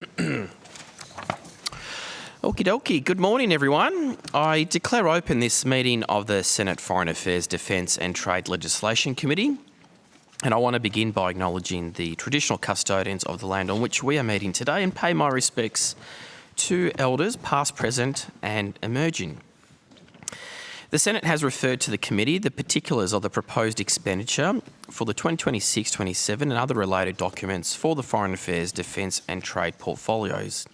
Okie dokie. Good morning, everyone. I declare open this meeting of the Senate Foreign Affairs, Defence and Trade Legislation Committee. And I want to begin by acknowledging the traditional custodians of the land on which we are meeting today and pay my respects to elders past, present and emerging. The Senate has referred to the committee the particulars of the proposed expenditure for the 2026-27 and other related documents for the Foreign Affairs, Defence and Trade portfolios.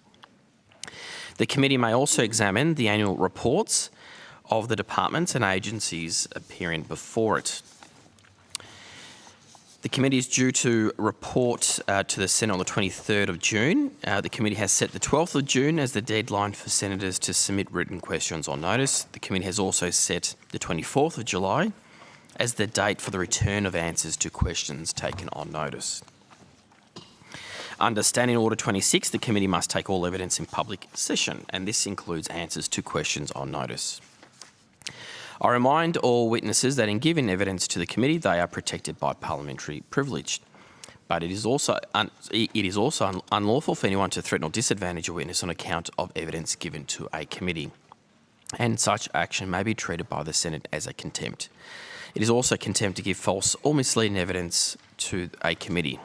The committee may also examine the annual reports of the departments and agencies appearing before it. The committee is due to report to the Senate on the 23rd of June. The committee has set the 12th of June as the deadline for senators to submit written questions or notice. The committee has also set the 24th of July as the date for the return of answers to questions taken on notice. Under Standing Order 26, the committee must take all evidence in public session, and this includes answers to questions on notice. I remind all witnesses that in giving evidence to the committee, they are protected by parliamentary privilege. But it is also unlawful for anyone to threaten or disadvantage a witness on account of evidence given to a committee, and such action may be treated by the Senate as a contempt. It is also contempt to give false or misleading evidence to a committee.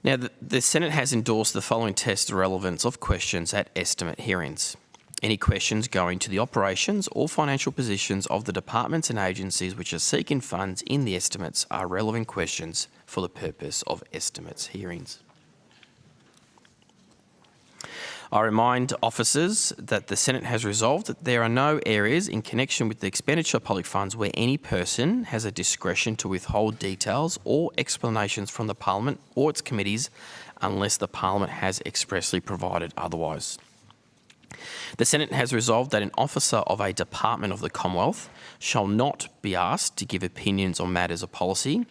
Now, the Senate has endorsed the following test of relevance of questions at estimate hearings. Any questions going to the operations or financial positions of the departments and agencies which are seeking funds in the estimates are relevant questions for the purpose of estimates hearings. I remind officers that the Senate has resolved that there are no areas in connection with the expenditure of public funds where any person has a discretion to withhold details or explanations from the Parliament or its committees unless the Parliament has expressly provided otherwise. The Senate has resolved that an officer of a department of the Commonwealth shall not be asked to give opinions on matters of policy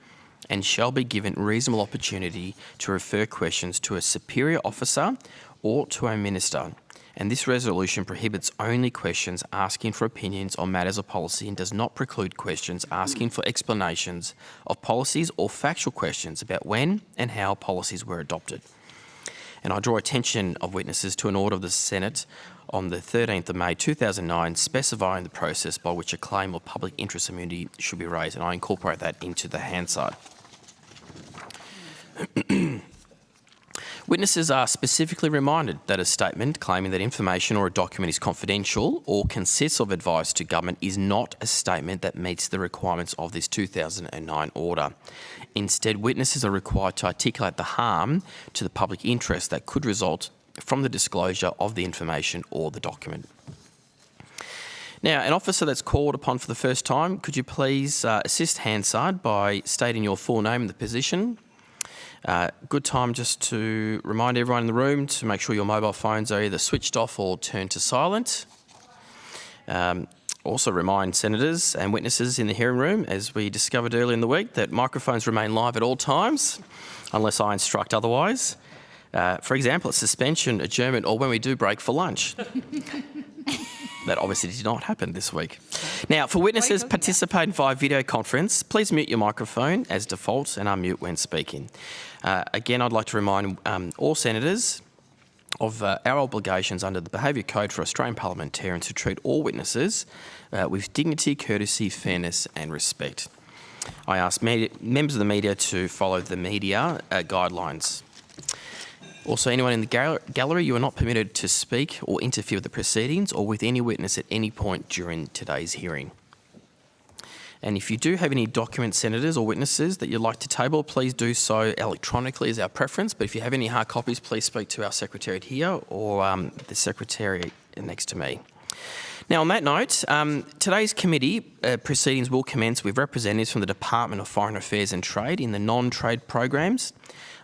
and shall be given reasonable opportunity to refer questions to a superior officer or to a minister, and this resolution prohibits only questions asking for opinions on matters of policy and does not preclude questions asking for explanations of policies or factual questions about when and how policies were adopted. And I draw attention of witnesses to an order of the Senate on the 13th of May 2009 specifying the process by which a claim of public interest immunity should be raised, and I incorporate that into the Hansard. Witnesses are specifically reminded that a statement claiming that information or a document is confidential or consists of advice to government is not a statement that meets the requirements of this 2009 order. Instead, witnesses are required to articulate the harm to the public interest that could result from the disclosure of the information or the document. Now, an officer that's called upon for the first time, could you please assist Hansard by stating your full name and the position? Good time just to remind everyone in the room to make sure your mobile phones are either switched off or turned to silent. Also remind senators and witnesses in the hearing room, as we discovered earlier in the week, that microphones remain live at all times, unless I instruct otherwise. For example, a suspension, adjournment, or when we do break for lunch. That obviously did not happen this week. Now, for witnesses participating via video conference, please mute your microphone as default and unmute when speaking. Again, I'd like to remind all senators of our obligations under the Behaviour Code for Australian parliamentarians to treat all witnesses with dignity, courtesy, fairness and respect. I ask members of the media to follow the media guidelines. Also, anyone in the gallery, you are not permitted to speak or interfere with the proceedings or with any witness at any point during today's hearing. And if you do have any documents, senators or witnesses that you'd like to table, please do so electronically as our preference. But if you have any hard copies, please speak to our secretariat here or the secretary next to me. Now, on that note, today's committee proceedings will commence with representatives from the Department of Foreign Affairs and Trade in the non-trade programs.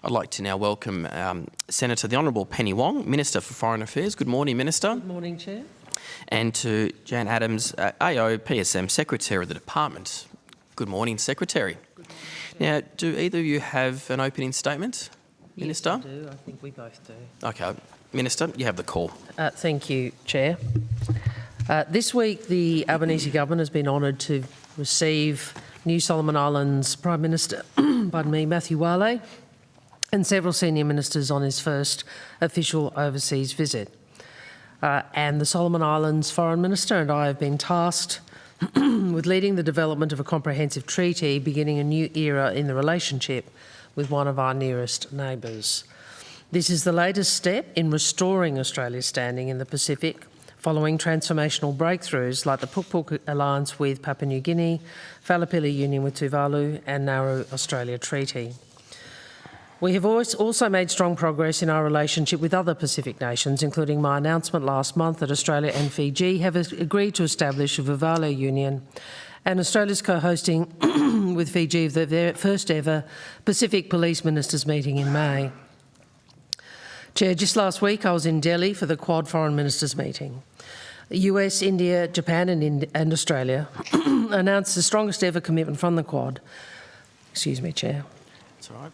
I'd like to now welcome Senator the Honourable Penny Wong, Minister for Foreign Affairs. Good morning, Minister. Good morning, Chair. And to Jan Adams, AO PSM Secretary of the Department. Good morning, Secretary. Good morning, Chair. Now, do either of you have an opening statement, Minister? Yes, I do. I think we both do. Okay. Minister, you have the call. Thank you, Chair. This week, the Albanese government has been honoured to receive New Solomon Islands Prime Minister Matthew Wale and several senior ministers on his first official overseas visit. And the Solomon Islands Foreign Minister and I have been tasked with leading the development of a comprehensive treaty beginning a new era in the relationship with one of our nearest neighbours. This is the latest step in restoring Australia's standing in the Pacific, following transformational breakthroughs like the Puk-Puk Alliance with Papua New Guinea, Whalapili Union with Tuvalu and Nauru Australia Treaty. We have also made strong progress in our relationship with other Pacific nations, including my announcement last month that Australia and Fiji have agreed to establish a Vuvale Union, and Australia's co-hosting with Fiji of their first ever Pacific Police Ministers meeting in May. Chair, just last week I was in Delhi for the Quad Foreign Ministers meeting. The US, India, Japan and Australia announced the strongest ever commitment from the Quad. Excuse me, Chair. That's all right.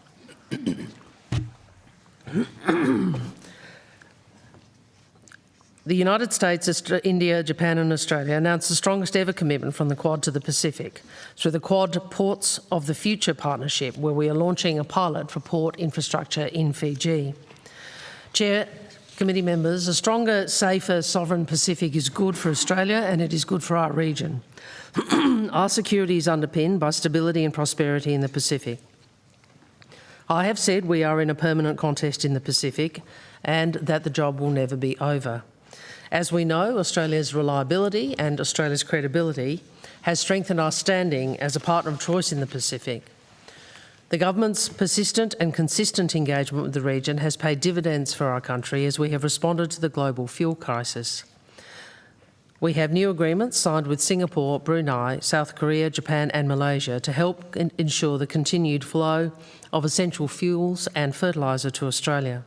The United States, India, Japan and Australia announced the strongest ever commitment from the Quad to the Pacific through the Quad Ports of the Future partnership, where we are launching a pilot for port infrastructure in Fiji. Chair, committee members, a stronger, safer, sovereign Pacific is good for Australia and it is good for our region. Our security is underpinned by stability and prosperity in the Pacific. I have said we are in a permanent contest in the Pacific and that the job will never be over. As we know, Australia's reliability and Australia's credibility has strengthened our standing as a partner of choice in the Pacific. The government's persistent and consistent engagement with the region has paid dividends for our country as we have responded to the global fuel crisis. We have new agreements signed with Singapore, Brunei, South Korea, Japan and Malaysia to help ensure the continued flow of essential fuels and fertiliser to Australia.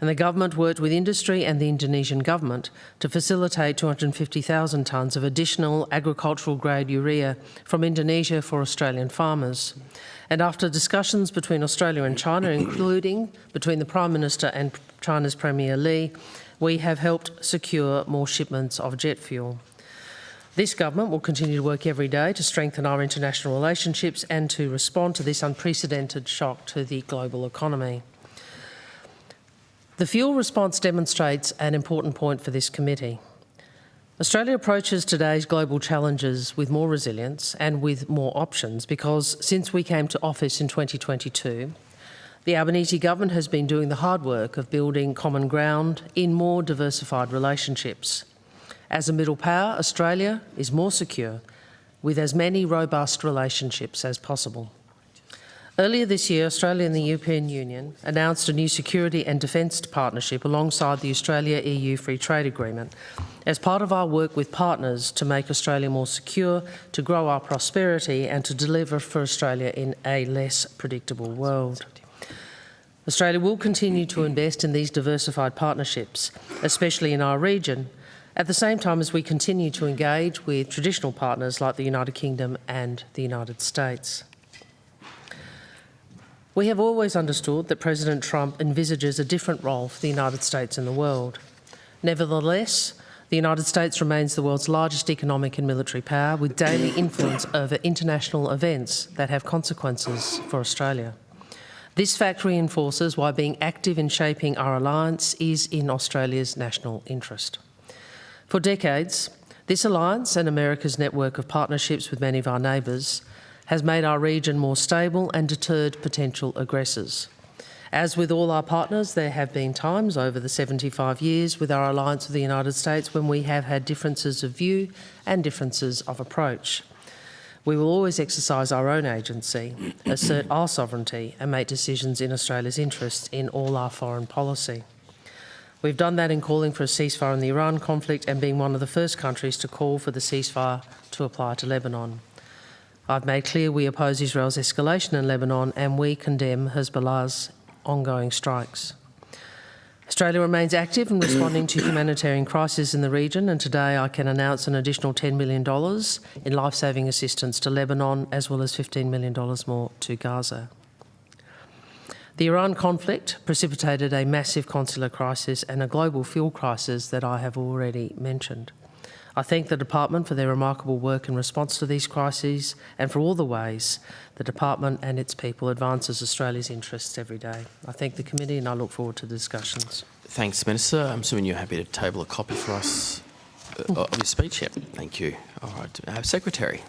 And the government worked with industry and the Indonesian government to facilitate 250,000 tonnes of additional agricultural-grade urea from Indonesia for Australian farmers. And after discussions between Australia and China, including between the Prime Minister and China's Premier Li, we have helped secure more shipments of jet fuel. This government will continue to work every day to strengthen our international relationships and to respond to this unprecedented shock to the global economy. The fuel response demonstrates an important point for this committee. Australia approaches today's global challenges with more resilience and with more options because since we came to office in 2022, the Albanese government has been doing the hard work of building common ground in more diversified relationships. As a middle power, Australia is more secure with as many robust relationships as possible. Earlier this year, Australia and the European Union announced a new security and defence partnership alongside the Australia-EU Free Trade Agreement as part of our work with partners to make Australia more secure, to grow our prosperity and to deliver for Australia in a less predictable world. Australia will continue to invest in these diversified partnerships, especially in our region, at the same time as we continue to engage with traditional partners like the United Kingdom and the United States. We have always understood that President Trump envisages a different role for the United States in the world. Nevertheless, the United States remains the world's largest economic and military power with daily influence over international events that have consequences for Australia. This fact reinforces why being active in shaping our alliance is in Australia's national interest. For decades, this alliance and America's network of partnerships with many of our neighbours has made our region more stable and deterred potential aggressors. As with all our partners, there have been times over the 75 years with our alliance with the United States when we have had differences of view and differences of approach. We will always exercise our own agency, assert our sovereignty and make decisions in Australia's interests in all our foreign policy. We've done that in calling for a ceasefire in the Iran conflict and being one of the first countries to call for the ceasefire to apply to Lebanon. I've made clear we oppose Israel's escalation in Lebanon and we condemn Hezbollah's ongoing strikes. Australia remains active in responding to humanitarian crises in the region, and today I can announce an additional $10 million in life-saving assistance to Lebanon, as well as $15 million more to Gaza. The Iran conflict precipitated a massive consular crisis and a global fuel crisis that I have already mentioned. I thank the Department for their remarkable work in response to these crises and for all the ways the Department and its people advances Australia's interests every day. I thank the committee and I look forward to the discussions. Thanks, Minister. I'm assuming you're happy to table a copy for us of your speech. Yep, thank you. All right, Secretary.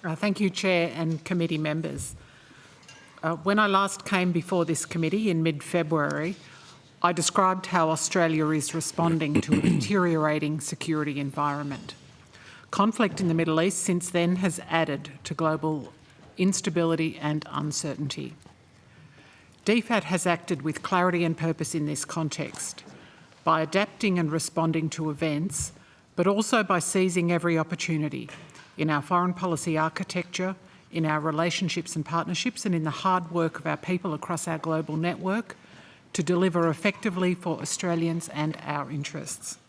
Thank you, Chair and committee members. When I last came before this committee in mid-February, I described how Australia is responding to a deteriorating security environment. Conflict in the Middle East since then has added to global instability and uncertainty. DFAT has acted with clarity and purpose in this context by adapting and responding to events, but also by seizing every opportunity in our foreign policy architecture, in our relationships and partnerships, and in the hard work of our people across our global network to deliver effectively for Australians and our interests.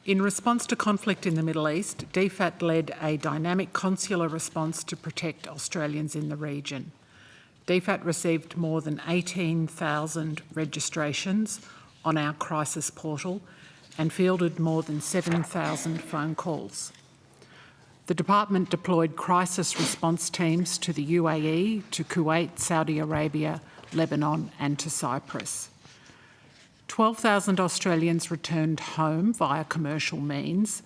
In response to conflict in the Middle East, DFAT led a dynamic consular response to protect Australians in the region. DFAT received more than 18,000 registrations on our crisis portal and fielded more than 7,000 phone calls. The Department deployed crisis response teams to the UAE, to Kuwait, Saudi Arabia, Lebanon and to Cyprus. 12,000 Australians returned home via commercial means,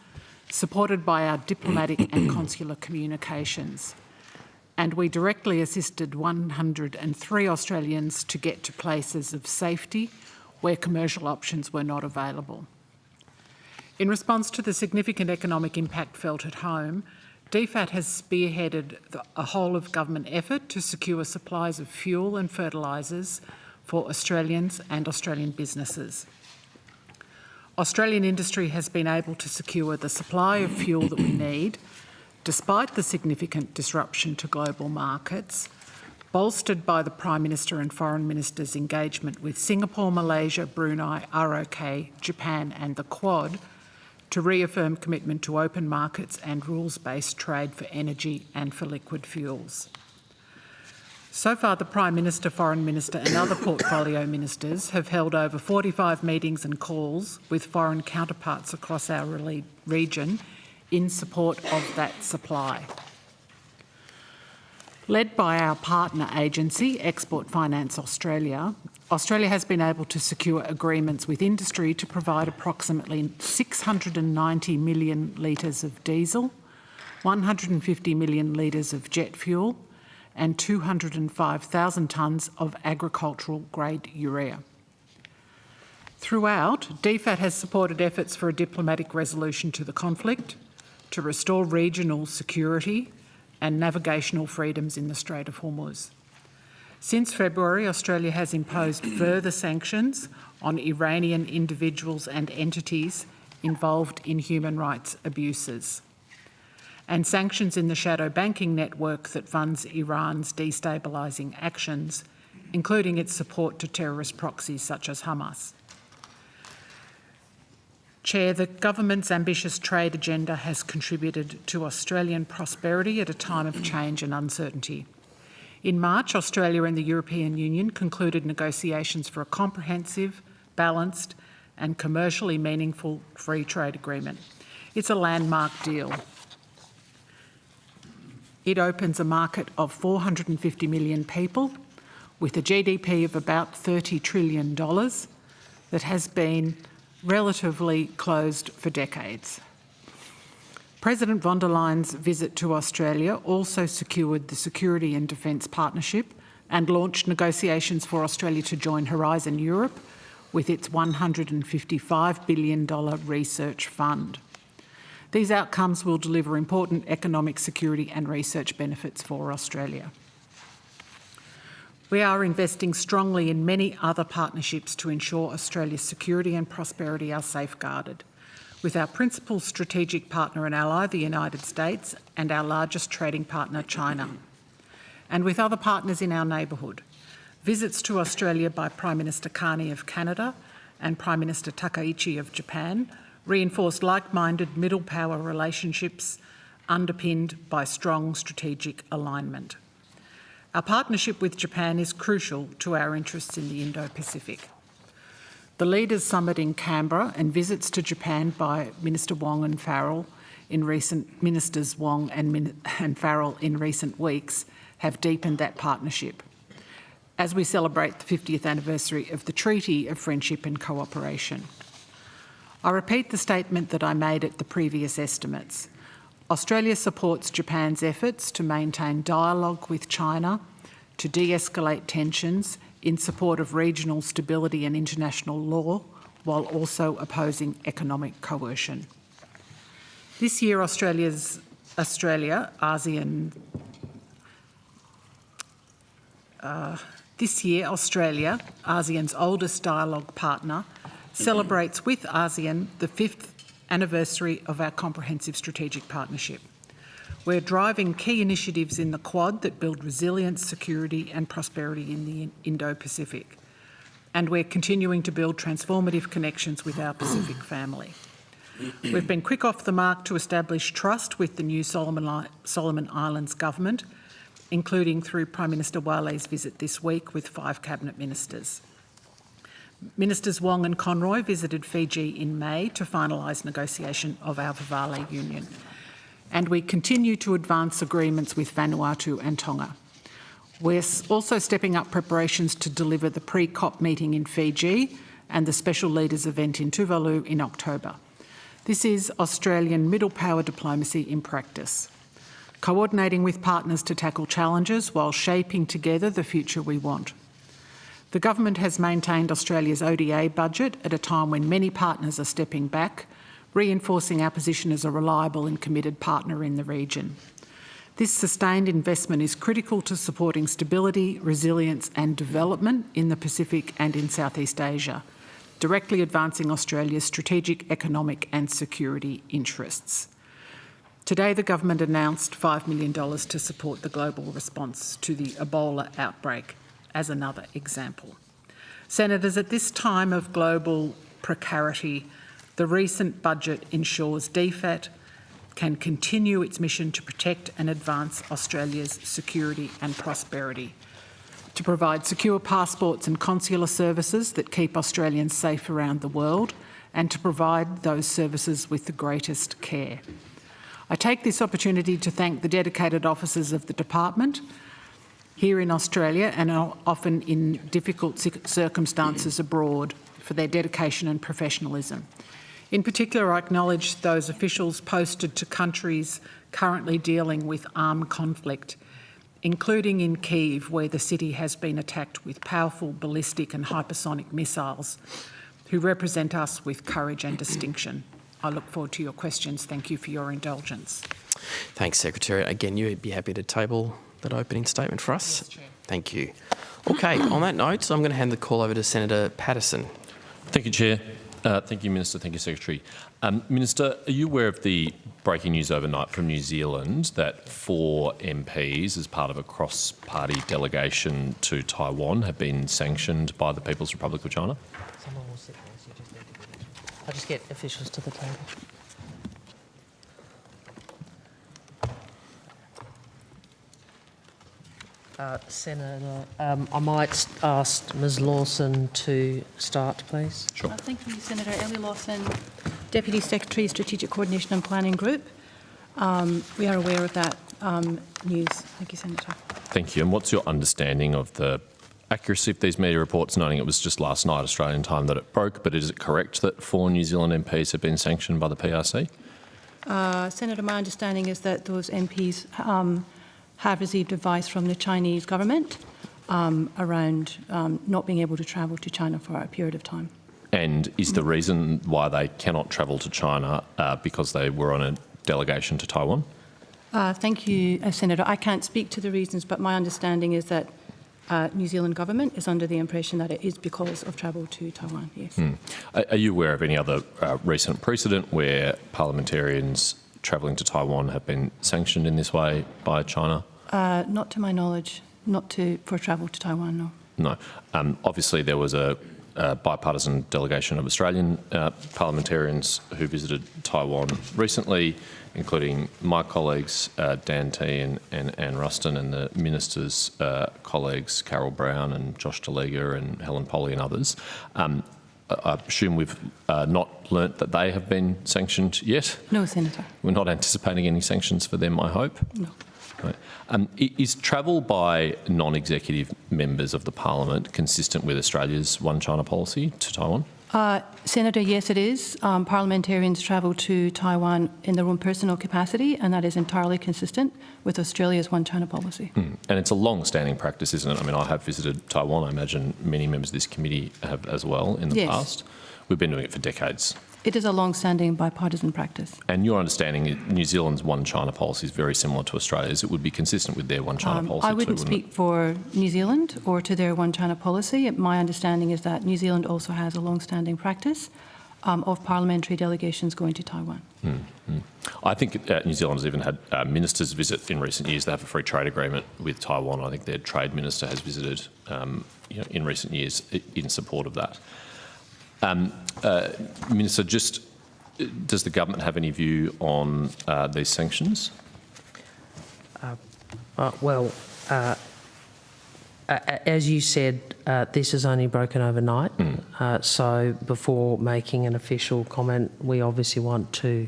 supported by our diplomatic and consular communications. And we directly assisted 103 Australians to get to places of safety where commercial options were not available. In response to the significant economic impact felt at home, DFAT has spearheaded a whole-of-government effort to secure supplies of fuel and fertilisers for Australians and Australian businesses. Australian industry has been able to secure the supply of fuel that we need, despite the significant disruption to global markets, bolstered by the Prime Minister and Foreign Minister's engagement with Singapore, Malaysia, Brunei, ROK, Japan and the Quad, to reaffirm commitment to open markets and rules-based trade for energy and for liquid fuels. So far, the Prime Minister, Foreign Minister and other portfolio ministers have held over 45 meetings and calls with foreign counterparts across our region in support of that supply. Led by our partner agency, Export Finance Australia, Australia has been able to secure agreements with industry to provide approximately 690 million litres of diesel, 150 million litres of jet fuel and 205,000 tonnes of agricultural-grade urea. Throughout, DFAT has supported efforts for a diplomatic resolution to the conflict, to restore regional security and navigational freedoms in the Strait of Hormuz. Since February, Australia has imposed further sanctions on Iranian individuals and entities involved in human rights abuses, and sanctions in the shadow banking network that funds Iran's destabilising actions, including its support to terrorist proxies such as Hamas. Chair, the government's ambitious trade agenda has contributed to Australian prosperity at a time of change and uncertainty. In March, Australia and the European Union concluded negotiations for a comprehensive, balanced and commercially meaningful free trade agreement. It's a landmark deal. It opens a market of 450 million people with a GDP of about $30 trillion that has been relatively closed for decades. President von der Leyen's visit to Australia also secured the Security and Defence Partnership and launched negotiations for Australia to join Horizon Europe with its $155 billion research fund. These outcomes will deliver important economic security and research benefits for Australia. We are investing strongly in many other partnerships to ensure Australia's security and prosperity are safeguarded, with our principal strategic partner and ally, the United States, and our largest trading partner, China, and with other partners in our neighbourhood. Visits to Australia by Prime Minister Carney of Canada and Prime Minister Takaichi of Japan reinforced like-minded middle power relationships underpinned by strong strategic alignment. Our partnership with Japan is crucial to our interests in the Indo-Pacific. The Leaders Summit in Canberra and visits to Japan by Minister Wong and Farrell Ministers Wong and Farrell in recent weeks have deepened that partnership as we celebrate the 50th anniversary of the Treaty of Friendship and Cooperation. I repeat the statement that I made at the previous estimates. Australia supports Japan's efforts to maintain dialogue with China, to de-escalate tensions in support of regional stability and international law, while also opposing economic Coercion. This year, Australia's ASEAN This year, Australia, ASEAN's oldest dialogue partner, celebrates with ASEAN the 5th anniversary of our comprehensive strategic partnership. We're driving key initiatives in the Quad that build resilience, security and prosperity in the Indo-Pacific. And we're continuing to build transformative connections with our Pacific family. We've been quick off the mark to establish trust with the new Solomon Islands government, including through Prime Minister Wale's visit this week with 5 cabinet ministers. Ministers Wong and Conroy visited Fiji in May to finalise negotiation of our Vivale Union. And we continue to advance agreements with Vanuatu and Tonga. We're also stepping up preparations to deliver the pre-COP meeting in Fiji and the Special Leaders event in Tuvalu in October. This is Australian middle power diplomacy in practice, coordinating with partners to tackle challenges while shaping together the future we want. The government has maintained Australia's ODA budget at a time when many partners are stepping back, reinforcing our position as a reliable and committed partner in the region. This sustained investment is critical to supporting stability, resilience and development in the Pacific and in Southeast Asia, directly advancing Australia's strategic, economic and security interests. Today, the government announced $5 million to support the global response to the Ebola outbreak, as another example. Senators, at this time of global precarity, the recent budget ensures DFAT can continue its mission to protect and advance Australia's security and prosperity, to provide secure passports and consular services that keep Australians safe around the world, and to provide those services with the greatest care. I take this opportunity to thank the dedicated officers of the Department here in Australia and often in difficult circumstances abroad for their dedication and professionalism. In particular, I acknowledge those officials posted to countries currently dealing with armed conflict, including in Kyiv, where the city has been attacked with powerful ballistic and hypersonic missiles, who represent us with courage and distinction. I look forward to your questions. Thank you for your indulgence. Thanks, Secretary. Again, you'd be happy to table that opening statement for us? Yes, Chair. Thank you. Okay, on that note, I'm going to hand the call over to Senator Patterson. Thank you, Chair. Thank you, Minister. Thank you, Secretary. Minister, are you aware of the breaking news overnight from New Zealand that 4 MPs, as part of a cross-party delegation to Taiwan, have been sanctioned by the People's Republic of China? Someone will sit there, so you just need to get in. I'll just get officials to the table. Senator, I might ask Ms Lawson to start, please. Sure. Thank you, Senator. Ellie Lawson, Deputy Secretary, Strategic Coordination and Planning Group. We are aware of that news. Thank you, Senator. Thank you. And what's your understanding of the accuracy of these media reports, noting it was just last night, Australian time, that it broke, but is it correct that 4 New Zealand MPs have been sanctioned by the PRC? Senator, my understanding is that those MPs have received advice from the Chinese government around not being able to travel to China for a period of time. And is the reason why they cannot travel to China because they were on a delegation to Taiwan? Thank you, Senator. I can't speak to the reasons, but my understanding is that New Zealand government is under the impression that it is because of travel to Taiwan, yes. Are you aware of any other recent precedent where parliamentarians travelling to Taiwan have been sanctioned in this way by China? Not to my knowledge, not for travel to Taiwan, no. No. Obviously, there was a bipartisan delegation of Australian parliamentarians who visited Taiwan recently, including my colleagues Dan T and Anne Ruston, and the Minister's colleagues Carol Brown and Josh Deleger and Helen Polly and others. I assume we've not learnt that they have been sanctioned yet. No, Senator. We're not anticipating any sanctions for them, I hope. No. Right. Is travel by non-executive members of the Parliament consistent with Australia's One China policy to Taiwan? Senator, yes, it is. Parliamentarians travel to Taiwan in their own personal capacity, and that is entirely consistent with Australia's One China policy. And it's a long-standing practice, isn't it? I mean, I have visited Taiwan. I imagine many members of this committee have as well in the past. We've been doing it for decades. It is a long-standing bipartisan practice. And your understanding is New Zealand's One China policy is very similar to Australia's. It would be consistent with their One China policy I wouldn't too, speak for New Zealand or to their One China policy. My understanding is that New Zealand also has a long-standing practice of parliamentary delegations going to Taiwan. I think New Zealand has even had ministers visit in recent years. They have a free trade agreement with Taiwan. I think their trade minister has visited in recent years in support of that. Minister, does the government have any view on these sanctions? As you said, this is only broken overnight. So before making an official comment, we obviously want to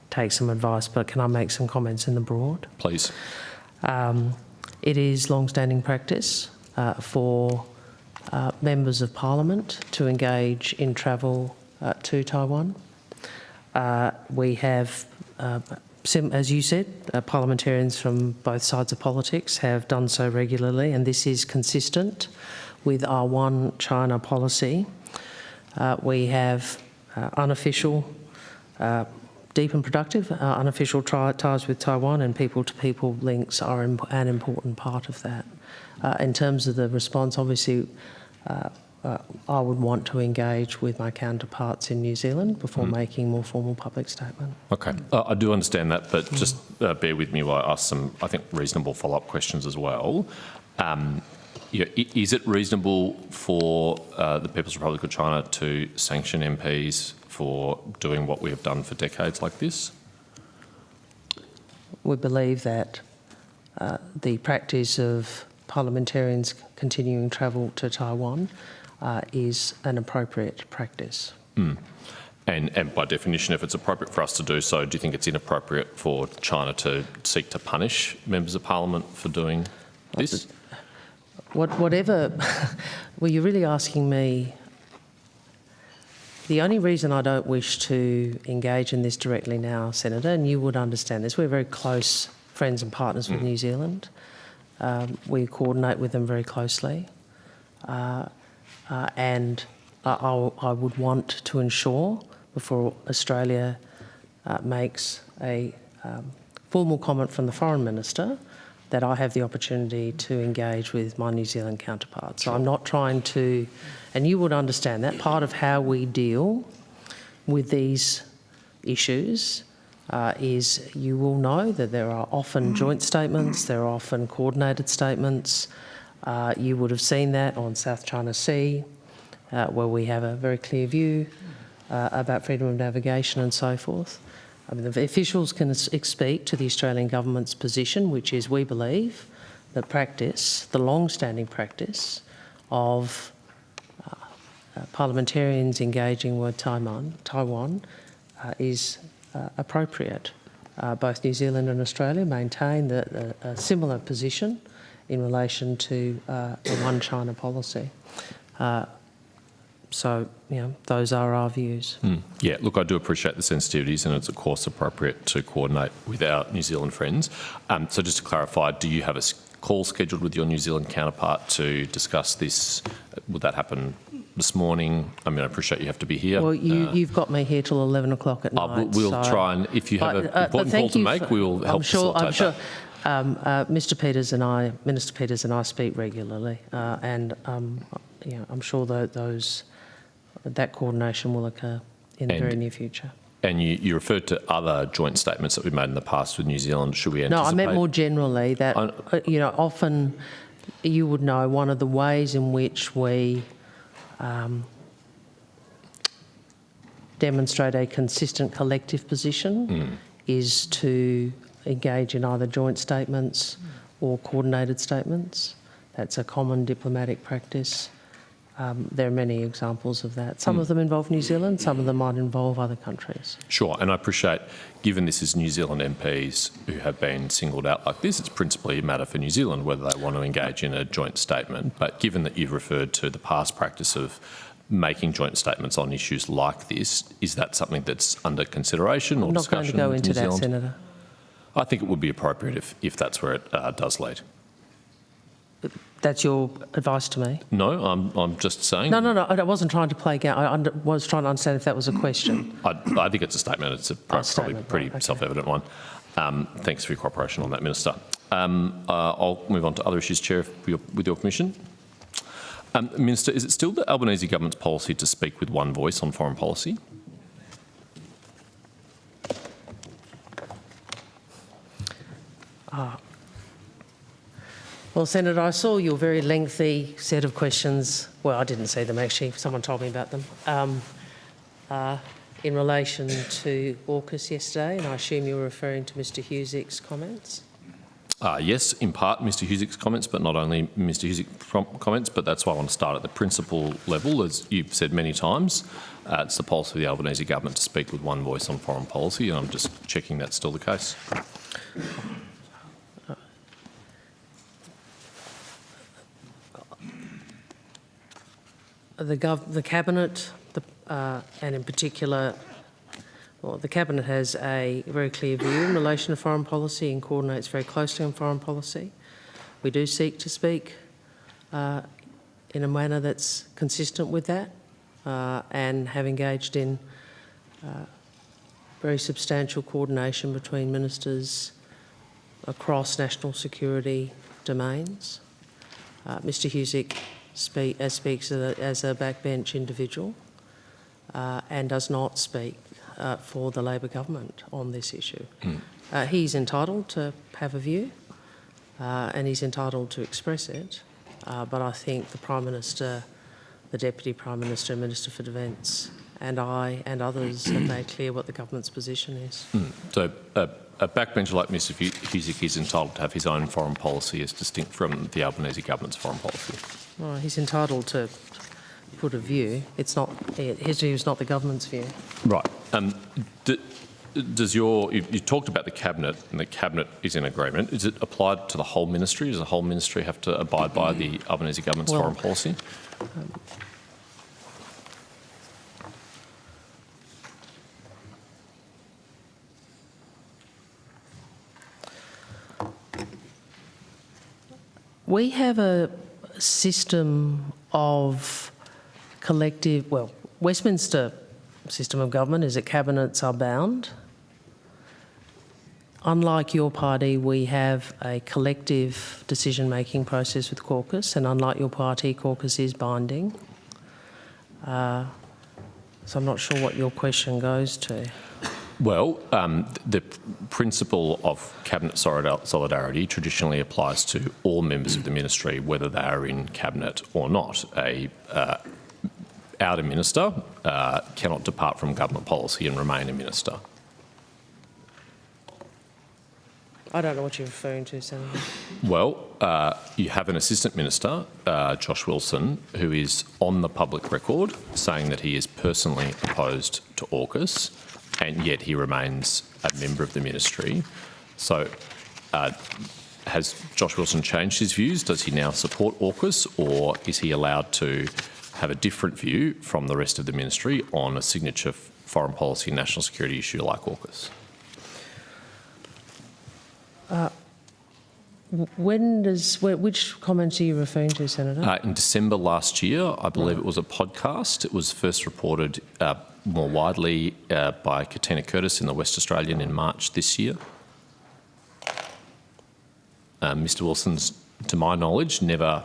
take some advice, but can I make some comments in the broad? Please. It is long-standing practice for members of Parliament to engage in travel to Taiwan. We have, as you said, parliamentarians from both sides of politics have done so regularly, and this is consistent with our One China policy. We have unofficial, deep and productive unofficial ties with Taiwan, and people-to-people links are an important part of that. In terms of the response, obviously, I would want to engage with my counterparts in New Zealand before making more formal public statement. Okay, I do understand that, but just bear with me while I ask some, I think, reasonable follow-up questions as well. Is it reasonable for the People's Republic of China to sanction MPs for doing what we have done for decades like this? We believe that the practice of parliamentarians continuing travel to Taiwan is an appropriate practice. And by definition, if it's appropriate for us to do so, do you think it's inappropriate for China to seek to punish members of Parliament for doing this? Whatever, well, you're really asking me. The only reason I don't wish to engage in this directly now, Senator, and you would understand this, we're very close friends and partners with New Zealand. We coordinate with them very closely. And I would want to ensure, before Australia makes a formal comment from the Foreign Minister, that I have the opportunity to engage with my New Zealand counterparts. So I'm not trying to, and you would understand that, part of how we deal with these issues is you will know that there are often joint statements, there are often coordinated statements. You would have seen that on South China Sea, where we have a very clear view about freedom of navigation and so forth. I mean, the officials can speak to the Australian government's position, which is we believe the practice, the long-standing practice of parliamentarians engaging with Taiwan is appropriate. Both New Zealand and Australia maintain a similar position in relation to the One China policy. So, those are our views. Yeah, look, I do appreciate the sensitivities, and it's, of course, appropriate to coordinate with our New Zealand friends. So just to clarify, do you have a call scheduled with your New Zealand counterpart to discuss this? Would that happen this morning? I mean, I appreciate you have to be here. Well, you've got me here till 11 o'clock at night. We'll try, and if you have an important call to make, we will help facilitate that. Minister Peters and I speak regularly, and I'm sure that coordination will occur in the very near future. And you referred to other joint statements that we've made in the past with New Zealand. Should we anticipate? No, I meant more generally that, often you would know one of the ways in which we demonstrate a consistent collective position is to engage in either joint statements or coordinated statements. That's a common diplomatic practice. There are many examples of that. Some of them involve New Zealand, some of them might involve other countries. Sure, and I appreciate, given this is New Zealand MPs who have been singled out like this, it's principally a matter for New Zealand whether they want to engage in a joint statement. But given that you've referred to the past practice of making joint statements on issues like this, is that something that's under consideration or discussion? I'm not going to go into that, Senator. I think it would be appropriate if that's where it does lead. That's your advice to me? No, I'm just saying. No. I wasn't trying to play game. I was trying to understand if that was a question. I think it's a statement. It's probably statement, a pretty right, okay. self-evident one. Thanks for your cooperation on that, Minister. I'll move on to other issues, Chair, with your permission. Minister, is it still the Albanese government's policy to speak with one voice on foreign policy? Well, Senator, I saw your very lengthy set of questions. Well, I didn't see them actually. Someone told me about them. In relation to AUKUS yesterday, and I assume you're referring to Mr Husick's comments? Yes, in part Mr Husick's comments, but not only Mr Husick's comments, but that's why I want to start at the principal level. As you've said many times, it's the policy of the Albanese government to speak with one voice on foreign policy, and I'm just checking that's still the case. The Cabinet, and in particular, well, the Cabinet has a very clear view in relation to foreign policy and coordinates very closely on foreign policy. We do seek to speak in a manner that's consistent with that and have engaged in very substantial coordination between ministers across national security domains. Mr Husick speaks as a backbench individual and does not speak for the Labor government on this issue. He's entitled to have a view and he's entitled to express it, but I think the Prime Minister, the Deputy Prime Minister, Minister for Defence and I and others have made clear what the government's position is. So a backbencher like Mr Husick is entitled to have his own foreign policy as distinct from the Albanese government's foreign policy? Well, he's entitled to put a view. It's not his view is not the government's view. Right. Does you talked about the Cabinet, and the Cabinet is in agreement. Is it applied to the whole ministry? Does the whole ministry have to abide by the Albanese government's foreign policy? We have a system of collective, well, Westminster system of government is that cabinets are bound. Unlike your party, we have a collective decision-making process with caucus, and unlike your party, caucus is binding. So I'm not sure what your question goes to. Well, the principle of cabinet solidarity traditionally applies to all members of the ministry, whether they are in cabinet or not. A outer minister cannot depart from government policy and remain a minister. I don't know what you're referring to, Senator. Well, you have an assistant minister, Josh Wilson, who is on the public record saying that he is personally opposed to AUKUS, and yet he remains a member of the ministry. So has Josh Wilson changed his views? Does he now support AUKUS, or is he allowed to have a different view from the rest of the ministry on a signature foreign policy national security issue like AUKUS? Which comments are you referring to, Senator? In December last year, I believe it was a podcast. It was first reported more widely by Katina Curtis in the West Australian in March this year. Mr Wilson's, to my knowledge, never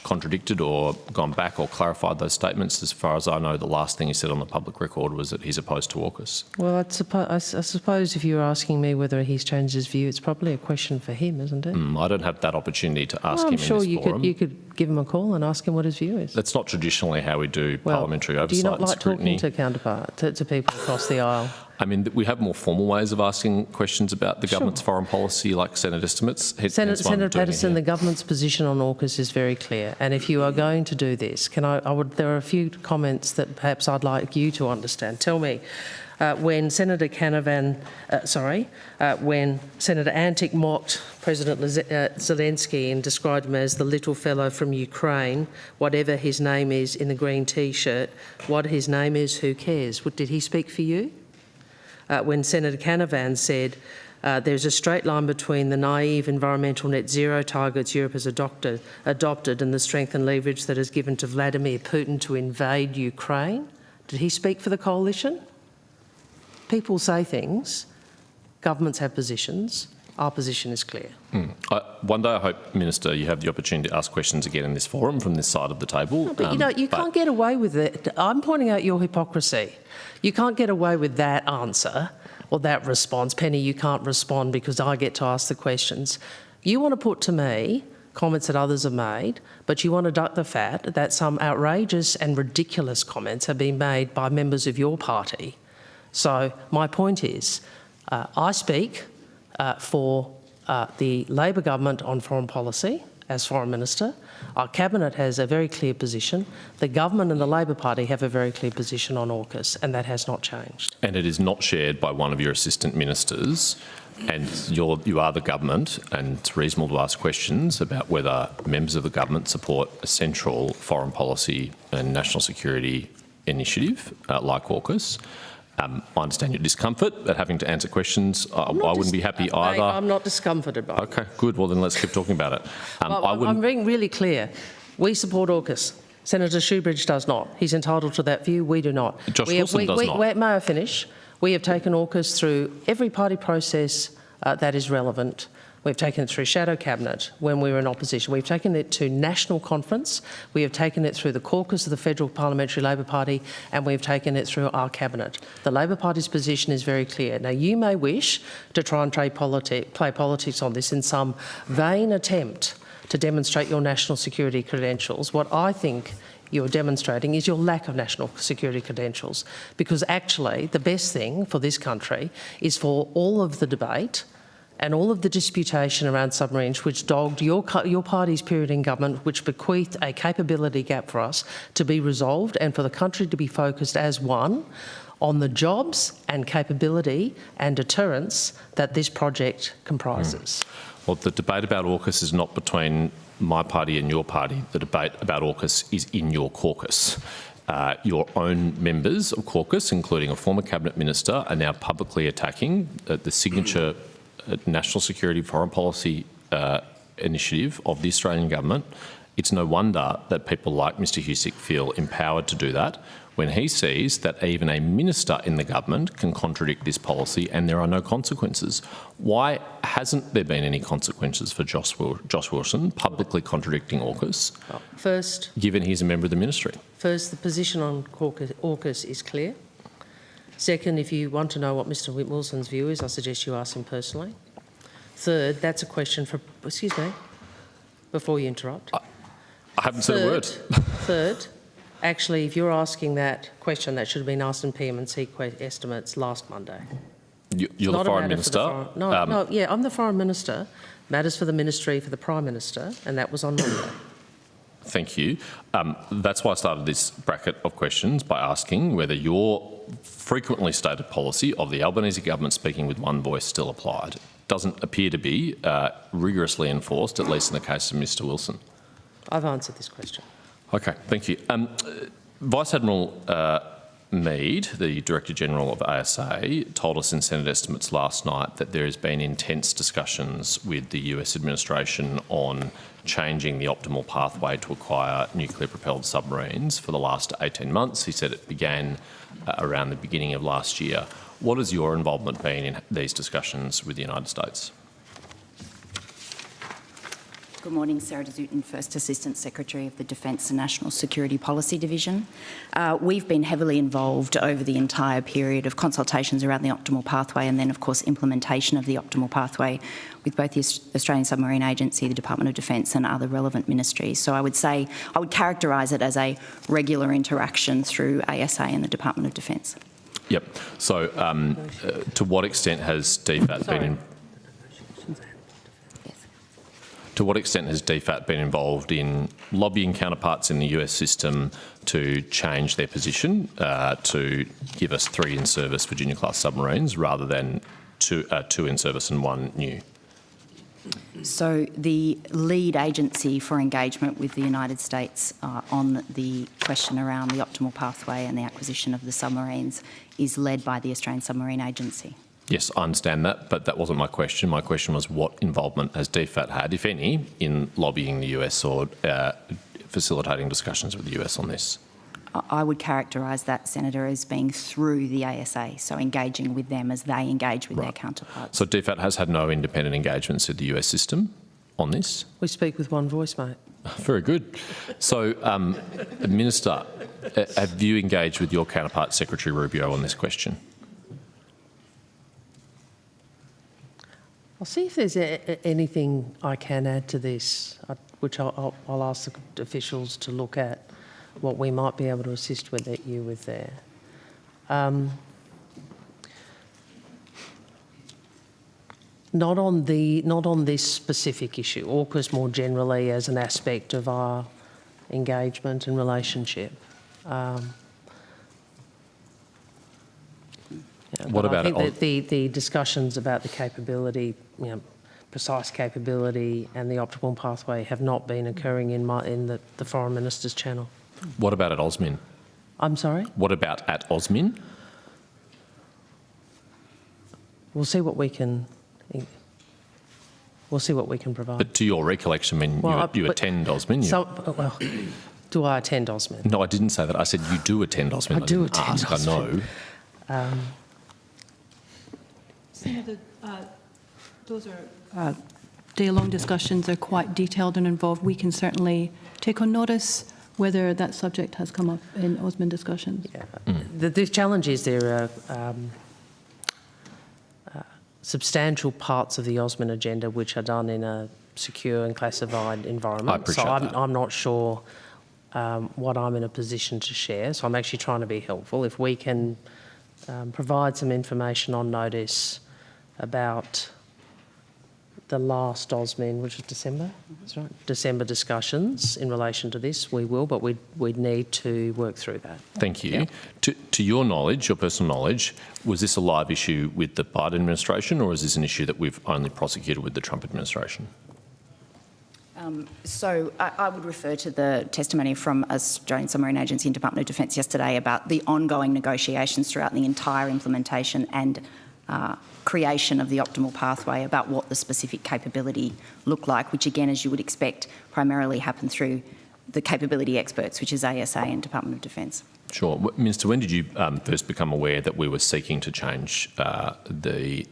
contradicted or gone back or clarified those statements. As far as I know, the last thing he said on the public record was that he's opposed to AUKUS. Well, I suppose if you're asking me whether he's changed his view, it's probably a question for him, isn't it? I don't have that opportunity to ask him I'm in sure this forum. you could give him a call and ask him what his view is. That's not traditionally how we do parliamentary oversight do you not and like scrutiny. talking to people across the aisle? I mean, we have more formal ways of asking questions about the government's foreign policy, like Senate estimates. Senator Patterson, the government's position on AUKUS is very clear. And if you are going to do this, there are a few comments that perhaps I'd like you to understand. Tell me, when Senator when Senator Antic mocked President Zelensky and described him as the little fellow from Ukraine, whatever his name is in the green T-shirt, what his name is, who cares? Did he speak for you? When Senator Canavan said there's a straight line between the naive environmental net zero targets Europe has adopted and the strength and leverage that is given to Vladimir Putin to invade Ukraine, did he speak for the coalition? People say things, governments have positions, our position is clear. One day I hope, Minister, you have the opportunity to ask questions again in this forum from this side of the table. No, but you can't get away with it. I'm pointing out your hypocrisy. You can't get away with that answer or that response. Penny, you can't respond because I get to ask the questions. You want to put to me comments that others have made, but you want to duck the fact that some outrageous and ridiculous comments have been made by members of your party. So my point is, I speak for the Labor government on foreign policy as Foreign Minister. Our Cabinet has a very clear position. The government and the Labor Party have a very clear position on AUKUS, and that has not changed. And it is not shared by one of your assistant ministers, and you are the government, and it's reasonable to ask questions about whether members of the government support a central foreign policy and national security initiative like AUKUS. I understand your discomfort at having to answer questions. I wouldn't be happy either. I'm not discomforted by it. Okay, good. Well, then let's keep talking about it. I'm being really clear. We support AUKUS. Senator Shoebridge does not. He's entitled to that view. We do not. Josh Wilson does not. May I finish? We have taken AUKUS through every party process that is relevant. We've taken it through shadow cabinet when we were in opposition. We've taken it to national conference. We have taken it through the caucus of the Federal Parliamentary Labor Party, and we've taken it through our cabinet. The Labor Party's position is very clear. Now, you may wish to try and play politics on this in some vain attempt to demonstrate your national security credentials. What I think you're demonstrating is your lack of national security credentials, because actually the best thing for this country is for all of the debate and all of the disputation around submarines, which dogged your party's period in government, which bequeathed a capability gap for us, to be resolved and for the country to be focused as one on the jobs and capability and deterrence that this project comprises. Well, the debate about AUKUS is not between my party and your party. The debate about AUKUS is in your caucus. Your own members of caucus, including a former cabinet minister, are now publicly attacking the signature national security foreign policy initiative of the Australian government. It's no wonder that people like Mr Husic feel empowered to do that when he sees that even a minister in the government can contradict this policy and there are no consequences. Why hasn't there been any consequences for Josh Wilson publicly contradicting AUKUS, given he's a member of the ministry? First, the position on AUKUS is clear. Second, if you want to know what Mr Wilson's view is, I suggest you ask him personally. Third, that's a question for... Excuse me, before you interrupt. I haven't said a word. Third, actually, if you're asking that question, that should have been asked in PM&C estimates last Monday. You're the Foreign Minister? I'm the Foreign Minister. Matters for the Ministry, for the Prime Minister, and that was on Monday. Thank you. That's why I started this bracket of questions by asking whether your frequently stated policy of the Albanese government speaking with one voice still applied. Doesn't appear to be rigorously enforced, at least in the case of Mr Wilson. I've answered this question. Okay, thank you. Vice Admiral Mead, the Director General of ASA, told us in Senate estimates last night that there has been intense discussions with the US administration on changing the optimal pathway to acquire nuclear-propelled submarines for the last 18 months. He said it began around the beginning of last year. What has your involvement been in these discussions with the United States? Good morning, Sarah Dzuten, First Assistant Secretary of the Defence and National Security Policy Division. We've been heavily involved over the entire period of consultations around the optimal pathway and then, of course, implementation of the optimal pathway with both the Australian Submarine Agency, the Department of Defence and other relevant ministries. So I would characterise it as a regular interaction through ASA and the Department of Defence. Yep. So to what extent has DFAT been to what extent has DFAT been involved in lobbying counterparts in the US system to change their position to give us 3 in-service Virginia-class submarines rather than 2 in-service and 1 new? So the lead agency for engagement with the United States on the question around the optimal pathway and the acquisition of the submarines is led by the Australian Submarine Agency. Yes, I understand that, but that wasn't my question. My question was what involvement has DFAT had, if any, in lobbying the US or facilitating discussions with the US on this? I would characterise that, Senator, as being through the ASA, so engaging with them as they engage with their counterparts. So DFAT has had no independent engagements with the US system on this? We speak with one voice, mate. Very good. So, Minister, have you engaged with your counterpart, Secretary Rubio, on this question? I'll see if there's anything I can add to this, which I'll ask the officials to look at what we might be able to assist you with there. Not on this specific issue, AUKUS more generally as an aspect of our engagement and relationship. What about I think that the discussions about the capability, precise capability and the optimal pathway have not been occurring in the Foreign Minister's channel. What about at OSMIN? I'm sorry? What about at OSMIN? We'll see what we can provide. But to your recollection, when you attend OSMIN, well, do I attend OSMIN? No, I didn't say that. I said you do attend OSMIN. I do attend OSMIN. I know. Senator, those are day-long discussions. They're quite detailed and involved. We can certainly take on notice whether that subject has come up in OSMIN discussions. Yeah. The challenge is there are substantial parts of the OSMIN agenda which are done in a secure and classified environment. I appreciate that. I'm not sure what I'm in a position to share, so I'm actually trying to be helpful. If we can provide some information on notice about the last OSMIN, which was December, that's right, December discussions in relation to this, we will, but we'd need to work through that. Thank you. Yeah. To your knowledge, your personal knowledge, was this a live issue with the Biden administration or is this an issue that we've only prosecuted with the Trump administration? So I would refer to the testimony from Australian Submarine Agency and Department of Defence yesterday about the ongoing negotiations throughout the entire implementation and creation of the optimal pathway, about what the specific capability looked like, which again, as you would expect, primarily happened through the capability experts, which is ASA and Department of Defence. Sure. Minister, when did you first become aware that we were seeking to change the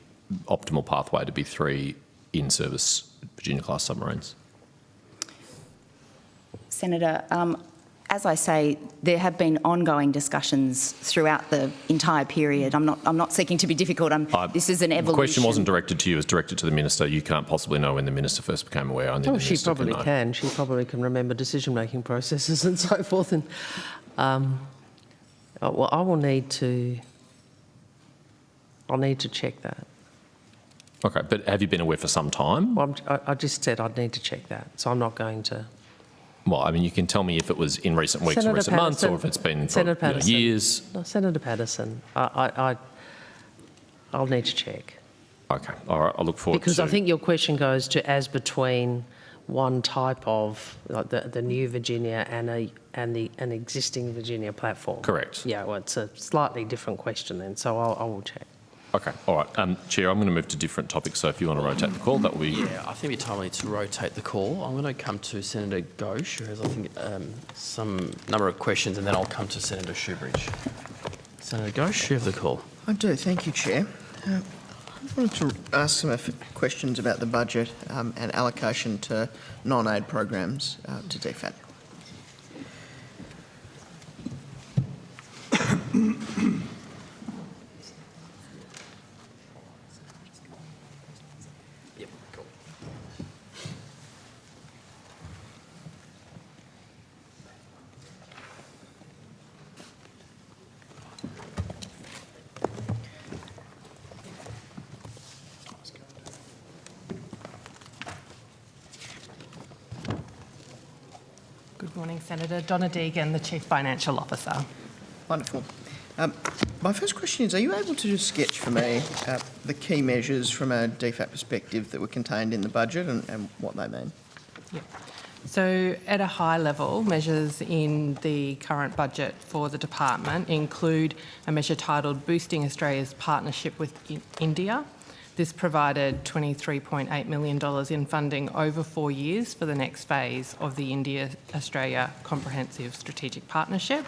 optimal pathway to be 3 in-service Virginia-class submarines? Senator, as I say, there have been ongoing discussions throughout the entire period. I'm not seeking to be difficult. This is an evolution. The question wasn't directed to you, it was directed to the Minister. You can't possibly know when the Minister first became aware. Only the She Minister probably can. She probably can remember decision-making processes and so forth. And well, I'll need to check that. Okay, but have you been aware for some time? Well, I just said I'd need to check that, so I'm not going to. Well, I mean, you can tell me if it was in recent weeks or recent months, or if it's been for years. No, Senator Patterson, I'll need to check. Okay, all right. I look forward because I think your question goes to as between one type of like the new Virginia and an existing Virginia platform. Correct. Yeah, well, it's a slightly different question then, so I will check. Okay, all right. Chair, I'm going to move to different topics, so if you want to rotate the call, that will be... Yeah, I think it's timely to rotate the call. I'm going to come to Senator Ghosh, who has, I think, some number of questions, and then I'll come to Senator Shoebridge. Senator Ghosh, you have the call. I do, thank you, Chair. I wanted to ask some questions about the budget and allocation to non-aid programs to DFAT. morning, Senator. Donna Deegan, the Chief Financial Officer. Wonderful. My first question is, are you able to just sketch for me the key measures from a DFAT perspective that were contained in the budget and what they mean? Yep. So at a high level, measures in the current budget for the department include a measure titled Boosting Australia's Partnership with India. This provided $23.8 million in funding over 4 years for the next phase of the India-Australia Comprehensive Strategic Partnership.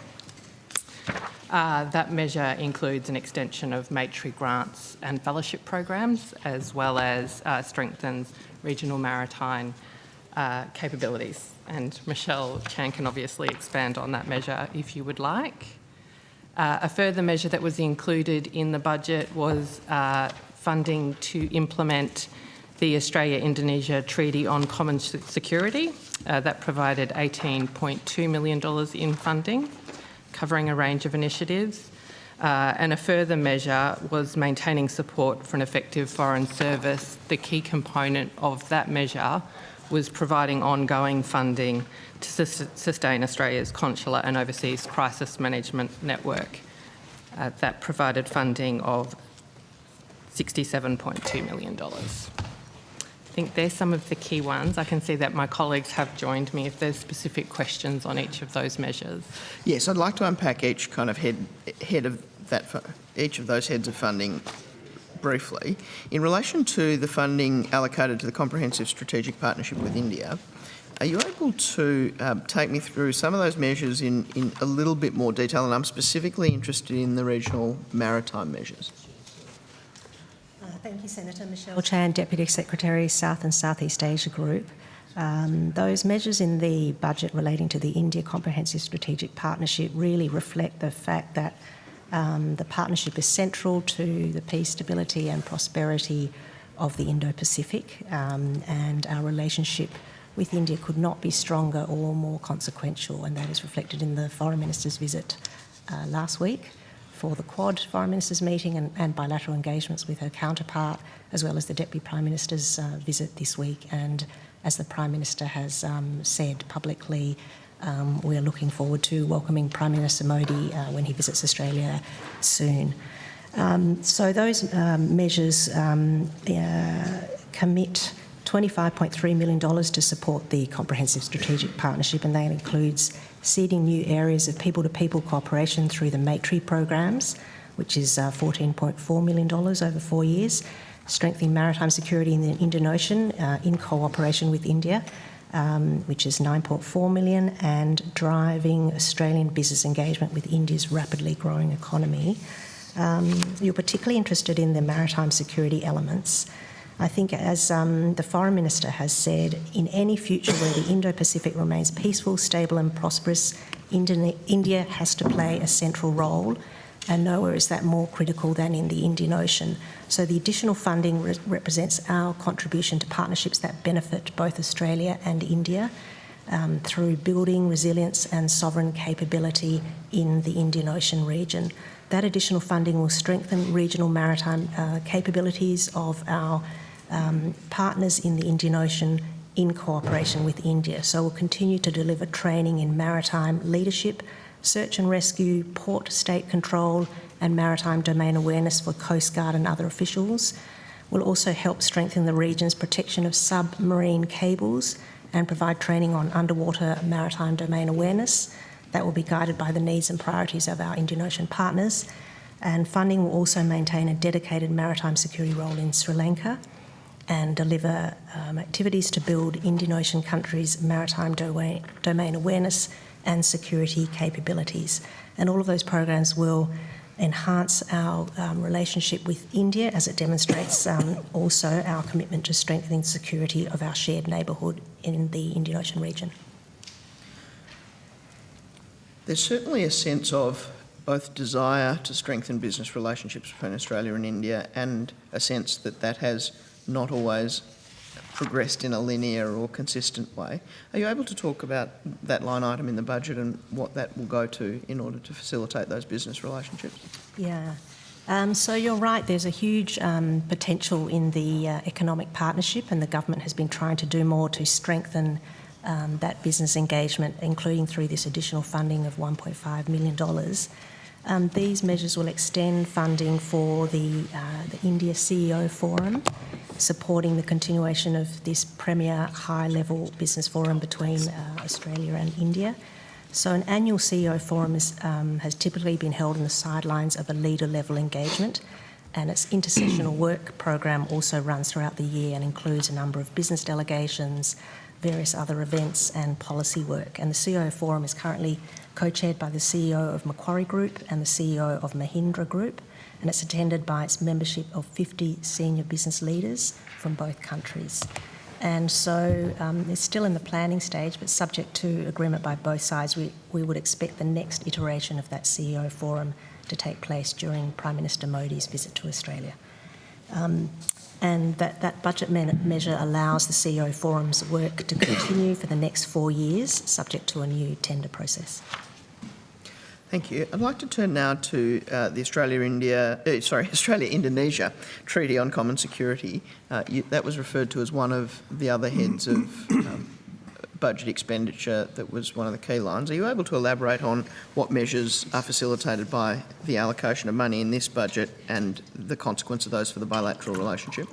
That measure includes an extension of Matri grants and fellowship programs, as well as strengthens regional maritime capabilities. And Michelle Chan can obviously expand on that measure if you would like. A further measure that was included in the budget was funding to implement the Australia-Indonesia Treaty on Common Security. That provided $18.2 million in funding, covering a range of initiatives. And a further measure was maintaining support for an effective foreign service. The key component of that measure was providing ongoing funding to sustain Australia's consular and overseas crisis management network. That provided funding of $67.2 million. I think there's some of the key ones. I can see that my colleagues have joined me if there's specific questions on each of those measures. Yes, I'd like to unpack each kind of head of that, each of those heads of funding briefly. In relation to the funding allocated to the Comprehensive Strategic Partnership with India, are you able to take me through some of those measures in a little bit more detail? And I'm specifically interested in the regional maritime measures. Thank you, Senator. Michelle Chan, Deputy Secretary, South and Southeast Asia Group. Those measures in the budget relating to the India Comprehensive Strategic Partnership really reflect the fact that the partnership is central to the peace, stability and prosperity of the Indo-Pacific, and our relationship with India could not be stronger or more consequential, and that is reflected in the Foreign Minister's visit last week for the Quad Foreign Ministers meeting and bilateral engagements with her counterpart, as well as the Deputy Prime Minister's visit this week. And as the Prime Minister has said publicly, we're looking forward to welcoming Prime Minister Modi when he visits Australia soon. So those measures commit $25.3 million to support the Comprehensive Strategic Partnership, and that includes seeding new areas of people-to-people cooperation through the Matri programs, which is $14.4 million over 4 years, strengthening maritime security in the Indian Ocean in cooperation with India, which is $9.4 million, and driving Australian business engagement with India's rapidly growing economy. You're particularly interested in the maritime security elements. I think, as the Foreign Minister has said, in any future where the Indo-Pacific remains peaceful, stable and prosperous, India has to play a central role, and nowhere is that more critical than in the Indian Ocean. So the additional funding represents our contribution to partnerships that benefit both Australia and India through building resilience and sovereign capability in the Indian Ocean region. That additional funding will strengthen regional maritime capabilities of our partners in the Indian Ocean in cooperation with India. So we'll continue to deliver training in maritime leadership, search and rescue, port state control and maritime domain awareness for Coast Guard and other officials. We'll also help strengthen the region's protection of submarine cables and provide training on underwater maritime domain awareness. That will be guided by the needs and priorities of our Indian Ocean partners. And funding will also maintain a dedicated maritime security role in Sri Lanka and deliver activities to build Indian Ocean countries' maritime domain awareness and security capabilities. And all of those programs will enhance our relationship with India, as it demonstrates also our commitment to strengthening security of our shared neighbourhood in the Indian Ocean region. There's certainly a sense of both desire to strengthen business relationships between Australia and India, and a sense that that has not always progressed in a linear or consistent way. Are you able to talk about that line item in the budget and what that will go to in order to facilitate those business relationships? Yeah. So you're right, there's a huge potential in the economic partnership, and the government has been trying to do more to strengthen that business engagement, including through this additional funding of $1.5 million. These measures will extend funding for the India CEO Forum, supporting the continuation of this premier high-level business forum between Australia and India. So an annual CEO Forum has typically been held on the sidelines of a leader-level engagement, and its intersessional work program also runs throughout the year and includes a number of business delegations, various other events and policy work. And the CEO Forum is currently co-chaired by the CEO of Macquarie Group and the CEO of Mahindra Group, and it's attended by its membership of 50 senior business leaders from both countries. And so it's still in the planning stage, but subject to agreement by both sides, we would expect the next iteration of that CEO Forum to take place during Prime Minister Modi's visit to Australia. And that budget measure allows the CEO Forum's work to continue for the next 4 years, subject to a new tender process. Thank you. I'd like to turn now to the Australia-Indonesia Treaty on Common Security. That was referred to as one of the other heads of budget expenditure that was one of the key lines. Are you able to elaborate on what measures are facilitated by the allocation of money in this budget and the consequence of those for the bilateral relationship?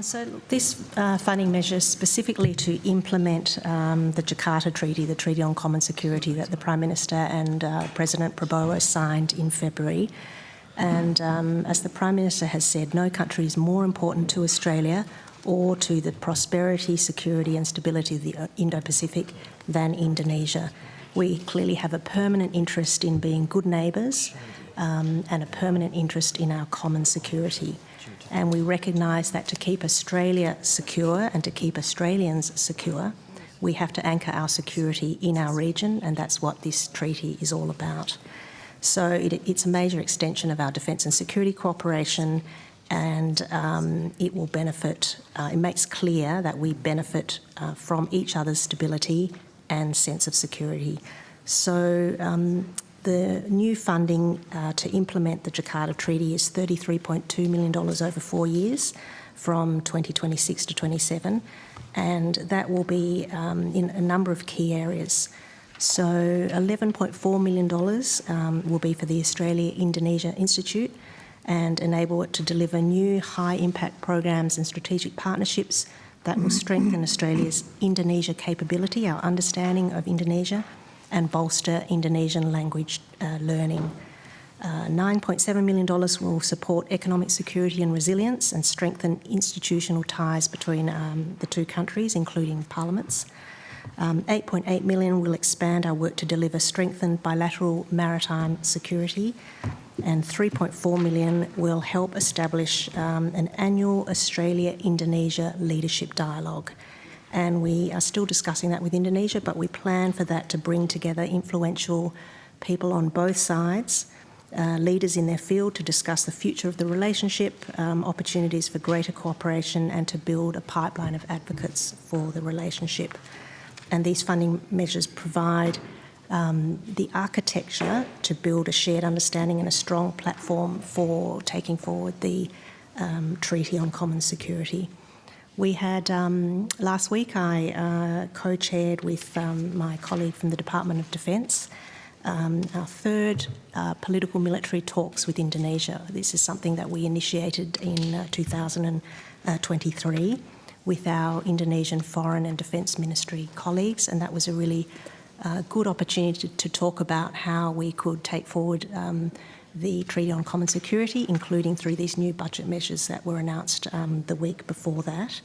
So this funding measure specifically to implement the Jakarta Treaty, the Treaty on Common Security that the Prime Minister and President Prabowo signed in February. And as the Prime Minister has said, no country is more important to Australia or to the prosperity, security and stability of the Indo-Pacific than Indonesia. We clearly have a permanent interest in being good neighbours and a permanent interest in our common security. And we recognise that to keep Australia secure and to keep Australians secure, we have to anchor our security in our region, and that's what this treaty is all about. So it's a major extension of our defence and security cooperation, and it will benefit, it makes clear that we benefit from each other's stability and sense of security. So the new funding to implement the Jakarta Treaty is $33.2 million over 4 years from 2026 to 27, and that will be in a number of key areas. So $11.4 million will be for the Australia-Indonesia Institute and enable it to deliver new high-impact programs and strategic partnerships that will strengthen Australia's Indonesia capability, our understanding of Indonesia, and bolster Indonesian language learning. $9.7 million will support economic security and resilience and strengthen institutional ties between the two countries, including parliaments. $8.8 million will expand our work to deliver strengthened bilateral maritime security, and $3.4 million will help establish an annual Australia-Indonesia leadership dialogue. And we are still discussing that with Indonesia, but we plan for that to bring together influential people on both sides, leaders in their field, to discuss the future of the relationship, opportunities for greater cooperation, and to build a pipeline of advocates for the relationship. And these funding measures provide the architecture to build a shared understanding and a strong platform for taking forward the Treaty on Common Security. We had, last week, I co-chaired with my colleague from the Department of Defence our third political military talks with Indonesia. This is something that we initiated in 2023 with our Indonesian Foreign and Defence Ministry colleagues, and that was a really good opportunity to talk about how we could take forward the Treaty on Common Security, including through these new budget measures that were announced the week before that,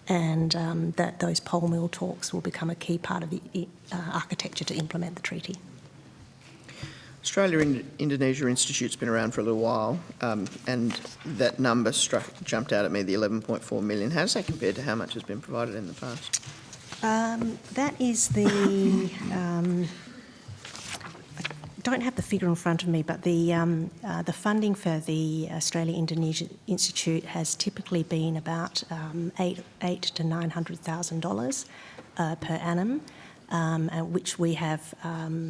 and that those pole mill talks will become a key part of the architecture to implement the treaty. Australia-Indonesia Institute's been around for a little while, and that number jumped out at me, the $11.4 million. How does that compare to how much has been provided in the past? That is the... I don't have the figure in front of me, but the funding for the Australia-Indonesia Institute has typically been about $800,000 to $900,000 per annum, which we have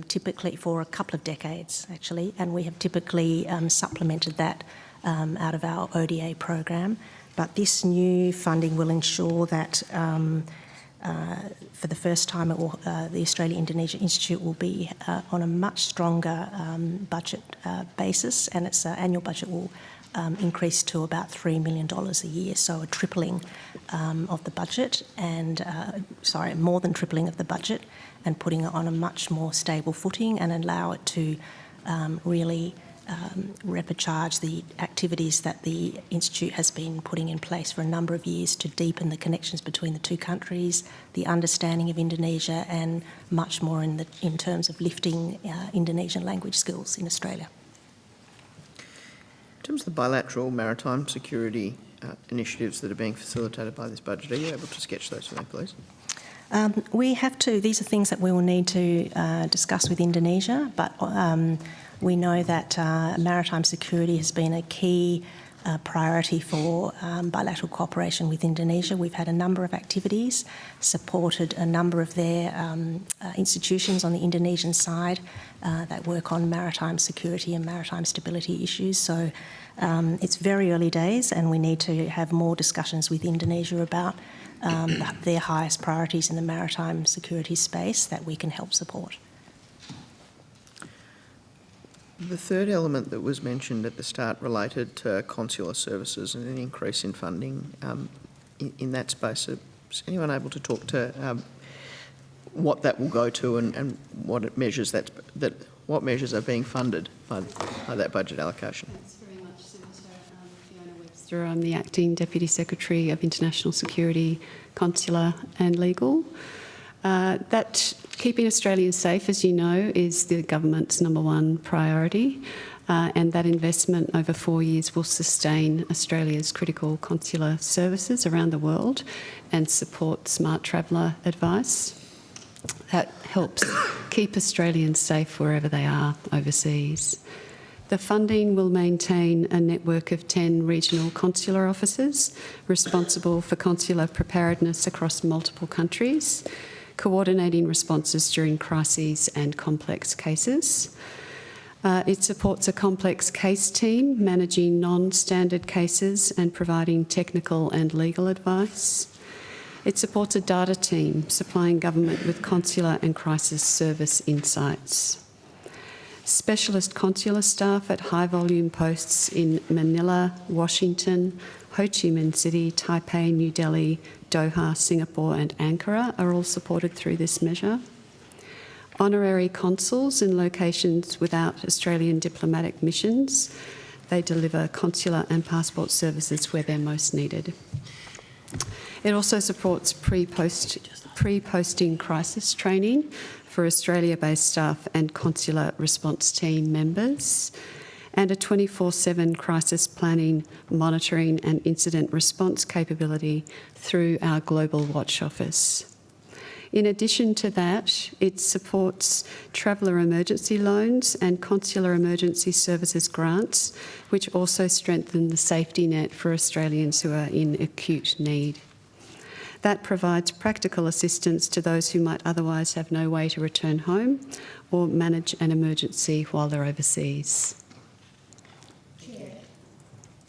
typically for a couple of decades, actually, and we have typically supplemented that out of our ODA program. But this new funding will ensure that for the first time, the Australia-Indonesia Institute will be on a much stronger budget basis, and its annual budget will increase to about $3 million a year, so a tripling of the budget, and more than tripling of the budget, and putting it on a much more stable footing and allow it to really supercharge the activities that the Institute has been putting in place for a number of years to deepen the connections between the two countries, the understanding of Indonesia, and much more in terms of lifting Indonesian language skills in Australia. In terms of the bilateral maritime security initiatives that are being facilitated by this budget, are you able to sketch those for me, please? We have to. These are things that we will need to discuss with Indonesia, but we know that maritime security has been a key priority for bilateral cooperation with Indonesia. We've had a number of activities, supported a number of their institutions on the Indonesian side that work on maritime security and maritime stability issues. So it's very early days, and we need to have more discussions with Indonesia about their highest priorities in the maritime security space that we can help support. The third element that was mentioned at the start related to consular services and an increase in funding in that space. Is anyone able to talk to what that will go to and what measures what measures are being funded by that budget allocation? Thanks very much, Senator. Fiona Webster. I'm the Acting Deputy Secretary of International Security, Consular and Legal. That keeping Australians safe, as you know, is the government's #1 priority, and that investment over 4 years will sustain Australia's critical consular services around the world and support smart traveller advice. That helps keep Australians safe wherever they are overseas. The funding will maintain a network of 10 regional consular officers responsible for consular preparedness across multiple countries, coordinating responses during crises and complex cases. It supports a complex case team managing non-standard cases and providing technical and legal advice. It supports a data team supplying government with consular and crisis service insights. Specialist consular staff at high-volume posts in Manila, Washington, Ho Chi Minh City, Taipei, New Delhi, Doha, Singapore and Ankara are all supported through this measure. Honorary consuls in locations without Australian diplomatic missions, they deliver consular and passport services where they're most needed. It also supports pre-posting crisis training for Australia-based staff and consular response team members, and a 24/7 crisis planning, monitoring and incident response capability through our Global Watch Office. In addition to that, it supports traveller emergency loans and consular emergency services grants, which also strengthen the safety net for Australians who are in acute need. That provides practical assistance to those who might otherwise have no way to return home or manage an emergency while they're overseas.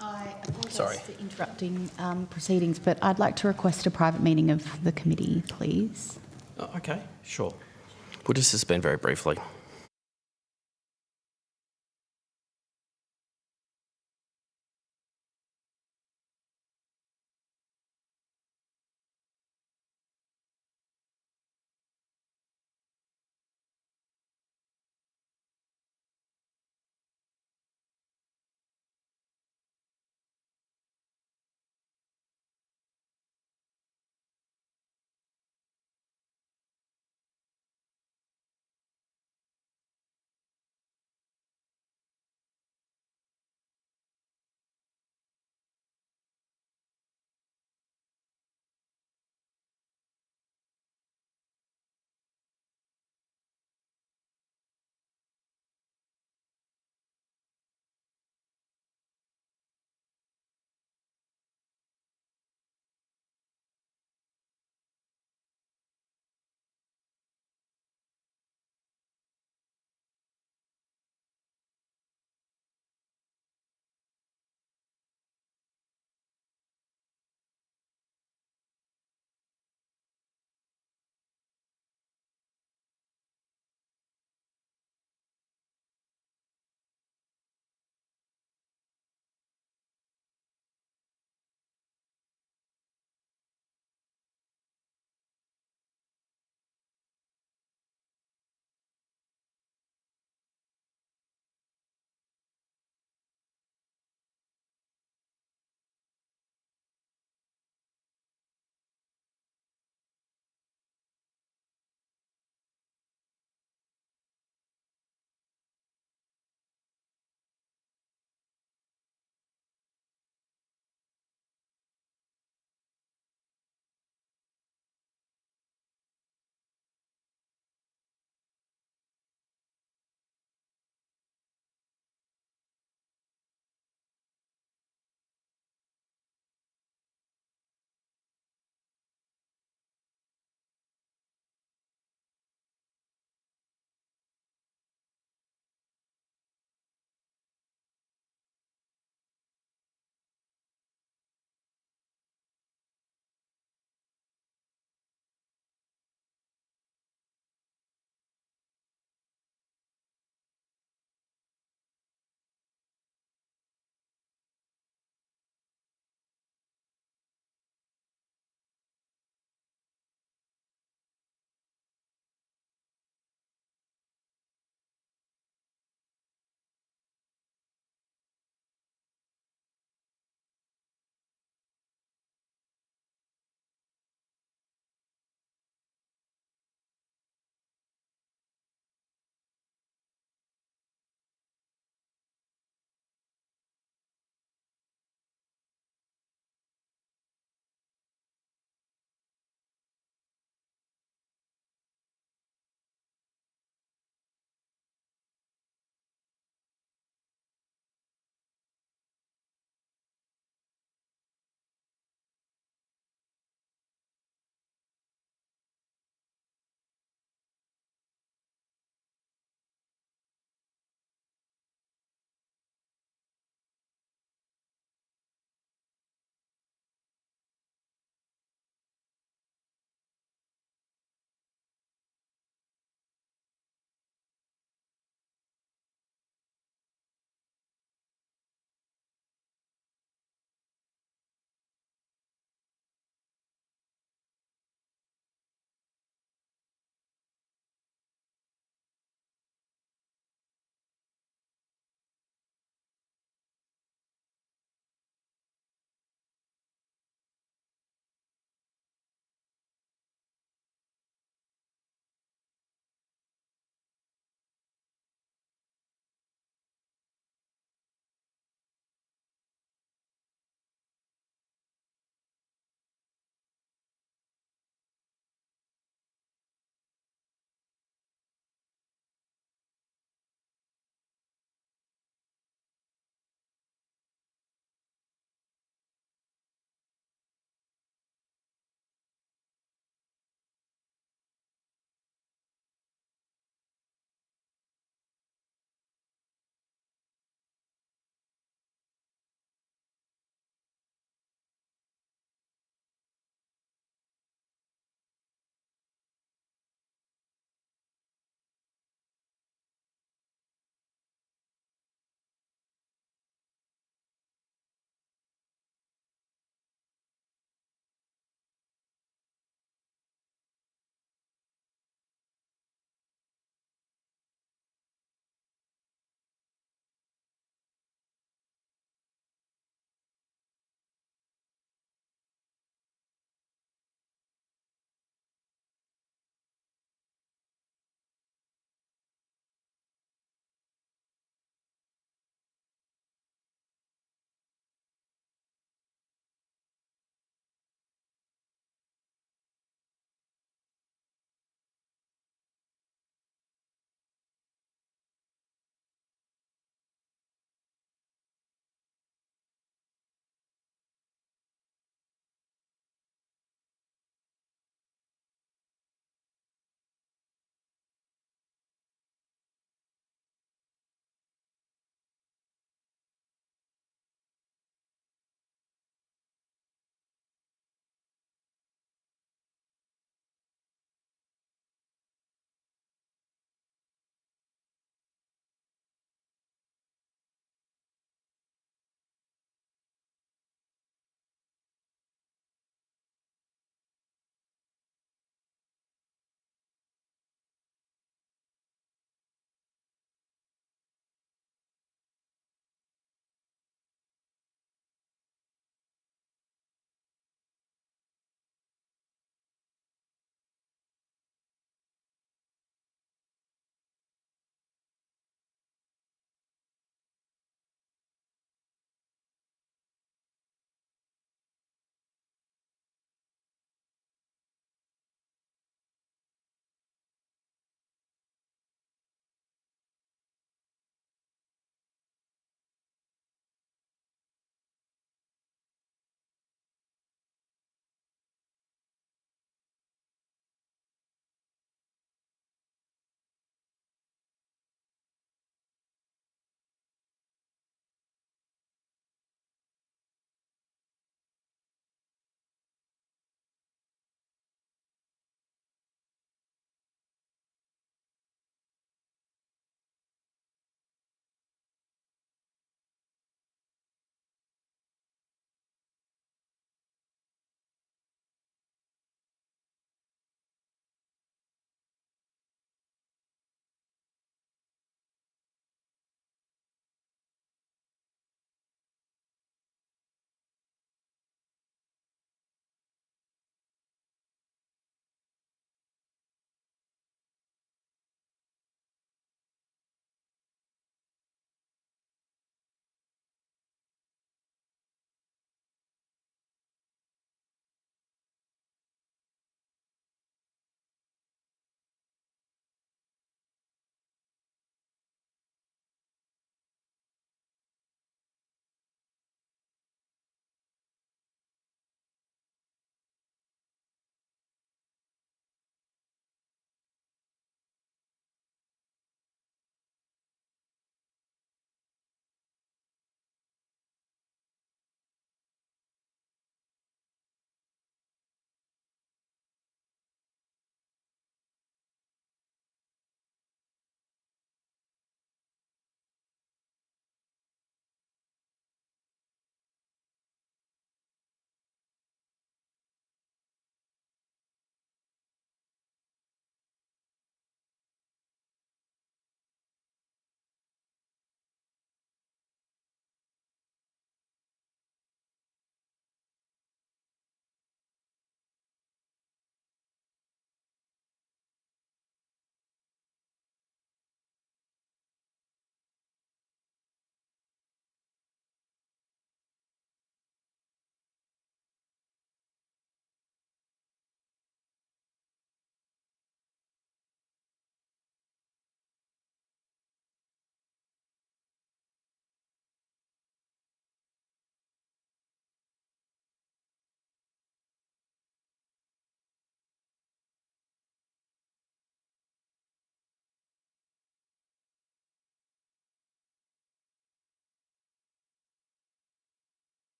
I apologise for interrupting proceedings, but I'd like to request a private meeting of the committee, please. Okay, sure. We'll just suspend very briefly.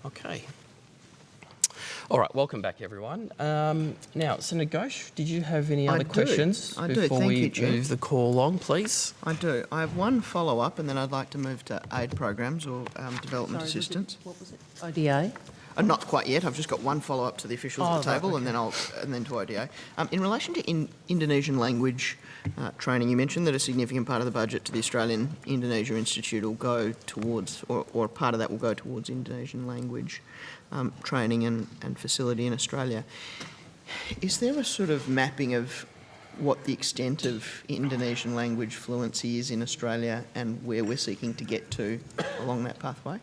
Okay. All right, welcome back, everyone. Now, Senator Ghosh, did you have any other questions I do. before Thank we you, Chair. move the call along, please? I do. I have one follow-up, and then I'd like to move to aid programs or development assistance. What was it? ODA? Not quite yet. I've just got one follow-up to the officials at the table, right, and then to ODA. In relation to Indonesian language training, you mentioned that a significant part of the budget to the Australian Indonesia Institute will go towards, or part of that will go towards Indonesian language training and facility in Australia. Is there a sort of mapping of what the extent of Indonesian language fluency is in Australia and where we're seeking to get to along that pathway?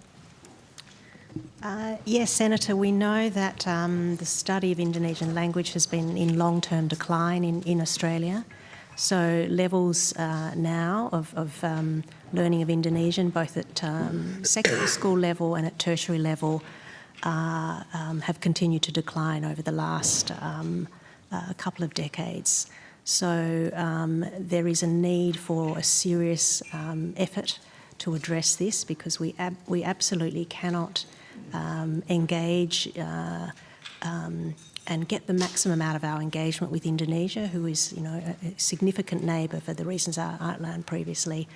Yes, Senator, we know that the study of Indonesian language has been in long-term decline in Australia. So levels now of learning of Indonesian, both at secondary school level and at tertiary level, have continued to decline over the last couple of decades. So there is a need for a serious effort to address this, because we absolutely cannot engage and get the maximum out of our engagement with Indonesia, who is, a significant neighbour for the reasons I outlined previously,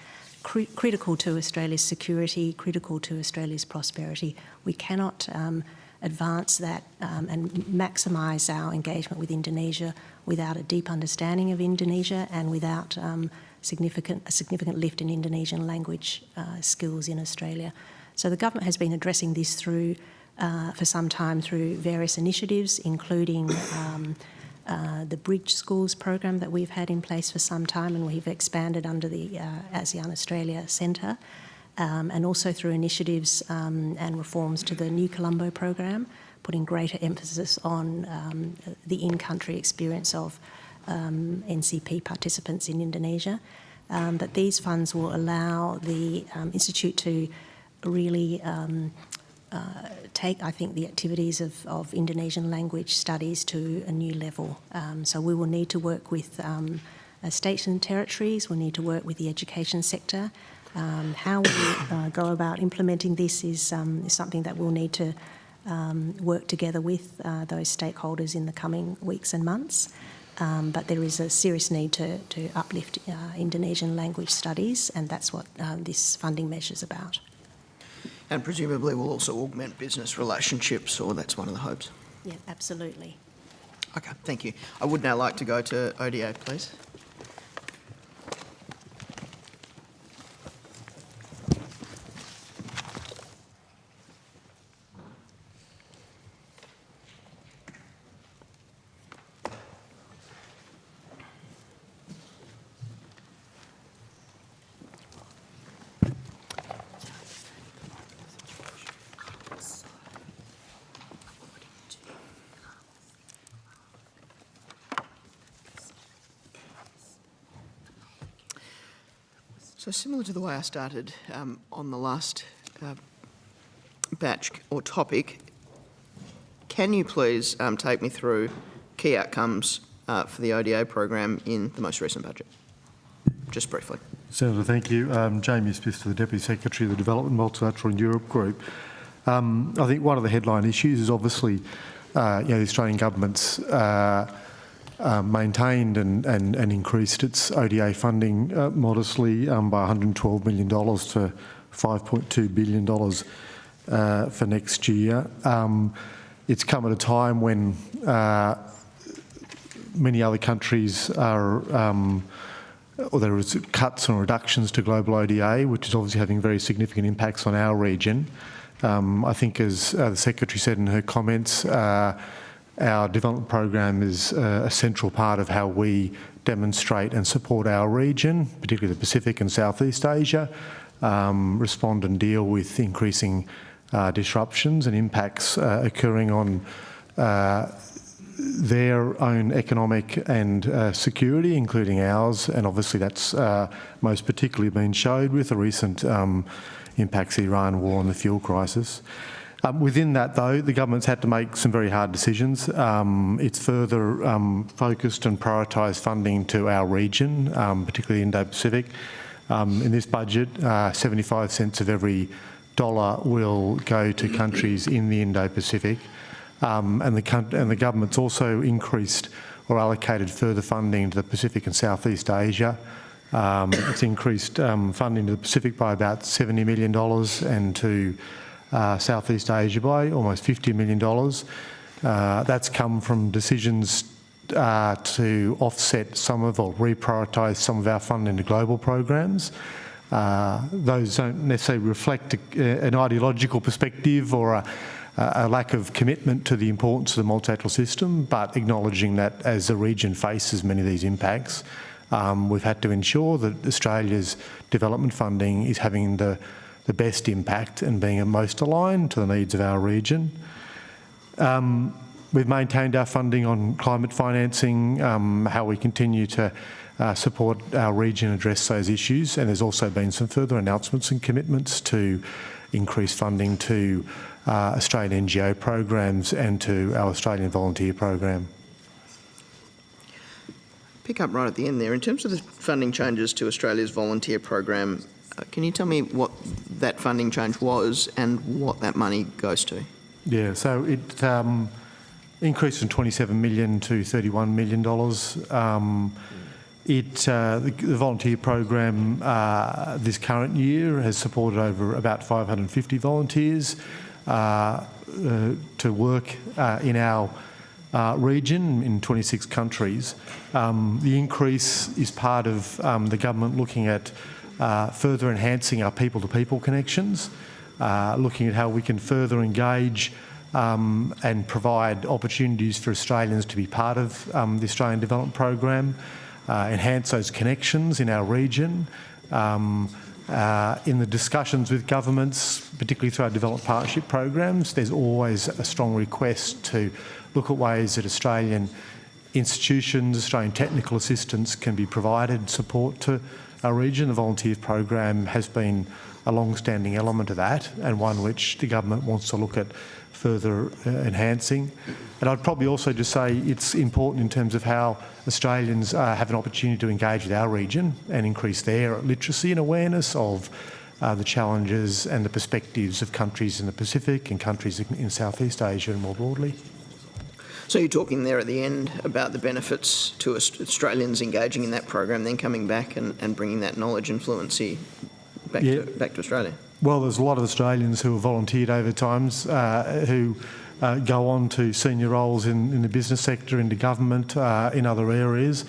critical to Australia's security, critical to Australia's prosperity. We cannot advance that and maximise our engagement with Indonesia without a deep understanding of Indonesia and without a significant lift in Indonesian language skills in Australia. So the government has been addressing this for some time through various initiatives, including the Bridge Schools program that we've had in place for some time, and we've expanded under the ASEAN Australia Centre, and also through initiatives and reforms to the New Colombo program, putting greater emphasis on the in-country experience of NCP participants in Indonesia. But these funds will allow the Institute to really take, I think, the activities of Indonesian language studies to a new level. So we will need to work with states and territories, we'll need to work with the education sector. How we go about implementing this is something that we'll need to work together with those stakeholders in the coming weeks and months. But there is a serious need to uplift Indonesian language studies, and that's what this funding measure is about. And presumably will also augment business relationships, or that's one of the hopes? Yeah, absolutely. Okay, thank you. I would now like to go to ODA, please. So similar to the way I started on the last batch or topic, can you please take me through key outcomes for the ODA program in the most recent budget? Just briefly. Senator, thank you. Jamie Smith, the Deputy Secretary of the Development, Multilateral and Europe Group. I think one of the headline issues is obviously the Australian government's maintained and increased its ODA funding modestly by $112 million to $5.2 billion for next year. It's come at a time when many other countries are, or there is cuts and reductions to global ODA, which is obviously having very significant impacts on our region. I think, as the Secretary said in her comments, our development program is a central part of how we demonstrate and support our region, particularly the Pacific and Southeast Asia, respond and deal with increasing disruptions and impacts occurring on their own economic and security, including ours, and obviously that's most particularly been showed with the recent impacts of the Iran war and the fuel crisis. Within that, though, the government's had to make some very hard decisions. It's further focused and prioritised funding to our region, particularly Indo-Pacific. In this budget, 75 cents of every dollar will go to countries in the Indo-Pacific, and the government's also increased or allocated further funding to the Pacific and Southeast Asia. It's increased funding to the Pacific by about $70 million and to Southeast Asia by almost $50 million. That's come from decisions to offset some of or reprioritise some of our funding to global programs. Those don't necessarily reflect an ideological perspective or a lack of commitment to the importance of the multilateral system, but acknowledging that as the region faces many of these impacts, we've had to ensure that Australia's development funding is having the best impact and being most aligned to the needs of our region. We've maintained our funding on climate financing, how we continue to support our region address those issues, and there's also been some further announcements and commitments to increase funding to Australian NGO programs and to our Australian volunteer program. Pick up right at the end there. In terms of the funding changes to Australia's volunteer program, can you tell me what that funding change was and what that money goes to? Yeah, so it increased from $27 million to $31 million. The volunteer program this current year has supported over about 550 volunteers to work in our region in 26 countries. The increase is part of the government looking at further enhancing our people-to-people connections, looking at how we can further engage and provide opportunities for Australians to be part of the Australian Development Program, enhance those connections in our region. In the discussions with governments, particularly through our development partnership programs, there's always a strong request to look at ways that Australian institutions, Australian technical assistance can be provided support to our region. The volunteer program has been a long-standing element of that, and one which the government wants to look at further enhancing. And I'd probably also just say it's important in terms of how Australians have an opportunity to engage with our region and increase their literacy and awareness of the challenges and the perspectives of countries in the Pacific and countries in Southeast Asia and more broadly. So you're talking there at the end about the benefits to Australians engaging in that program, then coming back and bringing that knowledge and fluency back to Australia. Well, there's a lot of Australians who have volunteered over times who go on to senior roles in the business sector, into government, in other areas,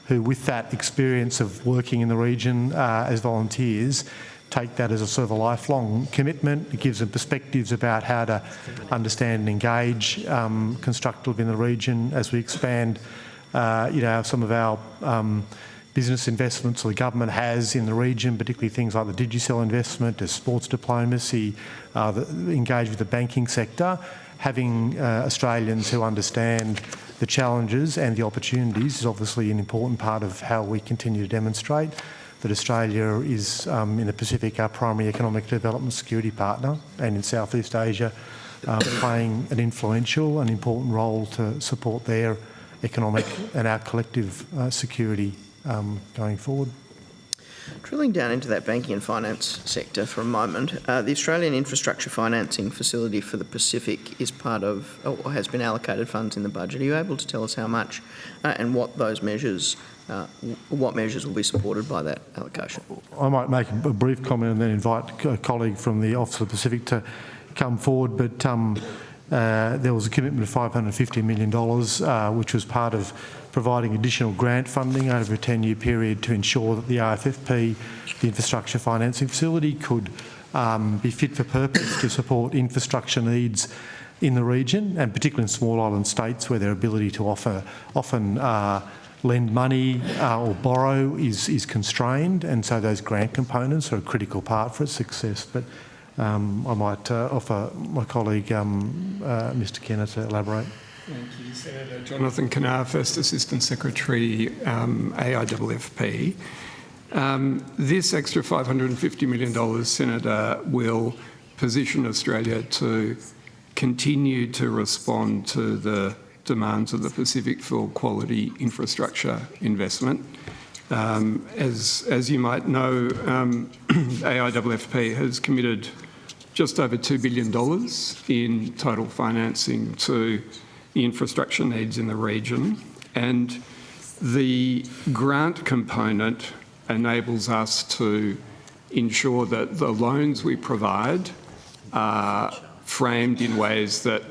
who with that experience of working in the region as volunteers take that as a sort of a lifelong commitment. It gives them perspectives about how to understand and engage constructively in the region as we expand some of our business investments the government has in the region, particularly things like the Digicel investment, the sports diplomacy, engage with the banking sector. Having Australians who understand the challenges and the opportunities is obviously an important part of how we continue to demonstrate that Australia is, in the Pacific, our primary economic development security partner, and in Southeast Asia, playing an influential and important role to support their economic and our collective security going forward. Drilling down into that banking and finance sector for a moment, the Australian Infrastructure Financing Facility for the Pacific is part of, or has been allocated funds in the budget. Are you able to tell us how much and what those measures, what measures will be supported by that allocation? I might make a brief comment and then invite a colleague from the Office of the Pacific to come forward, but there was a commitment of $550 million, which was part of providing additional grant funding over a 10-year period to ensure that the RFFP, the Infrastructure Financing Facility, could be fit for purpose to support infrastructure needs in the region, and particularly in small island states where their ability to often lend money or borrow is constrained, and so those grant components are a critical part for its success. But I might offer my colleague, Mr Kenner, to elaborate. Thank you, Senator. Jonathan Kenner, First Assistant Secretary, AIFFP. This extra $550 million, Senator, will position Australia to continue to respond to the demands of the Pacific for quality infrastructure investment. As you might know, AIFFP has committed just over $2 billion in total financing to the infrastructure needs in the region. And the grant component enables us to ensure that the loans we provide are framed in ways that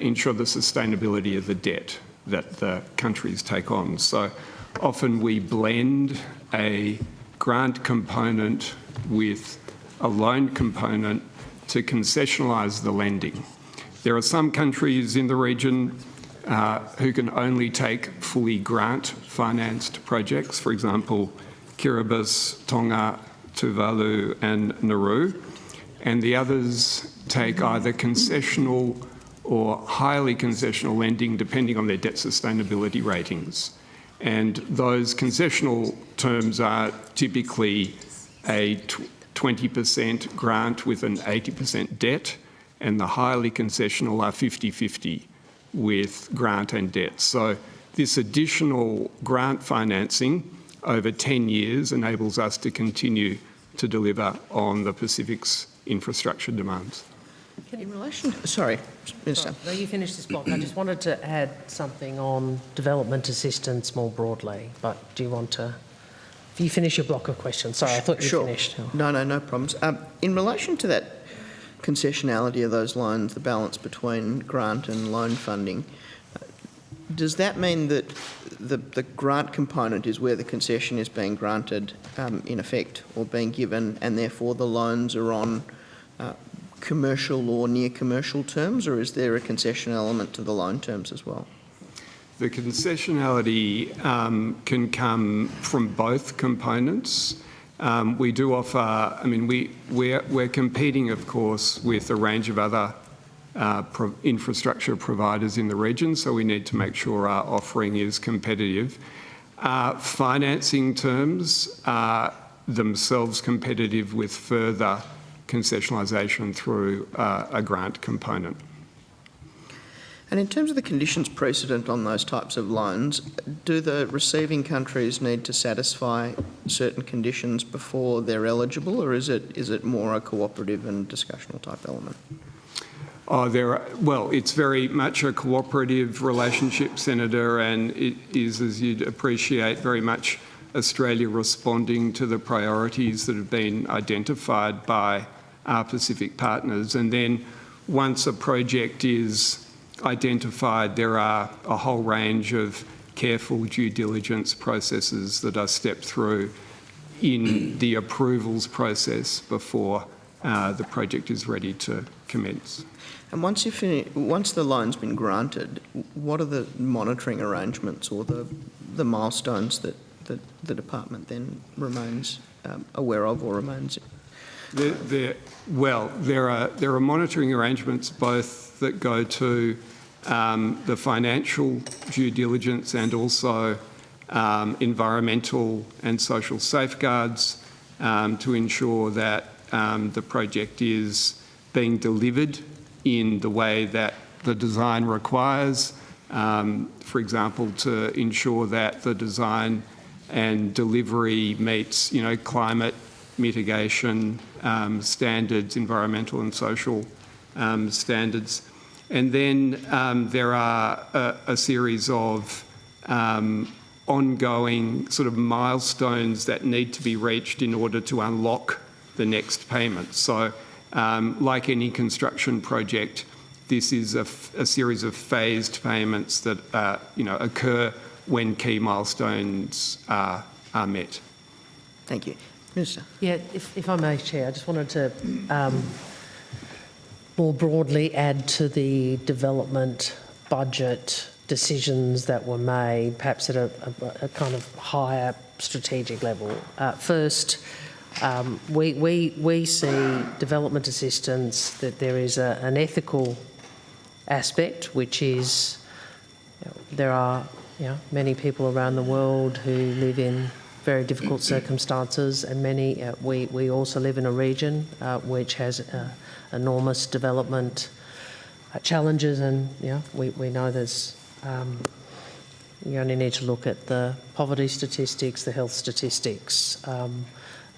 ensure the sustainability of the debt that the countries take on. So often we blend a grant component with a loan component to concessionalise the lending. There are some countries in the region who can only take fully grant-financed projects, for example, Kiribati, Tonga, Tuvalu and Nauru, and the others take either concessional or highly concessional lending depending on their debt sustainability ratings. And those concessional terms are typically a 20% grant with an 80% debt, and the highly concessional are 50-50 with grant and debt. So this additional grant financing over 10 years enables us to continue to deliver on the Pacific's infrastructure demands. In relation, sorry, Minister. No, you finish this block. I just wanted to add something on development assistance more broadly, but do you want to... If you finish your block of questions. Sorry, I thought you finished. No problems. In relation to that concessionality of those loans, the balance between grant and loan funding, does that mean that the grant component is where the concession is being granted in effect or being given, and therefore the loans are on commercial or near commercial terms, or is there a concession element to the loan terms as well? The concessionality can come from both components. We do offer, I mean, we're competing, of course, with a range of other infrastructure providers in the region, so we need to make sure our offering is competitive. Financing terms are themselves competitive with further concessionalisation through a grant component. And in terms of the conditions precedent on those types of loans, do the receiving countries need to satisfy certain conditions before they're eligible, or is it more a cooperative and discussional type element? Well, it's very much a cooperative relationship, Senator, and it is, as you'd appreciate, very much Australia responding to the priorities that have been identified by our Pacific partners. And then once a project is identified, there are a whole range of careful due diligence processes that are stepped through in the approvals process before the project is ready to commence. And once the loan's been granted, what are the monitoring arrangements or the milestones that the department then remains aware of or remains? There are monitoring arrangements both that go to the financial due diligence and also environmental and social safeguards to ensure that the project is being delivered in the way that the design requires. For example, to ensure that the design and delivery meets, climate mitigation standards, environmental and social standards. And then there are a series of ongoing sort of milestones that need to be reached in order to unlock the next payment. So like any construction project, this is a series of phased payments that occur when key milestones are met. Thank you. Minister. Yeah, if I may, Chair, I just wanted to more broadly add to the development budget decisions that were made, perhaps at a kind of higher strategic level. First, we see development assistance that there is an ethical aspect, which is there are many people around the world who live in very difficult circumstances, and many we also live in a region which has enormous development challenges, and we know there's you only need to look at the poverty statistics, the health statistics,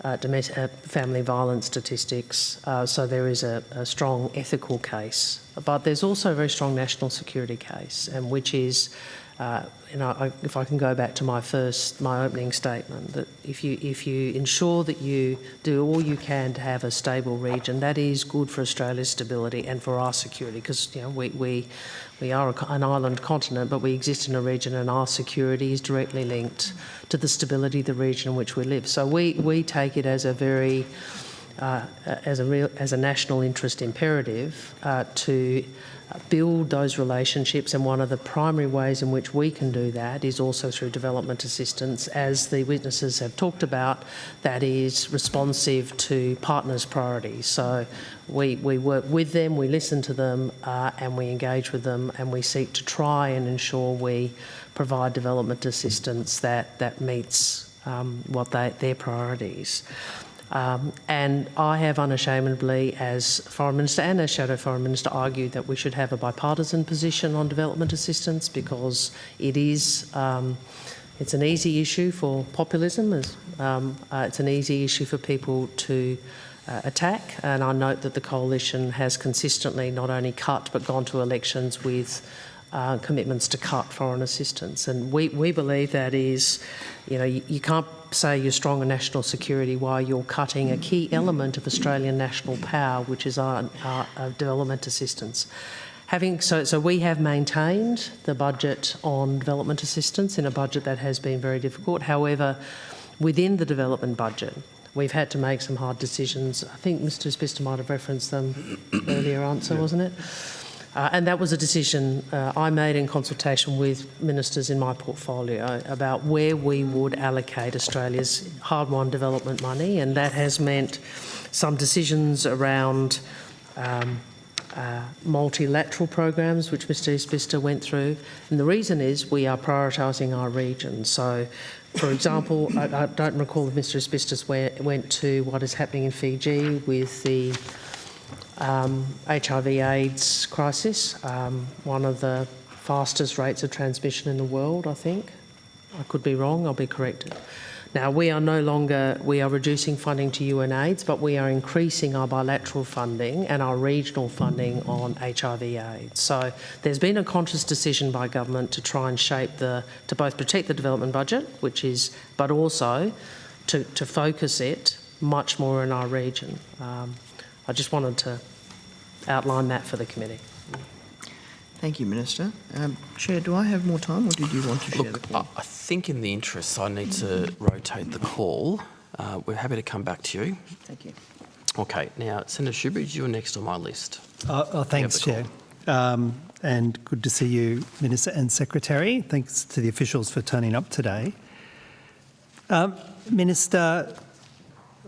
family violence statistics. So there is a strong ethical case, but there's also a very strong national security case, and which is, if I can go back to my opening statement, that if you ensure that you do all you can to have a stable region, that is good for Australia's stability and for our security, because we are an island continent, but we exist in a region, and our security is directly linked to the stability of the region in which we live. So we take it as a very as a national interest imperative to build those relationships, and one of the primary ways in which we can do that is also through development assistance, as the witnesses have talked about, that is responsive to partners' priorities. So we work with them, we listen to them, and we engage with them, and we seek to try and ensure we provide development assistance that meets their priorities. And I have unashamedly, as Foreign Minister and as Shadow Foreign Minister, argued that we should have a bipartisan position on development assistance, because it is it's an easy issue for populism. It's an easy issue for people to attack, and I note that the Coalition has consistently not only cut but gone to elections with commitments to cut foreign assistance. And we believe that is, you can't say you're strong in national security while you're cutting a key element of Australian national power, which is our development assistance. So we have maintained the budget on development assistance in a budget that has been very difficult. However, within the development budget, we've had to make some hard decisions. I think Mr Isbister might have referenced them earlier answer, wasn't it? And that was a decision I made in consultation with ministers in my portfolio about where we would allocate Australia's hard-won development money, and that has meant some decisions around multilateral programs, which Mr Isbister went through. And the reason is we are prioritising our region. So, for example, I don't recall if Mr Isbister went to what is happening in Fiji with the HIV/AIDS crisis, one of the fastest rates of transmission in the world, I think. I could be wrong, I'll be corrected. Now, we are reducing funding to UNAIDS, but we are increasing our bilateral funding and our regional funding on HIV/AIDS. So there's been a conscious decision by government to try and shape to both protect the development budget, but also to focus it much more in our region. I just wanted to outline that for the committee. Thank you, Minister. Chair, do I have more time, or did you want to share the call? I think in the interests, I need to rotate the call. We're happy to come back to you. Thank you. Okay, now, Senator Shoebridge, you're next on my list. Thanks, Chair. And good to see you, Minister and Secretary. Thanks to the officials for turning up today. Minister,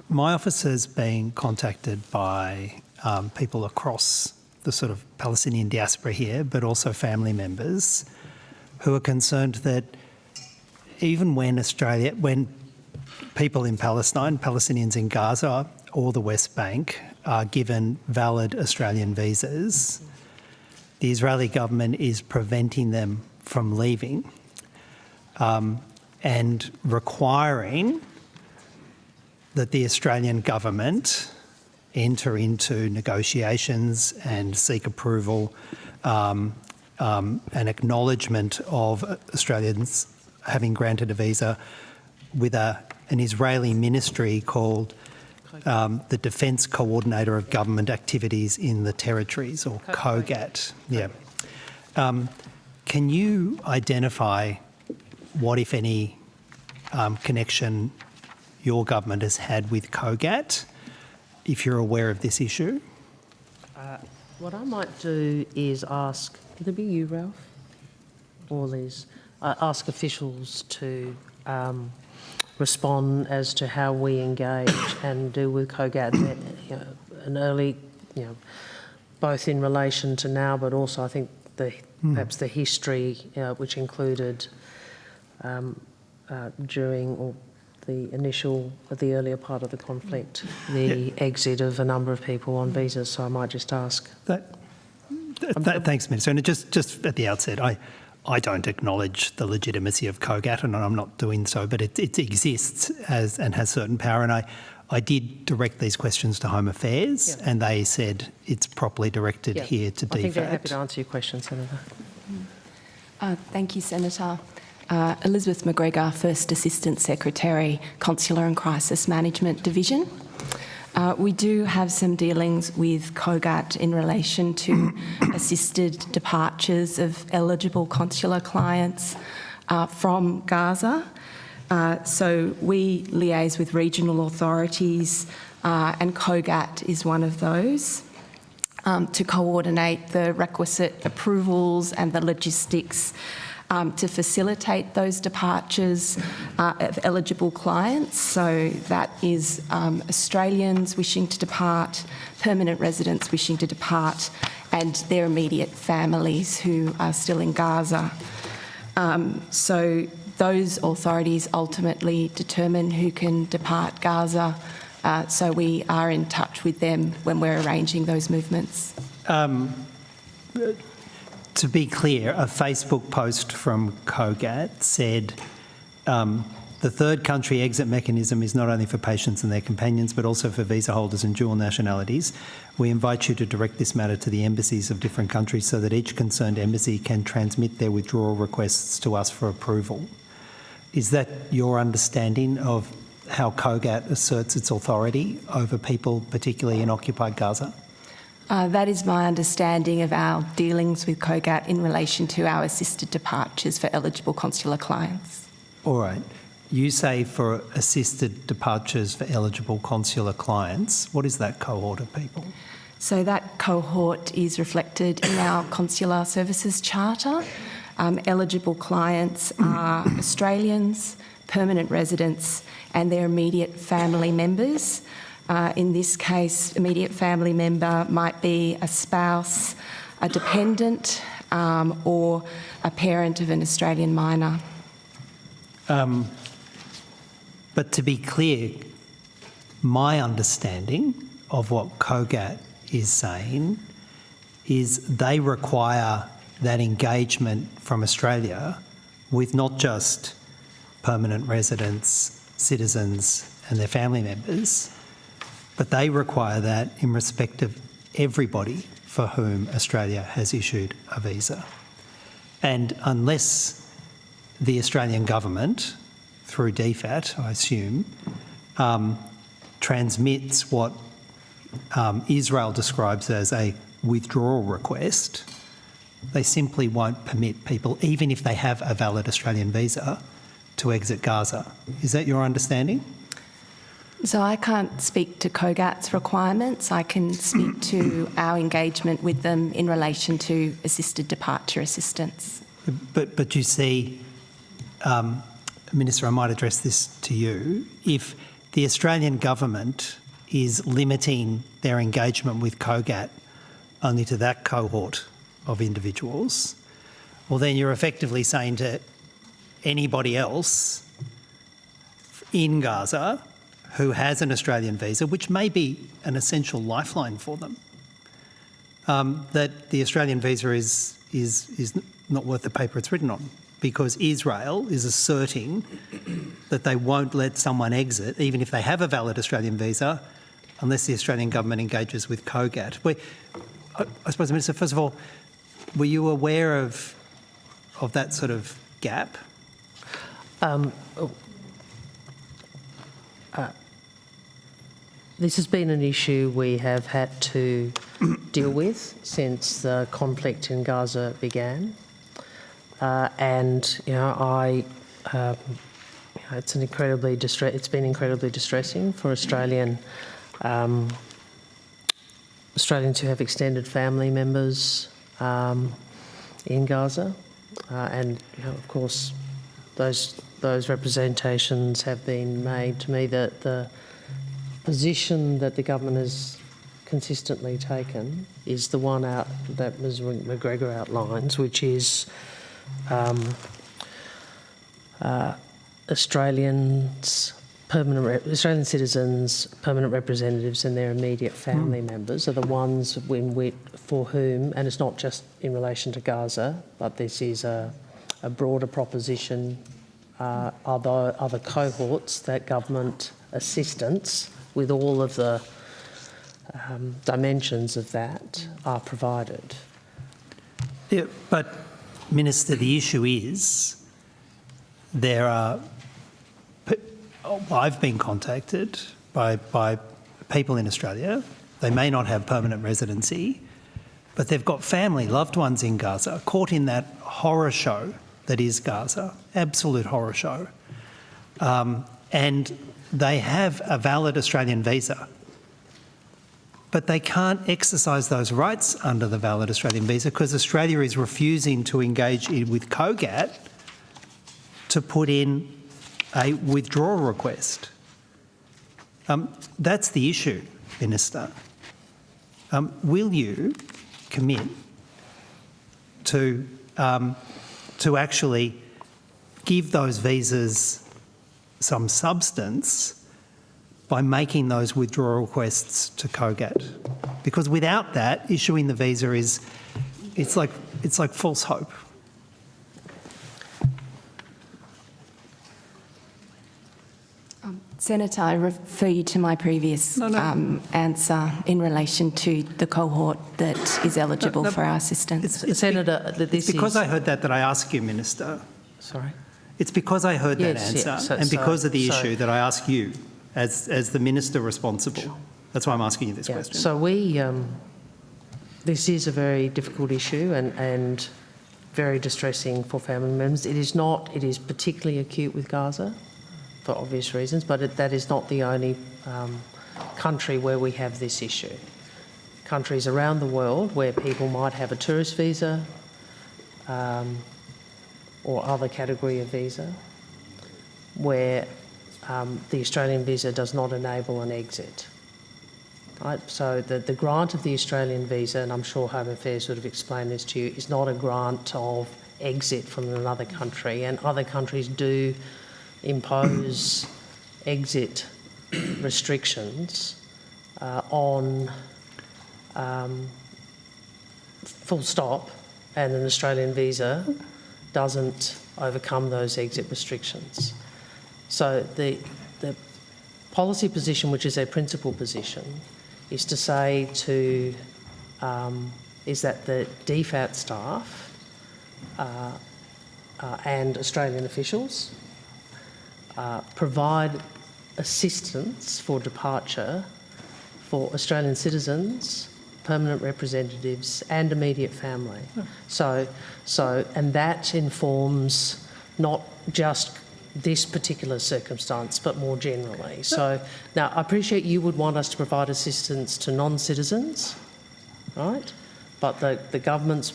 my office has been contacted by people across the sort of Palestinian diaspora here, but also family members who are concerned that even when people in Palestine, Palestinians in Gaza or the West Bank are given valid Australian visas, the Israeli government is preventing them from leaving and requiring that the Australian government enter into negotiations and seek approval and acknowledgement of Australians having granted a visa with an Israeli ministry called the Defence Coordinator of Government Activities in the Territories, or COGAT. Yeah. Can you identify what, if any, connection your government has had with COGAT, if you're aware of this issue? What I might do is ask, could it be you, Ralph, or Liz? Ask officials to respond as to how we engage and deal with COGAT an early, both in relation to now, but also I think perhaps the history, which included during or the earlier part of the conflict, the exit of a number of people on visas. So I might just ask. Thanks, Minister. And just at the outset, I don't acknowledge the legitimacy of COGAT, and I'm not doing so, but it exists and has certain power. And I did direct these questions to Home Affairs, and they said it's properly directed here to DFAT. I think they're happy to answer your question, Senator. Thank you, Senator. Elizabeth McGregor, First Assistant Secretary, Consular and Crisis Management Division. We do have some dealings with COGAT in relation to assisted departures of eligible consular clients from Gaza. So we liaise with regional authorities, and COGAT is one of those, to coordinate the requisite approvals and the logistics to facilitate those departures of eligible clients. So that is Australians wishing to depart, permanent residents wishing to depart, and their immediate families who are still in Gaza. So those authorities ultimately determine who can depart Gaza. So we are in touch with them when we're arranging those movements. To be clear, a Facebook post from COGAT said the third country exit mechanism is not only for patients and their companions but also for visa holders and dual nationalities. We invite you to direct this matter to the embassies of different countries so that each concerned embassy can transmit their withdrawal requests to us for approval. Is that your understanding of how COGAT asserts its authority over people, particularly in occupied Gaza? That is my understanding of our dealings with COGAT in relation to our assisted departures for eligible consular clients. All right. You say for assisted departures for eligible consular clients. What is that cohort of people? So that cohort is reflected in our Consular Services Charter. Eligible clients are Australians, permanent residents, and their immediate family members. In this case, immediate family member might be a spouse, a dependent, or a parent of an Australian minor. But to be clear, my understanding of what COGAT is saying is they require that engagement from Australia with not just permanent residents, citizens and their family members, but they require that in respect of everybody for whom Australia has issued a visa. And unless the Australian government, through DFAT, I assume, transmits what Israel describes as a withdrawal request, they simply won't permit people, even if they have a valid Australian visa, to exit Gaza. Is that your understanding? So I can't speak to COGAT's requirements. I can speak to our engagement with them in relation to assisted departure assistance. But you see, Minister, I might address this to you. If the Australian government is limiting their engagement with COGAT only to that cohort of individuals, well then you're effectively saying to anybody else in Gaza who has an Australian visa, which may be an essential lifeline for them, that the Australian visa is not worth the paper it's written on, because Israel is asserting that they won't let someone exit, even if they have a valid Australian visa, unless the Australian government engages with COGAT. I suppose, Minister, first of all, were you aware of that sort of gap? This has been an issue we have had to deal with since the conflict in Gaza began, and it's been incredibly distressing for Australians who have extended family members in Gaza, and of course those representations have been made to me that the position that the government has consistently taken is the one that Ms McGregor outlines, which is Australian citizens, permanent representatives and their immediate family members are the ones for whom, and it's not just in relation to Gaza, but this is a broader proposition, other cohorts that government assistance with all of the dimensions of that are provided. Yeah, but, Minister, the issue is I've been contacted by people in Australia. They may not have permanent residency, but they've got family, loved ones in Gaza, caught in that horror show that is Gaza, absolute horror show. And they have a valid Australian visa, but they can't exercise those rights under the valid Australian visa because Australia is refusing to engage with COGAT to put in a withdrawal request. That's the issue, Minister. Will you commit to actually give those visas some substance by making those withdrawal requests to COGAT? Because without that, issuing the visa it's like false hope. Senator, I refer you to my previous answer in relation to the cohort that is eligible for our assistance. Senator, it's because I heard that I ask you, Minister. Sorry? It's because I heard that answer yes. because of the issue that I ask you as the Minister responsible. That's why I'm asking you this question. So this is a very difficult issue and very distressing for family members. It is particularly acute with Gaza, for obvious reasons, but that is not the only country where we have this issue. Countries around the world where people might have a tourist visa or other category of visa, where the Australian visa does not enable an exit. Right? So the grant of the Australian visa, and I'm sure Home Affairs would have explained this to you, is not a grant of exit from another country, and other countries do impose exit restrictions on full stop, and an Australian visa doesn't overcome those exit restrictions. So the policy position, which is a principal position, is to say is that the DFAT staff and Australian officials provide assistance for departure for Australian citizens, permanent representatives and immediate family. And that informs not just this particular circumstance, but more generally. So now I appreciate you would want us to provide assistance to non-citizens, right? But the government's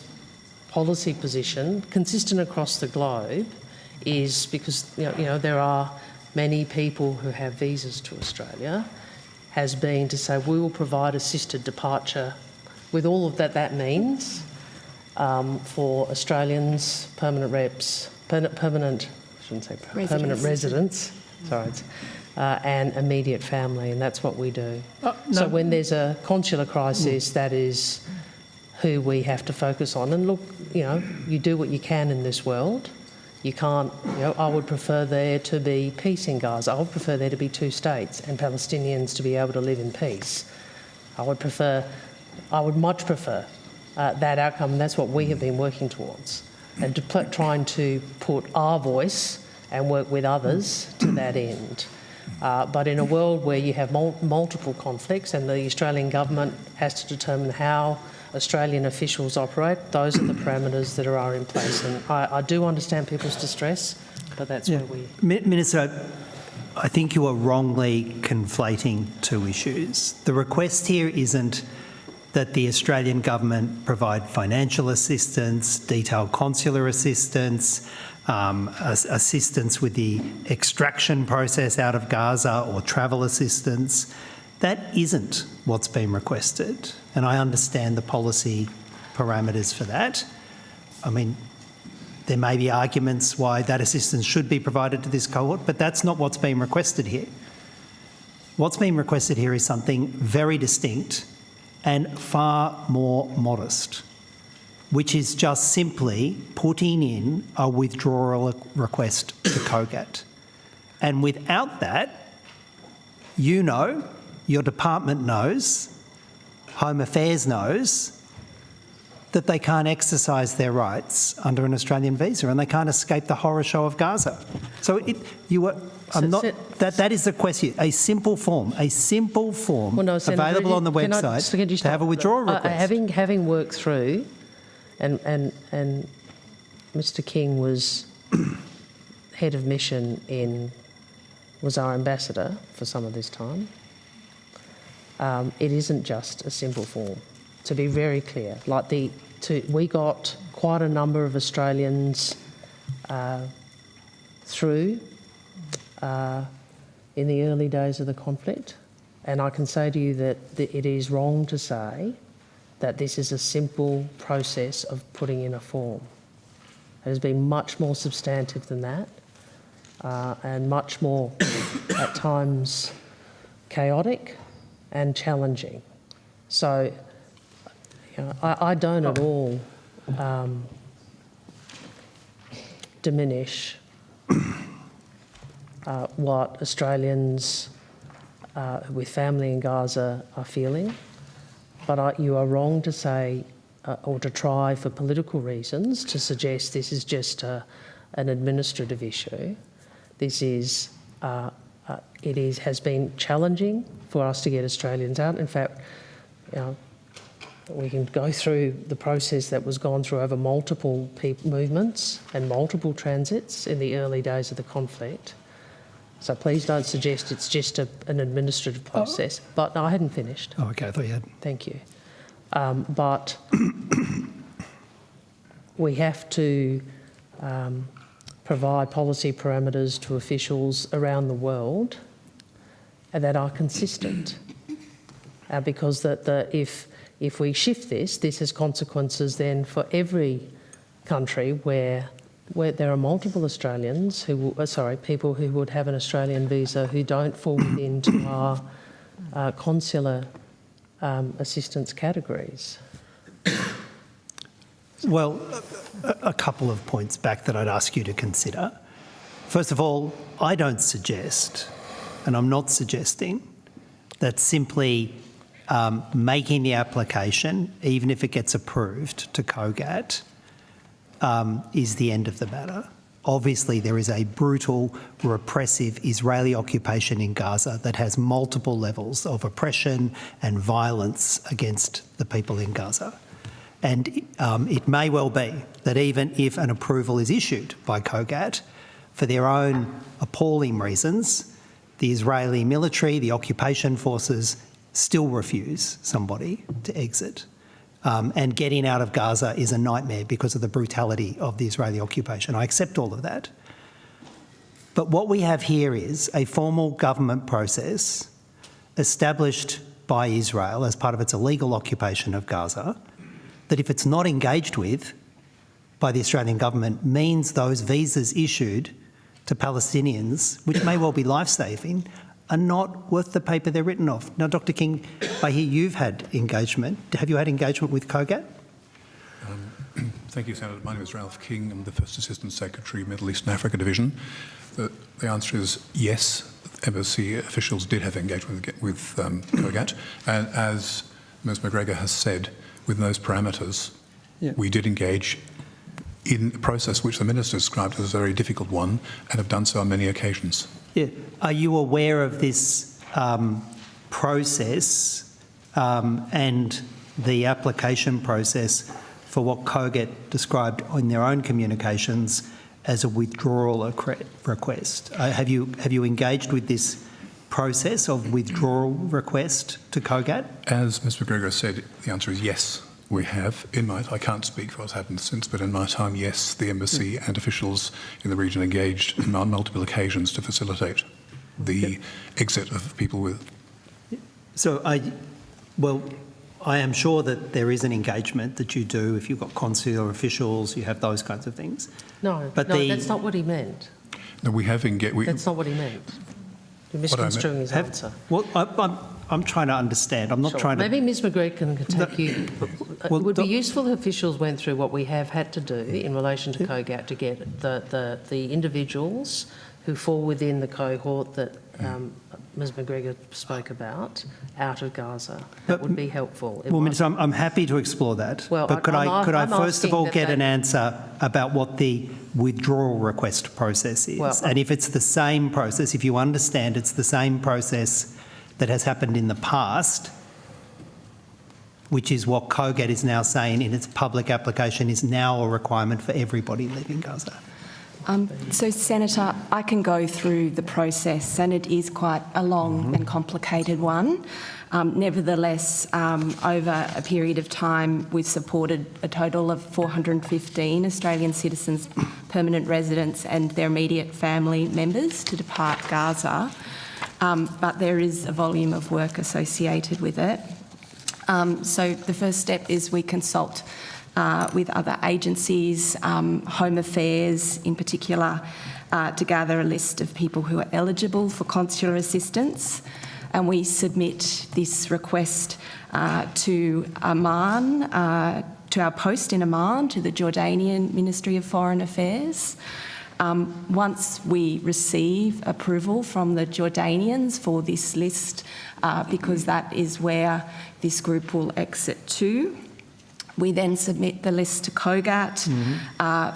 policy position, consistent across the globe, is because you know there are many people who have visas to Australia, has been to say we will provide assisted departure with all of that means for Australians, permanent reps, permanent residents, and immediate family, and that's what we do. So when there's a consular crisis, that is who we have to focus on. And look, you do what you can in this world. You can't, I would prefer there to be peace in Gaza. I would prefer there to be two states and Palestinians to be able to live in peace. I would much prefer that outcome, and that's what we have been working towards. And trying to put our voice and work with others to that end. But in a world where you have multiple conflicts and the Australian government has to determine how Australian officials operate, those are the parameters that are in place. And I do understand people's distress, but that's where we... Minister, I think you are wrongly conflating two issues. The request here isn't that the Australian government provide financial assistance, detailed consular assistance, assistance with the extraction process out of Gaza or travel assistance. That isn't what's been requested, and I understand the policy parameters for that. I mean, there may be arguments why that assistance should be provided to this cohort, but that's not what's being requested here. What's being requested here is something very distinct and far more modest, which is just simply putting in a withdrawal request to COGAT. And without that, your department knows, Home Affairs knows, that they can't exercise their rights under an Australian visa and they can't escape the horror show of Gaza. So that is the question. A simple form Senator, available on the website to have a withdrawal request. Having worked through, and Mr. King was head of mission was our ambassador for some of this time. It isn't just a simple form. To be very clear, we got quite a number of Australians through in the early days of the conflict, and I can say to you that it is wrong to say that this is a simple process of putting in a form. It has been much more substantive than that, and much more, at times, chaotic and challenging. So, I don't at all diminish what Australians with family in Gaza are feeling, but you are wrong to say or to try for political reasons to suggest this is just an administrative issue. This is has been challenging for us to get Australians out. In fact, we can go through the process that was gone through over multiple movements and multiple transits in the early days of the conflict. So please don't suggest it's just an administrative process. But no, I hadn't finished. Oh, okay, I thought you had. Thank you. But we have to provide policy parameters to officials around the world that are consistent. Because if we shift this has consequences then for every country where there are multiple Australians people who would have an Australian visa who don't fall within our consular assistance categories. Well, a couple of points back that I'd ask you to consider. First of all, I don't suggest, and I'm not suggesting, that simply making the application, even if it gets approved to COGAT, is the end of the matter. Obviously, there is a brutal, repressive Israeli occupation in Gaza that has multiple levels of oppression and violence against the people in Gaza. And it may well be that even if an approval is issued by COGAT, for their own appalling reasons, the Israeli military, the occupation forces, still refuse somebody to exit. And getting out of Gaza is a nightmare because of the brutality of the Israeli occupation. I accept all of that. But what we have here is a formal government process established by Israel as part of its illegal occupation of Gaza, that if it's not engaged with by the Australian government, means those visas issued to Palestinians, which may well be life-saving, are not worth the paper they're written off. Now, Dr King, I hear you've had engagement. Have you had engagement with COGAT? Thank you, Senator. My name is Ralph King. I'm the First Assistant Secretary, Middle East and Africa Division. The answer is yes. Embassy officials did have engagement with COGAT. And as Ms McGregor has said, within those parameters, we did engage in a process which the Minister described as a very difficult one and have done so on many occasions. Yeah. Are you aware of this process and the application process for what COGAT described in their own communications as a withdrawal request? Have you engaged with this process of withdrawal request to COGAT? As Ms McGregor said, the answer is yes. We have. I can't speak for what's happened since, but in my time, yes, the embassy and officials in the region engaged on multiple occasions to facilitate the exit of people with. So, I am sure that there is an engagement that you do if you've got consular officials, you have those kinds of things. No, that's not what he meant. No, we have engaged. That's not what he meant. You're misconstruing his answer. Well, I'm trying to understand. I'm not trying to... Maybe Ms McGregor can take you... It would be useful if officials went through what we have had to do in relation to COGAT to get the individuals who fall within the cohort that Ms McGregor spoke about out of Gaza. That would be helpful. Well, Minister, I'm happy to explore that. Well, but could I first of all get an answer about what the withdrawal request process is? Well, and if it's the same process, if you understand it's the same process that has happened in the past, which is what COGAT is now saying in its public application is now a requirement for everybody leaving Gaza. So, Senator, I can go through the process, and it is quite a long and complicated one. Nevertheless, over a period of time, we've supported a total of 415 Australian citizens, permanent residents and their immediate family members to depart Gaza. But there is a volume of work associated with it. So the first step is we consult with other agencies, Home Affairs in particular, to gather a list of people who are eligible for consular assistance. And we submit this request to Amman, to our post in Amman, to the Jordanian Ministry of Foreign Affairs. Once we receive approval from the Jordanians for this list, because that is where this group will exit to, we then submit the list to COGAT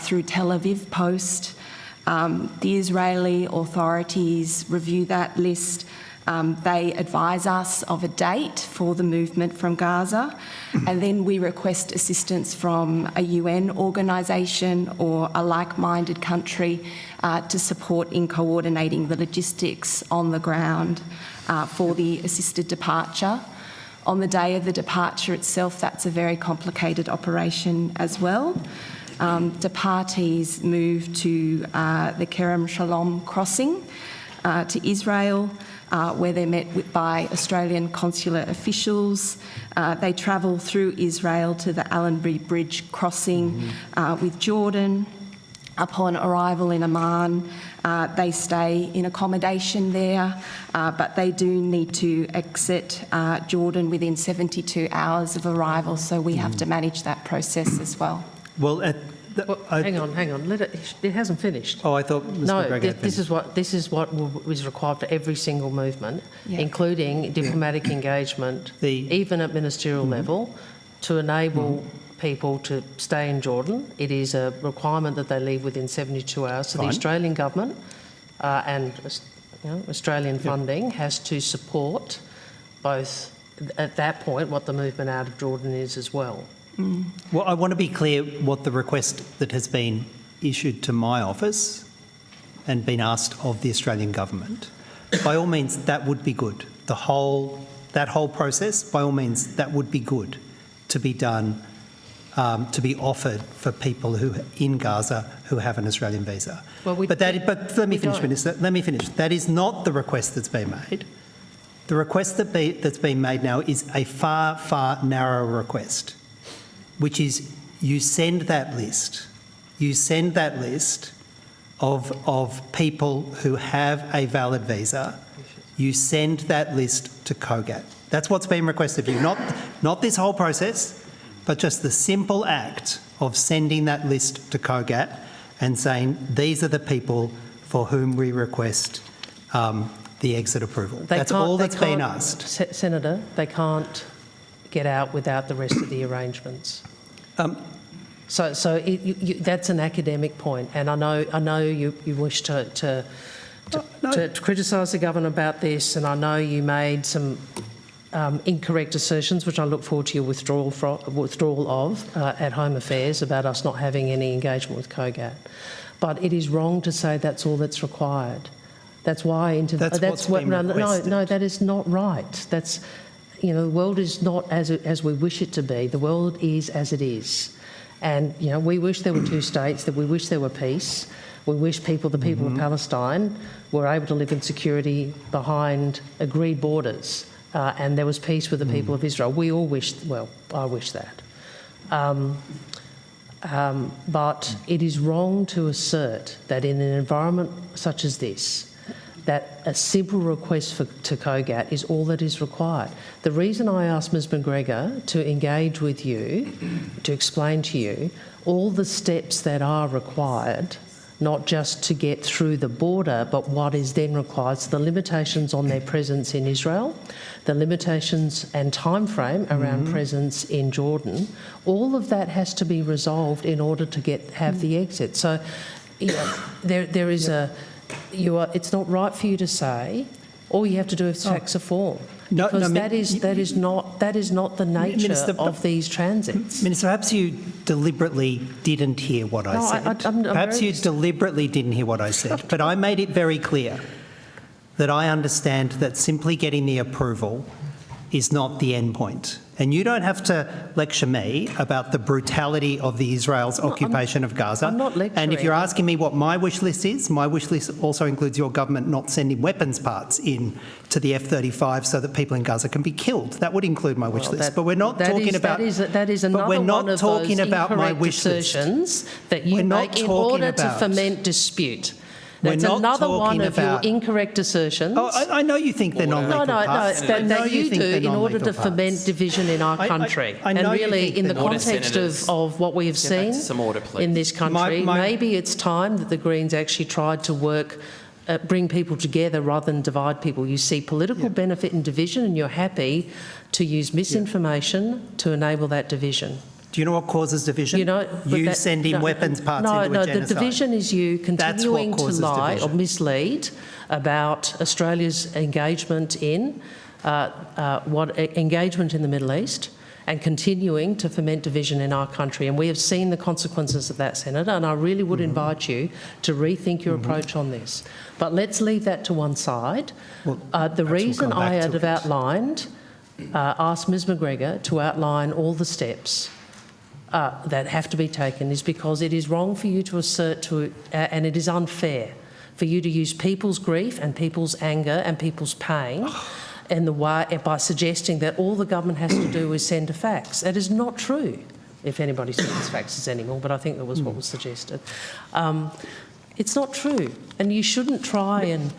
through Tel Aviv Post. The Israeli authorities review that list. They advise us of a date for the movement from Gaza, and then we request assistance from a UN organisation or a like-minded country to support in coordinating the logistics on the ground for the assisted departure. On the day of the departure itself, that's a very complicated operation as well. Departees move to the Kerem Shalom crossing to Israel, where they're met by Australian consular officials. They travel through Israel to the Allenby Bridge crossing with Jordan. Upon arrival in Amman, they stay in accommodation there, but they do need to exit Jordan within 72 hours of arrival, so we have to manage that process as well. Well, hang on. It hasn't finished. Oh, I thought Ms. McGregor had finished. This is what is required for every single movement, including diplomatic engagement, even at ministerial level, to enable people to stay in Jordan. It is a requirement that they leave within 72 hours. So the Australian government and Australian funding has to support both at that point what the movement out of Jordan is as well. Well, I want to be clear what the request that has been issued to my office and been asked of the Australian government. By all means, that would be good. That whole process, by all means, that would be good to be done, to be offered for people who in Gaza who have an Australian visa. But let me finish, Minister. Let me finish. That is not the request that's been made. The request that's been made now is a far, far narrower request, which is you send that list. You send that list of people who have a valid visa. You send that list to COGAT. That's what's been requested of you. Not this whole process, but just the simple act of sending that list to COGAT and saying these are the people for whom we request the exit approval. That's all that's been asked. Senator, they can't get out without the rest of the arrangements. So that's an academic point, and I know you wish to criticise the government about this, and I know you made some incorrect assertions, which I look forward to your withdrawal of at Home Affairs about us not having any engagement with COGAT. But it is wrong to say that's all that's required. That's why no, that is not right. That's the world is not as we wish it to be. The world is as it is, and we wish there were two states. That we wish there were peace. We wish the people of Palestine were able to live in security behind agreed borders. And there was peace with the people of Israel. We all wish, well, I wish that. But it is wrong to assert that in an environment such as this, that a simple request to COGAT is all that is required. The reason I asked Ms McGregor to engage with you, to explain to you all the steps that are required, not just to get through the border, but what is then required. So the limitations on their presence in Israel, the limitations and time frame around presence in Jordan, all of that has to be resolved in order to have the exit. So, you know, there is it's not right for you to say all you have to do is tax reform. No, because that is not the nature Minister, of these transits. Minister, perhaps you deliberately didn't hear what I said. Perhaps you deliberately didn't hear what I said. But I made it very clear that I understand that simply getting the approval is not the end point. And you don't have to lecture me about the brutality of Israel's occupation of Gaza. I'm not lecturing. And if you're asking me what my wish list is, my wish list also includes your government not sending weapons parts in to the F-35 so that people in Gaza can be killed. That would include my wish list. But we're not talking about... That is another one of those incorrect assertions that you make in order to foment dispute. That's another one of your incorrect assertions. Oh, I know you think they're non-lethal parts. That you do in order to foment division in our country. I know and really, in the Order, context Senators. of what we have seen Some order, please. in this country, maybe it's time that the Greens actually tried to work, bring people together rather than divide people. You see political benefit in division, and you're happy to use misinformation to enable that division. Do you know what causes division? You send in weapons parts into a genocide. No, the division is you continuing to lie or mislead about Australia's engagement in engagement in the Middle East and continuing to foment division in our country. And we have seen the consequences of that, Senator, and I really would invite you to rethink your approach on this. But let's leave that to one side. The reason I have outlined, asked Ms McGregor to outline all the steps that have to be taken is because it is wrong for you to assert and it is unfair for you to use people's grief and people's anger and people's pain by suggesting that all the government has to do is send a fax. That is not true, if anybody sends faxes anymore, but I think that was what was suggested. It's not true, and you shouldn't try and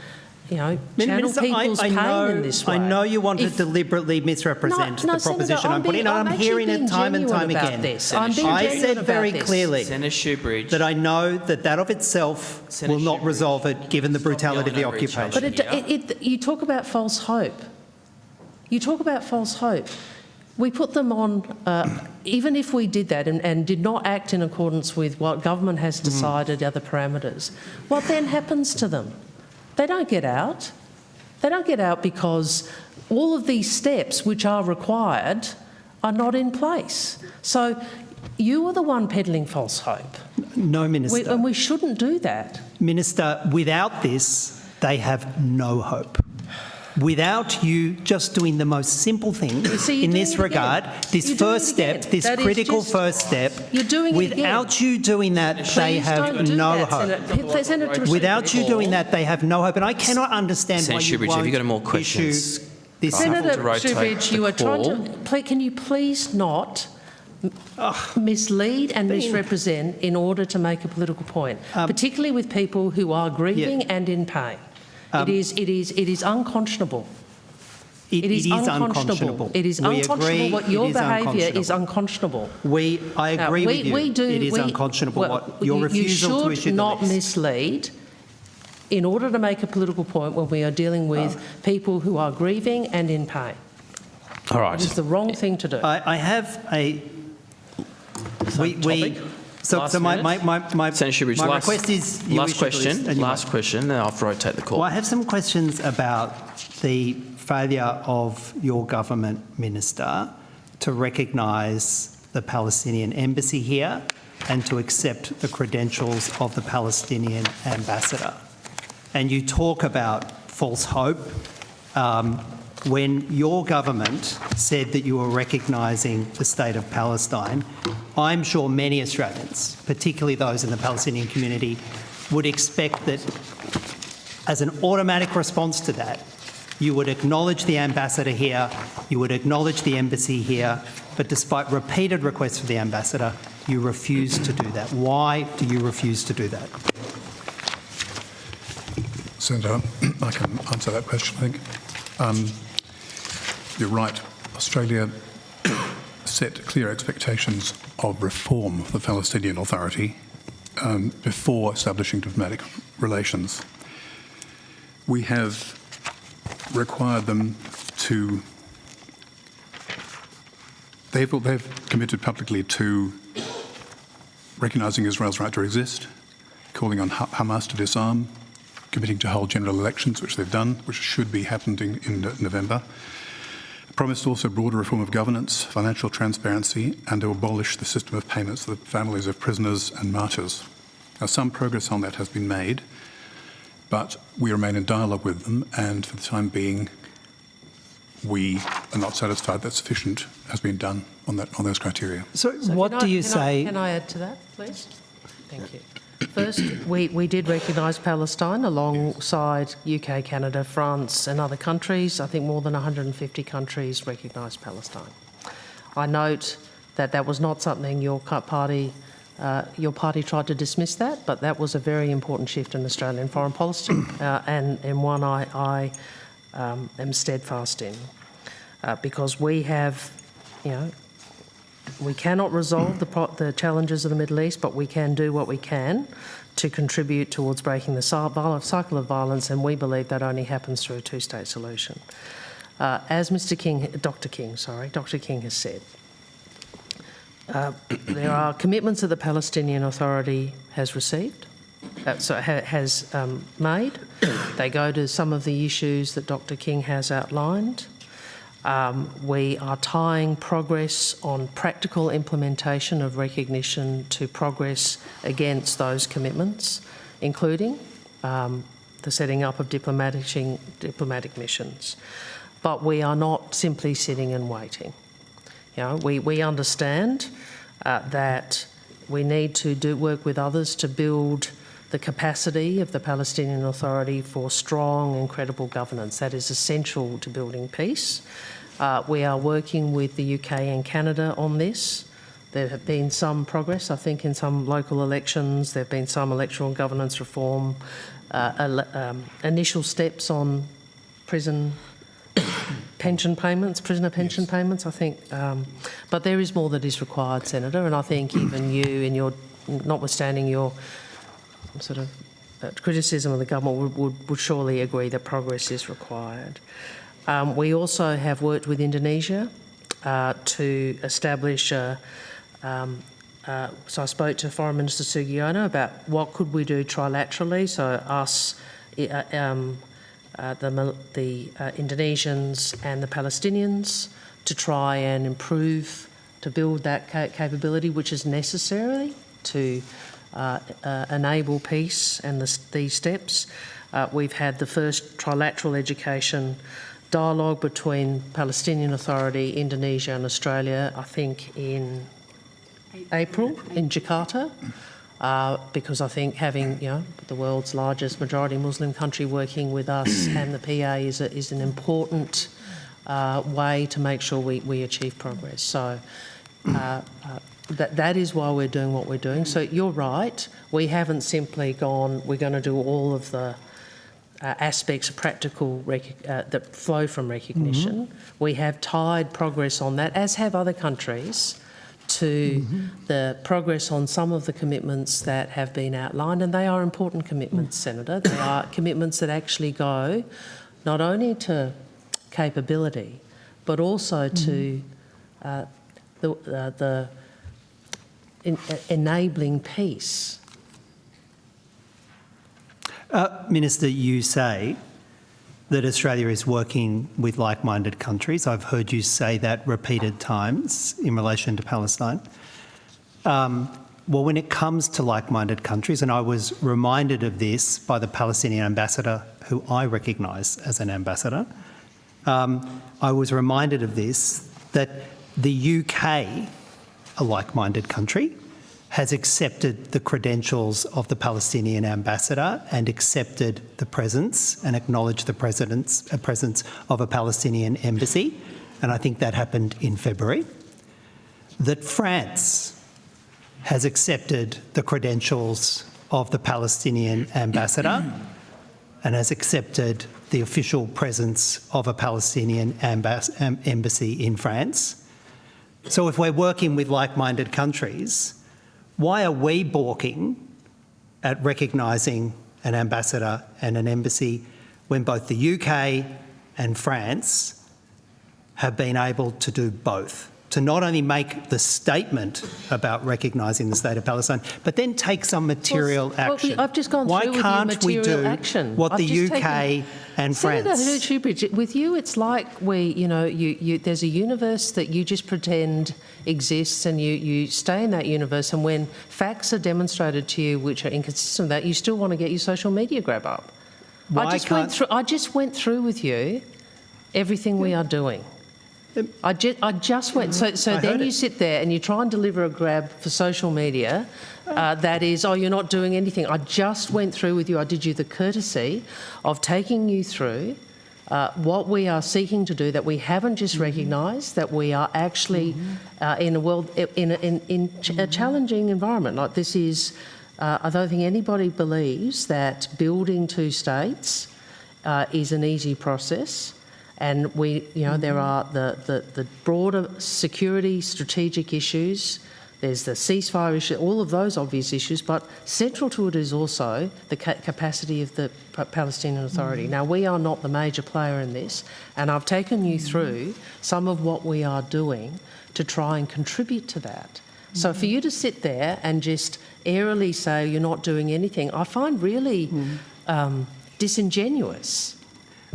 channel people's pain in this way. I know you want to deliberately misrepresent the proposition Senator, I'm putting, and I'm hearing it time and time again. I said very clearly that I know that of itself will not resolve it, given the brutality of the occupation. But you talk about false hope. You talk about false hope. We put them on, even if we did that and did not act in accordance with what government has decided, other parameters, what then happens to them? They don't get out. They don't get out because all of these steps which are required are not in place. So you are the one peddling false hope. No, Minister. And we shouldn't do that. Minister, without this, they have no hope. Without you just doing the most simple thing in this regard, this first step, this critical first step, without you doing that, they have no hope. Without you doing that, they have no hope. And I cannot understand why you won't have you got more questions? Senator Shoebridge, you are trying to... Can you please not mislead and misrepresent in order to make a political point, particularly with people who are grieving and in pain? It is unconscionable. It is unconscionable. It is unconscionable. What your behaviour is unconscionable. I agree with you. It is unconscionable. What your refusal to issue the list. You should not mislead in order to make a political point when we are dealing with people who are grieving and in pain. All right. It is the wrong thing to do. I have a... So my request is... Last question, then I'll rotate the call. Well, I have some questions about the failure of your government, Minister, to recognise the Palestinian embassy here and to accept the credentials of the Palestinian ambassador. And you talk about false hope. When your government said that you were recognising the state of Palestine, I'm sure many Australians, particularly those in the Palestinian community, would expect that as an automatic response to that, you would acknowledge the ambassador here, you would acknowledge the embassy here, but despite repeated requests for the ambassador, you refuse to do that. Why do you refuse to do that? Senator, I can answer that question, I think. You're right. Australia set clear expectations of reform of the Palestinian Authority before establishing diplomatic relations. We have required them to. They've committed publicly to recognising Israel's right to exist, calling on Hamas to disarm, committing to hold general elections, which they've done, which should be happening in November. Promised also broader reform of governance, financial transparency, and to abolish the system of payments to the families of prisoners and martyrs. Now, some progress on that has been made, but we remain in dialogue with them, and for the time being, we are not satisfied that sufficient has been done on those criteria. So what do you say? Can I add to that, please? Thank you. First, we did recognise Palestine alongside UK, Canada, France and other countries. I think more than 150 countries recognised Palestine. I note that that was not something your party tried to dismiss that, but that was a very important shift in Australian foreign policy and one I am steadfast in because we have, we cannot resolve the challenges of the Middle East, but we can do what we can to contribute towards breaking the cycle of violence, and we believe that only happens through a two-state solution. As Dr. King has said, there are commitments that the Palestinian Authority has received, made. They go to some of the issues that Dr. King has outlined. We are tying progress on practical implementation of recognition to progress against those commitments, including the setting up of diplomatic missions. But we are not simply sitting and waiting. We understand that we need to work with others to build the capacity of the Palestinian Authority for strong and credible governance. That is essential to building peace. We are working with the UK and Canada on this. There have been some progress, I think, in some local elections. There have been some electoral and governance reform, initial steps on prisoner pension payments, I think. But there is more that is required, Senator, and I think even you, in your, notwithstanding your sort of criticism of the government, would surely agree that progress is required. We also have worked with Indonesia to establish so I spoke to Foreign Minister Sugiono about what could we do trilaterally, so us, the Indonesians and the Palestinians, to try and improve, to build that capability which is necessary to enable peace and these steps. We've had the first trilateral education dialogue between Palestinian Authority, Indonesia and Australia, I think in April in Jakarta, because I think having the world's largest majority Muslim country working with us and the PA is an important way to make sure we achieve progress. So that is why we're doing what we're doing. So you're right, we haven't simply gone, we're going to do all of the aspects of practical that flow from recognition. We have tied progress on that, as have other countries, to the progress on some of the commitments that have been outlined, and they are important commitments, Senator. They are commitments that actually go not only to capability, but also to the enabling peace. Minister, you say that Australia is working with like-minded countries. I've heard you say that repeated times in relation to Palestine. Well, when it comes to like-minded countries, and I was reminded of this by the Palestinian ambassador, who I recognise as an ambassador, I was reminded of this, that the UK, a like-minded country, has accepted the credentials of the Palestinian ambassador and accepted the presence and acknowledged the presence of a Palestinian embassy, and I think that happened in February. That France has accepted the credentials of the Palestinian ambassador and has accepted the official presence of a Palestinian embassy in France. So if we're working with like-minded countries, why are we balking at recognising an ambassador and an embassy when both the UK and France have been able to do both, to not only make the statement about recognising the State of Palestine, but then take some material action. I've just gone Why through with you can't we material do action. what I've the just UK and Senator France... Shoebridge, with you, it's like there's a universe that you just pretend exists, and you stay in that universe, and when facts are demonstrated to you which are inconsistent with that, you still want to get your social media grab up. I just went through with you everything we are doing. I just went. So then you sit there and you try and deliver a grab for social media that is, oh, you're not doing anything. I just went through with you. I did you the courtesy of taking you through what we are seeking to do, that we haven't just recognised, that we are actually in a world, in a challenging environment. Like this is, I don't think anybody believes that building two states is an easy process. And there are the broader security, strategic issues. There's the ceasefire issue, all of those obvious issues, but central to it is also the capacity of the Palestinian Authority. Now, we are not the major player in this, and I've taken you through some of what we are doing to try and contribute to that. So for you to sit there and just airily say you're not doing anything, I find really disingenuous.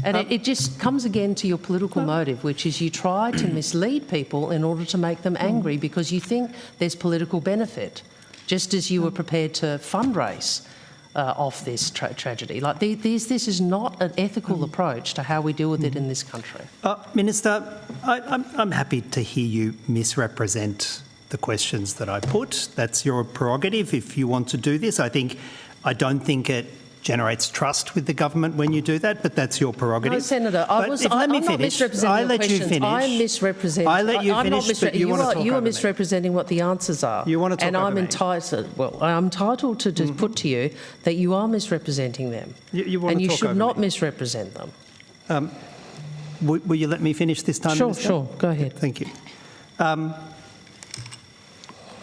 And it just comes again to your political motive, which is you try to mislead people in order to make them angry because you think there's political benefit, just as you were prepared to fundraise off this tragedy. Like this is not an ethical approach to how we deal with it in this country. Minister, I'm happy to hear you misrepresent the questions that I put. That's your prerogative if you want to do this. I don't think it generates trust with the government when you do that, but that's your prerogative. No, Senator, I'm not misrepresenting the questions. I'm misrepresenting. I let you finish, but you want to talk over me. You are misrepresenting what the answers are. You want to talk over me. I'm entitled to just put to you that you are misrepresenting them. And you should not misrepresent them. Will you let me finish this time, Minister? Sure. Go ahead. Thank you.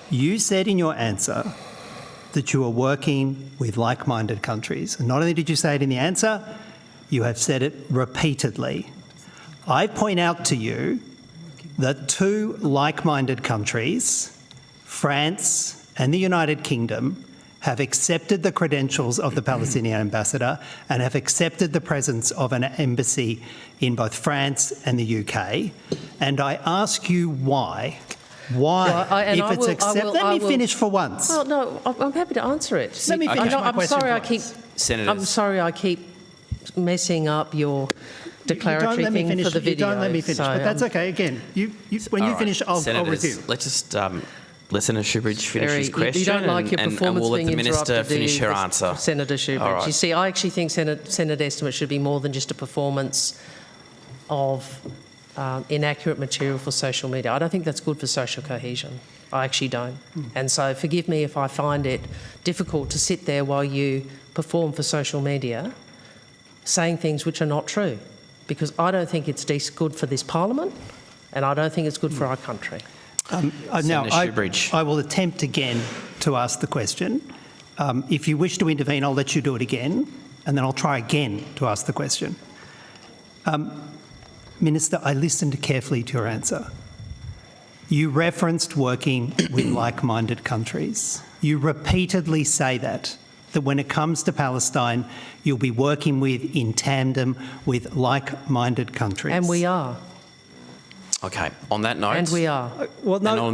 You said in your answer that you are working with like-minded countries. And not only did you say it in the answer, you have said it repeatedly. I point out to you that two like-minded countries, France and the United Kingdom, have accepted the credentials of the Palestinian ambassador and have accepted the presence of an embassy in both France and the UK. And I ask you why. Let me finish for once. Well, no, I'm happy to answer it. Let me finish my question. I'm sorry I keep messing up your declaratory thing for the video. You don't let me finish, but that's okay. Again, when you finish, I'll resume. Let's just let Senator Shoebridge finish his question. You don't like your performance and we'll let being the Minister interrupted, finish her answer. Senator Shoebridge. Right. You see, I actually think Senate estimate should be more than just a performance of inaccurate material for social media. I don't think that's good for social cohesion. I actually don't. And so forgive me if I find it difficult to sit there while you perform for social media saying things which are not true, because I don't think it's good for this Parliament and I don't think it's good for our country. Now, I will attempt again to ask the question. If you wish to intervene, I'll let you do it again, and then I'll try again to ask the question. Minister, I listened carefully to your answer. You referenced working with like-minded countries. You repeatedly say that when it comes to Palestine, you'll be working in tandem with like-minded countries. And we are. Okay, on that note... And we are. We're now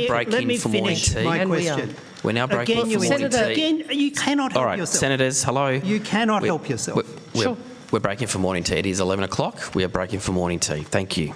breaking for morning tea. My question. We're now breaking for morning tea. Again, you cannot help yourself. All right, Senators, hello. You cannot help yourself. Sure. We're breaking for morning tea. It is 11 o'clock. We are breaking for morning tea. Thank you.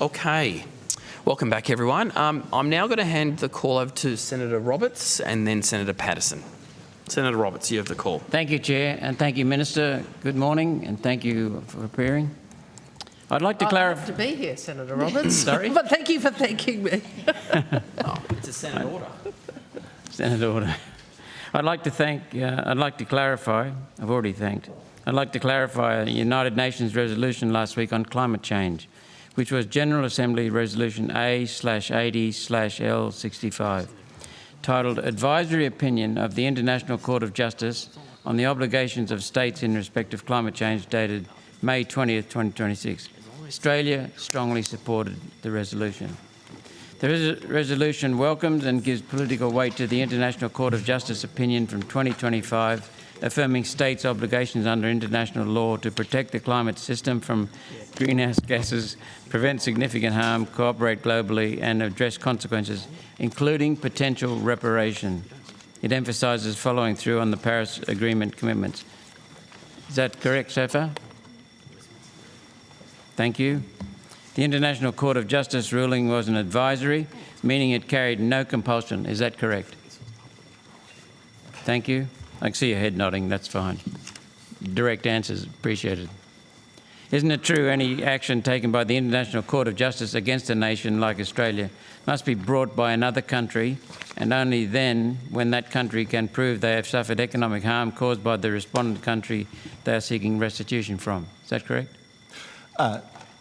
Okay. Welcome back, everyone. I'm now going to hand the call over to Senator Roberts and then Senator Patterson. Senator Roberts, you have the call. Thank you, Chair, and thank you, Minister. Good morning, and thank you for appearing. I'd like to clarify. I have to be here, Senator Roberts. Sorry? But thank you for thanking me. It's a Senate order. Senate order. I'd like to clarify. I've already thanked. I'd like to clarify a United Nations resolution last week on climate change, which was General Assembly Resolution A/80/L65, titled Advisory Opinion of the International Court of Justice on the Obligations of States in Respect of Climate Change, dated May 20th, 2026. Australia strongly supported the resolution. The resolution welcomes and gives political weight to the International Court of Justice opinion from 2025, affirming states' obligations under international law to protect the climate system from greenhouse gases, prevent significant harm, cooperate globally, and address consequences, including potential reparation. It emphasises following through on the Paris Agreement commitments. Is that correct so far? Thank you. The International Court of Justice ruling was an advisory, meaning it carried no compulsion. Is that correct? Thank you. I can see your head nodding. That's fine. Direct answers appreciated. Isn't it true any action taken by the International Court of Justice against a nation like Australia must be brought by another country, and only then, when that country can prove they have suffered economic harm caused by the respondent country they are seeking restitution from? Is that correct?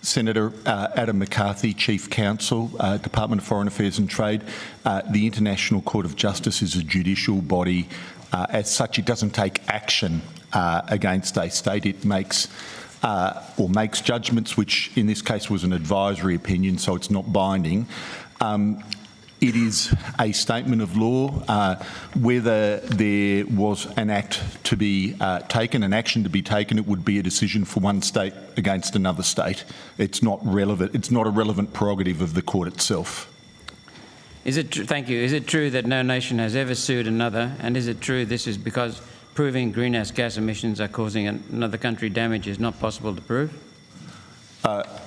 Senator Adam McCarthy, Chief Counsel, Department of Foreign Affairs and Trade. The International Court of Justice is a judicial body. As such, it doesn't take action against a state. It makes judgments, which in this case was an advisory opinion, so it's not binding. It is a statement of law. Whether there was an act to be taken, an action to be taken, it would be a decision for one state against another state. It's not relevant. It's not a relevant prerogative of the court itself. Is it thank you. Is it true that no nation has ever sued another? And is it true this is because proving greenhouse gas emissions are causing another country damage is not possible to prove?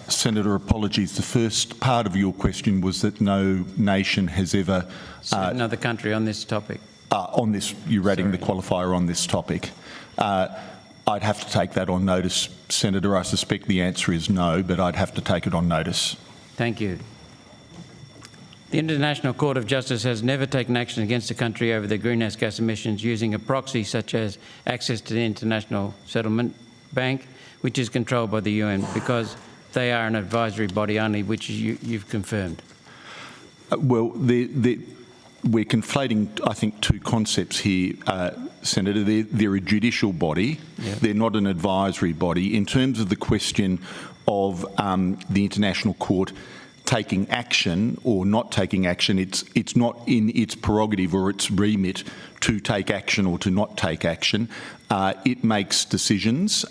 Senator, apologies. The first part of your question was that no nation has ever sued another country on this topic. On this, you're adding the qualifier on this topic. I'd have to take that on notice, Senator. I suspect the answer is no, but I'd have to take it on notice. Thank you. The International Court of Justice has never taken action against a country over their greenhouse gas emissions using a proxy such as access to the International Settlement Bank, which is controlled by the UN, because they are an advisory body only, which you've confirmed. Well, we're conflating, I think, two concepts here, Senator. They're a judicial body. Yeah. They're not an advisory body. In terms of the question of the International Court taking action or not taking action, it's not in its prerogative or its remit to take action or to not take action. It makes decisions.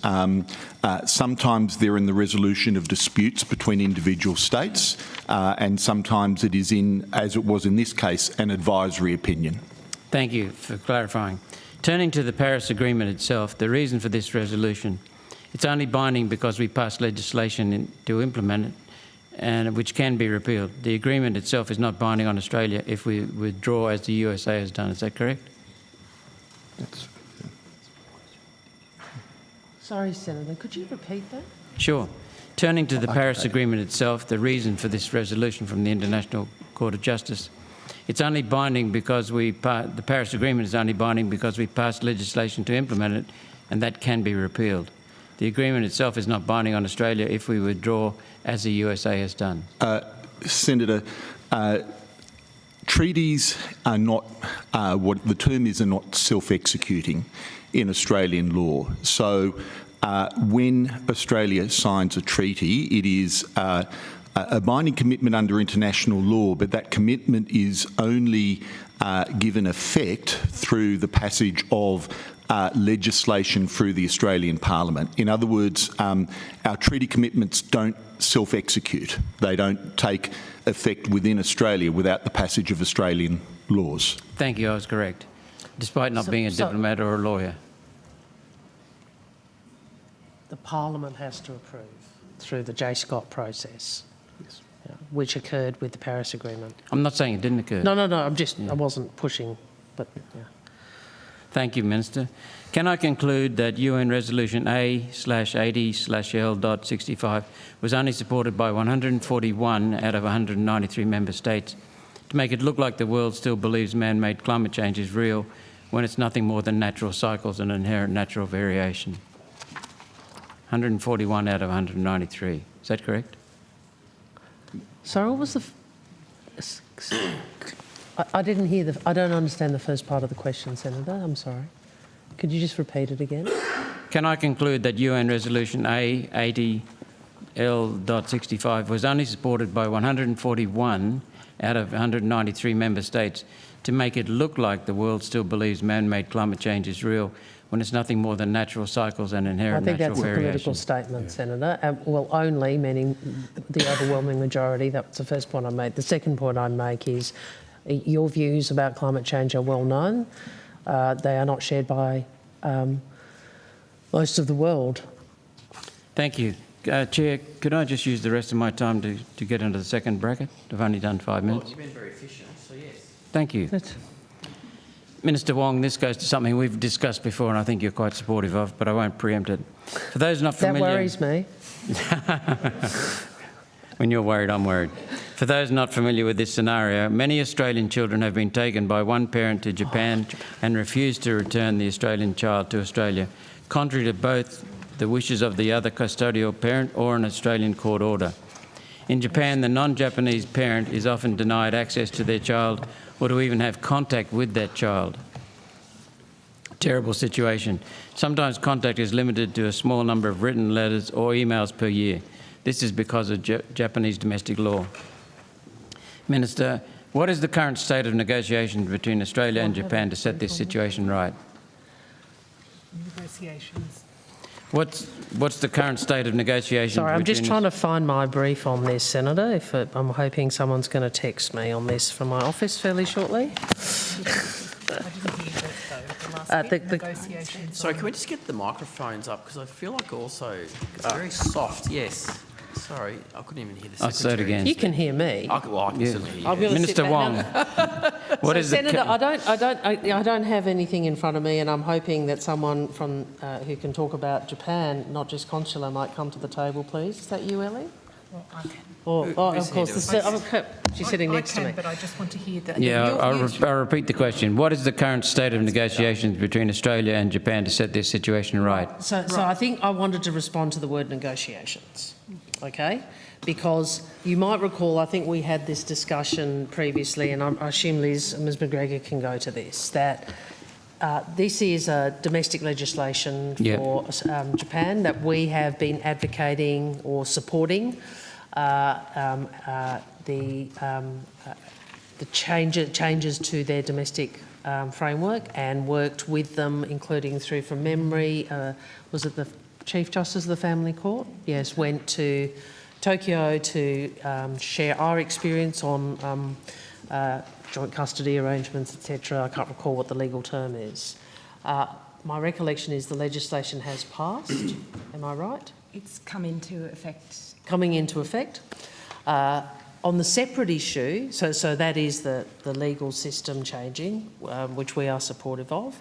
Sometimes they're in the resolution of disputes between individual states, and sometimes it is in, as it was in this case, an advisory opinion. Thank you for clarifying. Turning to the Paris Agreement itself, the reason for this resolution, it's only binding because we passed legislation to implement it, and which can be repealed. The agreement itself is not binding on Australia if we withdraw as the USA has done. Is that correct? Sorry, Senator, could you repeat that? Sure. Turning to the Paris Agreement itself, the reason for this resolution from the International Court of Justice, it's only binding because the Paris Agreement is only binding because we passed legislation to implement it, and that can be repealed. The agreement itself is not binding on Australia if we withdraw as the USA has done. Senator, treaties are not, what the term is, are not self-executing in Australian law. So when Australia signs a treaty, it is a binding commitment under international law, but that commitment is only given effect through the passage of legislation through the Australian Parliament. In other words, our treaty commitments don't self-execute. They don't take effect within Australia without the passage of Australian laws. Thank you, I was correct, despite not being a diplomat or a lawyer. The Parliament has to approve through the J. Scott process. Yes. which occurred with the Paris Agreement. I'm not saying it didn't occur. No, I wasn't pushing, but yeah. Thank you, Minister. Can I conclude that UN Resolution A/80/L.65 was only supported by 141 out of 193 member states to make it look like the world still believes man-made climate change is real when it's nothing more than natural cycles and inherent natural variation? 141 out of 193. Is that correct? Sorry, what was the... I didn't hear I don't understand the first part of the question, Senator. I'm sorry. Could you just repeat it again? Can I conclude that UN Resolution A/80/L.65 was only supported by 141 out of 193 member states to make it look like the world still believes man-made climate change is real when it's nothing more than natural cycles and inherent natural variation? I think that's a political statement, Senator. Well, only, meaning the overwhelming majority. That's the first point I made. The second point I make is your views about climate change are well known. They are not shared by most of the world. Thank you. Chair, could I just use the rest of my time to get into the second bracket? I've only done 5 minutes. Well, you've been very efficient, so yes. Thank you. Minister Wong, this goes to something we've discussed before and I think you're quite supportive of, but I won't preempt it. For those not familiar... That worries me. When you're worried, I'm worried. For those not familiar with this scenario, many Australian children have been taken by one parent to Japan and refused to return the Australian child to Australia, contrary to both the wishes of the other custodial parent or an Australian court order. In Japan, the non-Japanese parent is often denied access to their child or to even have contact with that child. Terrible situation. Sometimes contact is limited to a small number of written letters or emails per year. This is because of Japanese domestic law. Minister, what is the current state of negotiations between Australia and Japan to set this situation right? Negotiations. What's the current state of negotiations? Sorry, I'm just trying to find my brief on this, Senator. I'm hoping someone's going to text me on this from my office fairly shortly. Sorry, can we just get the microphones up? Because I feel like also it's very soft. Yes. Sorry, I couldn't even hear the secretary. I'll say it again. You can hear me. I can certainly hear you. Minister Wong, what is Senator, I don't have anything in front of me, and I'm hoping that someone from who can talk about Japan, not just consular, might come to the table, please. Is that you, Ellie? Well, I can. Of course. She's sitting next to me. But I just want to hear that. Yeah, I'll repeat the question. What is the current state of negotiations between Australia and Japan to set this situation right? So I think I wanted to respond to the word negotiations, okay? Because you might recall, I think we had this discussion previously, and I assume Ms McGregor can go to this, that this is a domestic legislation for Japan that we have been advocating or supporting the changes to their domestic framework and worked with them, including through, from memory, was it the Chief Justice of the Family Court? Yes, went to Tokyo to share our experience on joint custody arrangements, etc. I can't recall what the legal term is. My recollection is the legislation has passed. Am I right? It's come into effect. Coming into effect. On the separate issue, so that is the legal system changing, which we are supportive of.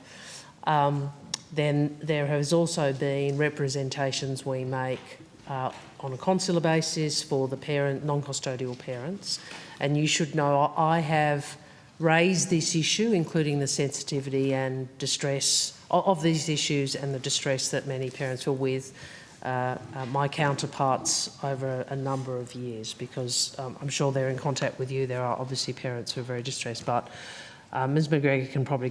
Then there has also been representations we make on a consular basis for the non-custodial parents. And you should know I have raised this issue, including the sensitivity and distress of these issues and the distress that many parents feel with my counterparts over a number of years, because I'm sure they're in contact with you. There are obviously parents who are very distressed, but Ms McGregor can probably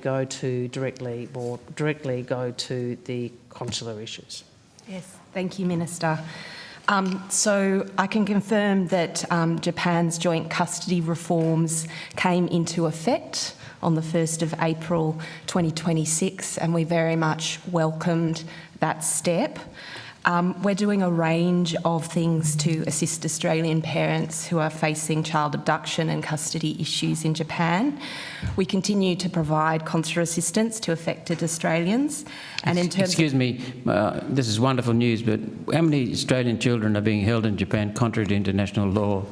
more directly go to the consular issues. Yes, thank you, Minister. So I can confirm that Japan's joint custody reforms came into effect on the 1st of April 2026, and we very much welcomed that step. We're doing a range of things to assist Australian parents who are facing child abduction and custody issues in Japan. We continue to provide consular assistance to affected Australians. And in terms Excuse me, this is wonderful news, but how many Australian children are being held in Japan contrary to international law?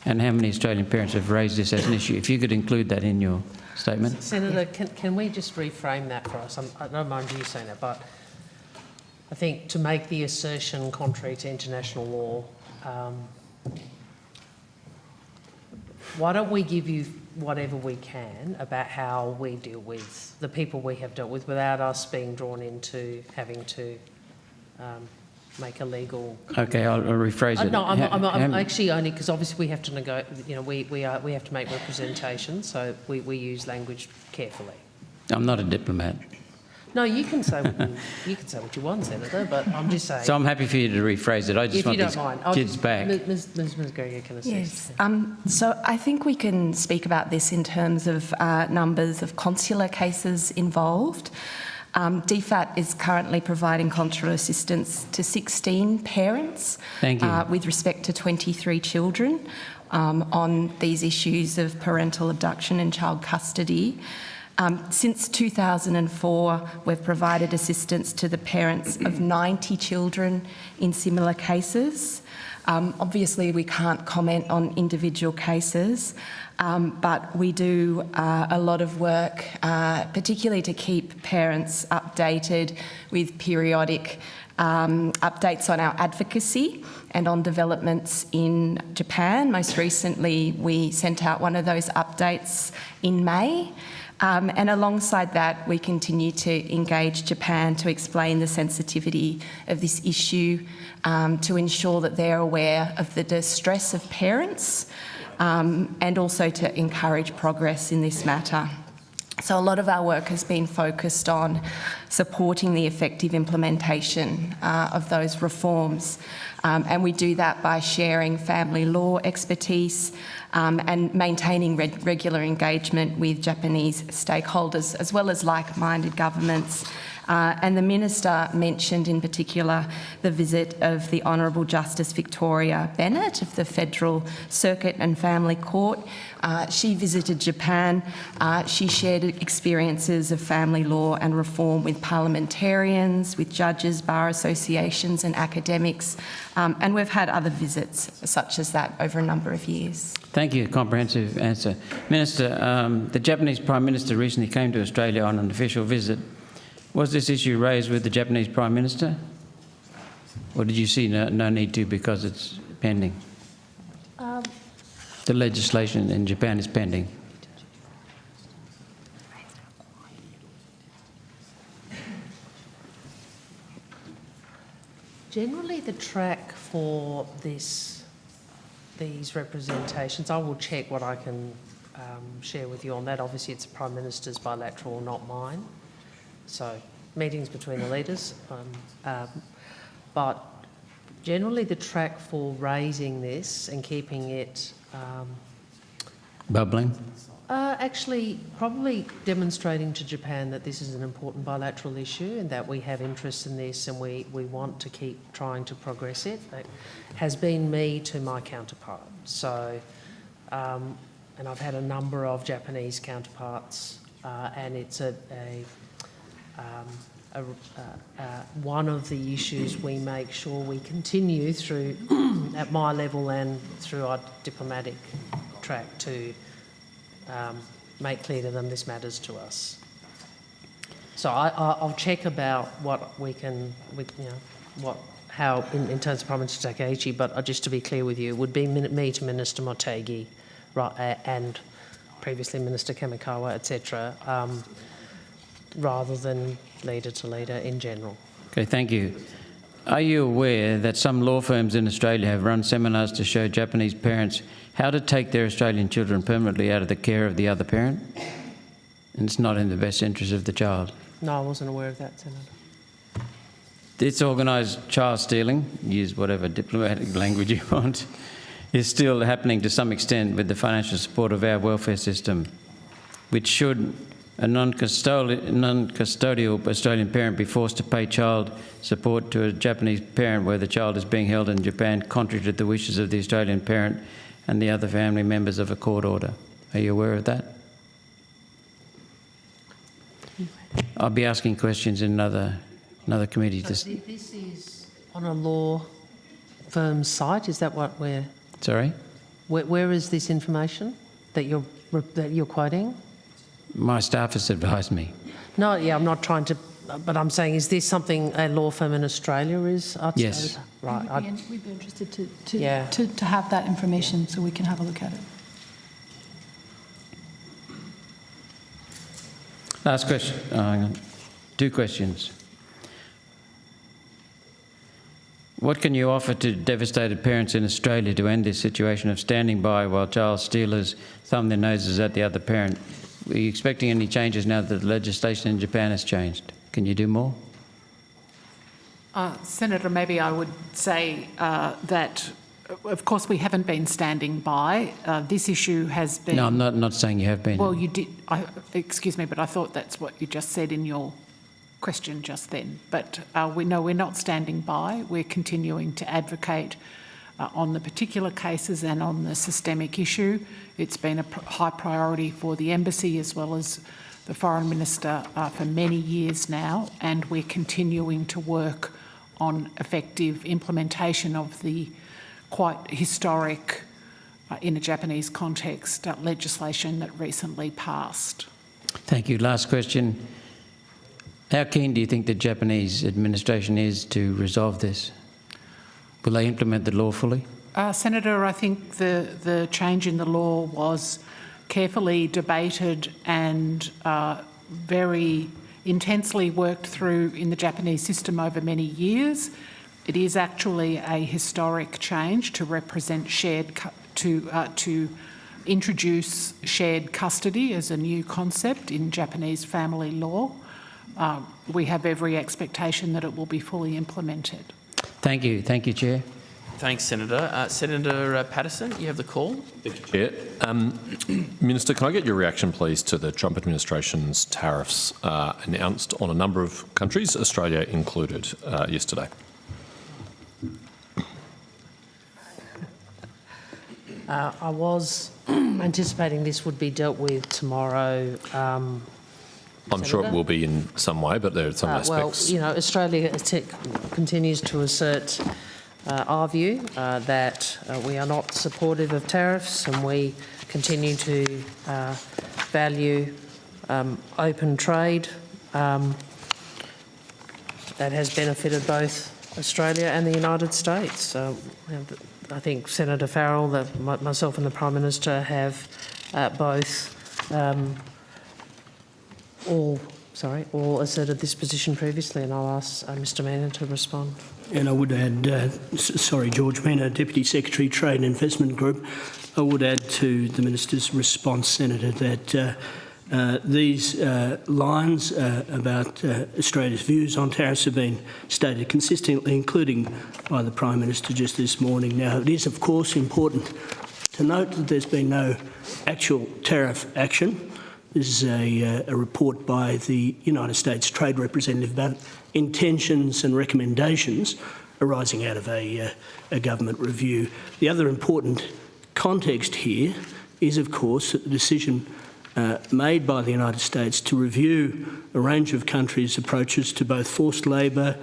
and how many Australian parents have raised this as an issue? If you could include that in your statement. Senator, can we just reframe that for us? I don't mind you saying it, but I think to make the assertion contrary to international law, why don't we give you whatever we can about how we deal with the people we have dealt with without us being drawn into having to make a legal... Okay, I'll rephrase it. No, I'm actually only because obviously we have to we have to make representation, so we use language carefully. I'm not a diplomat. No, you can say what you want, Senator, but I'm just saying. So I'm happy for you to rephrase it. I just want these kids back. Ms. McGregor can assist. Yes. So I think we can speak about this in terms of numbers of consular cases involved. DFAT is currently providing consular assistance to 16 parents with respect to 23 children on these issues of parental abduction and child custody. Since 2004, we've provided assistance to the parents of 90 children in similar cases. Obviously, we can't comment on individual cases, but we do a lot of work, particularly to keep parents updated with periodic updates on our advocacy and on developments in Japan. Most recently, we sent out one of those updates in May. And alongside that, we continue to engage Japan to explain the sensitivity of this issue, to ensure that they're aware of the distress of parents, and also to encourage progress in this matter. So a lot of our work has been focused on supporting the effective implementation of those reforms. And we do that by sharing family law expertise and maintaining regular engagement with Japanese stakeholders as well as like-minded governments. And the Minister mentioned in particular the visit of the Honourable Justice Victoria Bennett of the Federal Circuit and Family Court. She visited Japan. She shared experiences of family law and reform with parliamentarians, with judges, bar associations and academics. And we've had other visits such as that over a number of years. Thank you. Comprehensive answer. Minister, the Japanese Prime Minister recently came to Australia on an official visit. Was this issue raised with the Japanese Prime Minister? Or did you see no need to because it's pending? The legislation in Japan is pending. Generally, the track for these representations, I will check what I can share with you on that. Obviously, it's the Prime Minister's bilateral, not mine. So, meetings between the leaders. But generally, the track for raising this and keeping it... bubbling? Actually, probably demonstrating to Japan that this is an important bilateral issue and that we have interest in this and we want to keep trying to progress it. It has been me to my counterpart. So, and I've had a number of Japanese counterparts, and it's one of the issues we make sure we continue through at my level and through our diplomatic track to make clear to them this matters to us. So I'll check about what we can, how in terms of Prime Minister Takaichi, but just to be clear with you, it would be me to Minister Motegi, right, and previously Minister Kamikawa, etc., rather than leader to leader in general. Okay, thank you. Are you aware that some law firms in Australia have run seminars to show Japanese parents how to take their Australian children permanently out of the care of the other parent? And it's not in the best interest of the child. No, I wasn't aware of that, Senator. This organised child stealing, use whatever diplomatic language you want, is still happening to some extent with the financial support of our welfare system, which should a non-custodial Australian parent be forced to pay child support to a Japanese parent where the child is being held in Japan contrary to the wishes of the Australian parent and the other family members of a court order. Are you aware of that? I'll be asking questions in another committee. So this is on a law firm's site, is that what we're... Sorry? Where is this information that you're quoting? My staff has advised me. No, yeah, I'm not trying to, but I'm saying, is this something a law firm in Australia is? Yes. Right. We'd be interested to have that information so we can have a look at it. Last question. Hang on. 2 questions. What can you offer to devastated parents in Australia to end this situation of standing by while child stealers thumb their noses at the other parent? Are you expecting any changes now that the legislation in Japan has changed? Can you do more? Senator, maybe I would say that, of course, we haven't been standing by. This issue has been... No, I'm not saying you have been. Well, you did. Excuse me, but I thought that's what you just said in your question just then. But we know we're not standing by. We're continuing to advocate on the particular cases and on the systemic issue. It's been a high priority for the Embassy as well as the Foreign Minister for many years now, and we're continuing to work on effective implementation of the quite historic, in a Japanese context, legislation that recently passed. Thank you. Last question. How keen do you think the Japanese administration is to resolve this? Will they implement the law fully? Senator, I think the change in the law was carefully debated and very intensely worked through in the Japanese system over many years. It is actually a historic change to represent to introduce shared custody as a new concept in Japanese family law. We have every expectation that it will be fully implemented. Thank you. Thank you, Chair. Thanks, Senator. Senator Patterson, you have the call. Thank you, Chair. Minister, can I get your reaction, please, to the Trump administration's tariffs announced on a number of countries, Australia included, yesterday? I was anticipating this would be dealt with tomorrow. I'm sure it will be in some way, but there are some aspects. Well, Australia continues to assert our view that we are not supportive of tariffs, and we continue to value open trade that has benefited both Australia and the United States. I think Senator Farrell, myself and the Prime Minister have both all asserted this position previously, and I'll ask Mr Mann to respond. And I would add, George Mann, Deputy Secretary, Trade and Investment Group. I would add to the Minister's response, Senator, that these lines about Australia's views on tariffs have been stated consistently, including by the Prime Minister just this morning. Now, it is, of course, important to note that there's been no actual tariff action. This is a report by the United States Trade Representative about intentions and recommendations arising out of a government review. The other important context here is, of course, that the decision made by the United States to review a range of countries' approaches to both forced labour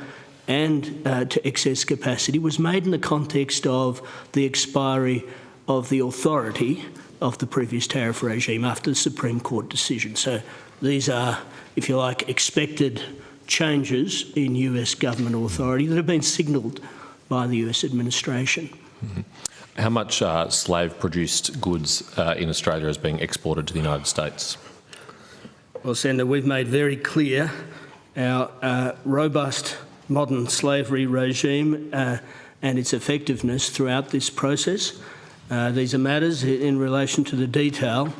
and to excess capacity was made in the context of the expiry of the authority of the previous tariff regime after the Supreme Court decision. So these are, if you like, expected changes in US government authority that have been signalled by the US administration. Mm-hmm. How much slave-produced goods in Australia is being exported to the United States? Well, Senator, we've made very clear our robust modern slavery regime and its effectiveness throughout this process. These are matters in relation to the detail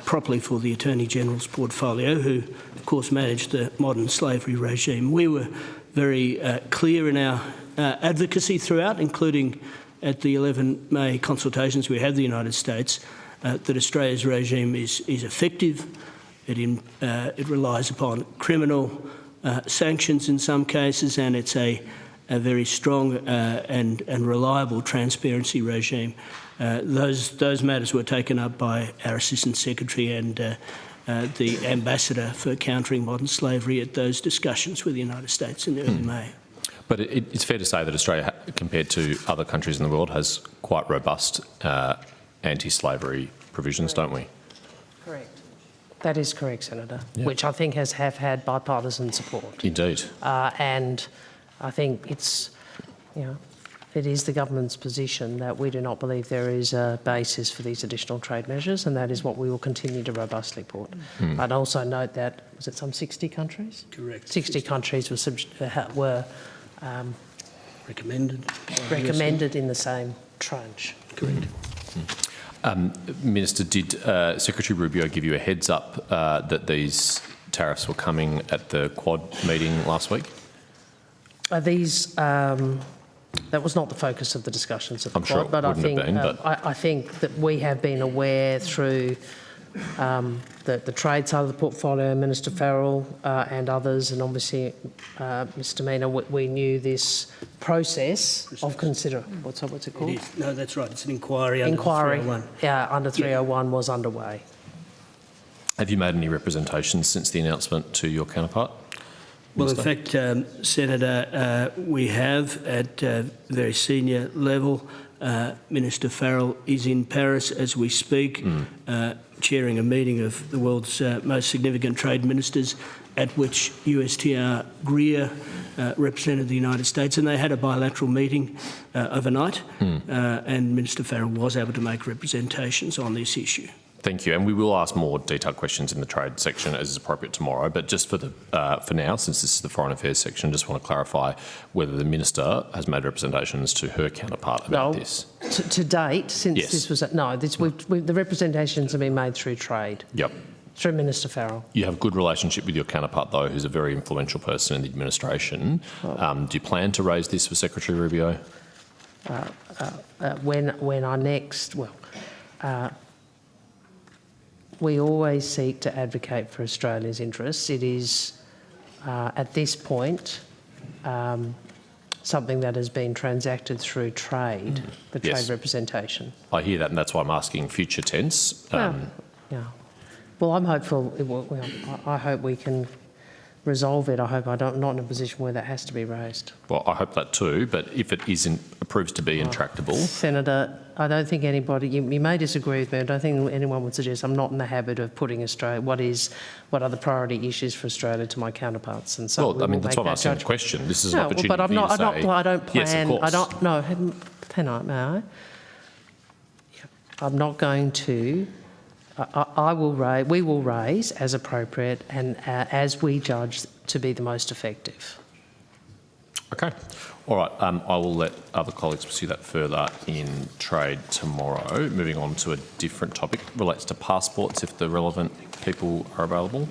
properly for the Attorney-General's portfolio, who, of course, managed the modern slavery regime. We were very clear in our advocacy throughout, including at the 11 May consultations we had with the United States, that Australia's regime is effective. It relies upon criminal sanctions in some cases, and it's a very strong and reliable transparency regime. Those matters were taken up by our Assistant Secretary and the Ambassador for Countering Modern Slavery at those discussions with the United States in early May. But it's fair to say that Australia, compared to other countries in the world, has quite robust anti-slavery provisions, don't we? Correct. That is correct, Senator, Yeah. which I think have had bipartisan support. Indeed. And I think it's, it is the government's position that we do not believe there is a basis for these additional trade measures, and that is what we will continue to robustly put. I'd also note that, was it some 60 countries? Correct. 60 countries were recommended in the same tranche. Correct. Minister, did Secretary Rubio give you a heads up that these tariffs were coming at the Quad meeting last week? That was not the focus of the discussions at the I'm sure Quad, but it wouldn't have been, but I think that we have been aware through the trade side of the portfolio, Minister Farrell and others, and obviously Mr. Mina, we knew this process of what's it called? It is. No, that's right. It's an inquiry under 301. Under 301 was underway. Have you made any representations since the announcement to your counterpart? Well, in Minister? fact, Senator, we have at a very senior level, Minister Farrell is in Paris as we speak, chairing a meeting of the world's most significant trade ministers, at which USTR Greer represented the United States, and they had a bilateral meeting overnight, and Minister Farrell was able to make representations on this issue. Thank you, and we will ask more detailed questions in the trade section as is appropriate tomorrow. But just for now, since this is the foreign affairs section, just want to clarify whether the minister has made representations to her counterpart about this. To date, since this was the representations have been made through trade. Yep. Through Minister Farrell. You have a good relationship with your counterpart, though, who's a very influential person in the administration. Do you plan to raise this with Secretary Rubio? When I next, we always seek to advocate for Australia's interests. It is, at this point, something that has been transacted through trade, the trade representation. I hear that, and that's why I'm asking future tense. Well, I'm hopeful. I hope we can resolve it. I hope I'm not in a position where that has to be raised. Well, I hope that too, but if it proves to be intractable... Senator, I don't think anybody, you may disagree with me, I don't think anyone would suggest I'm not in the habit of putting Australia, what are the priority issues for Australia to my counterparts. And so that's why I'm asking the question. This is an opportunity but for you to say... I don't plan... Yes, of course. May I? I'm not going to... we will raise as appropriate and as we judge to be the most effective. Okay. All right. I will let other colleagues pursue that further in trade tomorrow. Moving on to a different topic, relates to passports, if the relevant people are available.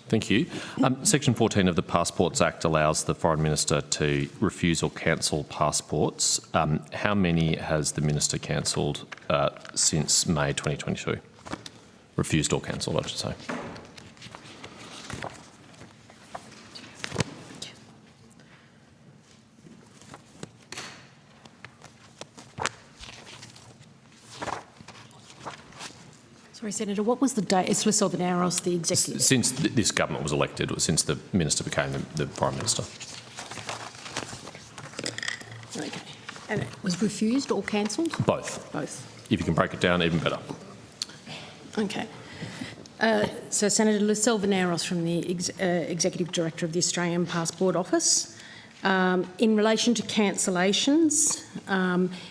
Thank you. Section 14 of the Passports Act allows the Foreign Minister to refuse or cancel passports. How many has the Minister cancelled since May 2022? Refused or cancelled, I should say. Sorry, Senator, what was the date? It's Swiss Arrows, the executive. Since this government was elected, or since the Minister became the Foreign Minister. Okay. And it was refused or cancelled? Both. Both. If you can break it down, even better. Okay. So Senator Lucille Veneros from the Executive Director of the Australian Passport Office. In relation to cancellations,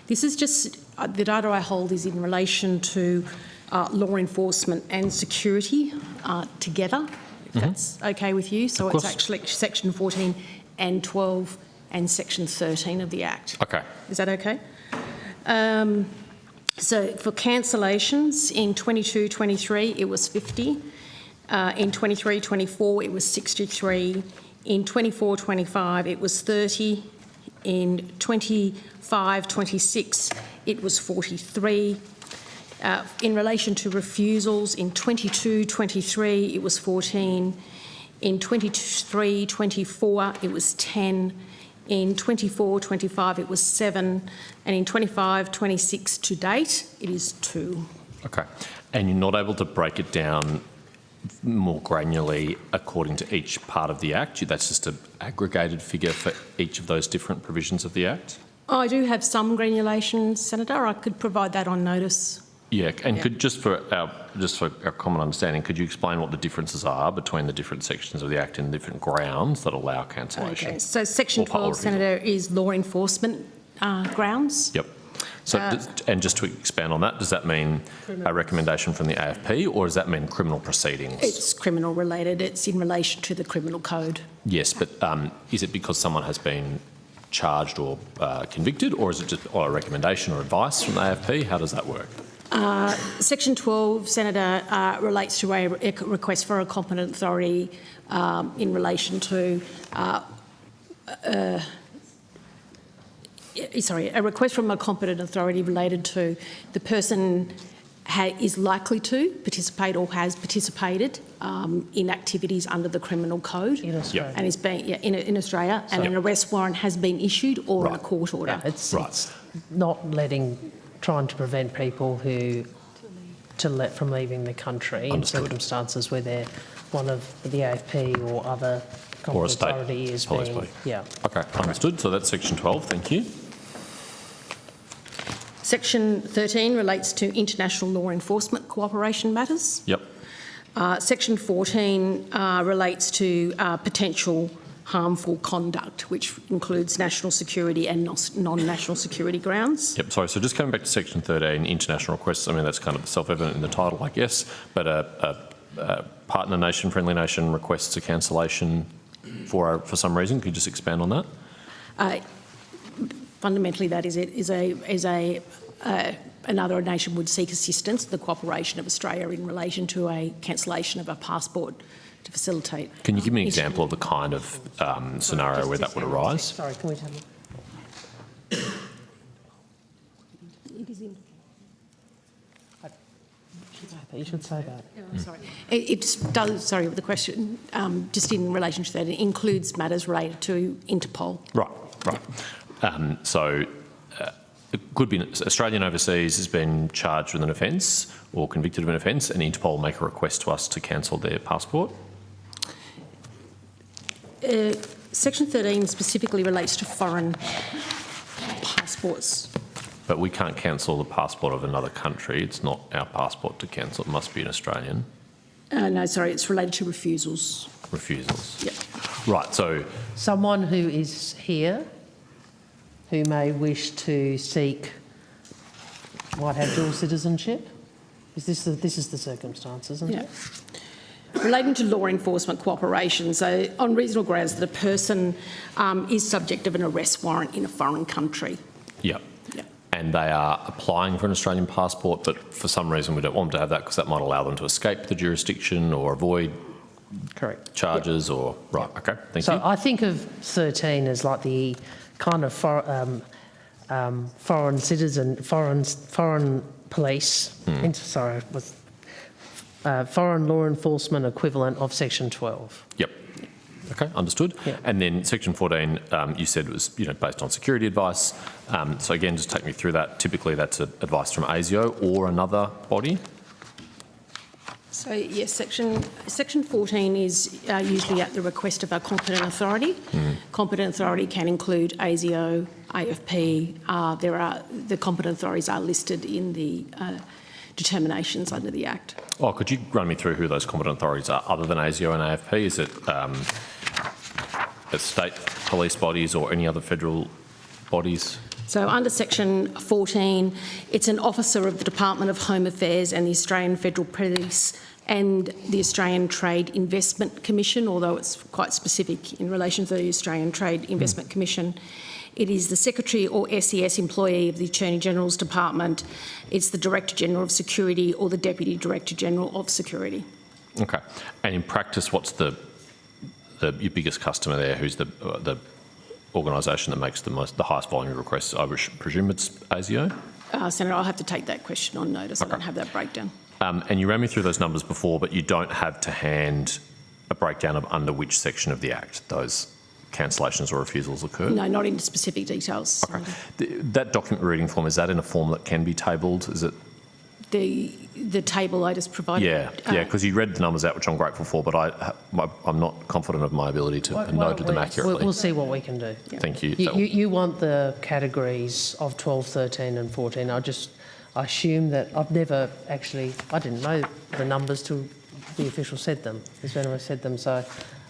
this is just, the data I hold is in relation to law enforcement and security together, if that's okay with you. So it's actually Section 14 and 12 and Section 13 of the Act. Okay. Is that okay? So for cancellations, in 22-23 it was 50. In 23-24 it was 63. In 24-25 it was 30. In 25-26 it was 43. In relation to refusals, in 22-23 it was 14, in 23-24 it was 10, in 24-25 it was 7, and in 25-26 to date it is 2. Okay. And you're not able to break it down more granularly according to each part of the Act? That's just an aggregated figure for each of those different provisions of the Act? I do have some granulation, Senator. I could provide that on notice. Yeah, and could just for our common understanding, could you explain what the differences are between the different sections of the Act and different grounds that allow cancellation? Okay, so Section 12, Senator, is law enforcement grounds. Yep. So, and just to expand on that, does that mean a recommendation from the AFP, or does that mean criminal proceedings? It's criminal related. It's in relation to the criminal code. Yes, but is it because someone has been charged or convicted, or is it just a recommendation or advice from the AFP? How does that work? Section 12, Senator, relates to a request for a competent authority in relation to a request from a competent authority related to the person is likely to participate or has participated in activities under the criminal code in Australia, and is being in Australia, and an arrest warrant has been issued or a court order. Yeah, it's not trying to prevent people from leaving the country in circumstances where they're one of the AFP or other competent authority is being. Okay, understood. So that's Section 12. Thank you. Section 13 relates to international law enforcement cooperation matters. Yep. Section 14 relates to potential harmful conduct, which includes national security and non-national security grounds. Yep, sorry, so just coming back to Section 13, international requests, I mean, that's kind of self-evident in the title, I guess, but a partner nation, friendly nation requests a cancellation for some reason. Could you just expand on that? Fundamentally, that another nation would seek assistance, the cooperation of Australia in relation to a cancellation of a passport to facilitate. Can you give me an example of the kind of scenario where that would arise? Sorry, can we tell you? It is in. You should say that. Sorry. It just does, sorry, the question, just in relation to that, it includes matters related to Interpol. Right. So it could be Australian overseas has been charged with an offence or convicted of an offence, and Interpol make a request to us to cancel their passport? Section 13 specifically relates to foreign passports. But we can't cancel the passport of another country. It's not our passport to cancel. It must be an Australian. No, sorry, it's related to refusals. Refusals. Yep. Right, so... Someone who is here who may wish to seek, might have dual citizenship? This is the circumstance, isn't it? Relating to law enforcement cooperation, so on reasonable grounds that a person is subject of an arrest warrant in a foreign country. Yep. And they are applying for an Australian passport, but for some reason we don't want them to have that because that might allow them to escape the jurisdiction or avoid charges or... Right, okay, thank you. So I think of 13 as like the kind of foreign police, foreign law enforcement equivalent of Section 12. Yep. Okay, understood. Yep. And then Section 14, you said was based on security advice. So again, just take me through that. Typically, that's advice from ASIO or another body. So yes, Section 14 is usually at the request of a competent authority. Competent authority can include ASIO, AFP. The competent authorities are listed in the determinations under the Act. Oh, could you run me through who those competent authorities are other than ASIO and AFP? Is it state police bodies or any other federal bodies? So under Section 14, it's an officer of the Department of Home Affairs and the Australian Federal Police and the Australian Trade Investment Commission, although it's quite specific in relation to the Australian Trade Investment Commission. It is the Secretary or SES employee of the Attorney General's Department. It's the Director General of Security or the Deputy Director General of Security. Okay. And in practice, what's your biggest customer there? Who's the organisation that makes the highest volume of requests? I presume it's ASIO? Senator, I'll have to take that question on notice. Okay. I don't have that breakdown. And you ran me through those numbers before, but you don't have to hand a breakdown of under which section of the Act those cancellations or refusals occur? No, not in specific details. Okay. That document reading form, is that in a form that can be tabled? Is it? The table I just provided? Yeah, because you read the numbers out, which I'm grateful for, but I'm not confident of my ability to note them accurately. We'll see what we can do. Yeah. Thank you. You want the categories of 12, 13 and 14. I assume that I didn't know the numbers till the official said them, as Venerable said them, so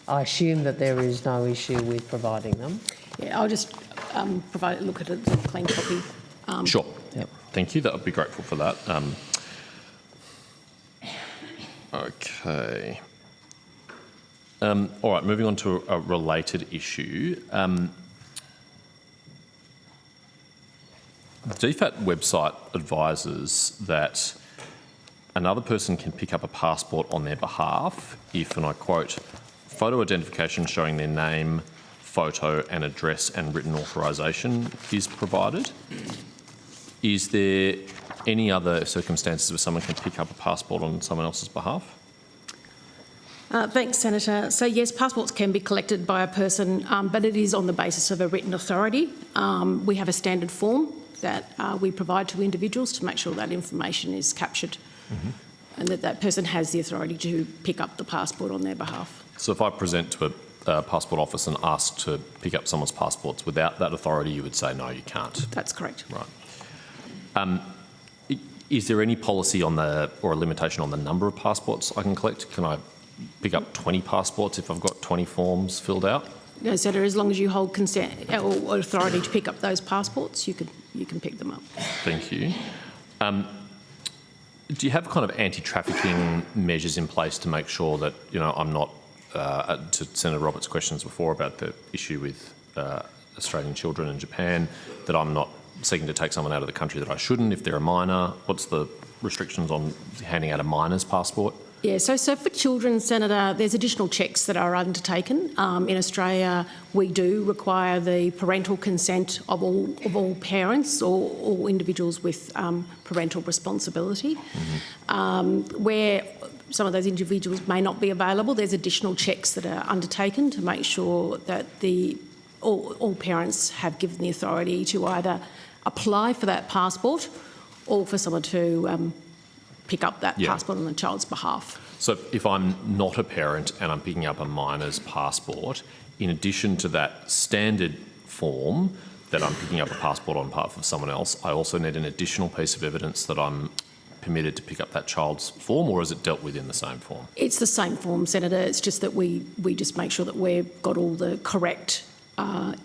I assume that there is no issue with providing them. Yeah, I'll just look at it as a clean copy. Sure. Yep. Thank you. That would be grateful for that. Okay. All right, moving on to a related issue. The DFAT website advises that another person can pick up a passport on their behalf if, and I quote, photo identification showing their name, photo and address and written authorisation is provided. Is there any other circumstances where someone can pick up a passport on someone else's behalf? Thanks, Senator. So yes, passports can be collected by a person, but it is on the basis of a written authority. We have a standard form that we provide to individuals to make sure that information is captured and that person has the authority to pick up the passport on their behalf. So if I present to a passport office and ask to pick up someone's passports without that authority, you would say, no, you can't? That's correct. Right. Is there any policy on or a limitation on the number of passports I can collect? Can I pick up 20 passports if I've got 20 forms filled out? No, Senator, as long as you hold consent or authority to pick up those passports, you can pick them up. Thank you. Do you have kind of anti-trafficking measures in place to make sure that, I'm not, to Senator Roberts' questions before about the issue with Australian children in Japan, that I'm not seeking to take someone out of the country that I shouldn't if they're a minor? What's the restrictions on handing out a minor's passport? Yeah, so for children, Senator, there's additional checks that are undertaken. In Australia, we do require the parental consent of all parents or all individuals with parental responsibility. Where some of those individuals may not be available, there's additional checks that are undertaken to make sure that all parents have given the authority to either apply for that passport or for someone to pick up that passport on the child's behalf. So if I'm not a parent and I'm picking up a minor's passport, in addition to that standard form that I'm picking up a passport on behalf of someone else, I also need an additional piece of evidence that I'm permitted to pick up that child's form, or is it dealt with in the same form? It's the same form, Senator. It's just that we just make sure that we've got all the correct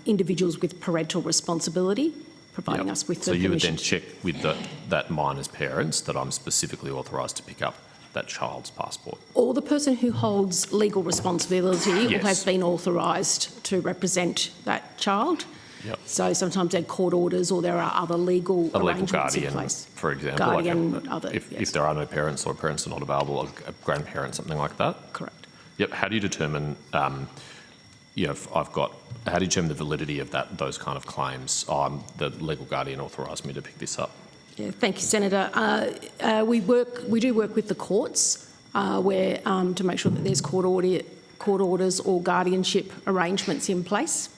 individuals with parental responsibility providing us with the So you would permission. then check with that minor's parents that I'm specifically authorised to pick up that child's passport? Or the person who holds legal responsibility or has been authorised to represent that child. Yep. So sometimes there are court orders or there are other legal arrangements guardian, in place. For example. Guardian, if there are no parents or parents are not available, a grandparent, something like that? Correct. Yep. How do you determine, how do you determine the validity of those kind of claims? The legal guardian authorised me to pick this up. Yeah, thank you, Senator. We do work with the courts to make sure that there's court orders or guardianship arrangements in place.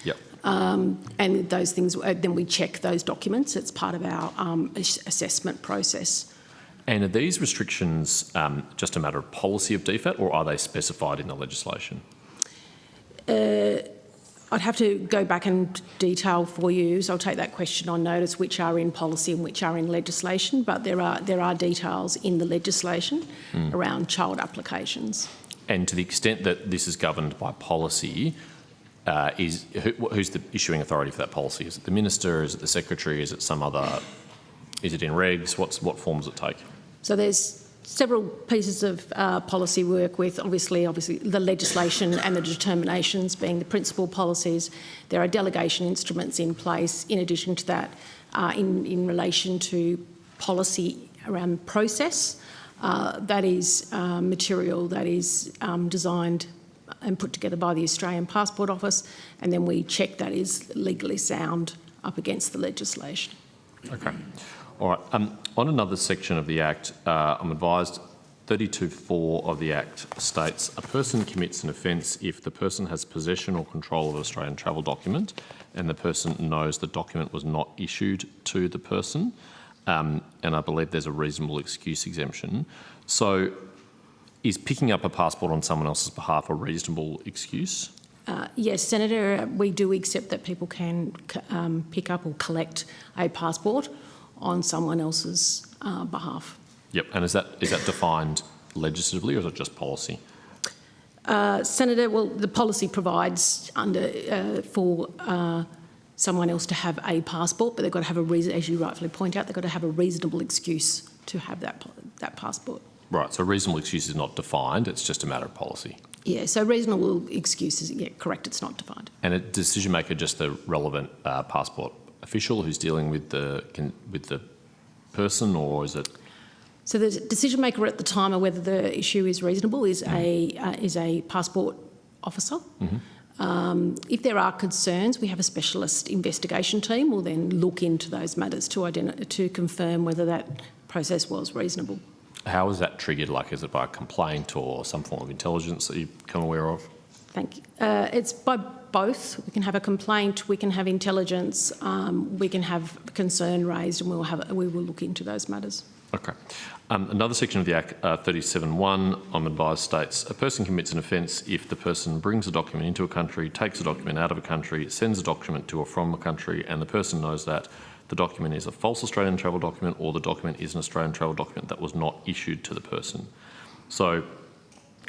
Yep. And those things, then we check those documents. It's part of our assessment process. And are these restrictions just a matter of policy of DFAT, or are they specified in the legislation? I'd have to go back and detail for you, so I'll take that question on notice, which are in policy and which are in legislation, but there are details in the legislation around child applications. And to the extent that this is governed by policy, who's the issuing authority for that policy? Is it the Minister? Is it the Secretary? Is it some other? Is it in regs? What form does it take? So there's several pieces of policy work with obviously the legislation and the determinations being the principal policies. There are delegation instruments in place in addition to that in relation to policy around process. That is material that is designed and put together by the Australian Passport Office, and then we check that is legally sound up against the legislation. Okay. All right. On another section of the Act, I'm advised 32(4) of the Act states a person commits an offence if the person has possession or control of an Australian travel document and the person knows the document was not issued to the person. And I believe there's a reasonable excuse exemption. So is picking up a passport on someone else's behalf a reasonable excuse? Yes, Senator, we do accept that people can pick up or collect a passport on someone else's behalf. Yep, and is that defined legislatively or is it just policy? Senator, well, the policy provides for someone else to have a passport, but they've got to have a reason, as you rightfully point out, they've got to have a reasonable excuse to have that passport. Right, so reasonable excuse is not defined, it's just a matter of policy. Yeah, so reasonable excuses, yeah, correct, it's not defined. And a decision maker, just the relevant passport official who's dealing with the person, or is it? So the decision maker at the time of whether the issue is reasonable is a passport officer. Mm-hmm. If there are concerns, we have a specialist investigation team. We'll then look into those matters to confirm whether that process was reasonable. How is that triggered? Like, is it by a complaint or some form of intelligence that you become aware of? Thank you. It's by both. We can have a complaint, we can have intelligence, we can have concern raised, and we will look into those matters. Okay. Another section of the Act, 37(1), I'm advised, states a person commits an offence if the person brings a document into a country, takes a document out of a country, sends a document to or from a country, and the person knows that the document is a false Australian travel document or the document is an Australian travel document that was not issued to the person. So,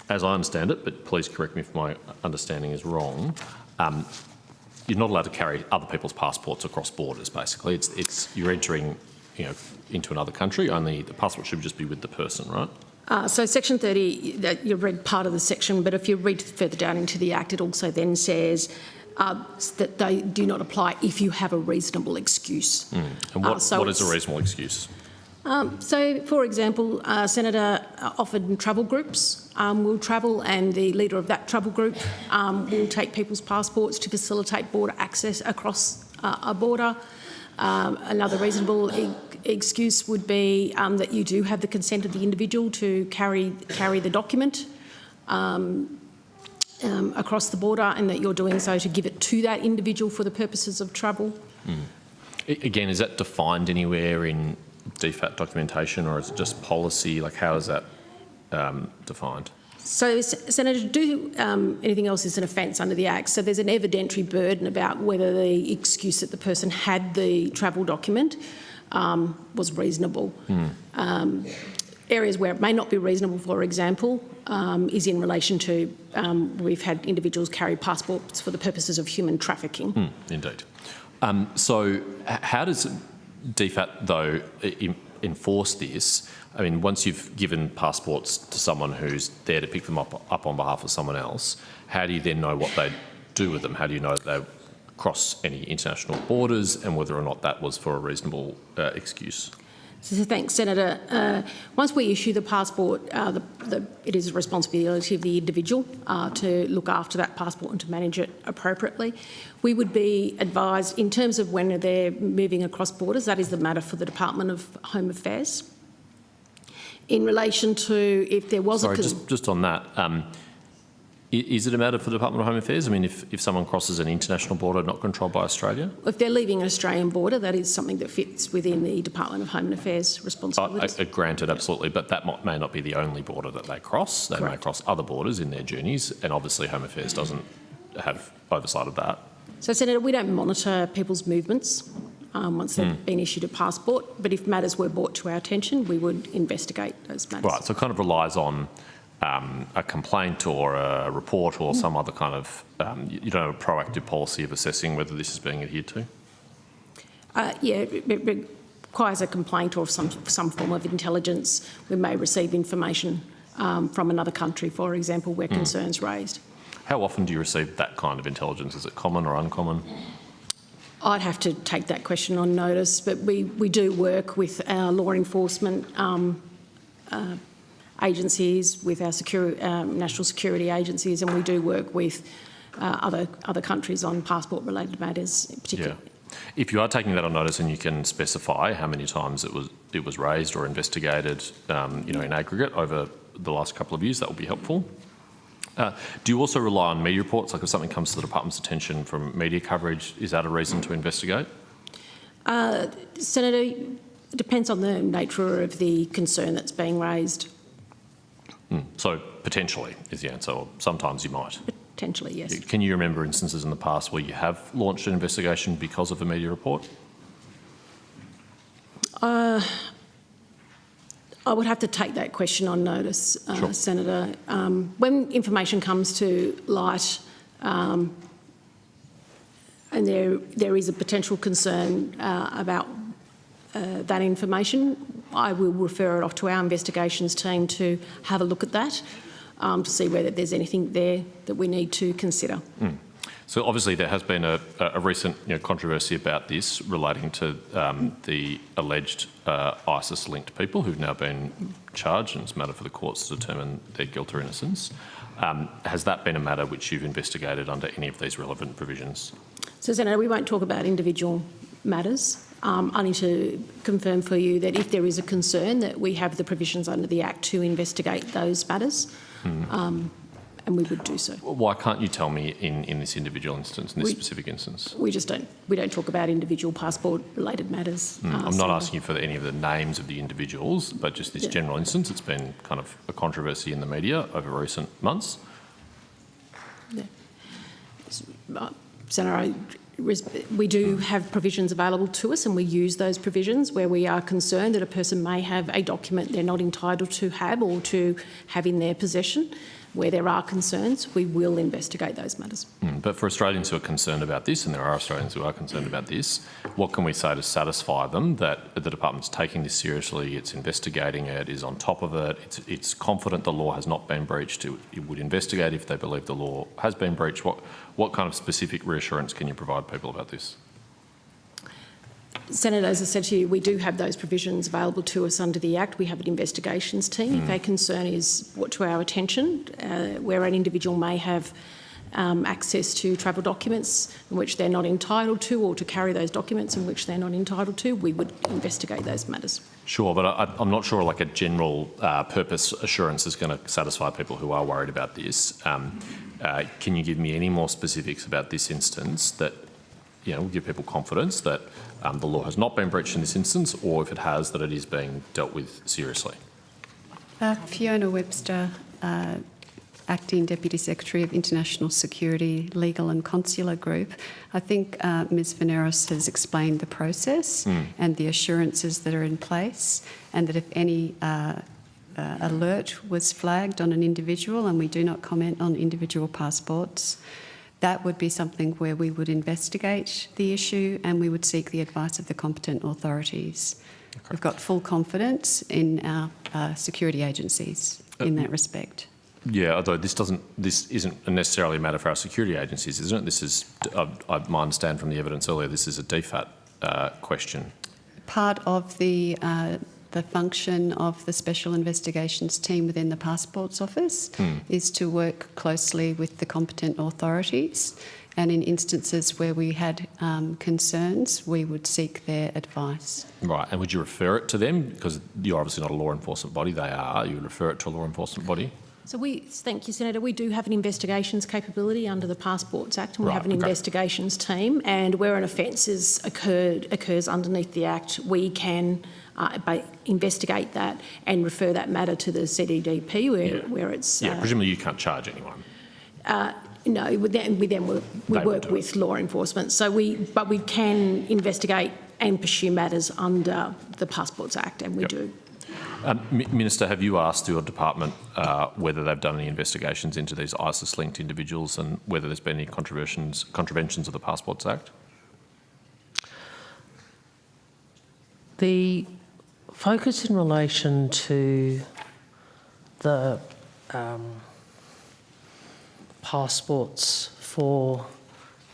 as I understand it, but please correct me if my understanding is wrong, you're not allowed to carry other people's passports across borders, basically. It's you're entering, into another country, only the passport should just be with the person, right? So Section 30, that you've read part of the section, but if you read further down into the Act, it also then says that they do not apply if you have a reasonable excuse. And what is a reasonable excuse? So, for example, Senator, often travel groups will travel, and the leader of that travel group will take people's passports to facilitate border access across a border. Another reasonable excuse would be that you do have the consent of the individual to carry the document across the border, and that you're doing so to give it to that individual for the purposes of travel. Again, is that defined anywhere in DFAT documentation, or is it just policy? Like, how is that defined? So, Senator, to do anything else is an offence under the Act. So there's an evidentiary burden about whether the excuse that the person had the travel document was reasonable. Areas where it may not be reasonable, for example, is in relation to we've had individuals carry passports for the purposes of human trafficking. Indeed. So how does DFAT, though, enforce this? I mean, once you've given passports to someone who's there to pick them up on behalf of someone else, how do you then know what they do with them? How do you know that they cross any international borders and whether or not that was for a reasonable excuse? So thanks, Senator. Once we issue the passport, it is a responsibility of the individual to look after that passport and to manage it appropriately. We would be advised, in terms of when they're moving across borders, that is the matter for the Department of Home Affairs. In relation to if there was just on that, is it a matter for the Department of Home Affairs? I mean, if someone crosses an international border not controlled by Australia? If they're leaving an Australian border, that is something that fits within the Department of Home Affairs responsibilities. Granted, absolutely, but that may not be the only border that they cross. They may cross other borders in their journeys, and obviously Home Affairs doesn't have oversight of that. So, Senator, we don't monitor people's movements once they've been issued a passport, but if matters were brought to our attention, we would investigate those matters. Right, so it kind of relies on a complaint or a report or some other kind of, you don't have a proactive policy of assessing whether this is being adhered to? Yeah, it requires a complaint or some form of intelligence. We may receive information from another country, for example, where concerns raised. How often do you receive that kind of intelligence? Is it common or uncommon? I'd have to take that question on notice, but we do work with our law enforcement agencies, with our national security agencies, and we do work with other countries on passport-related matters, particularly. Yeah. If you are taking that on notice and you can specify how many times it was raised or investigated, in aggregate over the last couple of years, that would be helpful. Do you also rely on media reports? Like if something comes to the department's attention from media coverage, is that a reason to investigate? Senator, it depends on the nature of the concern that's being raised. So potentially is the answer, or sometimes you might? Potentially, yes. Can you remember instances in the past where you have launched an investigation because of a media report? I would have to take that question on notice, Sure. Senator. When information comes to light and there is a potential concern about that information, I will refer it off to our investigations team to have a look at that, to see whether there's anything there that we need to consider. So obviously there has been a recent controversy about this relating to the alleged ISIS-linked people who've now been charged, and it's a matter for the courts to determine their guilt or innocence. Has that been a matter which you've investigated under any of these relevant provisions? So, Senator, we won't talk about individual matters. I need to confirm for you that if there is a concern, that we have the provisions under the Act to investigate those matters. And we would do so. Why can't you tell me in this individual instance, in this specific instance? We just don't. We don't talk about individual passport-related matters. I'm not asking you for any of the names of the individuals, but just this general instance. It's been kind of a controversy in the media over recent months. Yeah. Senator, we do have provisions available to us, and we use those provisions where we are concerned that a person may have a document they're not entitled to have or to have in their possession. Where there are concerns, we will investigate those matters. But for Australians who are concerned about this, and there are Australians who are concerned about this, what can we say to satisfy them that the department's taking this seriously, it's investigating it, is on top of it, it's confident the law has not been breached, it would investigate if they believe the law has been breached? What kind of specific reassurance can you provide people about this? Senator, as I said to you, we do have those provisions available to us under the Act. We have an investigations team. If a concern is brought to our attention, where an individual may have access to travel documents in which they're not entitled to, or to carry those documents in which they're not entitled to, we would investigate those matters. Sure, but I'm not sure like a general purpose assurance is going to satisfy people who are worried about this. Can you give me any more specifics about this instance that will give people confidence that the law has not been breached in this instance, or if it has, that it is being dealt with seriously? Fiona Webster, Acting Deputy Secretary of International Security, Legal and Consular Group. I think Ms Veneros has explained the process and the assurances that are in place, and that if any alert was flagged on an individual, and we do not comment on individual passports, that would be something where we would investigate the issue and we would seek the advice of the competent authorities. Okay. We've got full confidence in our security agencies in that respect. Yeah, although this isn't necessarily a matter for our security agencies, isn't it? This is, I understand from the evidence earlier, this is a DFAT question. Part of the function of the Special Investigations team within the Passports Office is to work closely with the competent authorities, and in instances where we had concerns, we would seek their advice. Right, and would you refer it to them? Because you're obviously not a law enforcement body, they are. You would refer it to a law enforcement body? So thank you, Senator. We do have an investigations capability under the Passports Act, and we have an investigations team, and where an offence occurs underneath the Act, we can investigate that and refer that matter to the CDDP where it's... presumably you can't charge anyone. No, we work with law enforcement. So but we can investigate and pursue matters under the Passports Act, and we do. Minister, have you asked your department whether they've done any investigations into these ISIS-linked individuals and whether there's been any contraventions of the Passports Act? The focus in relation to the passports for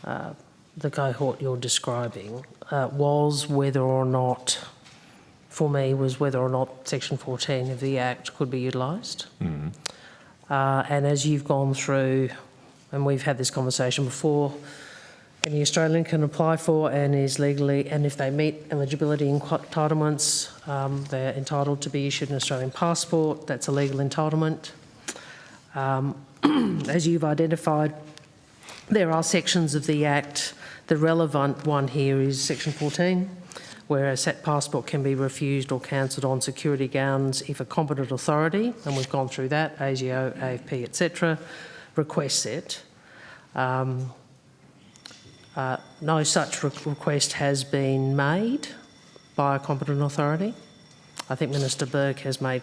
the cohort you're describing was whether or not Section 14 of the Act could be utilised. And as you've gone through, and we've had this conversation before, any Australian can apply for and is legally, and if they meet eligibility entitlements, they're entitled to be issued an Australian passport. That's a legal entitlement. As you've identified, there are sections of the Act. The relevant one here is Section 14, where a set passport can be refused or cancelled on security grounds if a competent authority, and we've gone through that, ASIO, AFP, etc., requests it. No such request has been made by a competent authority. I think Minister Burke has made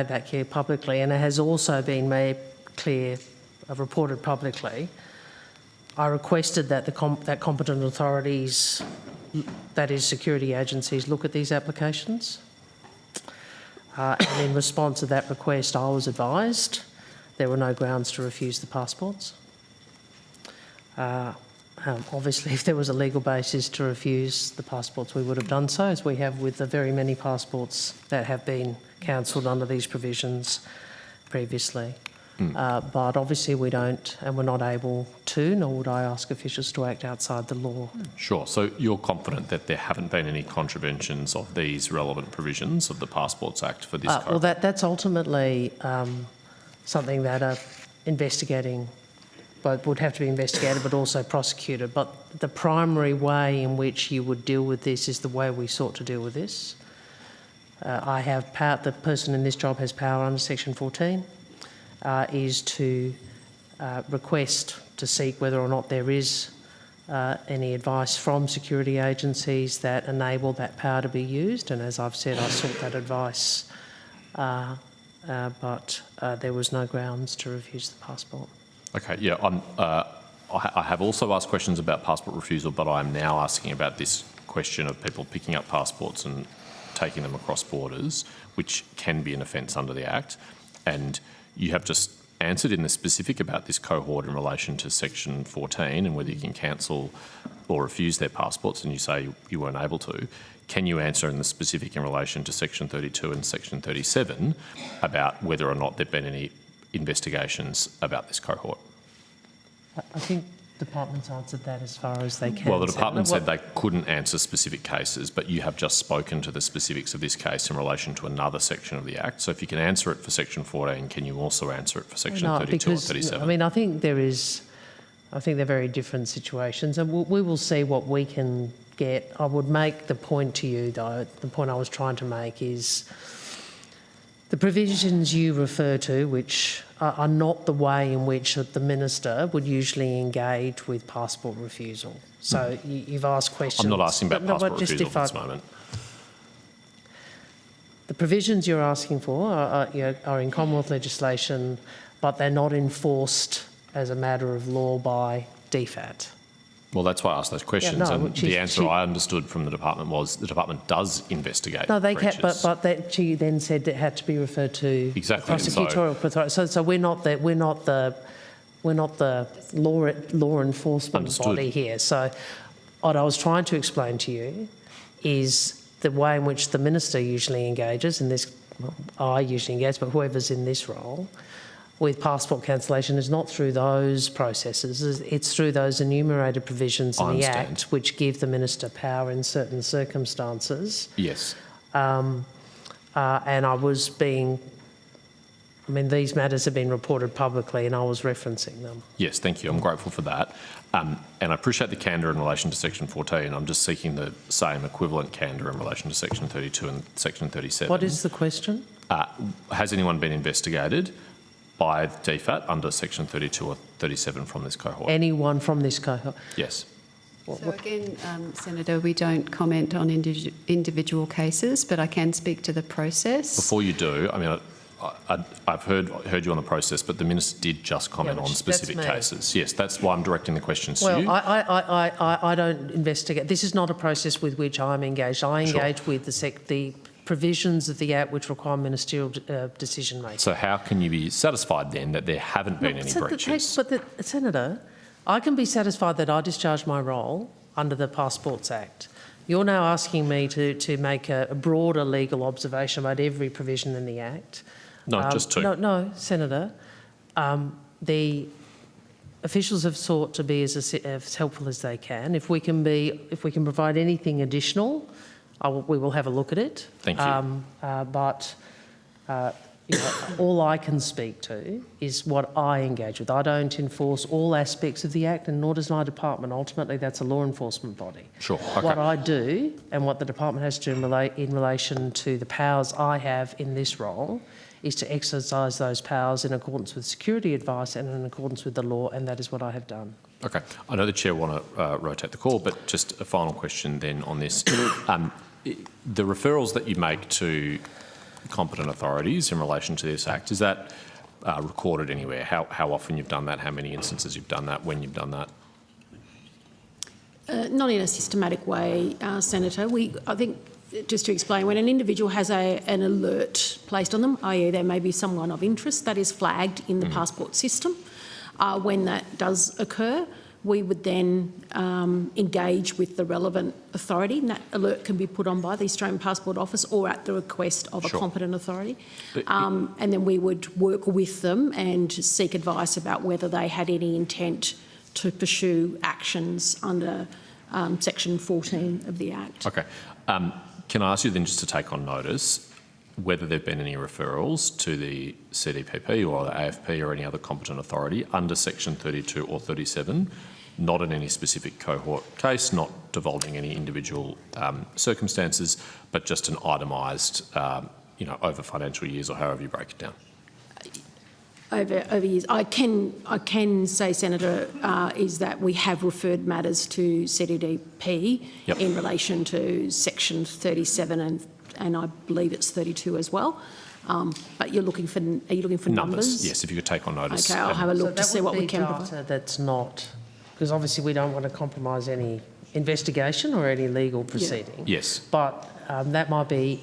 that clear publicly, and it has also been made clear, reported publicly. I requested that that competent authorities, that is security agencies, look at these applications. And in response to that request, I was advised there were no grounds to refuse the passports. Obviously, if there was a legal basis to refuse the passports, we would have done so, as we have with the very many passports that have been cancelled under these provisions previously. But obviously we don't, and we're not able to, nor would I ask officials to act outside the law. Sure. So you're confident that there haven't been any contraventions of these relevant provisions of the Passports Act for this Well, that's ultimately something that investigating, but would have to be investigated, but also prosecuted. But the primary way in which you would deal with this is the way we sought to deal with this. I have power. The person in this job has power under Section 14. Is to request to seek whether or not there is any advice from security agencies that enable that power to be used. And as I've said, I sought that advice, but there was no grounds to refuse the passport. Okay, yeah, I have also asked questions about passport refusal, but I'm now asking about this question of people picking up passports and taking them across borders, which can be an offence under the Act. And you have just answered in the specific about this cohort in relation to Section 14 and whether you can cancel or refuse their passports, and you say you weren't able to. Can you answer in the specific in relation to Section 32 and Section 37 about whether or not there have been any investigations about this cohort? I think departments answered that as far as they can. Well, the department said they couldn't answer specific cases, but you have just spoken to the specifics of this case in relation to another section of the Act. So if you can answer it for Section 14, can you also answer it for Section 32 or 37? I mean, I think they're very different situations, and we will see what we can get. I would make the point to you, though, the point I was trying to make is the provisions you refer to, which are not the way in which the Minister would usually engage with passport refusal. So you've asked questions. I'm not asking about passport refusal at this moment. The provisions you're asking for are in Commonwealth legislation, but they're not enforced as a matter of law by DFAT. Well, that's why I asked those questions, and the answer I understood from the department was the department does investigate. No, they breaches. can, but that she then said it had to be referred to prosecutorial authority. So we're not the law enforcement body here. So what I was trying to explain to you is the way in which the Minister usually engages in this. Well, I usually engage, but whoever's in this role with passport cancellation is not through those processes. It's through those enumerated provisions in the Act which give the Minister power in certain circumstances. Yes. And these matters have been reported publicly and I was referencing them. Yes, thank you. I'm grateful for that. And I appreciate the candour in relation to Section 14. I'm just seeking the same equivalent candour in relation to Section 32 and Section 37. What is the question? Has anyone been investigated by DFAT under Section 32 or 37 from this cohort? Anyone from this cohort? Yes. So again, Senator, we don't comment on individual cases, but I can speak to the process. Before you do, I mean, I've heard you on the process, but the Minister did just comment on specific cases. Yes, that's why I'm directing the questions to you. Well, I don't investigate. This is not a process with which I'm engaged. I engage with the provisions of the Act which require ministerial decision making. So how can you be satisfied then that there haven't been any breaches? Senator, I can be satisfied that I discharged my role under the Passports Act. You're now asking me to make a broader legal observation about every provision in the Act. No, just two. No, Senator. officials have sought to be as helpful as they can. If we can provide anything additional, we will have a look at it. Thank you. You know, all I can speak to is what I engage with. I don't enforce all aspects of the Act, and nor does my department. Ultimately, that's a law enforcement body. Sure. Okay. What I do and what the department has to do in relation to the powers I have in this role is to exercise those powers in accordance with security advice and in accordance with the law, and that is what I have done. Okay. I know the Chair want to rotate the call, but just a final question then on this. The referrals that you make to competent authorities in relation to this Act, is that recorded anywhere? How often you've done that, how many instances you've done that, when you've done that? Not in a systematic way, Senator. I think, just to explain, when an individual has an alert placed on them, i.e. there may be someone of interest, that is flagged in the passport system. When that does occur, we would then engage with the relevant authority, and that alert can be put on by the Australian Passport Office or at the request of a competent authority. And then we would work with them and seek advice about whether they had any intent to pursue actions under Section 14 of the Act. Okay. Can I ask you then just to take on notice whether there have been any referrals to the CDPP or the AFP or any other competent authority under Section 32 or 37, not in any specific cohort case, not divulging any individual circumstances, but just an itemised, over financial years or however you break it down? Over years, I can say, Senator, is that we have referred matters to CDDP in relation to Section 37 and I believe it's 32 as well. But are you looking for numbers? Yes, if you could take on notice. Okay, I'll have a look to see what we can provide. Data that's not, because obviously we don't want to compromise any investigation or any legal proceeding. Yeah. Yes. But that might be,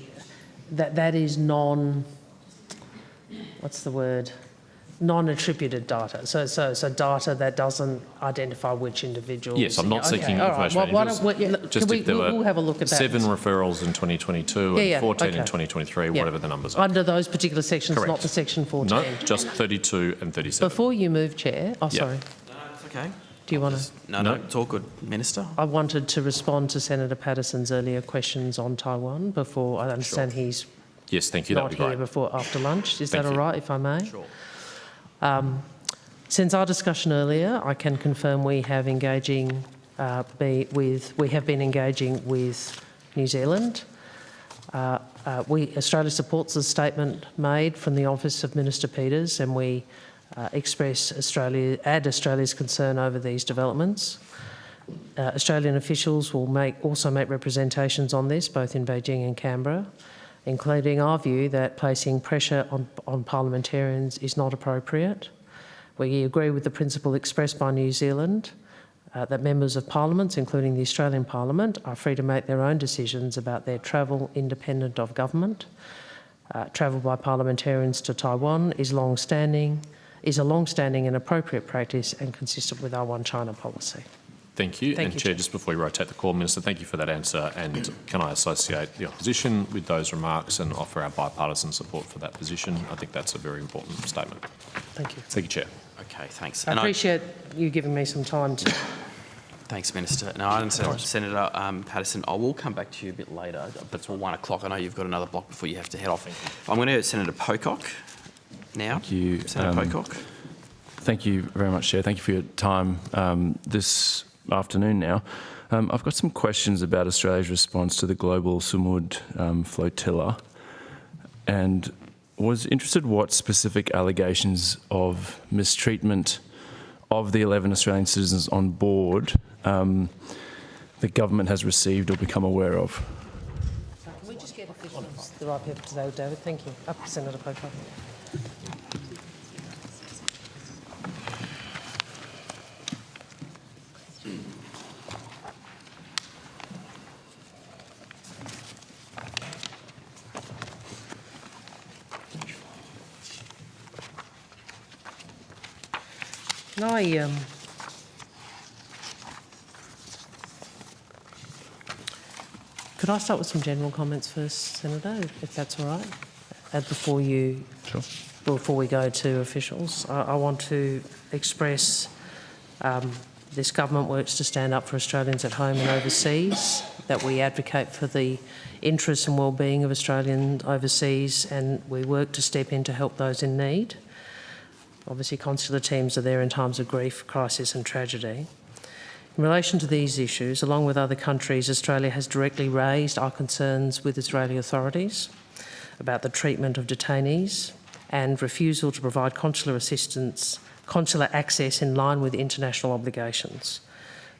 that is non-attributed data. So data that doesn't identify which individuals. Yes, I'm not seeking information. We'll have a look at that. 7 referrals in 2022 and 14 in 2023, whatever the numbers are. Under those particular sections, correct. not the Section 14. No, just 32 and 37. Before you move, Chair. Oh, sorry. No, it's okay. Do you want to? No, it's all good, Minister. I wanted to respond to Senator Patterson's earlier questions on Taiwan before. I understand he's yes, thank you. not That'd be here great. after lunch. Is Thank that all you. right, if I may? Sure. Since our discussion earlier, I can confirm we have been engaging with New Zealand. Australia supports the statement made from the Office of Minister Peters, and we express Australia's concern over these developments. Australian officials will also make representations on this, both in Beijing and Canberra, including our view that placing pressure on parliamentarians is not appropriate. We agree with the principle expressed by New Zealand that members of parliaments, including the Australian Parliament, are free to make their own decisions about their travel independent of government. Travel by parliamentarians to Taiwan is a long-standing and appropriate practice and consistent with our One China policy. Thank you. Thank and you, Chair, Chair. just before we rotate the call, Minister, thank you for that answer. And can I associate the opposition with those remarks and offer our bipartisan support for that position? I think that's a very important statement. Thank you. Thank you, Chair. Okay, thanks. I appreciate you giving me some time to... Thanks, Minister. Now, I understand, Senator Patterson, I will come back to you a bit later, but it's 1 o'clock. I know you've got another block before you have to head off. I'm going to go to Senator Pocock now. Thank you. Senator Pocock. Thank you very much, Chair. Thank you for your time this afternoon now. I've got some questions about Australia's response to the global Sumud flotilla, and was interested what specific allegations of mistreatment of the 11 Australian citizens on board the government has received or become aware of. Can we just get officials, the right people today, David? Thank you. Up to Senator Pocock. Could I start with some general comments first, Senator, if that's all right? Before we go to officials, I want to express This government works to stand up for Australians at home and overseas, that we advocate for the interests and well-being of Australians overseas, and we work to step in to help those in need. Obviously, consular teams are there in times of grief, crisis and tragedy. In relation to these issues, along with other countries, Australia has directly raised our concerns with Israeli authorities about the treatment of detainees and refusal to provide consular access in line with international obligations.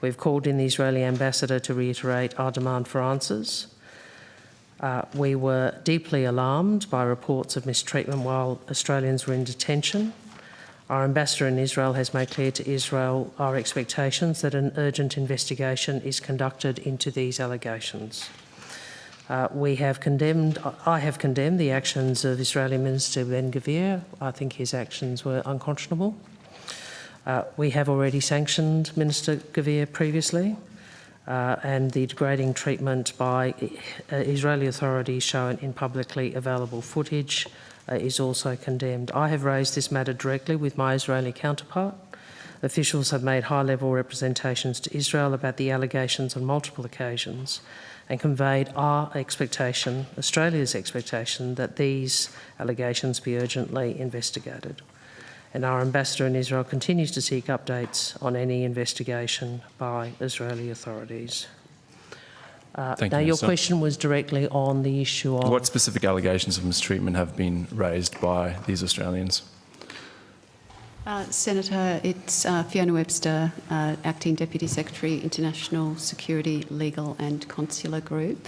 We've called in the Israeli ambassador to reiterate our demand for answers. We were deeply alarmed by reports of mistreatment while Australians were in detention. Our ambassador in Israel has made clear to Israel our expectations that an urgent investigation is conducted into these allegations. I have condemned the actions of Israeli Minister Ben-Gvir. I think his actions were unconscionable. We have already sanctioned Minister Gvir previously, and the degrading treatment by Israeli authorities shown in publicly available footage is also condemned. I have raised this matter directly with my Israeli counterpart. Officials have made high-level representations to Israel about the allegations on multiple occasions and conveyed our expectation, Australia's expectation, that these allegations be urgently investigated. And our ambassador in Israel continues to seek updates on any investigation by Israeli authorities. Now, your question was directly on the issue of... What specific allegations of mistreatment have been raised by these Australians? Senator, it's Fiona Webster, Acting Deputy Secretary, International Security, Legal and Consular Group.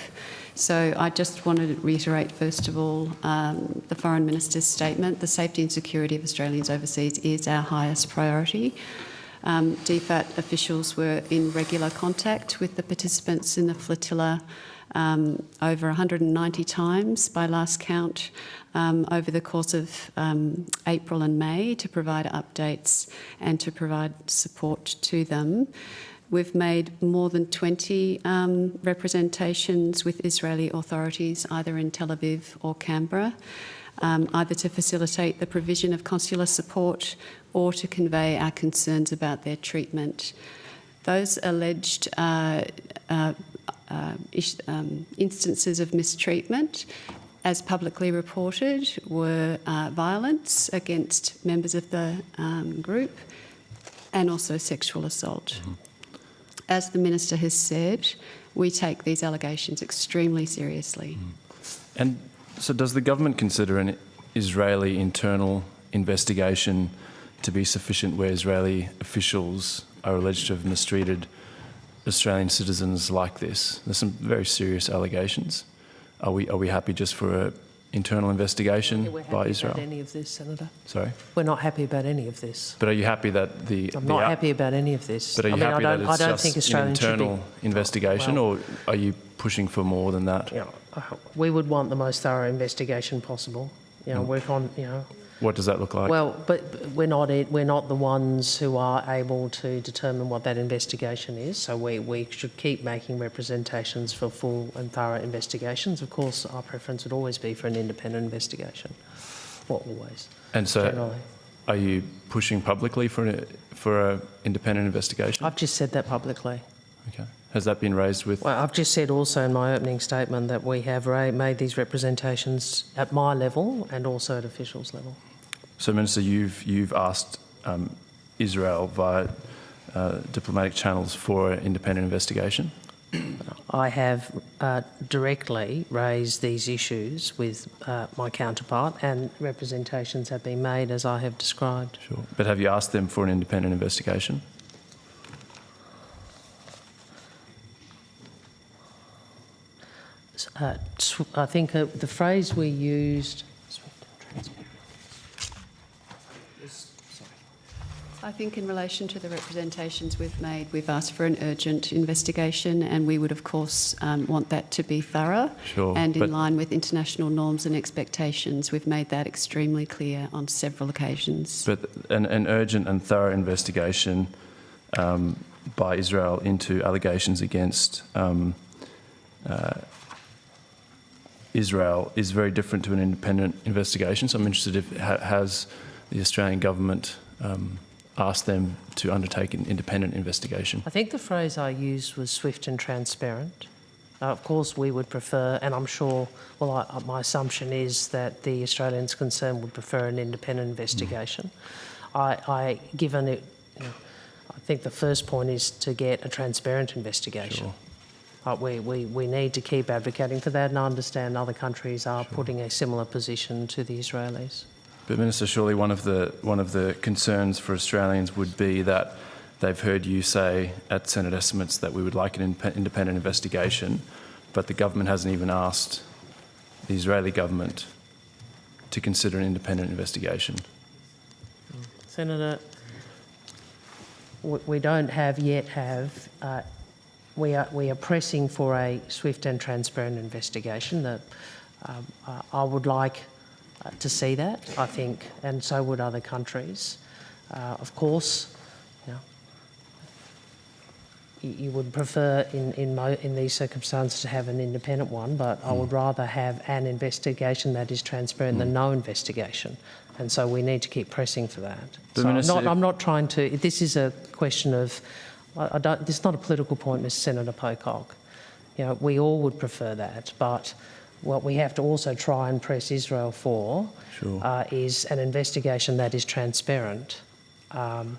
So I just wanted to reiterate, first of all, the Foreign Minister's statement. The safety and security of Australians overseas is our highest priority. DFAT officials were in regular contact with the participants in the flotilla over 190 times by last count over the course of April and May to provide updates and to provide support to them. We've made more than 20 representations with Israeli authorities, either in Tel Aviv or Canberra, either to facilitate the provision of consular support or to convey our concerns about their treatment. Those alleged instances of mistreatment, as publicly reported, were violence against members of the group and also sexual assault. Mm-hmm. As the Minister has said, we take these allegations extremely seriously. Mm-hmm. And so does the government consider an Israeli internal investigation to be sufficient where Israeli officials are alleged to have mistreated Australian citizens like this? There's some very serious allegations. Are we happy just for an internal investigation by Israel? We're not happy about any of this, Senator. Sorry? We're not happy about any of this. But are you happy that I'm not happy about any of this. But are you happy that it's just an internal be, investigation, or are you pushing for more than that? Yeah, we would want the most thorough investigation possible. Work on, What does that look like? Well, but we're not the ones who are able to determine what that investigation is, so we should keep making representations for full and thorough investigations. Of course, our preference would always be for an independent investigation. Well, always. And so, generally. Are you pushing publicly for an independent investigation? I've just said that publicly. Okay. Has that been raised with... Well, I've just said also in my opening statement that we have made these representations at my level and also at officials' level. So, Minister, you've asked Israel via diplomatic channels for an independent investigation? I have directly raised these issues with my counterpart, and representations have been made as I have described. Sure. But have you asked them for an independent investigation? I think the phrase we used... I think in relation to the representations we've made, we've asked for an urgent investigation, and we would, of course, want that to be thorough and in line with international norms and expectations. We've made that extremely clear on several occasions. But an urgent and thorough investigation by Israel into allegations against Israel is very different to an independent investigation. So I'm interested if has the Australian government asked them to undertake an independent investigation? I think the phrase I used was swift and transparent. Of course, we would prefer, and I'm sure, my assumption is that the Australians concerned would prefer an independent investigation. Given it, I think the first point is to get a transparent investigation. Sure. We need to keep advocating for that, and I understand other countries are putting a similar position to the Israelis. But Minister, surely one of the concerns for Australians would be that they've heard you say at Senate estimates that we would like an independent investigation, but the government hasn't even asked the Israeli government to consider an independent investigation. Senator, we don't yet have. We are pressing for a swift and transparent investigation. That I would like to see that. I think, and so would other countries. Of course, you would prefer in these circumstances to have an independent one, but I would rather have an investigation that is transparent than no investigation. And so we need to keep pressing for that. So I'm not trying to. This is a question of. This is not a political point, Mr. Senator Pocock. We all would prefer that, but what we have to also try and press Israel for is an investigation that is transparent, and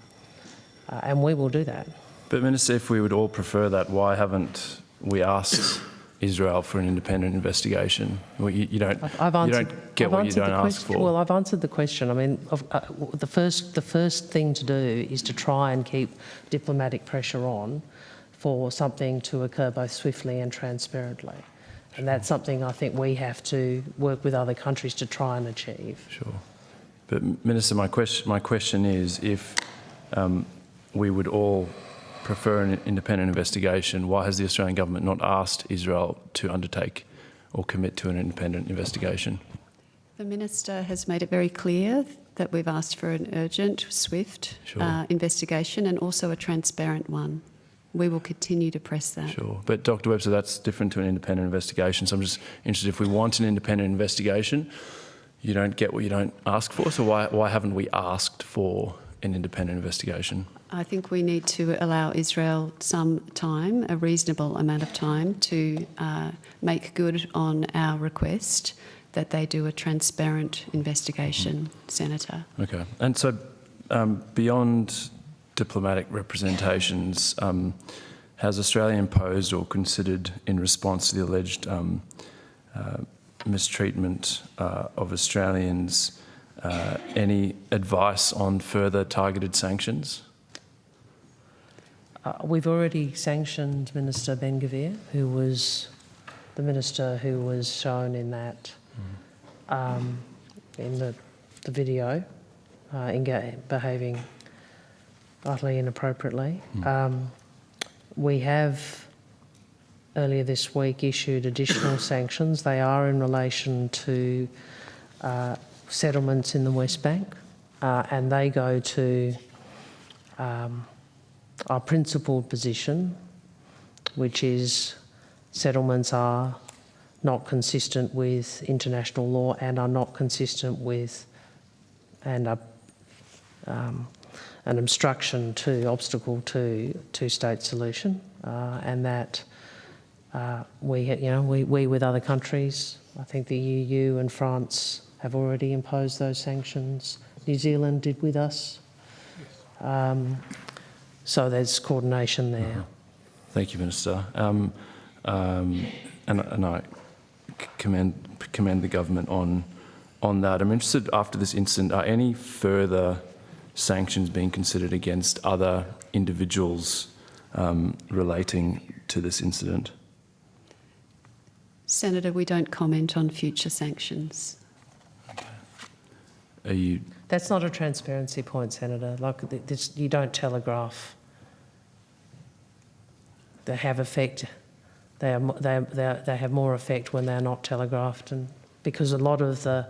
we will do that. But Minister, if we would all prefer that, why haven't we asked Israel for an independent investigation? You don't get what you don't ask for. Well, I've answered the question. I mean, the first thing to do is to try and keep diplomatic pressure on for something to occur both swiftly and transparently. And that's something I think we have to work with other countries to try and achieve. Sure. But Minister, my question is, if we would all prefer an independent investigation, why has the Australian government not asked Israel to undertake or commit to an independent investigation? The Minister has made it very clear that we've asked for an urgent, swift investigation and also a transparent one. We will continue to press that. Sure. But Dr Webster, that's different to an independent investigation. So I'm just interested, if we want an independent investigation, you don't get what you don't ask for. So why haven't we asked for an independent investigation? I think we need to allow Israel some time, a reasonable amount of time, to make good on our request that they do a transparent investigation, Senator. Okay. And so beyond diplomatic representations, has Australia imposed or considered, in response to the alleged mistreatment of Australians, any advice on further targeted sanctions? We've already sanctioned Minister Ben-Gvir, who was the minister who was shown in that, in the video, behaving utterly inappropriately. We have earlier this week issued additional sanctions. They are in relation to settlements in the West Bank, and they go to our principled position, which is settlements are not consistent with international law and are not consistent with and are an obstacle to two-state solution, and that we with other countries, I think the EU and France have already imposed those sanctions. New Zealand did with us. So there's coordination there. Thank you, Minister. And I commend the government on that. I'm interested, after this incident, are any further sanctions being considered against other individuals relating to this incident? Senator, we don't comment on future sanctions. Are you? That's not a transparency point, Senator. Like this, you don't telegraph. They have effect. They have more effect when they're not telegraphed, and because a lot of the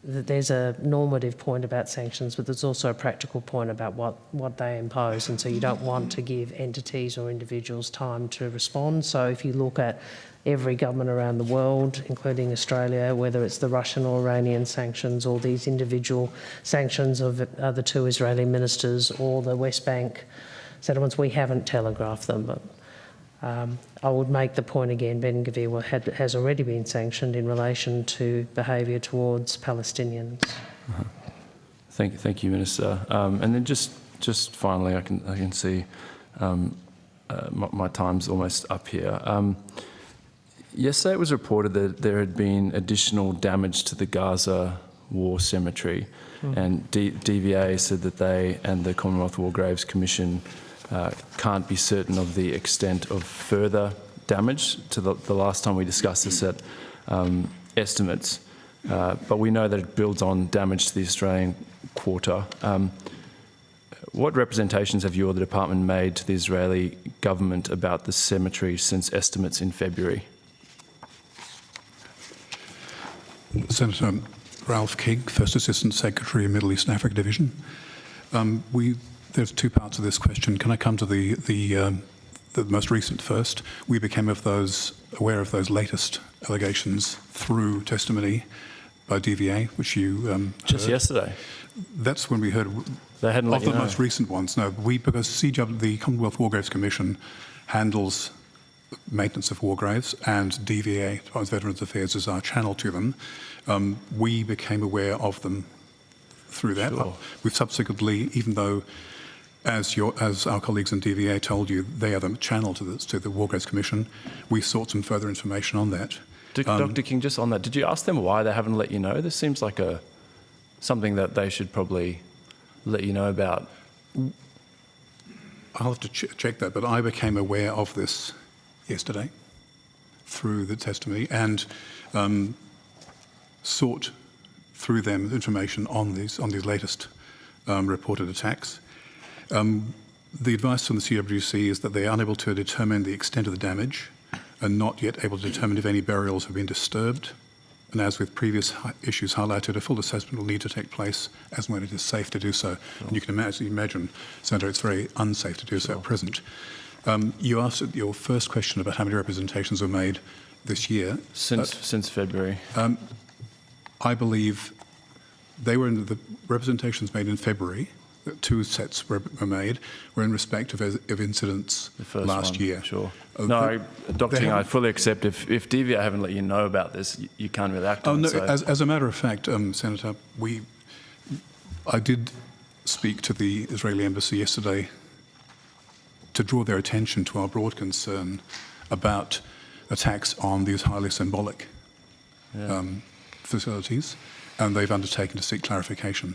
there's a normative point about sanctions, but there's also a practical point about what they impose, and so you don't want to give entities or individuals time to respond. So if you look at every government around the world, including Australia, whether it's the Russian or Iranian sanctions or these individual sanctions of the 2 Israeli ministers or the West Bank settlements, we haven't telegraphed them. But I would make the point again, Ben Gvir has already been sanctioned in relation to behaviour towards Palestinians. Uh-huh. Thank you, Minister. And then just finally, I can see my time's almost up here. Yesterday it was reported that there had been additional damage to the Gaza War Cemetery, and DVA said that they and the Commonwealth War Graves Commission can't be certain of the extent of further damage. To the last time we discussed this at estimates, but we know that it builds on damage to the Australian Quarter. What representations have you or the department made to the Israeli government about the cemetery since estimates in February? Senator Ralph King, First Assistant Secretary, Middle East and Africa Division. There's 2 parts of this question. Can I come to the most recent first? We became aware of those latest allegations through testimony by DVA, which you just heard. Yesterday. That's when we heard they hadn't of the most recent ones. No, because the Commonwealth War Graves Commission handles maintenance of war graves, and DVA, Department of Veterans Affairs, is our channel to them. We became aware of them through that. Sure. We've subsequently, even though, as our colleagues in DVA told you, they are the channel to the War Graves Commission, we sought some further information on that. Dr. King, just on that, did you ask them why they haven't let you know? This seems like something that they should probably let you know about. I'll have to check that, but I became aware of this yesterday through the testimony and sought through them information on these latest reported attacks. The advice from the CWC is that they are unable to determine the extent of the damage and not yet able to determine if any burials have been disturbed. And as with previous issues highlighted, a full assessment will need to take place as and when it is safe to do so. Sure. And you can imagine, Senator, it's very unsafe to do so at present. You asked your first question about how many representations were made this year. Since February. I believe they were in the representations made in February. 2 sets were made, were in respect of incidents last year. Sure. No, Dr. King, I fully accept if DVA haven't let you know about this, you can't really act on it. No, as a matter of fact, Senator, I did speak to the Israeli embassy yesterday to draw their attention to our broad concern about attacks on these highly symbolic facilities, and they've undertaken to seek clarification.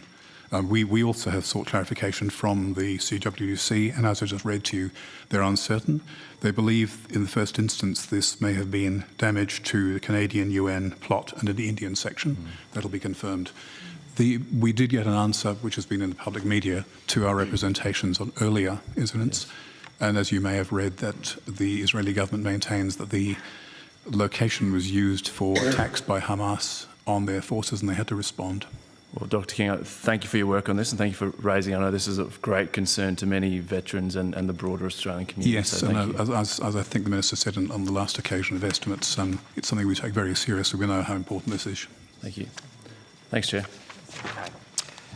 We also have sought clarification from the CWC, and as I just read to you, they're uncertain. They believe in the first instance this may have been damage to the Canadian UN plot and in the Indian section. That'll be confirmed. We did get an answer, which has been in the public media, to our representations on earlier incidents. Yes. And as you may have read, that the Israeli government maintains that the location was used for attacks by Hamas on their forces and they had to respond. Well, Dr. King, thank you for your work on this and thank you for raising. I know this is of great concern to many veterans and the broader Australian community. Yes, so and as I think the Minister said on the last occasion of estimates, it's something we take very seriously. We know how important this is. Thank you. Thanks, Chair. Okay.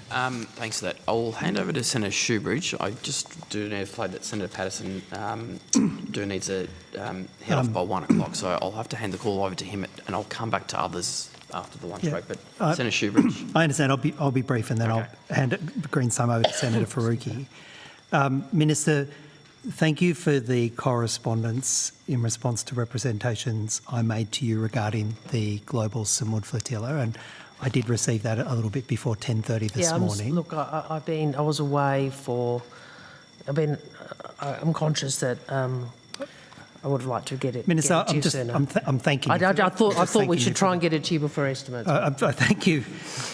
Thanks for that. I'll hand over to Senator Shoebridge. I just do need to flag that Senator Patterson needs to head off by 1 o'clock, so I'll have to hand the call over to him and I'll come back to others after the lunch break. But Senator Shoebridge. I understand. I'll be brief and then I'll hand the green time over to Senator Faruqi. Minister, thank you for the correspondence in response to representations I made to you regarding the global Samud flotilla, and I did receive that a little bit before 10:30 this morning. Look, I was away for. I'm conscious that I would have liked to get it. Minister, get it to you sooner. I'm thanking you. I thought we should try and get it to you before estimates. Thank you,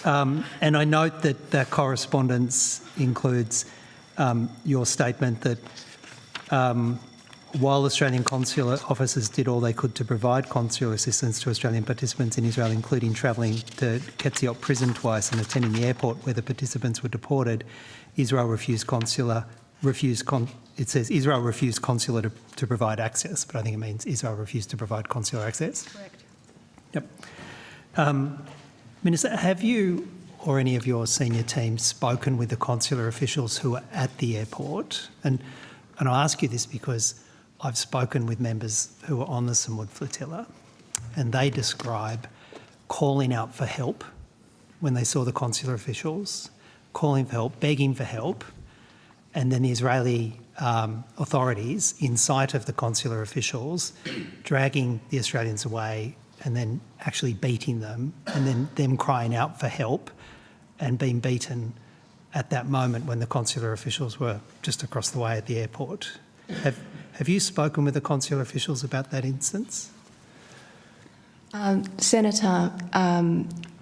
and I note that that correspondence includes your statement that while Australian consular officers did all they could to provide consular assistance to Australian participants in Israel, including travelling to Ketziot prison twice and attending the airport where the participants were deported, Israel refused consular to provide access, but I think it means Israel refused to provide consular access. Correct. Yep. Minister, have you or any of your senior team spoken with the consular officials who are at the airport? And I ask you this because I've spoken with members who were on the Samud flotilla, and they describe calling out for help when they saw the consular officials, calling for help, begging for help, and then the Israeli authorities, in sight of the consular officials, dragging the Australians away and then actually beating them, and then them crying out for help and being beaten at that moment when the consular officials were just across the way at the airport. Have you spoken with the consular officials about that instance? Senator,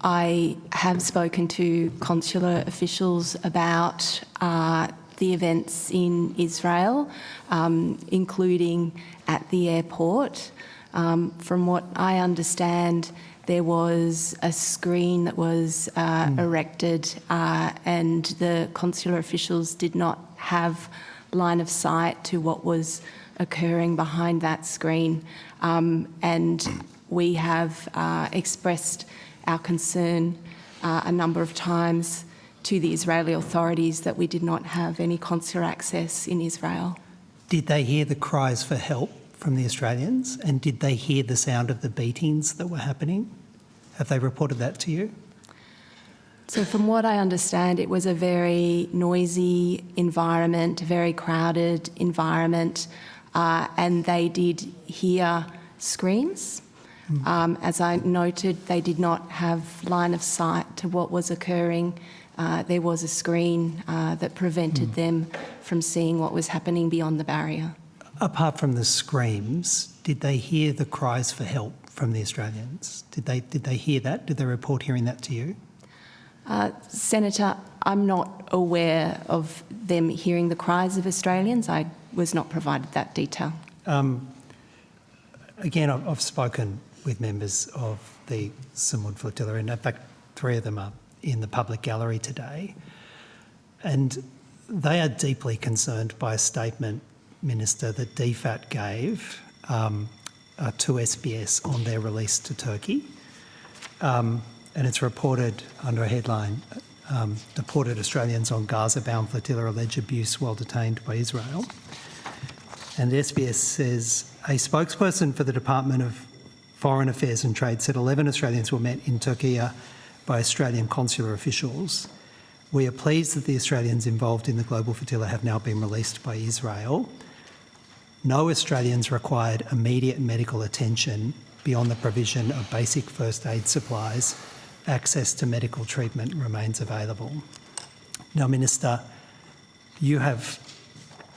I have spoken to consular officials about the events in Israel, including at the airport. From what I understand, there was a screen that was erected and the consular officials did not have line of sight to what was occurring behind that screen. And we have expressed our concern a number of times to the Israeli authorities that we did not have any consular access in Israel. Did they hear the cries for help from the Australians, and did they hear the sound of the beatings that were happening? Have they reported that to you? So from what I understand, it was a very noisy environment, a very crowded environment, and they did hear screams. As I noted, they did not have line of sight to what was occurring. There was a screen that prevented them from seeing what was happening beyond the barrier. Apart from the screams, did they hear the cries for help from the Australians? Did they hear that? Did they report hearing that to you? Senator, I'm not aware of them hearing the cries of Australians. I was not provided that detail. Again, I've spoken with members of the Samud flotilla, and in fact 3 of them are in the public gallery today, and they are deeply concerned by a statement, Minister, that DFAT gave to SBS on their release to Turkey. And it's reported under a headline, Deported Australians on Gaza-bound flotilla allege abuse while detained by Israel. And SBS says, a spokesperson for the Department of Foreign Affairs and Trade said 11 Australians were met in Turkey by Australian consular officials. We are pleased that the Australians involved in the global flotilla have now been released by Israel. No Australians required immediate medical attention beyond the provision of basic first aid supplies. Access to medical treatment remains available. Now, Minister, you have,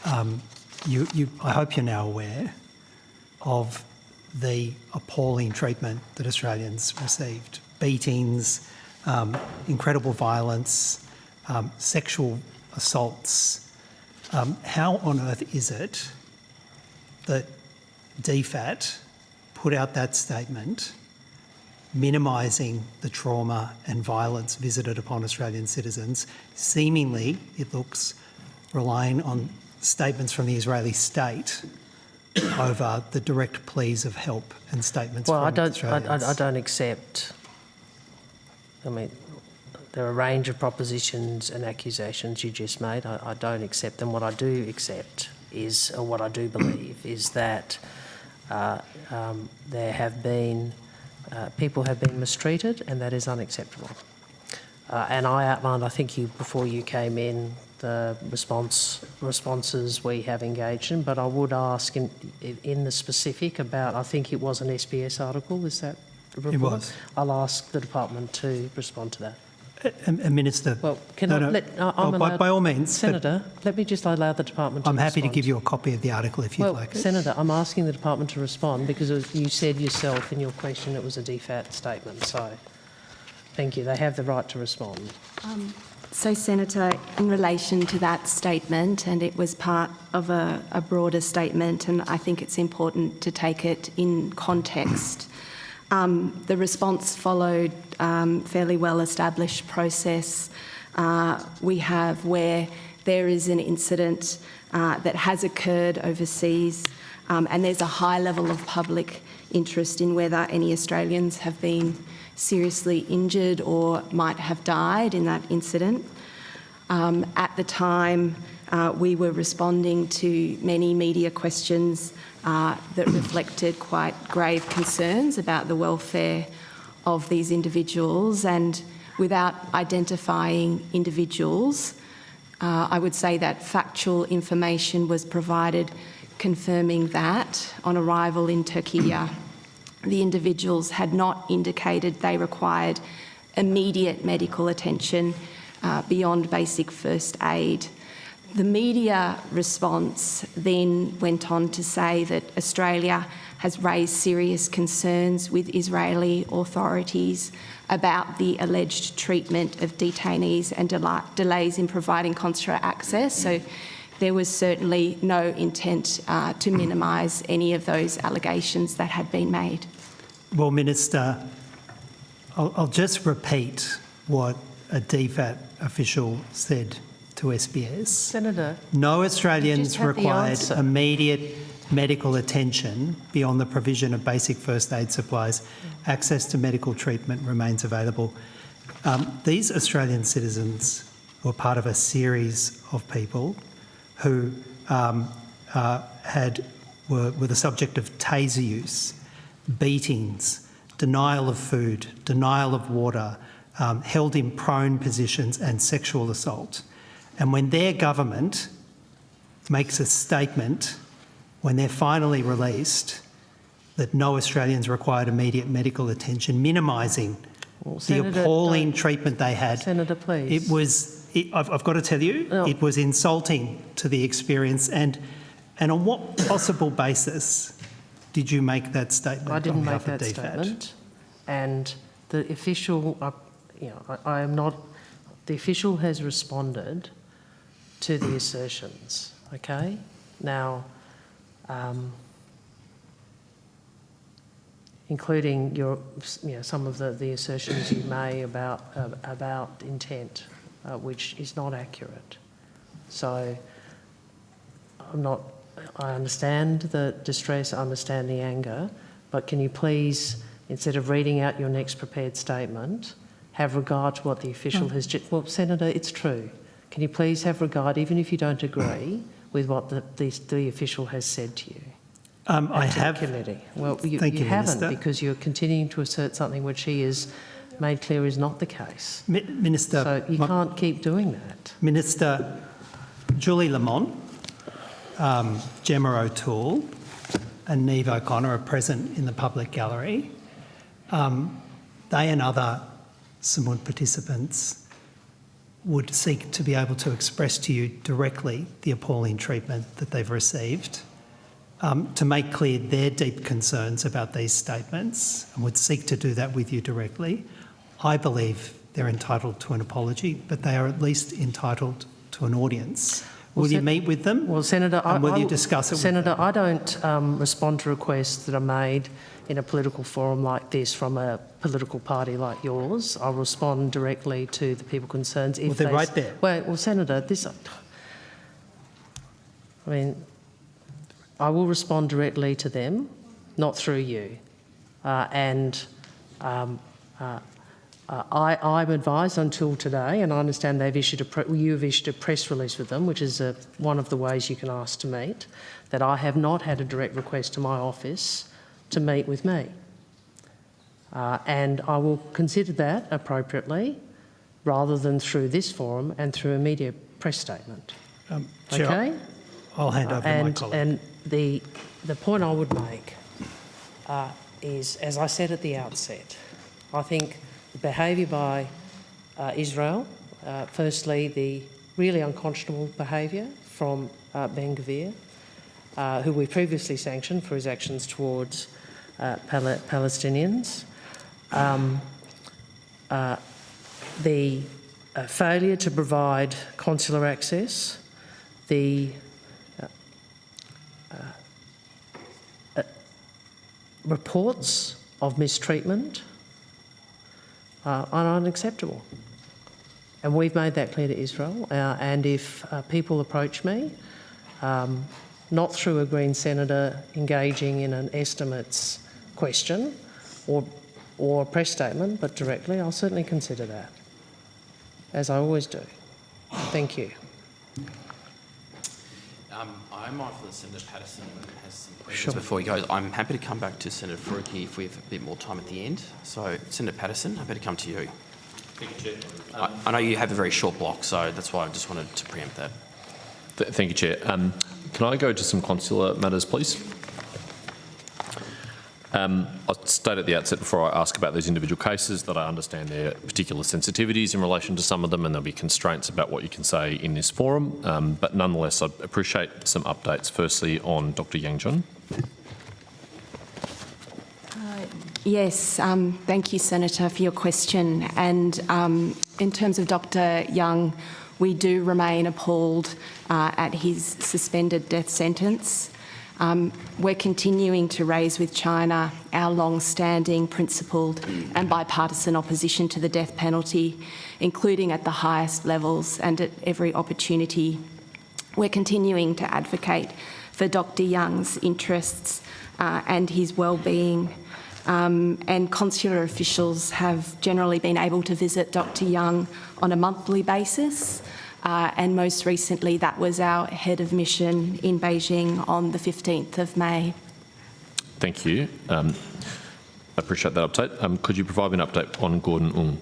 I hope you're now aware of the appalling treatment that Australians received. Beatings, incredible violence, sexual assaults. How on earth is it that DFAT put out that statement minimising the trauma and violence visited upon Australian citizens, seemingly, it looks, relying on statements from the Israeli state over the direct pleas of help and statements from Australians? I don't accept. I mean, there are a range of propositions and accusations you just made. I don't accept them. What I do accept is, or what I do believe, is that there have been, people have been mistreated, and that is unacceptable. And I outlined, I think before you came in, the responses we have engaged in, but I would ask in the specific about, I think it was an SBS article, is that the report? It was. I'll ask the department to respond to that. Minister, well, can by all means, Senator, let me just allow the department to I'm happy respond. to give you a copy of the article if you'd like it. Senator, I'm asking the department to respond because you said yourself in your question it was a DFAT statement. So, thank you. They have the right to respond. So, Senator, in relation to that statement, and it was part of a broader statement, and I think it's important to take it in context. The response followed fairly well-established process. We have where there is an incident that has occurred overseas, and there's a high level of public interest in whether any Australians have been seriously injured or might have died in that incident. At the time, we were responding to many media questions that reflected quite grave concerns about the welfare of these individuals, and without identifying individuals, I would say that factual information was provided confirming that on arrival in Turkey, the individuals had not indicated they required immediate medical attention beyond basic first aid. The media response then went on to say that Australia has raised serious concerns with Israeli authorities about the alleged treatment of detainees and delays in providing consular access. So there was certainly no intent to minimise any of those allegations that had been made. Well, Minister, I'll just repeat what a DFAT official said to SBS. Senator, no Australians required immediate medical attention beyond the provision of basic first aid supplies. Access to medical treatment remains available. These Australian citizens were part of a series of people who were the subject of taser use, beatings, denial of food, denial of water, held in prone positions and sexual assault. And when their government makes a statement, when they're finally released, that no Australians required immediate medical attention, minimising the appalling treatment they had. Senator, please. I've got to tell you, it was insulting to the experience. And on what possible basis did you make that statement? I didn't make that statement. And the official, I am not, the official has responded to the assertions, okay? Now, including some of the assertions you made about intent, which is not accurate. So I understand the distress, I understand the anger, but can you please, instead of reading out your next prepared statement, have regard to what the official has just... Well, Senator, it's true. Can you please have regard, even if you don't agree with what the official has said to you? I have. Committee. Well, you Minister. haven't, because you're continuing to assert something which he has made clear is not the case. Minister... So you can't keep doing that. Minister, Julie Lamont, Gemma O'Toole and Niamh O'Connor are present in the public gallery. They and other Samud participants would seek to be able to express to you directly the appalling treatment that they've received, to make clear their deep concerns about these statements, and would seek to do that with you directly. I believe they're entitled to an apology, but they are at least entitled to an audience. Will you meet with them? Well, Senator, will you discuss it Senator, with them? I don't respond to requests that are made in a political forum like this from a political party like yours. I'll respond directly to the people concerned. Well, they're right there. Well, Senator, I will respond directly to them, not through you. I'm advised until today, and I understand they've issued you've issued a press release with them, which is one of the ways you can ask to meet, that I have not had a direct request to my office to meet with me. And I will consider that appropriately, rather than through this forum and through a media press statement. Chair, okay? I'll hand over to my colleague. And the point I would make is, as I said at the outset, I think the behaviour by Israel, firstly the really unconscionable behaviour from Ben-Gvir, who we previously sanctioned for his actions towards Palestinians, the failure to provide consular access, the reports of mistreatment are unacceptable. And we've made that clear to Israel. And if people approach me, not through a Green senator engaging in an estimates question or a press statement, but directly, I'll certainly consider that, as I always do. Thank you. I'm mindful that Senator Patterson has some questions before he goes. I'm happy to come back to Senator Faruqi if we have a bit more time at the end. So, Senator Patterson, I better come to you. Thank you, Chair. I know you have a very short block, so that's why I just wanted to preempt that. Thank you, Chair. Can I go to some consular matters, please? I'll state at the outset before I ask about these individual cases that I understand there are particular sensitivities in relation to some of them, and there'll be constraints about what you can say in this forum. But nonetheless, I'd appreciate some updates. Firstly, on Dr. Yang Jun. Yes, thank you, Senator, for your question. And in terms of Dr. Young, we do remain appalled at his suspended death sentence. We're continuing to raise with China our long-standing, principled and bipartisan opposition to the death penalty, including at the highest levels and at every opportunity. We're continuing to advocate for Dr. Young's interests and his well-being. And consular officials have generally been able to visit Dr. Young on a monthly basis. And most recently, that was our head of mission in Beijing on the 15th of May. Thank you. I appreciate that update. Could you provide me an update on Gordon Ung?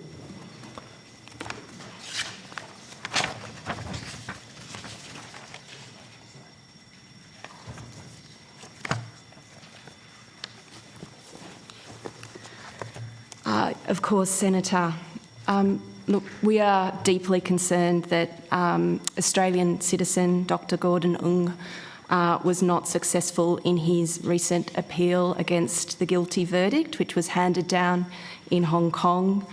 Of course, Senator. Look, we are deeply concerned that Australian citizen Dr. Gordon Ung was not successful in his recent appeal against the guilty verdict, which was handed down in Hong Kong.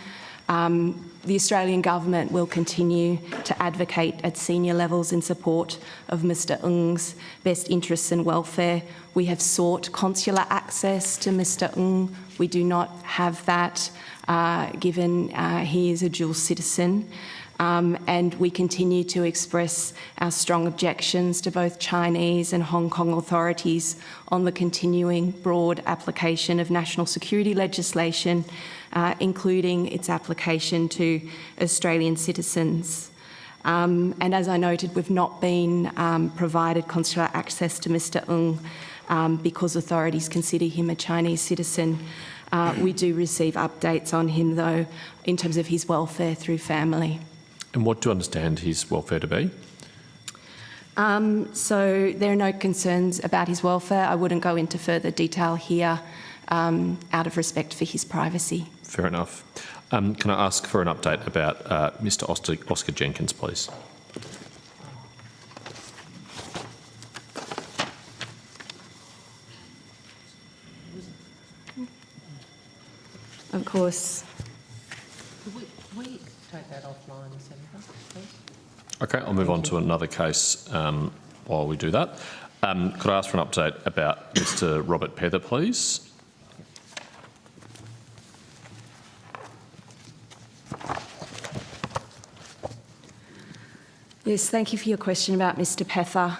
The Australian government will continue to advocate at senior levels in support of Mr. Ung's best interests and welfare. We have sought consular access to Mr. Ung. We do not have that given he is a dual citizen. And we continue to express our strong objections to both Chinese and Hong Kong authorities on the continuing broad application of national security legislation, including its application to Australian citizens. And as I noted, we've not been provided consular access to Mr. Ung because authorities consider him a Chinese citizen. We do receive updates on him, though, in terms of his welfare through family. And what do you understand his welfare to be? So there are no concerns about his welfare. I wouldn't go into further detail here out of respect for his privacy. Fair enough. Can I ask for an update about Mr. Oscar Jenkins, please? Of course. Could we take that offline, Senator, please? Okay, I'll move on to another case while we do that. Could I ask for an update about Mr. Robert Pether, please? Yes, thank you for your question about Mr. Pether.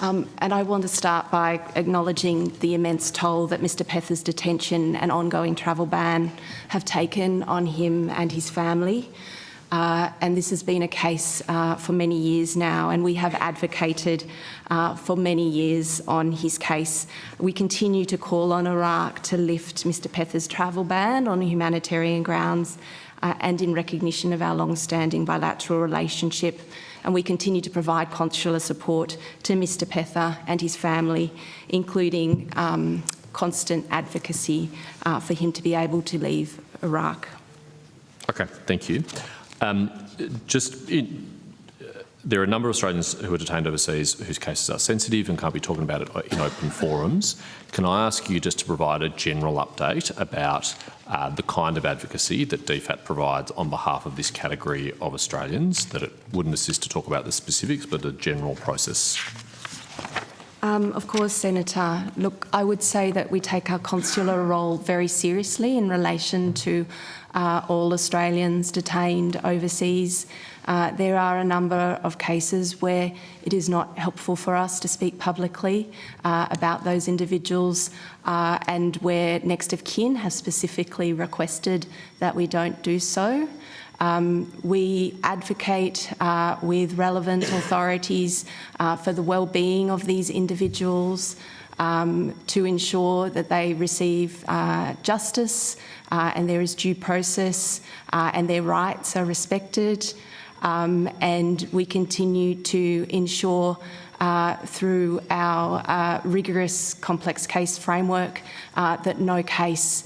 And I want to start by acknowledging the immense toll that Mr. Pether's detention and ongoing travel ban have taken on him and his family. And this has been a case for many years now, and we have advocated for many years on his case. We continue to call on Iraq to lift Mr. Pether's travel ban on humanitarian grounds and in recognition of our long-standing bilateral relationship. And we continue to provide consular support to Mr. Pether and his family, including constant advocacy for him to be able to leave Iraq. Okay, thank you. there are a number of Australians who are detained overseas whose cases are sensitive and can't be talking about it in open forums. Can I ask you just to provide a general update about the kind of advocacy that DFAT provides on behalf of this category of Australians, that it wouldn't assist to talk about the specifics, but a general process? Of course, Senator. Look, I would say that we take our consular role very seriously in relation to all Australians detained overseas. There are a number of cases where it is not helpful for us to speak publicly about those individuals and where next of kin has specifically requested that we don't do so. We advocate with relevant authorities for the well-being of these individuals, to ensure that they receive justice and there is due process and their rights are respected. And we continue to ensure through our rigorous complex case framework that no case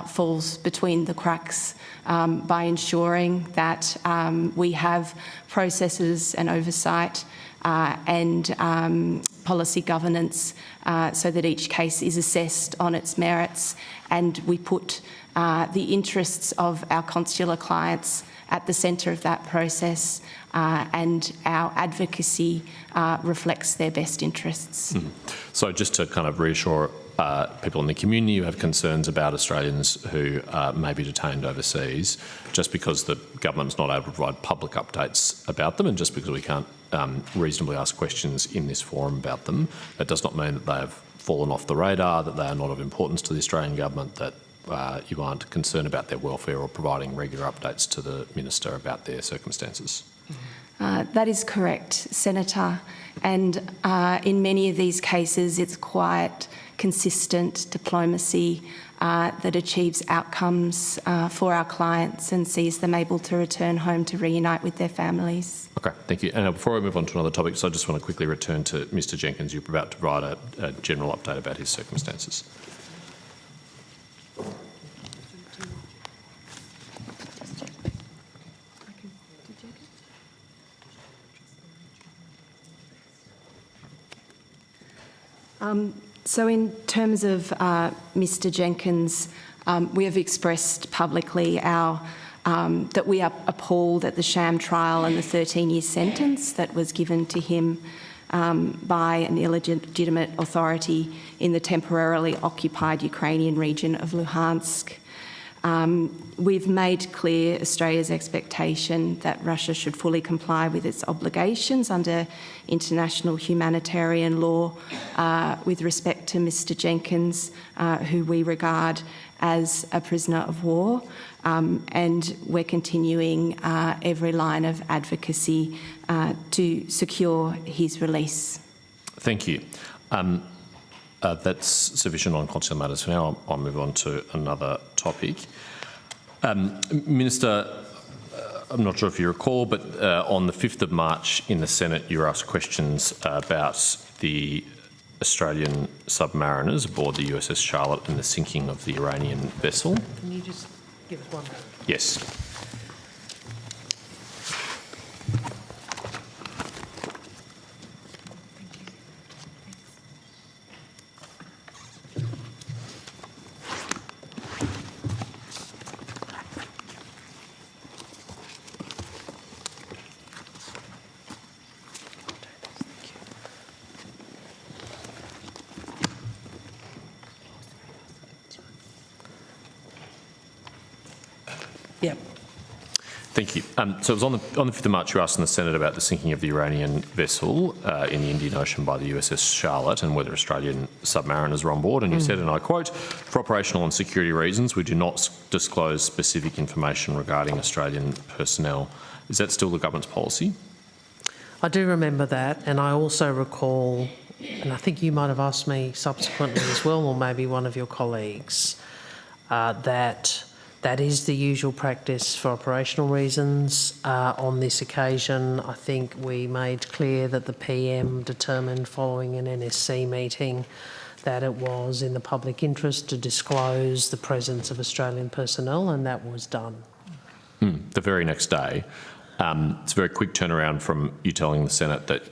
falls between the cracks by ensuring that we have processes and oversight and policy governance so that each case is assessed on its merits, and we put the interests of our consular clients at the centre of that process, and our advocacy reflects their best interests. So just to kind of reassure people in the community who have concerns about Australians who may be detained overseas, just because the government's not able to provide public updates about them and just because we can't reasonably ask questions in this forum about them, that does not mean that they have fallen off the radar, that they are not of importance to the Australian government, that you aren't concerned about their welfare or providing regular updates to the Minister about their circumstances. That is correct, Senator. And in many of these cases, it's quiet, consistent diplomacy that achieves outcomes for our clients and sees them able to return home to reunite with their families. Okay, thank you. And before I move on to another topic, so I just want to quickly return to Mr Jenkins. You're about to provide a general update about his circumstances. So in terms of Mr Jenkins, we have expressed publicly our that we are appalled at the sham trial and the 13-year sentence that was given to him by an illegitimate authority in the temporarily occupied Ukrainian region of Luhansk. We've made clear Australia's expectation that Russia should fully comply with its obligations under international humanitarian law with respect to Mr Jenkins, who we regard as a prisoner of war, and we're continuing every line of advocacy to secure his release. Thank you. That's sufficient on consular matters for now. I'll move on to another topic. Minister, I'm not sure if you recall, but on the 5th of March in the Senate, you were asked questions about the Australian submariners aboard the USS Charlotte and the sinking of the Iranian vessel. Can you just give us one? Yes. Yep. Thank you. So it was on the 5th of March you asked in the Senate about the sinking of the Iranian vessel in the Indian Ocean by the USS Charlotte and whether Australian submariners were on board. And you said, and I quote, "For operational and security reasons, we do not disclose specific information regarding Australian personnel." Is that still the government's policy? I do remember that, and I also recall, and I think you might have asked me subsequently as well, or maybe one of your colleagues, that is the usual practice for operational reasons. On this occasion, I think we made clear that the PM determined following an NSC meeting that it was in the public interest to disclose the presence of Australian personnel, and that was done. The very next day. It's a very quick turnaround from you telling the Senate that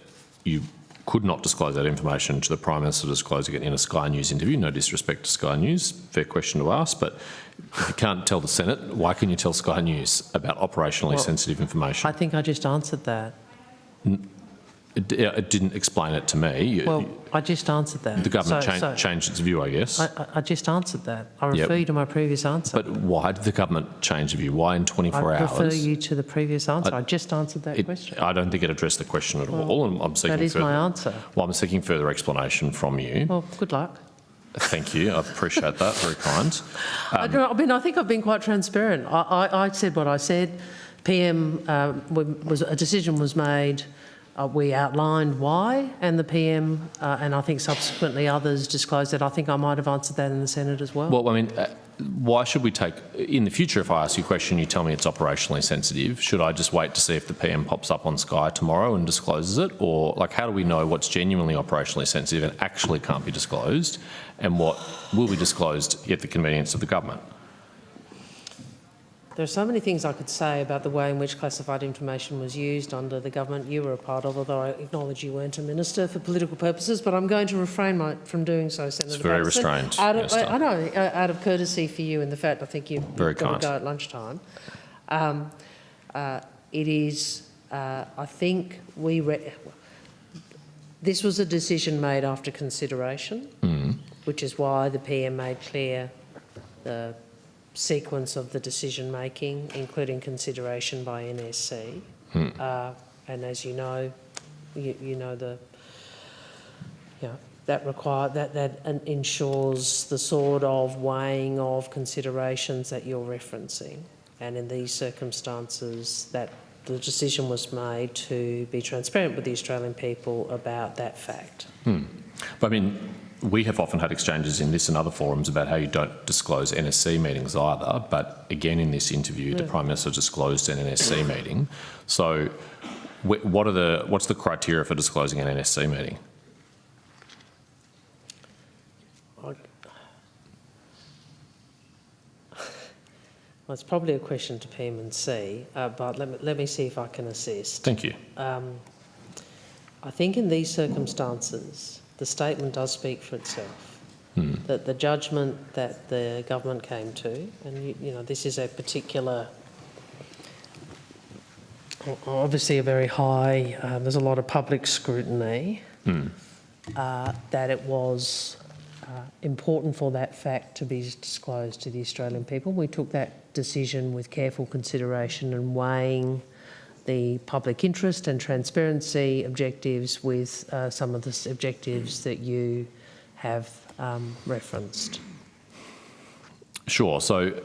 you could not disclose that information to the Prime Minister disclosing it in a Sky News interview. No disrespect to Sky News, fair question to ask, but if you can't tell the Senate, why can you tell Sky News about operationally sensitive information? I think I just answered that. It didn't explain it to me. Well, I just answered that. The government changed its view, I guess. I just answered that. I refer you to my previous answer. But why did the government change the view? Why in 24 hours? I refer you to the previous answer. I just answered that question. I don't think it addressed the question at all. And I'm seeking that is my answer. Well, I'm seeking further explanation from you. Well, good luck. Thank you. I appreciate that. Very kind. I think I've been quite transparent. I said what I said. PM, a decision was made. We outlined why, and the PM, and I think subsequently others disclosed that. I think I might have answered that in the Senate as well. Well, I mean, why should we take, in the future, if I ask you a question, you tell me it's operationally sensitive, should I just wait to see if the PM pops up on Sky tomorrow and discloses it? Or, like, how do we know what's genuinely operationally sensitive and actually can't be disclosed, and what will be disclosed at the convenience of the government? There are so many things I could say about the way in which classified information was used under the government you were a part of, although I acknowledge you weren't a minister for political purposes, but I'm going to refrain from doing so, Senator. It's very restrained, I know, out of courtesy for you and the fact I think you've got to go at lunchtime. It is, I think this was a decision made after consideration, which is why the PM made clear the sequence of the decision making, including consideration by NSC, and as you know, that ensures the sort of weighing of considerations that you're referencing, and in these circumstances, that the decision was made to be transparent with the Australian people about that fact. But I mean, we have often had exchanges in this and other forums about how you don't disclose NSC meetings either, but again in this interview the Prime Minister disclosed an NSC meeting. So what's the criteria for disclosing an NSC meeting? Well, it's probably a question to PM&C, but let me see if I can assist. Thank you. I think in these circumstances the statement does speak for itself. That the judgment that the government came to, and this is a particular, obviously a very high, there's a lot of public scrutiny, that it was important for that fact to be disclosed to the Australian people. We took that decision with careful consideration and weighing the public interest and transparency objectives with some of the objectives that you have referenced. Sure. So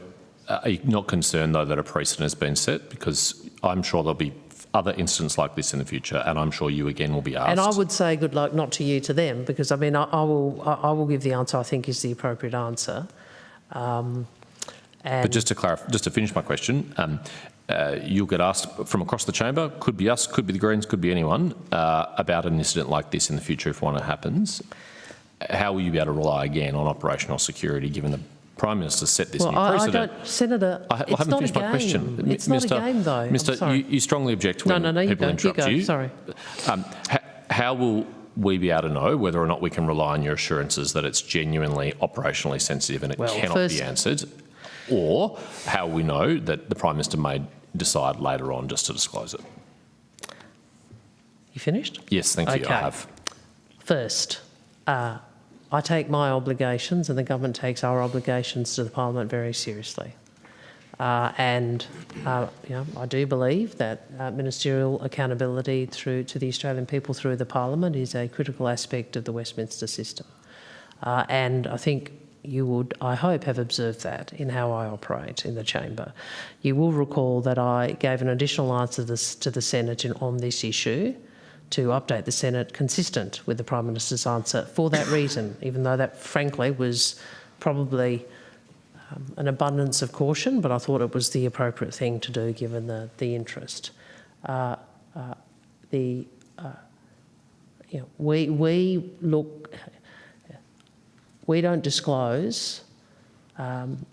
are you not concerned, though, that a precedent has been set? Because I'm sure there'll be other incidents like this in the future, and I'm sure you again will be asked. And I would say good luck, not to you, to them, because I mean I will give the answer I think is the appropriate answer. But just to clarify, just to finish my question, you'll get asked from across the chamber, could be us, could be the Greens, could be anyone, about an incident like this in the future if one happens. How will you be able to rely again on operational security given the Prime Minister set this new precedent? Senator, I haven't finished my question. It's not a game, though. Minister, you strongly object when people interrupt you. Sorry. How will we be able to know whether or not we can rely on your assurances that it's genuinely operationally sensitive and it cannot be answered? Or how will we know that the Prime Minister may decide later on just to disclose it? You finished? Yes, thank you. I have. First, I take my obligations and the government takes our obligations to the Parliament very seriously. I do believe that ministerial accountability to the Australian people through the Parliament is a critical aspect of the Westminster system. And I think you would, I hope, have observed that in how I operate in the chamber. You will recall that I gave an additional answer to the Senate on this issue to update the Senate consistent with the Prime Minister's answer for that reason, even though that, frankly, was probably an abundance of caution, but I thought it was the appropriate thing to do given the interest. We don't disclose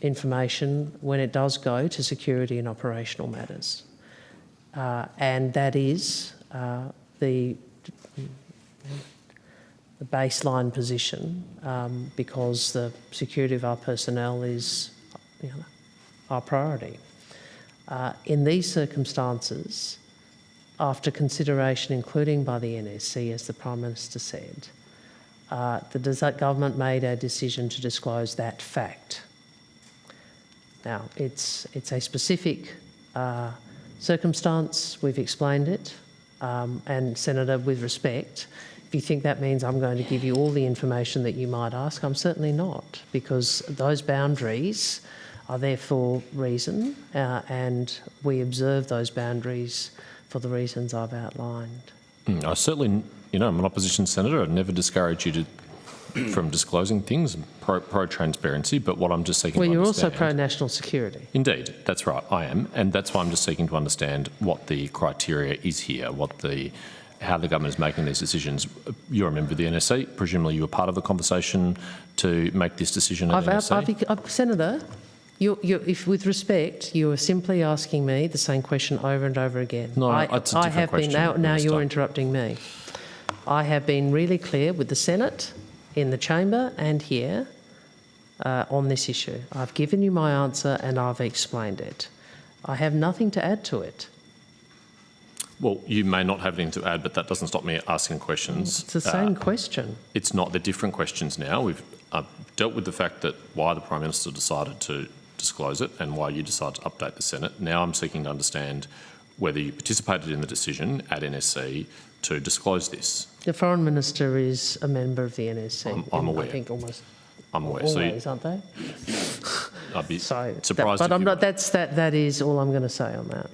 information when it does go to security and operational matters. and that is the baseline position, because the security of our personnel is our priority. In these circumstances, after consideration, including by the NSC, as the Prime Minister said, the government made a decision to disclose that fact. Now, it's a specific circumstance. We've explained it. And, Senator, with respect, if you think that means I'm going to give you all the information that you might ask, I'm certainly not, because those boundaries are there for reason, and we observe those boundaries for the reasons I've outlined. I certainly, I'm an opposition senator. I'd never discourage you from disclosing things, pro-transparency, but what I'm just seeking to understand... Well, you're also pro-national security. Indeed, that's right, I am, and that's why I'm just seeking to understand what the criteria is here, how the government is making these decisions. You're a member of the NSC. Presumably you were part of the conversation to make this decision at the NSC. Senator, if with respect, you are simply asking me the same question over and over again. No, it's a different question. Now you're interrupting me. I have been really clear with the Senate, in the chamber and here, on this issue. I've given you my answer and I've explained it. I have nothing to add to it. Well, you may not have anything to add, but that doesn't stop me asking questions. It's the same question. It's not. They're different questions now. We've dealt with the fact that why the Prime Minister decided to disclose it and why you decided to update the Senate. Now I'm seeking to understand whether you participated in the decision at NSC to disclose this. The Foreign Minister is a member of the NSC. I'm aware. I think almost I'm aware. Always, aren't they? I'd be surprised. But I'm not. That is all I'm going to say on that.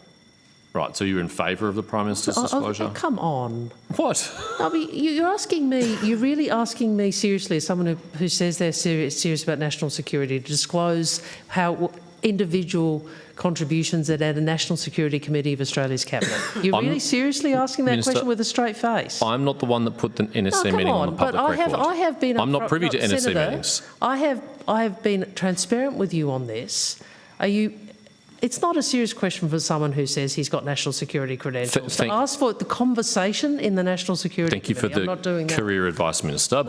Right, so you're in favour of the Prime Minister's disclosure? Come on. What? I mean, you're asking me, you're really asking me seriously, as someone who says they're serious about national security, to disclose how individual contributions at a National Security Committee of Australia's Cabinet. You're really seriously asking that Minister, question with a straight face? I'm not the one that put the NSC meeting on the public record. I have been... I'm not privy to NSC meetings. I have been transparent with you on this. It's not a serious question for someone who says he's got national security credentials. To ask for the conversation in the National Security Committee. Thank you for the career advice, Minister.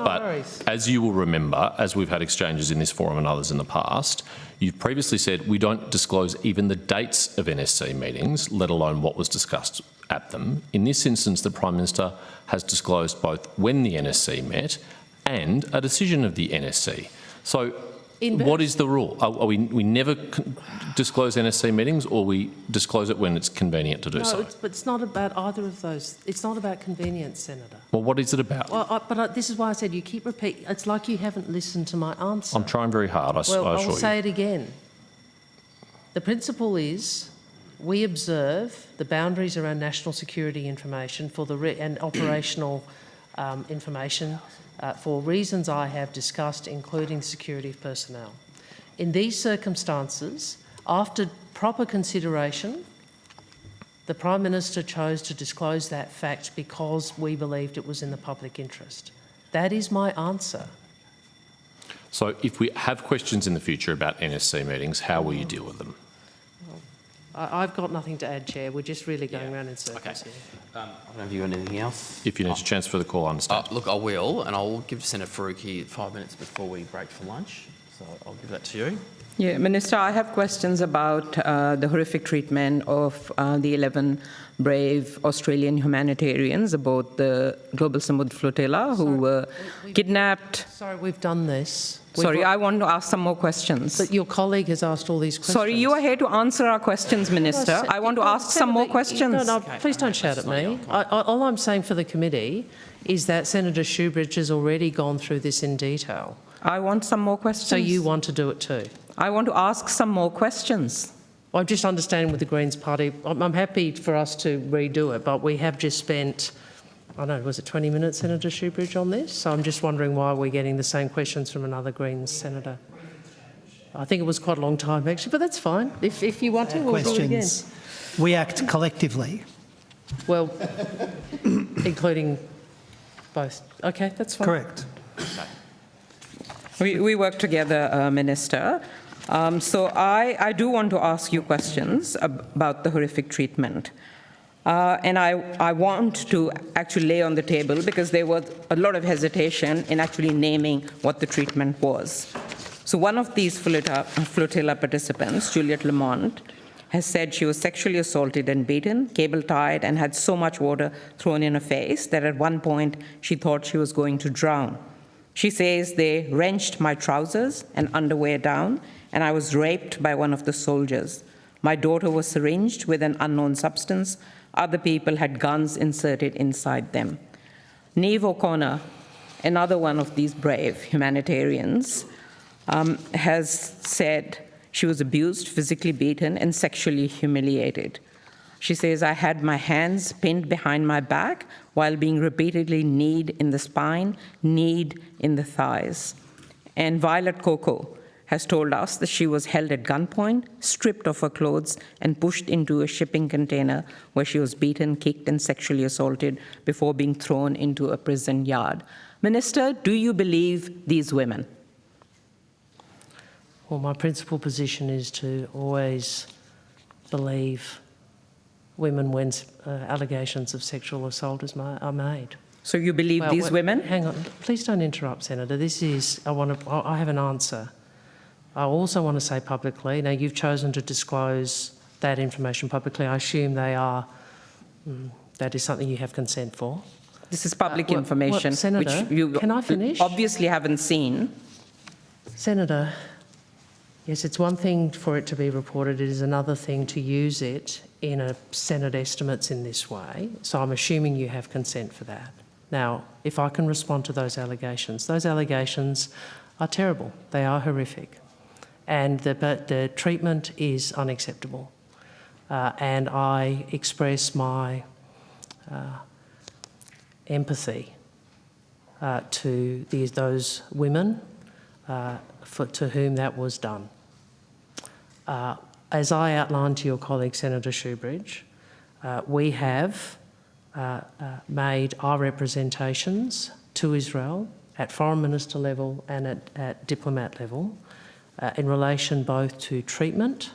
As you will remember, as we've had exchanges in this forum and others in the past, you've previously said we don't disclose even the dates of NSC meetings, let alone what was discussed at them. In this instance, the Prime Minister has disclosed both when the NSC met and a decision of the NSC. So, what is the rule? We never disclose NSC meetings, or we disclose it when it's convenient to do so? No, but it's not about either of those. It's not about convenience, Senator. Well, what is it about? Well, this is why I said you keep repeating. It's like you haven't listened to my answer. I'm trying very hard, I assure you. I'll say it again. The principle is we observe the boundaries around national security information and operational information for reasons I have discussed, including security of personnel. In these circumstances, after proper consideration, the Prime Minister chose to disclose that fact because we believed it was in the public interest. That is my answer. So if we have questions in the future about NSC meetings, how will you deal with them? I've got nothing to add, Chair. We're just really going around in circles here. I don't know if you got anything else. If you need to transfer the call, I understand. Look, I will, and I'll give Senator Faruqi 5 minutes before we break for lunch. So I'll give that to you. Yeah, Minister, I have questions about the horrific treatment of the 11 brave Australian humanitarians aboard the Global Samud Flotilla who were kidnapped. Sorry, we've done this. I want to ask some more questions. But your colleague has asked all these questions. Sorry, you are here to answer our questions, Minister. I want to ask some more questions. No, please don't shout at me. All I'm saying for the committee is that Senator Shoebridge has already gone through this in detail. I want some more questions. So you want to do it too? I want to ask some more questions. Well, I'm just understanding with the Greens Party. I'm happy for us to redo it, but we have just spent, I don't know, was it 20 minutes, Senator Shoebridge, on this? So I'm just wondering why we're getting the same questions from another Greens senator. I think it was quite a long time, actually, but that's fine. If you want to, we'll do it again. We act collectively. Well, including both. Okay, that's fine. Correct. We work together, Minister. So I do want to ask you questions about the horrific treatment. And I want to actually lay on the table, because there was a lot of hesitation in actually naming what the treatment was. So one of these flotilla participants, Juliette Lamont, has said she was sexually assaulted and beaten, cable-tied, and had so much water thrown in her face that at one point she thought she was going to drown. She says they wrenched my trousers and underwear down, and I was raped by one of the soldiers. My daughter was syringed with an unknown substance. Other people had guns inserted inside them. Niamh O'Connor, another one of these brave humanitarians, has said she was abused, physically beaten, and sexually humiliated. She says, I had my hands pinned behind my back while being repeatedly kneed in the spine, kneed in the thighs. And Violet Coco has told us that she was held at gunpoint, stripped of her clothes, and pushed into a shipping container where she was beaten, kicked, and sexually assaulted before being thrown into a prison yard. Minister, do you believe these women? Well, my principal position is to always believe women when allegations of sexual assault are made. So you believe these women? Hang on, please don't interrupt, Senator. I have an answer. I also want to say publicly, now you've chosen to disclose that information publicly. I assume that is something you have consent for. This is public information, Senator, which you can I finish? Obviously haven't seen. Senator, yes, it's one thing for it to be reported. It is another thing to use it in a Senate estimates in this way. So I'm assuming you have consent for that. Now, if I can respond to those allegations are terrible. They are horrific. And the treatment is unacceptable. And I express my empathy to those women to whom that was done. As I outlined to your colleague, Senator Shoebridge, we have made our representations to Israel at foreign minister level and at diplomat level in relation both to treatment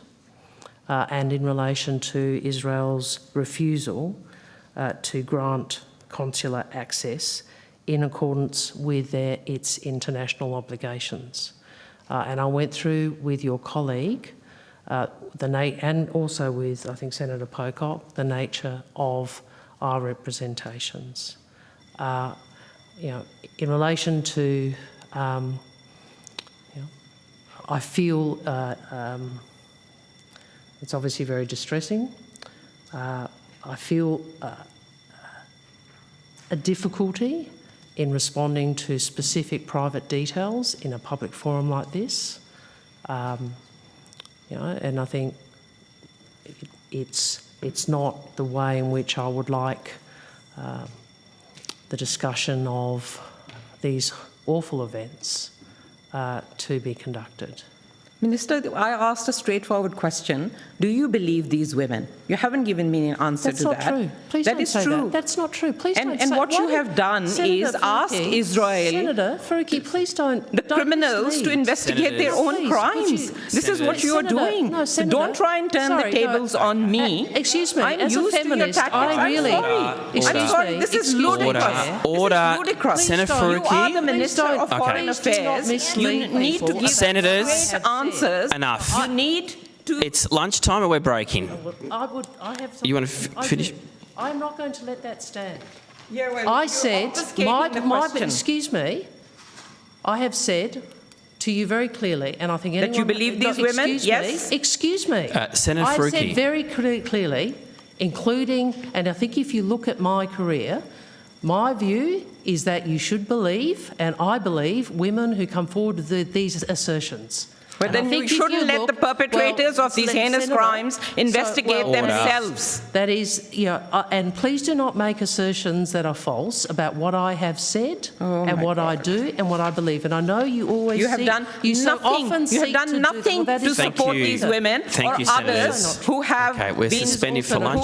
and in relation to Israel's refusal to grant consular access in accordance with its international obligations. And I went through with your colleague and also with, I think, Senator Pocock, the nature of our representations. In relation to, I feel it's obviously very distressing. I feel a difficulty in responding to specific private details in a public forum like this. And I think it's not the way in which I would like the discussion of these awful events to be conducted. Minister, I asked a straightforward question. Do you believe these women? You haven't given me an answer to that. That's not true. Please don't say that. That's not true. Please don't say that. And what you have done is asked Israel, Senator Faruqi, please don't. The criminals to investigate their own crimes. This is what you are doing. No, so don't try and turn the tables on me. Excuse me, I'm as a used feminist, to your tactics. I really. I'm sorry. This is ludicrous. Order. Ludicrous. Senator You are the Faruqi. Minister of Foreign Affairs. You need to give Senators, straight answers. Enough. You need to. It's lunchtime or we're breaking. I have You want to finish? I'm not going to let that stand. Yeah, well, I said, excuse me, I have said to you very clearly, and I think anyone... That you believe these women? Yes. Excuse me. Senator Faruqi. I said very clearly, including, and I think if you look at my career, my view is that you should believe, and I believe, women who come forward with these assertions. But then you shouldn't let the perpetrators of these heinous crimes investigate themselves. That is, and please do not make assertions that are false about what I have said and what I do and what I believe. And I know you always have done nothing to support these women or others who have been... Okay, we're suspended for lunch.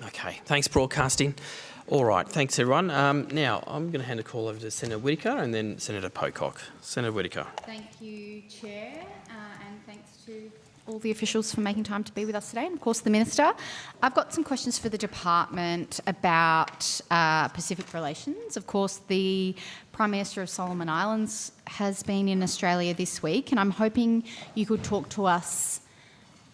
Okay, thanks, broadcasting. All right, thanks, everyone. Now, I'm going to hand the call over to Senator Whittaker and then Senator Pocock. Senator Whittaker. Thank you, Chair, and thanks to all the officials for making time to be with us today, and of course the Minister. I've got some questions for the Department about Pacific relations. Of course, the Prime Minister of Solomon Islands has been in Australia this week, and I'm hoping you could talk to us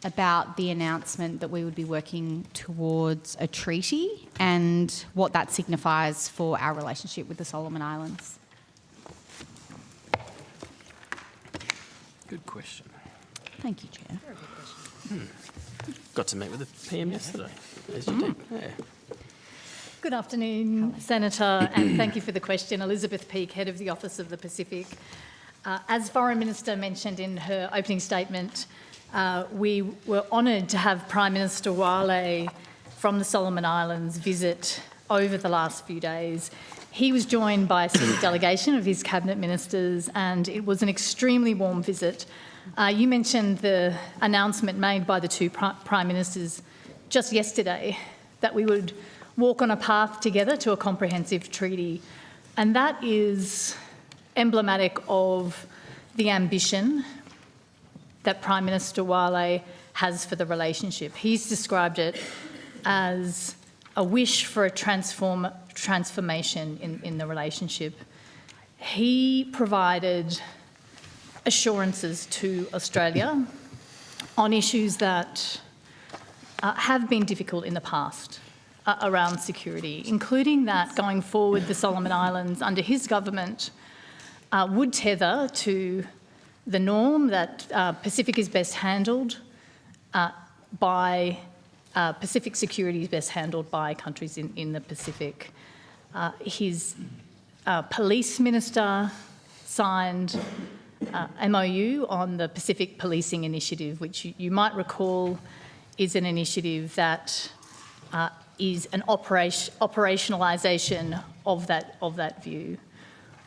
about the announcement that we would be working towards a treaty and what that signifies for our relationship with the Solomon Islands. Good question. Thank you, Chair. Very good question. Got to meet with the PM yesterday, as you did. Yeah. Good afternoon, Senator, and thank you for the question. Elizabeth Peake, Head of the Office of the Pacific. As Foreign Minister mentioned in her opening statement, we were honoured to have Prime Minister Wale from the Solomon Islands visit over the last few days. He was joined by a senior delegation of his cabinet ministers, and it was an extremely warm visit. You mentioned the announcement made by the two prime ministers just yesterday that we would walk on a path together to a comprehensive treaty, and that is emblematic of the ambition that Prime Minister Wale has for the relationship. He's described it as a wish for a transformation in the relationship. He provided assurances to Australia on issues that have been difficult in the past around security, including that going forward the Solomon Islands under his government would tether to the norm that Pacific is best handled by Pacific security is best handled by countries in the Pacific. His police minister signed MOU on the Pacific Policing Initiative, which you might recall is an initiative that is an operationalisation of that view.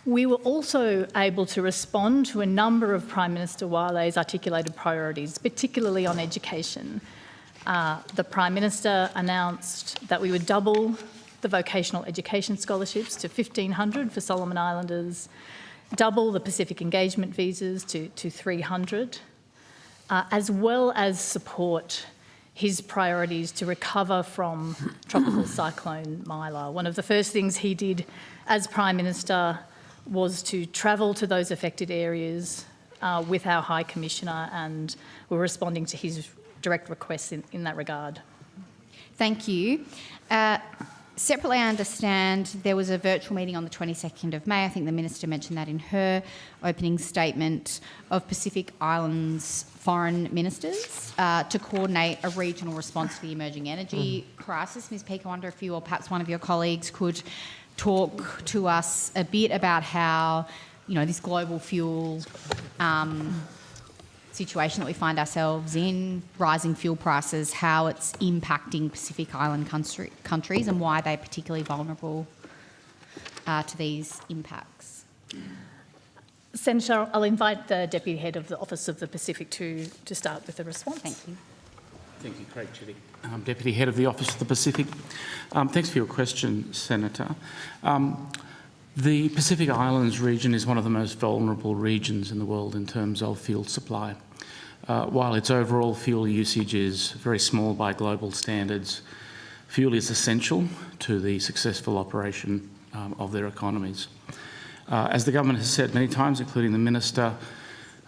We were also able to respond to a number of Prime Minister Wale's articulated priorities, particularly on education. The Prime Minister announced that we would double the vocational education scholarships to 1,500 for Solomon Islanders, double the Pacific engagement visas to 300, as well as support his priorities to recover from Tropical Cyclone Mila. One of the first things he did as Prime Minister was to travel to those affected areas with our High Commissioner, and we're responding to his direct requests in that regard. Thank you. Separately, I understand there was a virtual meeting on the 22nd of May. I think the Minister mentioned that in her opening statement, of Pacific Islands foreign ministers to coordinate a regional response to the emerging energy crisis. Ms Peake, I wonder if you or perhaps one of your colleagues could talk to us a bit about how, this global fuel situation that we find ourselves in, rising fuel prices, how it's impacting Pacific Island countries and why they're particularly vulnerable to these impacts. Senator, I'll invite the Deputy Head of the Office of the Pacific to start with the response. Thank you. Thank you, Craig Chittick. Deputy Head of the Office of the Pacific. Thanks for your question, Senator. The Pacific Islands region is one of the most vulnerable regions in the world in terms of fuel supply. While its overall fuel usage is very small by global standards, fuel is essential to the successful operation of their economies. As the government has said many times, including the Minister,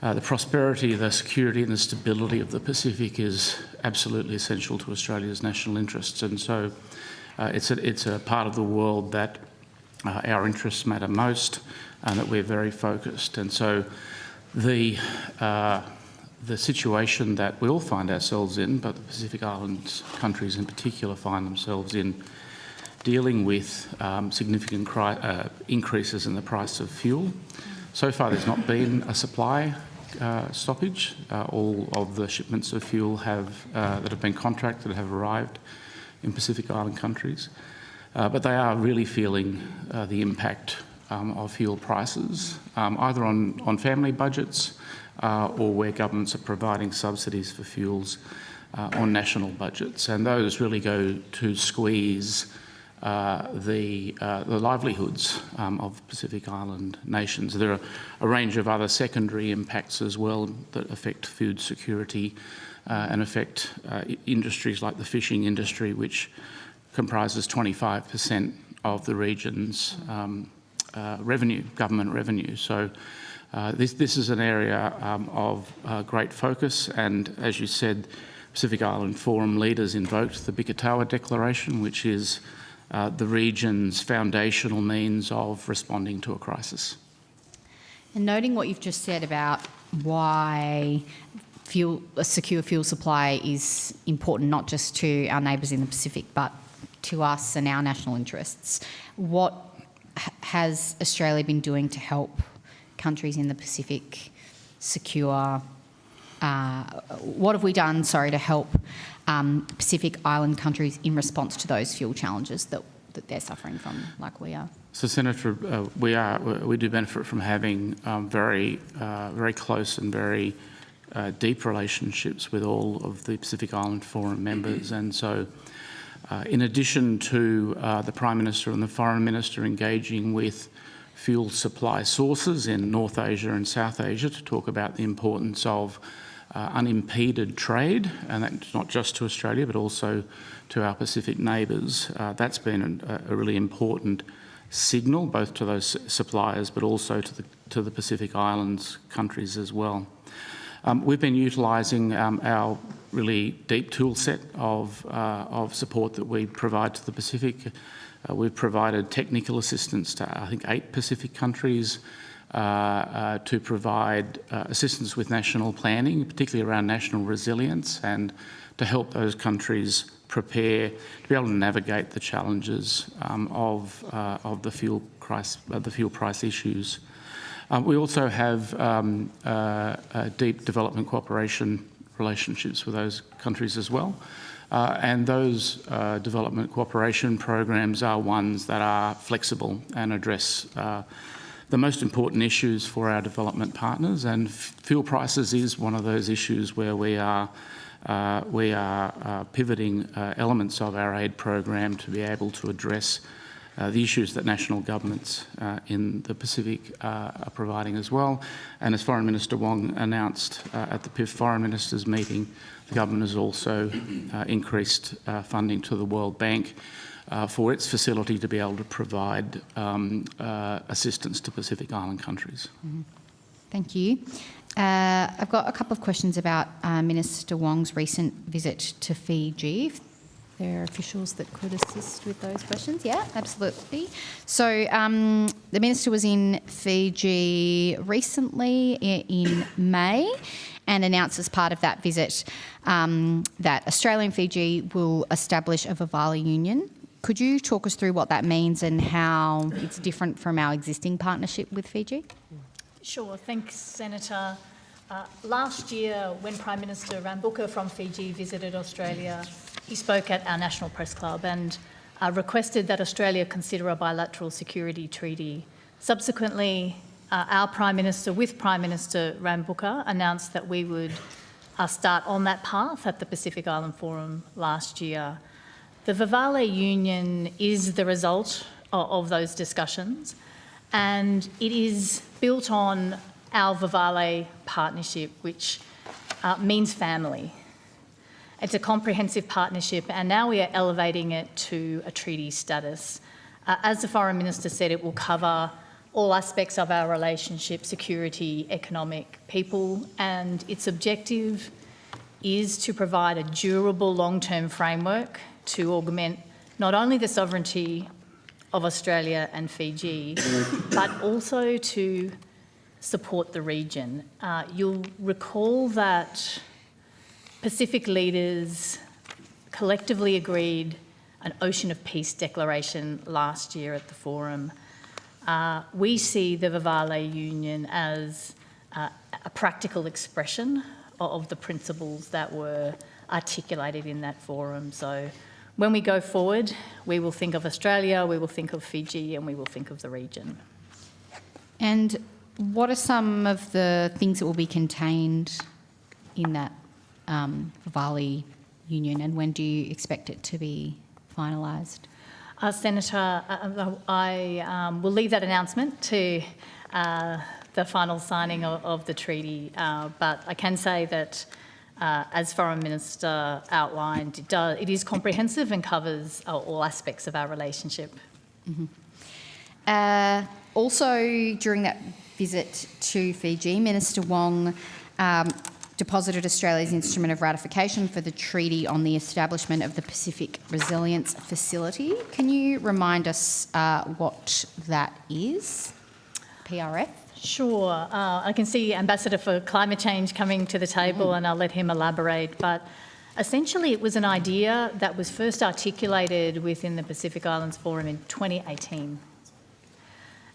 the prosperity, the security and the stability of the Pacific is absolutely essential to Australia's national interests, and so it's a part of the world that our interests matter most and that we're very focused. And so the situation that we all find ourselves in, but the Pacific Islands countries in particular find themselves in, dealing with significant increases in the price of fuel. So far there's not been a supply stoppage. All of the shipments of fuel that have been contracted have arrived in Pacific Island countries. But they are really feeling the impact of fuel prices, either on family budgets or where governments are providing subsidies for fuels on national budgets, and those really go to squeeze the livelihoods of Pacific Island nations. There are a range of other secondary impacts as well that affect food security and affect industries like the fishing industry, which comprises 25% of the region's revenue, government revenue. So this is an area of great focus, and as you said, Pacific Island Forum leaders invoked the Bikatawa Declaration, which is the region's foundational means of responding to a crisis. And noting what you've just said about why a secure fuel supply is important not just to our neighbours in the Pacific but to us and our national interests, what has Australia been doing to help countries in the Pacific secure? What have we done, to help Pacific Island countries in response to those fuel challenges that they're suffering from, like we are? So, Senator, we do benefit from having very close and very deep relationships with all of the Pacific Island Forum members, and so in addition to the Prime Minister and the Foreign Minister engaging with fuel supply sources in North Asia and South Asia to talk about the importance of unimpeded trade, and that's not just to Australia but also to our Pacific neighbours. That's been a really important signal both to those suppliers but also to the Pacific Islands countries as well. We've been utilising our really deep tool set of support that we provide to the Pacific. We've provided technical assistance to, I think, 8 Pacific countries to provide assistance with national planning, particularly around national resilience, and to help those countries prepare to be able to navigate the challenges of the fuel price issues. We also have deep development cooperation relationships with those countries as well. And those development cooperation programs are ones that are flexible and address the most important issues for our development partners, and fuel prices is one of those issues where we are pivoting elements of our aid program to be able to address the issues that national governments in the Pacific are providing as well. And as Foreign Minister Wong announced at the PIF Foreign Ministers meeting, the government has also increased funding to the World Bank for its facility to be able to provide assistance to Pacific Island countries. Mm-hmm. Thank you. I've got a couple of questions about Minister Wong's recent visit to Fiji. If there are officials that could assist with those questions. Yeah, absolutely. So the Minister was in Fiji recently in May and announced as part of that visit that Australia and Fiji will establish a Vivali Union. Could you talk us through what that means and how it's different from our existing partnership with Fiji? Sure. Thanks, Senator. Last year, when Prime Minister Rambuka from Fiji visited Australia, he spoke at our National Press Club and requested that Australia consider a bilateral security treaty. Subsequently, our Prime Minister, with Prime Minister Rambuka, announced that we would start on that path at the Pacific Island Forum last year. The Vivali Union is the result of those discussions, and it is built on our Vivali partnership, which means family. It's a comprehensive partnership, and now we are elevating it to a treaty status. As the Foreign Minister said, it will cover all aspects of our relationship: security, economic, people, and its objective is to provide a durable long-term framework to augment not only the sovereignty of Australia and Fiji, but also to support the region. You'll recall that Pacific leaders collectively agreed an Ocean of Peace declaration last year at the forum. We see the Vivali Union as a practical expression of the principles that were articulated in that forum. So when we go forward, we will think of Australia, we will think of Fiji, and we will think of the region. And what are some of the things that will be contained in that Vivali Union, and when do you expect it to be finalised? Senator, I will leave that announcement to the final signing of the treaty, but I can say that, as Foreign Minister outlined, it is comprehensive and covers all aspects of our relationship. Mm-hmm. Also, during that visit to Fiji, Minister Wong deposited Australia's instrument of ratification for the treaty on the establishment of the Pacific Resilience Facility. Can you remind us what that is, PRF? Sure. I can see Ambassador for Climate Change coming to the table, and I'll let him elaborate. But essentially, it was an idea that was first articulated within the Pacific Islands Forum in 2018.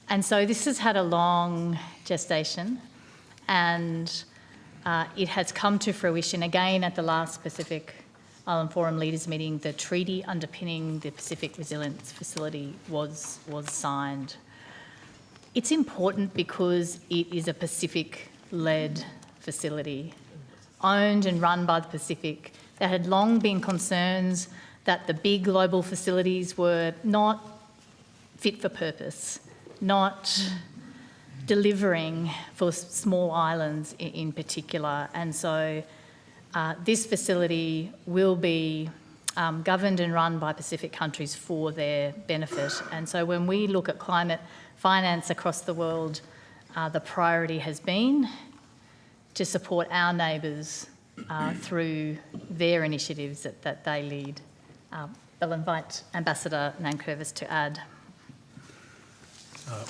And so this has had a long gestation, and it has come to fruition again at the last Pacific Island Forum Leaders meeting. The treaty underpinning the Pacific Resilience Facility was signed. It's important because it is a Pacific-led facility, owned and run by the Pacific. There had long been concerns that the big global facilities were not fit for purpose, not delivering for small islands in particular. And so this facility will be governed and run by Pacific countries for their benefit. And so when we look at climate finance across the world, the priority has been to support our neighbours through their initiatives that they lead. I'll invite Ambassador Nankervis to add.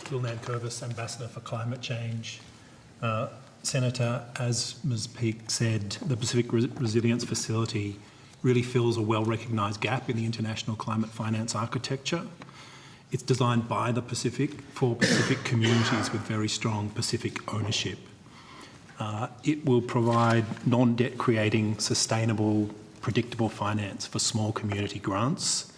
Phil Nankervis, Ambassador for Climate Change. Senator, as Ms Peake said, the Pacific Resilience Facility really fills a well-recognised gap in the international climate finance architecture. It's designed by the Pacific for Pacific communities with very strong Pacific ownership. It will provide non-debt creating, sustainable, predictable finance for small community grants.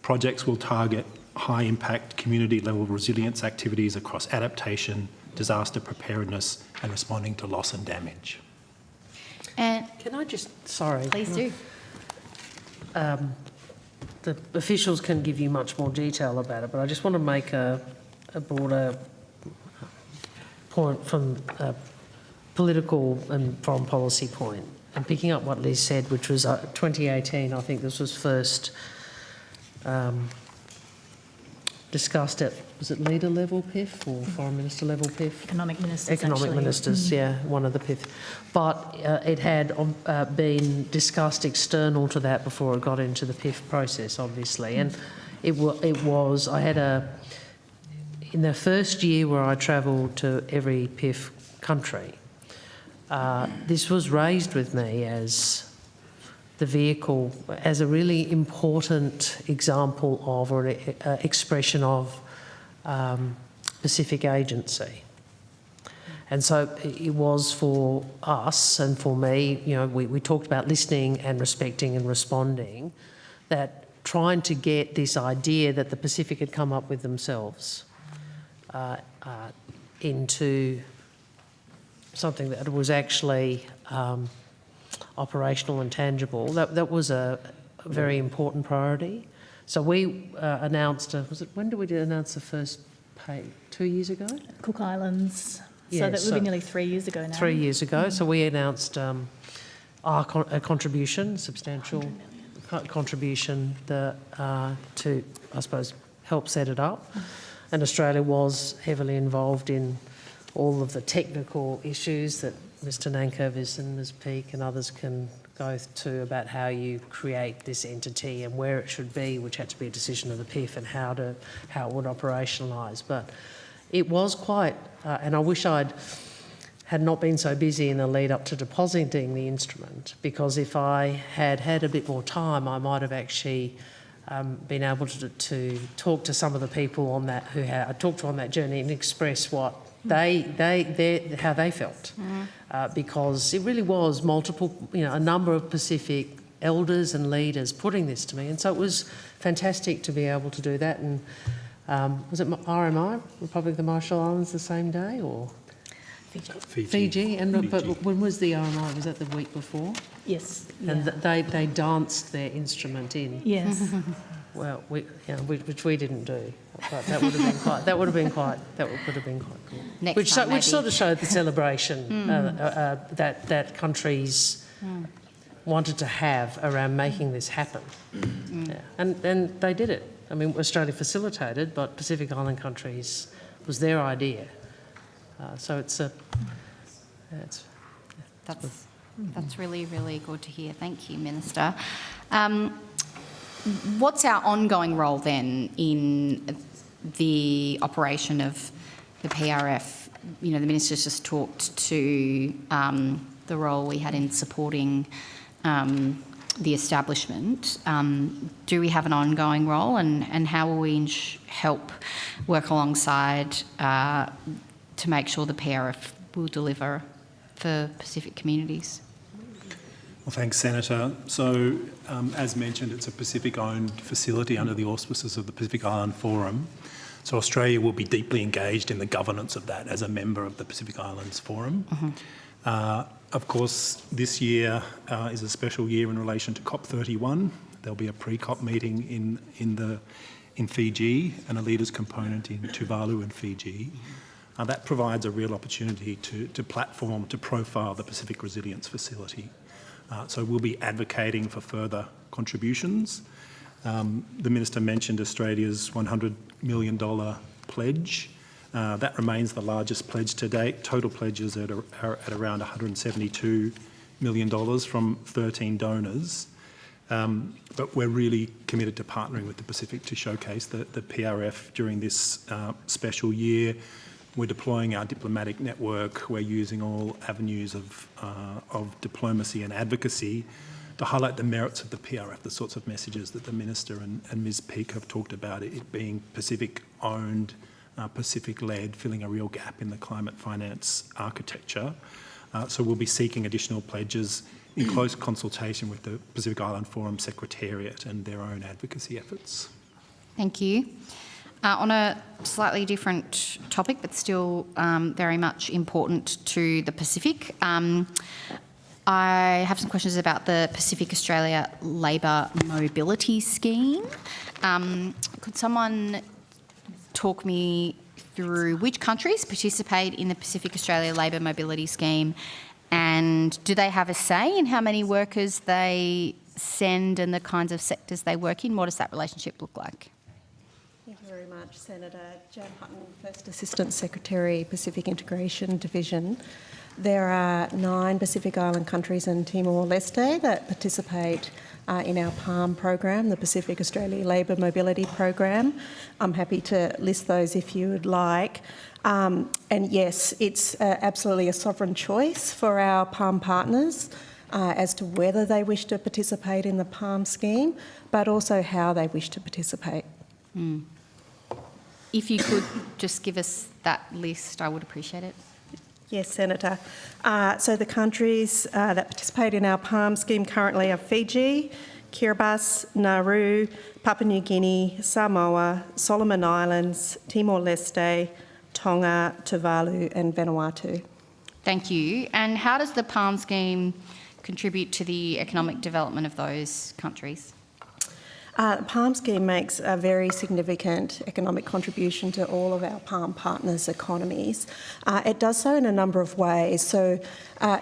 Projects will target high-impact community-level resilience activities across adaptation, disaster preparedness and responding to loss and damage. And can I just, sorry. Please do. The officials can give you much more detail about it, but I just want to make a broader point from a political and foreign policy point. And picking up what Liz said, which was 2018, I think this was first discussed at, was it leader level PIF or foreign minister level PIF? Economic ministers, Economic actually. ministers, yeah, one of the PIF. But it had been discussed external to that before it got into the PIF process, obviously. And it was, I had in the first year where I travelled to every PIF country, this was raised with me as the vehicle, as a really important example of or expression of Pacific agency. And so it was for us and for me, you know, we talked about listening and respecting and responding, that trying to get this idea that the Pacific had come up with themselves into something that was actually operational and tangible, that was a very important priority. So we announced, when did we announce the first pay? 2 years ago? Cook Islands. Yeah, so that would be nearly 3 years ago now. 3 years ago. So we announced our contribution, substantial contribution to, I suppose, help set it up. And Australia was heavily involved in all of the technical issues that Mr Nankervis and Ms Peake and others can go to about how you create this entity and where it should be, which had to be a decision of the PIF, and how it would operationalise. But it was quite, and I wish had not been so busy in the lead up to depositing the instrument, because if I had had a bit more time, I might have actually been able to talk to some of the people on that who I talked to on that journey and express what how they felt, because it really was multiple, a number of Pacific elders and leaders putting this to me, and so it was fantastic to be able to do that. And was it RMI, Republic of the Marshall Islands, the same day, or? Fiji. But when was the RMI? Was that the week before? Yes. And they danced their instrument in. Yes. Well, which we didn't do, but that would have been quite good. Next which time, maybe. sort of showed the celebration that countries wanted to have around making this happen. Yeah. And they did it. I mean, Australia facilitated, but Pacific Island countries was their idea. So that's really, really good to hear. Thank you, Minister. What's our ongoing role then in the operation of the PRF? You know, the Minister's just talked to the role we had in supporting the establishment. Do we have an ongoing role, and how will we help work alongside to make sure the PRF will deliver for Pacific communities? Well, thanks, Senator. So, as mentioned, it's a Pacific-owned facility under the auspices of the Pacific Island Forum. So Australia will be deeply engaged in the governance of that as a member of the Pacific Islands Forum. Of course, this year is a special year in relation to COP31. There'll be a pre-COP meeting in Fiji and a leaders component in Tuvalu and Fiji. That provides a real opportunity to platform, to profile the Pacific Resilience Facility. So we'll be advocating for further contributions. The Minister mentioned Australia's $100 million pledge. That remains the largest pledge to date. Total pledges are at around $172 million from 13 donors. But we're really committed to partnering with the Pacific to showcase the PRF during this special year. We're deploying our diplomatic network. We're using all avenues of diplomacy and advocacy to highlight the merits of the PRF, the sorts of messages that the Minister and Ms Peake have talked about, it being Pacific-owned, Pacific-led, filling a real gap in the climate finance architecture. So we'll be seeking additional pledges in close consultation with the Pacific Island Forum Secretariat and their own advocacy efforts. Thank you. On a slightly different topic, but still very much important to the Pacific, I have some questions about the Pacific Australia Labour Mobility Scheme. Could someone talk me through which countries participate in the Pacific Australia Labour Mobility Scheme, and do they have a say in how many workers they send and the kinds of sectors they work in? What does that relationship look like? Thank you very much, Senator. Jan Hutton, First Assistant Secretary, Pacific Integration Division. There are 9 Pacific Island countries and Timor-Leste that participate in our PALM program, the Pacific Australia Labour Mobility Program. I'm happy to list those if you would like. And yes, it's absolutely a sovereign choice for our PALM partners as to whether they wish to participate in the PALM scheme, but also how they wish to participate. If you could just give us that list, I would appreciate it. Yes, Senator. So the countries that participate in our PALM scheme currently are Fiji, Kiribati, Nauru, Papua New Guinea, Samoa, Solomon Islands, Timor-Leste, Tonga, Tuvalu and Vanuatu. Thank you. And how does the PALM scheme contribute to the economic development of those countries? The PALM scheme makes a very significant economic contribution to all of our PALM partners' economies. It does so in a number of ways. So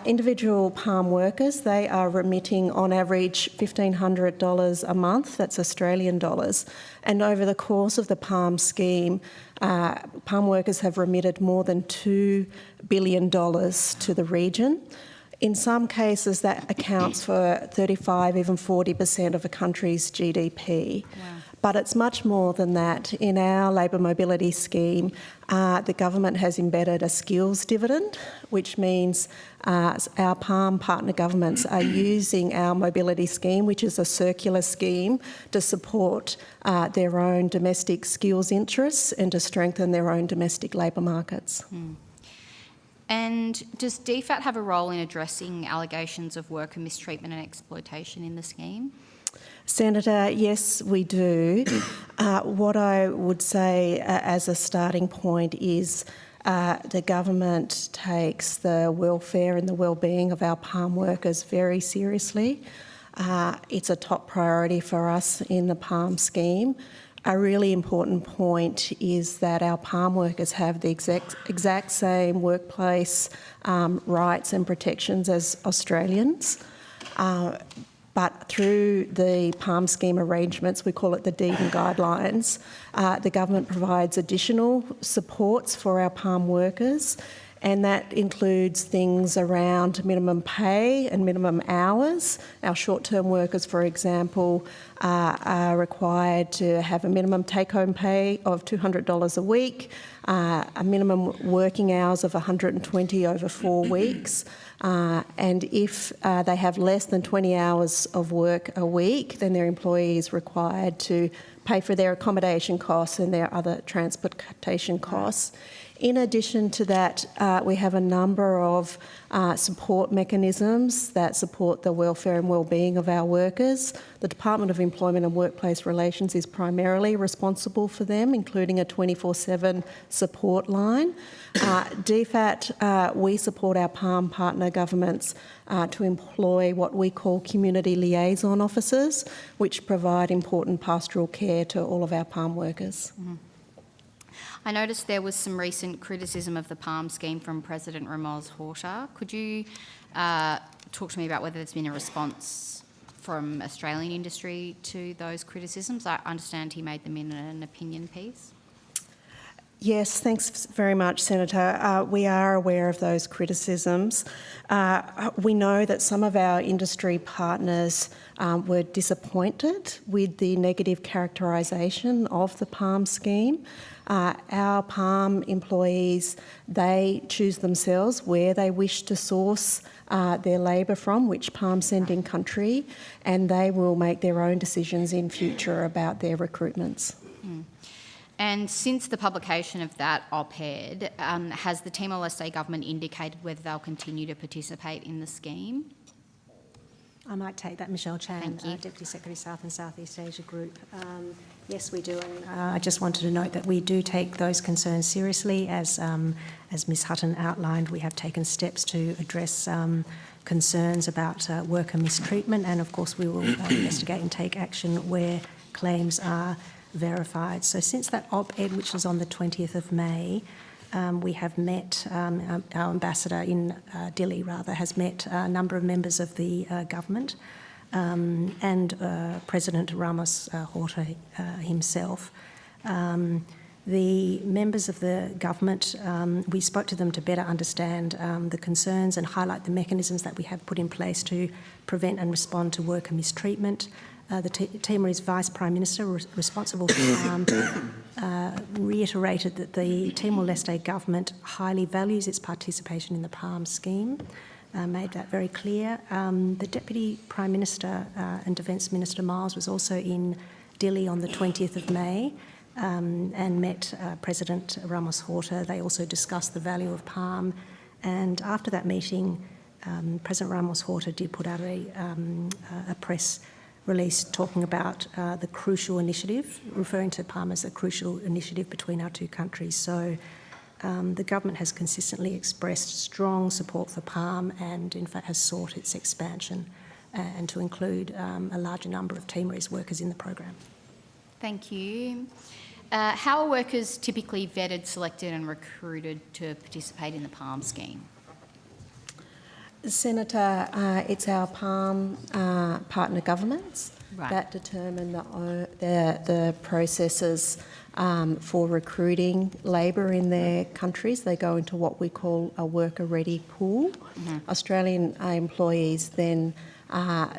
individual PALM workers, they are remitting on average $1,500 a month, that's Australian dollars. And over the course of the PALM scheme, PALM workers have remitted more than $2 billion to the region. In some cases, that accounts for 35, even 40% of a country's GDP. Wow. But it's much more than that. In our labour mobility scheme, the government has embedded a skills dividend, which means our PALM partner governments are using our mobility scheme, which is a circular scheme, to support their own domestic skills interests and to strengthen their own domestic labour markets. And does DFAT have a role in addressing allegations of worker mistreatment and exploitation in the scheme? Senator, yes, we do. What I would say as a starting point is the government takes the welfare and the well-being of our palm workers very seriously. It's a top priority for us in the palm scheme. A really important point is that our palm workers have the exact same workplace rights and protections as Australians. But through the palm scheme arrangements, we call it the Deedon Guidelines, the government provides additional supports for our palm workers, and that includes things around minimum pay and minimum hours. Our short-term workers, for example, are required to have a minimum take-home pay of $200 a week, a minimum working hours of 120 over 4 weeks. And if they have less than 20 hours of work a week, then their employee is required to pay for their accommodation costs and their other transportation costs. In addition to that, we have a number of support mechanisms that support the welfare and well-being of our workers. The Department of Employment and Workplace Relations is primarily responsible for them, including a 24/7 support line. DFAT, we support our palm partner governments to employ what we call community liaison officers, which provide important pastoral care to all of our palm workers. Mm-hmm. I noticed there was some recent criticism of the palm scheme from President Ramos Horta. Could you talk to me about whether there's been a response from Australian industry to those criticisms? I understand he made them in an opinion piece. Yes, thanks very much, Senator. We are aware of those criticisms. We know that some of our industry partners were disappointed with the negative characterisation of the palm scheme. Our palm employees, they choose themselves where they wish to source their labour from, which palm sending country, and they will make their own decisions in future about their recruitments. Mm. And since the publication of that op-ed, has the Timor-Leste government indicated whether they'll continue to participate in the scheme? I might take that, Michelle Chan, Deputy Secretary South and Southeast Asia Group. Yes, we do, and I just wanted to note that we do take those concerns seriously. As Ms Hutton outlined, we have taken steps to address concerns about worker mistreatment, and of course we will investigate and take action where claims are verified. So since that op-ed, which was on the 20th of May, we have met, our ambassador in Dili has met a number of members of the government and President Ramos Horta himself. The members of the government, we spoke to them to better understand the concerns and highlight the mechanisms that we have put in place to prevent and respond to worker mistreatment. The Timorese Vice Prime Minister responsible for PALM reiterated that the Timor-Leste government highly values its participation in the PALM scheme, made that very clear. The Deputy Prime Minister and Defence Minister Miles was also in Dili on the 20th of May and met President Ramos Horta. They also discussed the value of PALM, and after that meeting, President Ramos Horta did put out a press release talking about the crucial initiative, referring to PALM as a crucial initiative between our two countries. So the government has consistently expressed strong support for PALM and in fact has sought its expansion and to include a larger number of Timorese workers in the program. Thank you. How are workers typically vetted, selected and recruited to participate in the PALM scheme? Senator, it's our PALM partner governments that determine the processes for recruiting labour in their countries. They go into what we call a worker-ready pool. Mm-hmm. Australian employees then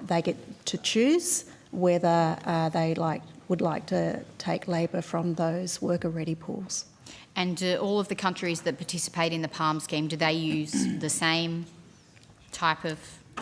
they get to choose whether they would like to take labour from those worker-ready pools. And do all of the countries that participate in the PALM scheme, do they use the same type of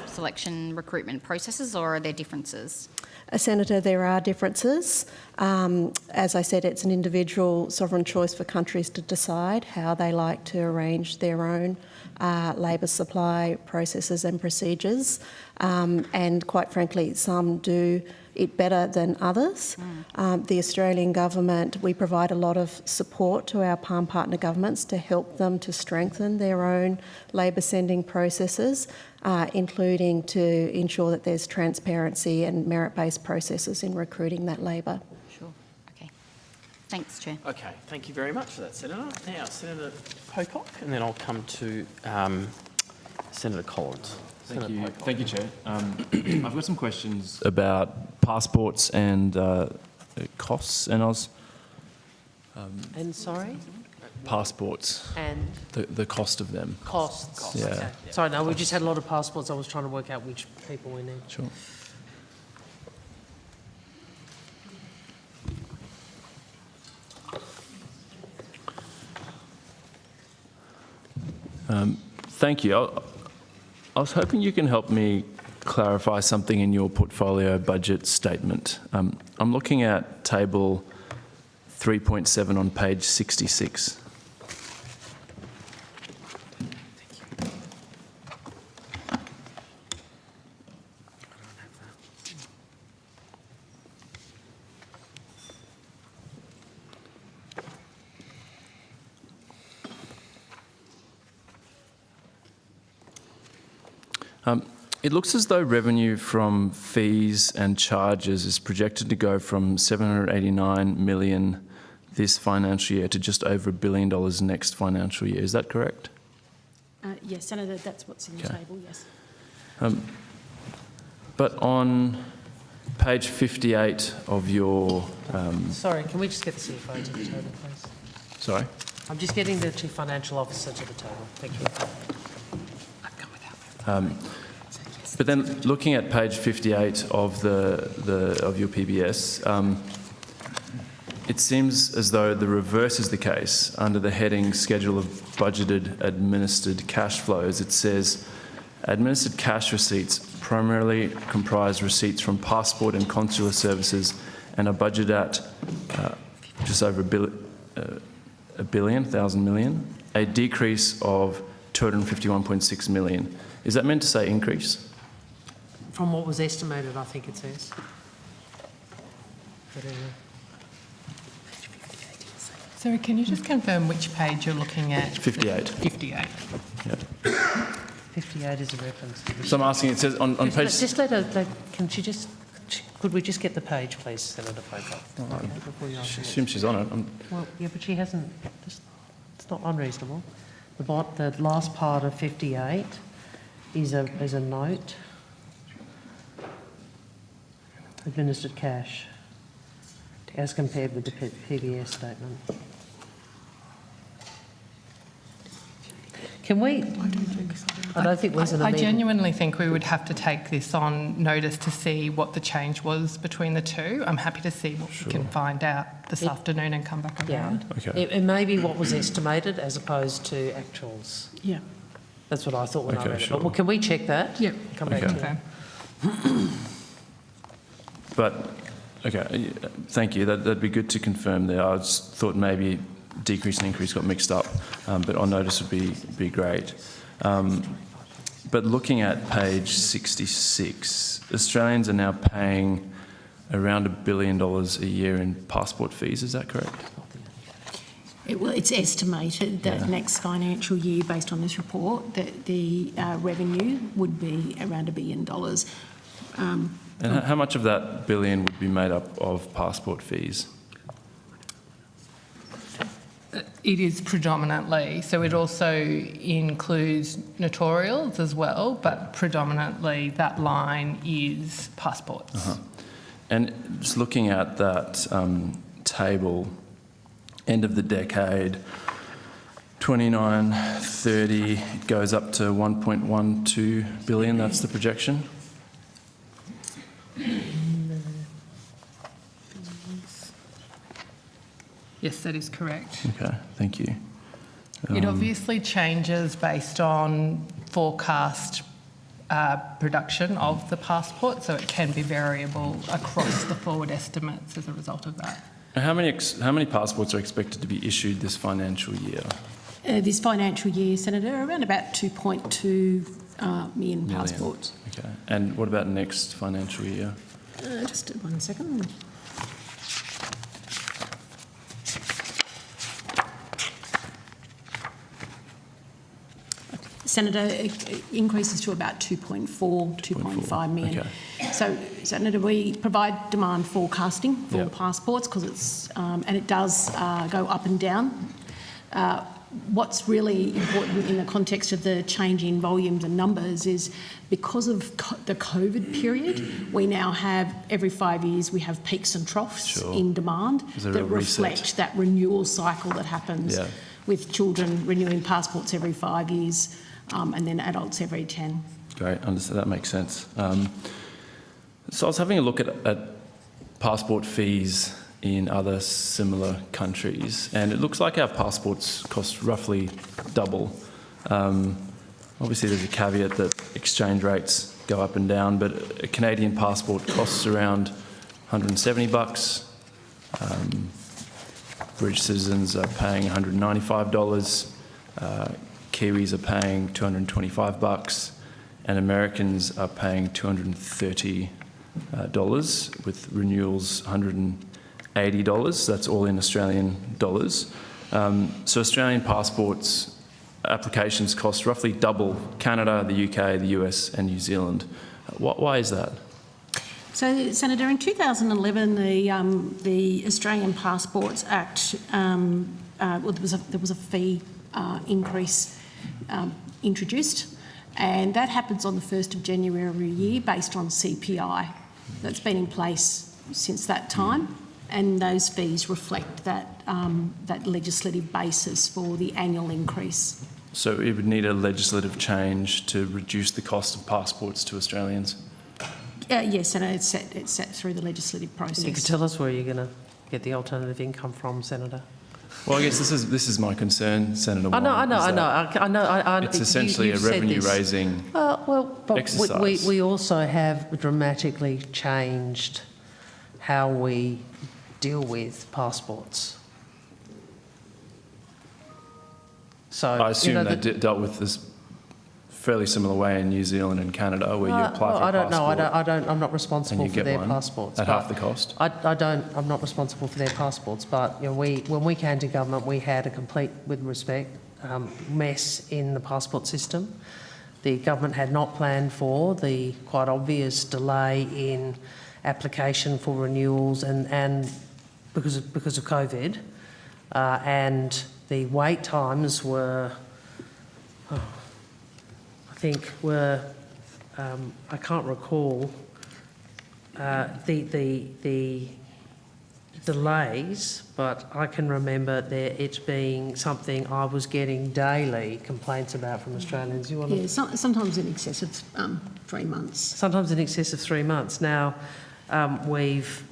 selection recruitment processes, or are there differences? Senator, there are differences. As I said, it's an individual sovereign choice for countries to decide how they like to arrange their own labour supply processes and procedures. And quite frankly, some do it better than others. The Australian government, we provide a lot of support to our palm partner governments to help them to strengthen their own labour sending processes, including to ensure that there's transparency and merit-based processes in recruiting that labour. Sure. Okay. Thanks, Chair. Okay, thank you very much for that, Senator. Now, Senator Pocock, and then I'll come to Senator Collins. Thank you, Chair. I've got some questions about passports and costs, and I was... And sorry? Passports. And? The cost of them. Costs. Yeah. Okay. Sorry, no, we just had a lot of passports. I was trying to work out which people we need. Sure. Thank you. I was hoping you can help me clarify something in your portfolio budget statement. I'm looking at table 3.7 on page 66. It looks as though revenue from fees and charges is projected to go from 789 million this financial year to just over $1 billion next financial year. Is that correct? Yes, Senator, that's what's in the table, yes. But on page 58 of your... Sorry, can we just get the CFO to the table, please? Sorry? I'm just getting the Chief Financial Officer to the table. Thank you. But then looking at page 58 of of your PBS, it seems as though the reverse is the case. Under the heading Schedule of Budgeted Administered Cash Flows, it says administered cash receipts primarily comprise receipts from passport and consular services and are budgeted at just over $1,000 million, a decrease of 251.6 million. Is that meant to say increase? From what was estimated, I think it says. Sorry, can you just confirm which page you're looking at? 58. 58. Yeah. 58 is a reference. So I'm asking, it says on page... Just let her, can she just, could we just get the page, please, Senator Pocock? I assume she's on it. Well, yeah, but she hasn't, it's not unreasonable. The last part of 58 is a note. Administered cash, as compared with the PBS statement. Can we? I don't think there's an I amendment. genuinely think we would have to take this on notice to see what the change was between the two. I'm happy to see what we can find out this afternoon and come back around. Okay. It may be what was estimated as opposed to actuals. Yeah. That's what I thought when I read sure. it. But can we check that? Yeah. Come back to you. But, okay, thank you. That'd be good to confirm there. I just thought maybe decrease and increase got mixed up, but on notice would be great. But looking at page 66, Australians are now paying around $1 billion a year in passport fees. Is that correct? Well, it's estimated that next financial year, based on this report, that the revenue would be around $1 billion. And how much of that billion would be made up of passport fees? It is predominantly, so it also includes notarials as well, but predominantly that line is passports. And just looking at that table, end of the decade, 29-30 goes up to 1.12 billion, that's the projection? Yes, that is correct. Okay, thank you. It obviously changes based on forecast production of the passport, so it can be variable across the forward estimates as a result of that. How many passports are expected to be issued this financial year? This financial year, Senator, around about 2.2 million passports. Okay, and what about next financial year? Just 1 second. Senator, it increases to about 2.5 million. Okay. So, Senator, we provide demand forecasting for passports because it's, and it does go up and down. What's really important in the context of the change in volumes and numbers is because of the COVID period, we now have, every 5 years, we have peaks and troughs in demand that reflect that renewal cycle that happens with children renewing passports every 5 years and then adults every 10. Great, understand, that makes sense. So I was having a look at passport fees in other similar countries, and it looks like our passports cost roughly double. Obviously there's a caveat that exchange rates go up and down, but a Canadian passport costs around $170. British citizens are paying $195. Kiwis are paying $225, and Americans are paying $230 with renewals $180. That's all in Australian dollars. So Australian passports applications cost roughly double Canada, the UK, the US and New Zealand. Why is that? So, Senator, in 2011, the Australian Passports Act, there was a fee increase introduced, and that happens on the 1st of January every year based on CPI. That's been in place since that time, and those fees reflect that, that legislative basis for the annual increase. So it would need a legislative change to reduce the cost of passports to Australians? Yes, and it's set through the legislative process. You could tell us where you're going to get the alternative income from, Senator. Well, I guess this is my concern, Senator. I know. It's essentially a revenue-raising exercise. We also have dramatically changed how we deal with passports. So I assume they dealt with this fairly similar way in New Zealand and Canada, where you apply for a passport. I don't. I'm not responsible for their passports at half the cost. I'm not responsible for their passports. But you know, when we came to government, we had a complete, with respect, mess in the passport system. The government had not planned for the quite obvious delay in application for renewals, and because of COVID, and the wait times were. I can't recall the delays, but I can remember it being something I was getting daily complaints about from Australians. You want to? Sometimes in excess of 3 months. Sometimes in excess of 3 months. Now, we've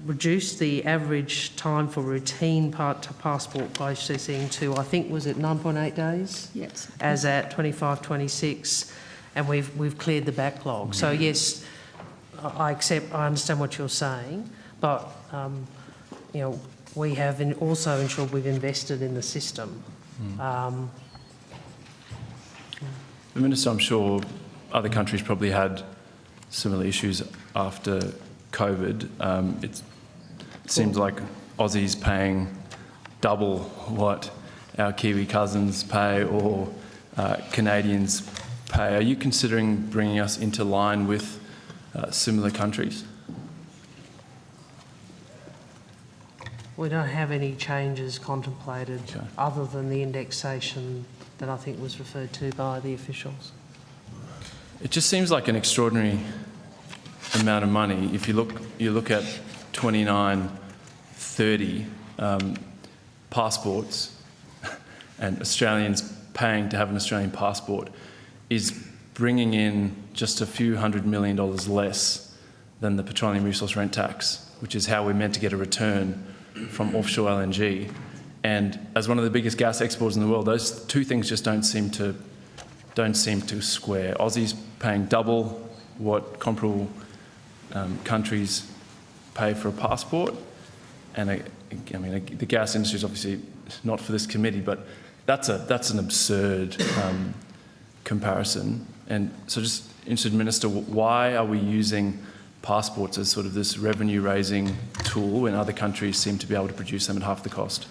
reduced the average time for routine passport processing to, I think, was it 9.8 days? Yes. As at 25-26, and we've cleared the backlog. So yes, I understand what you're saying, but you know, we have also ensured we've invested in the system. The Minister, I'm sure other countries probably had similar issues after COVID. It seems like Aussies paying double what our Kiwi cousins pay or Canadians pay. Are you considering bringing us into line with similar countries? We don't have any changes contemplated other than the indexation that I think was referred to by the officials. It just seems like an extraordinary amount of money. If you look at 29-30 passports, and Australians paying to have an Australian passport is bringing in just a few $100 million less than the petroleum resource rent tax, which is how we're meant to get a return from offshore LNG. And as one of the biggest gas exporters in the world, those two things just don't seem to square. Aussies paying double what comparable countries pay for a passport, and I mean the gas industry is obviously not for this committee, but that's an absurd comparison. And so, just interested, Minister, why are we using passports as sort of this revenue-raising tool when other countries seem to be able to produce them at half the cost?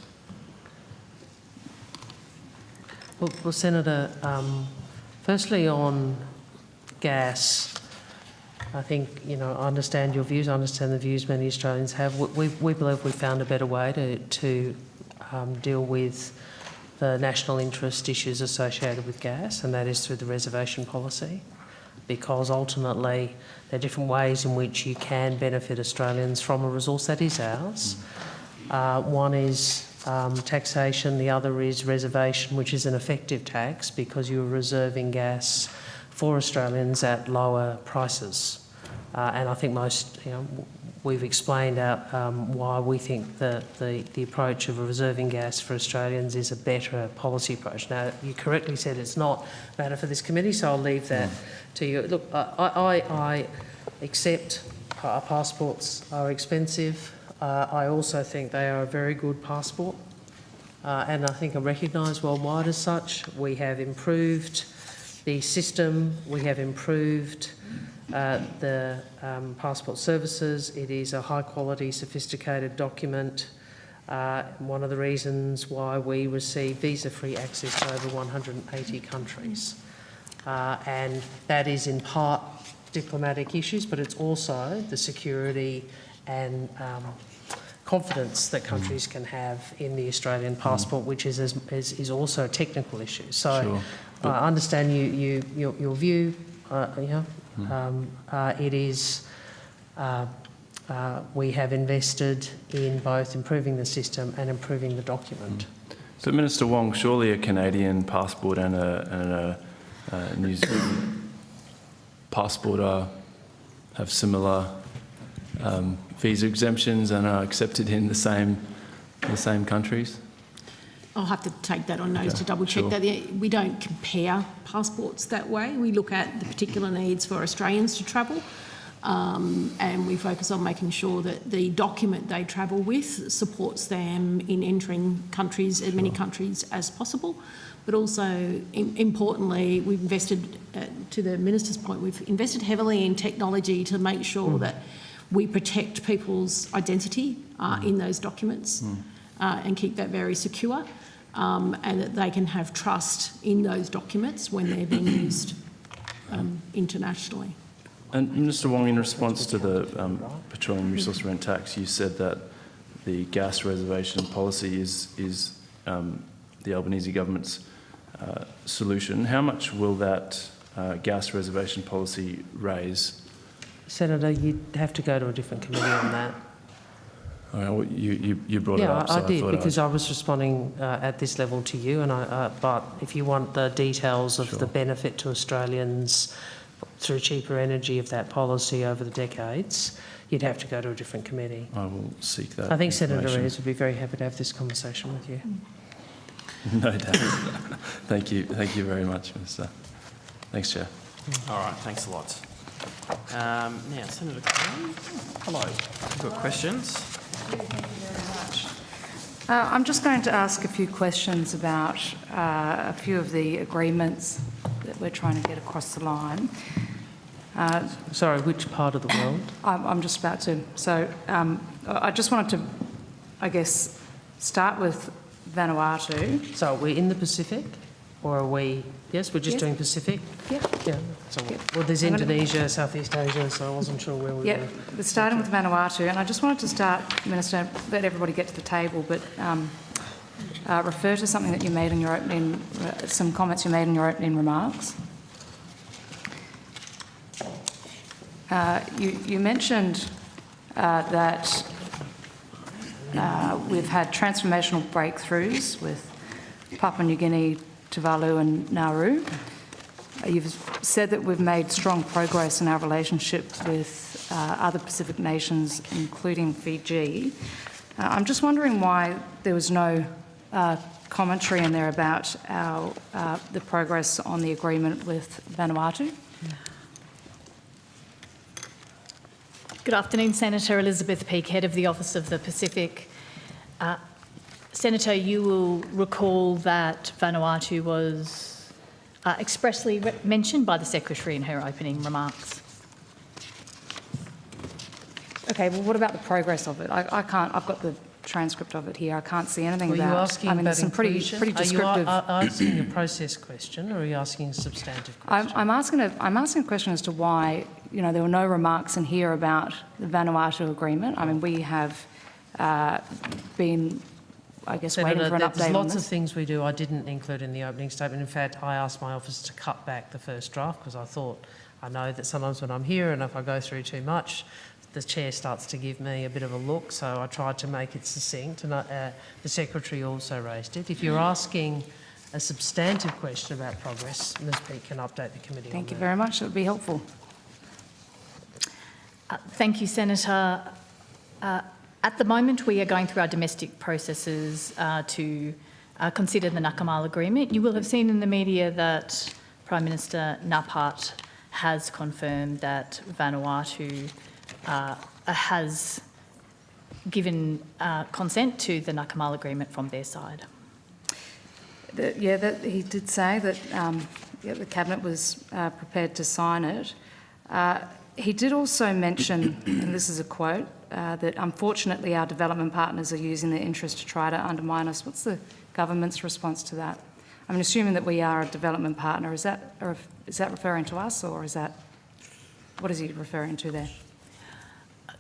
Well, Senator, firstly on gas, I think, I understand your views, I understand the views many Australians have. We believe we've found a better way to deal with the national interest issues associated with gas, and that is through the reservation policy, because ultimately there are different ways in which you can benefit Australians from a resource that is ours. One is taxation, the other is reservation, which is an effective tax because you're reserving gas for Australians at lower prices. And I think we've explained out why we think that the approach of reserving gas for Australians is a better policy approach. Now, you correctly said it's not a matter for this committee, so I'll leave that to you. Look, I accept passports are expensive. I also think they are a very good passport, and I think are recognised worldwide as such. We have improved the system, we have improved the passport services. It is a high quality, sophisticated document. One of the reasons why we receive visa-free access to over 180 countries. And that is in part diplomatic issues, but it's also the security and confidence that countries can have in the Australian passport, which is also a technical issue. So Sure. I understand your view. It is we have invested in both improving the system and improving the document. So, Minister Wong, surely a Canadian passport and a New Zealand passport have similar visa exemptions and are accepted in the same countries? I'll have to take that on notice to double check that. We don't compare passports that way. We look at the particular needs for Australians to travel, and we focus on making sure that the document they travel with supports them in entering countries, as many countries as possible. But also, importantly, we've invested, to the Minister's point, we've invested heavily in technology to make sure that we protect people's identity in those documents and keep that very secure. And that they can have trust in those documents when they're being used internationally. And Minister Wong, in response to the petroleum resource rent tax, you said that the gas reservation policy is the Albanese government's solution. How much will that gas reservation policy raise? Senator, you'd have to go to a different committee on that. All right, well, you brought it up. Yeah, So I did, thought because I was responding at this level to you, and but if you want the details of the benefit to Australians through cheaper energy of that policy over the decades, you'd have to go to a different committee. I will seek that. I think Senator Reyes would be very happy to have this conversation with you. No doubt. Thank you very much, Minister. Thanks, Chair. All right, thanks a lot. Now, Senator Crane. Hello. You've got questions? Thank you very much. I'm just going to ask a few questions about a few of the agreements that we're trying to get across the line. Sorry, which part of the world? I'm just about to. So I just wanted to, I guess, start with Vanuatu. So are we in the Pacific, or are we... Yes, we're just doing Pacific? Yeah. So, well, there's Indonesia, Southeast Asia, so I wasn't sure where we were. We're starting with Vanuatu, and I just wanted to start, Minister, let everybody get to the table, but refer to something that you made in your opening, some comments you made in your opening remarks. You mentioned that we've had transformational breakthroughs with Papua New Guinea, Tuvalu and Nauru. You've said that we've made strong progress in our relationship with other Pacific nations, including Fiji. I'm just wondering why there was no commentary in there about the progress on the agreement with Vanuatu. Good afternoon, Senator. Elizabeth Peake, Head of the Office of the Pacific. Senator, you will recall that Vanuatu was expressly mentioned by the Secretary in her opening remarks. Okay, well, what about the progress of it? I can't, I've got the transcript of it here. I can't see anything Were about... you asking about there's some pretty inclusion? descriptive... Are you asking a process question or are you asking a substantive question? I'm asking a question as to why, there were no remarks in here about the Vanuatu agreement. I mean, we have been, I guess, waiting for an update on this. There's lots of things we do I didn't include in the opening statement. In fact, I asked my office to cut back the first draft because I know that sometimes when I'm here and if I go through too much, the chair starts to give me a bit of a look, so I tried to make it succinct, and the Secretary also raised it. If you're asking a substantive question about progress, Ms Peake can update the committee on that. Thank you very much. That would be helpful. Thank you, Senator. At the moment, we are going through our domestic processes to consider the Nakamal agreement. You will have seen in the media that Prime Minister Napat has confirmed that Vanuatu has given consent to the Nakamal agreement from their side. He did say that the Cabinet was prepared to sign it. He did also mention, and this is a quote, that unfortunately our development partners are using their interest to try to undermine us. What's the government's response to that? I'm assuming that we are a development partner. Is that referring to us, or what is he referring to there?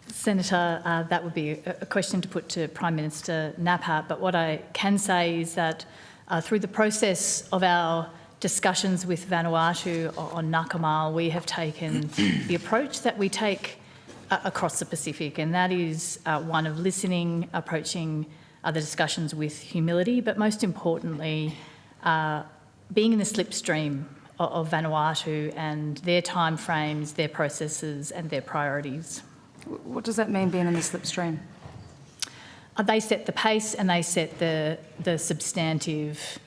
Senator, that would be a question to put to Prime Minister Napat, but what I can say is that through the process of our discussions with Vanuatu on Nakamal, we have taken the approach that we take across the Pacific, and that is one of listening, approaching the discussions with humility, but most importantly, being in the slipstream of Vanuatu and their timeframes, their processes and their priorities. What does that mean, being in the slipstream? They set the pace and they set the substantive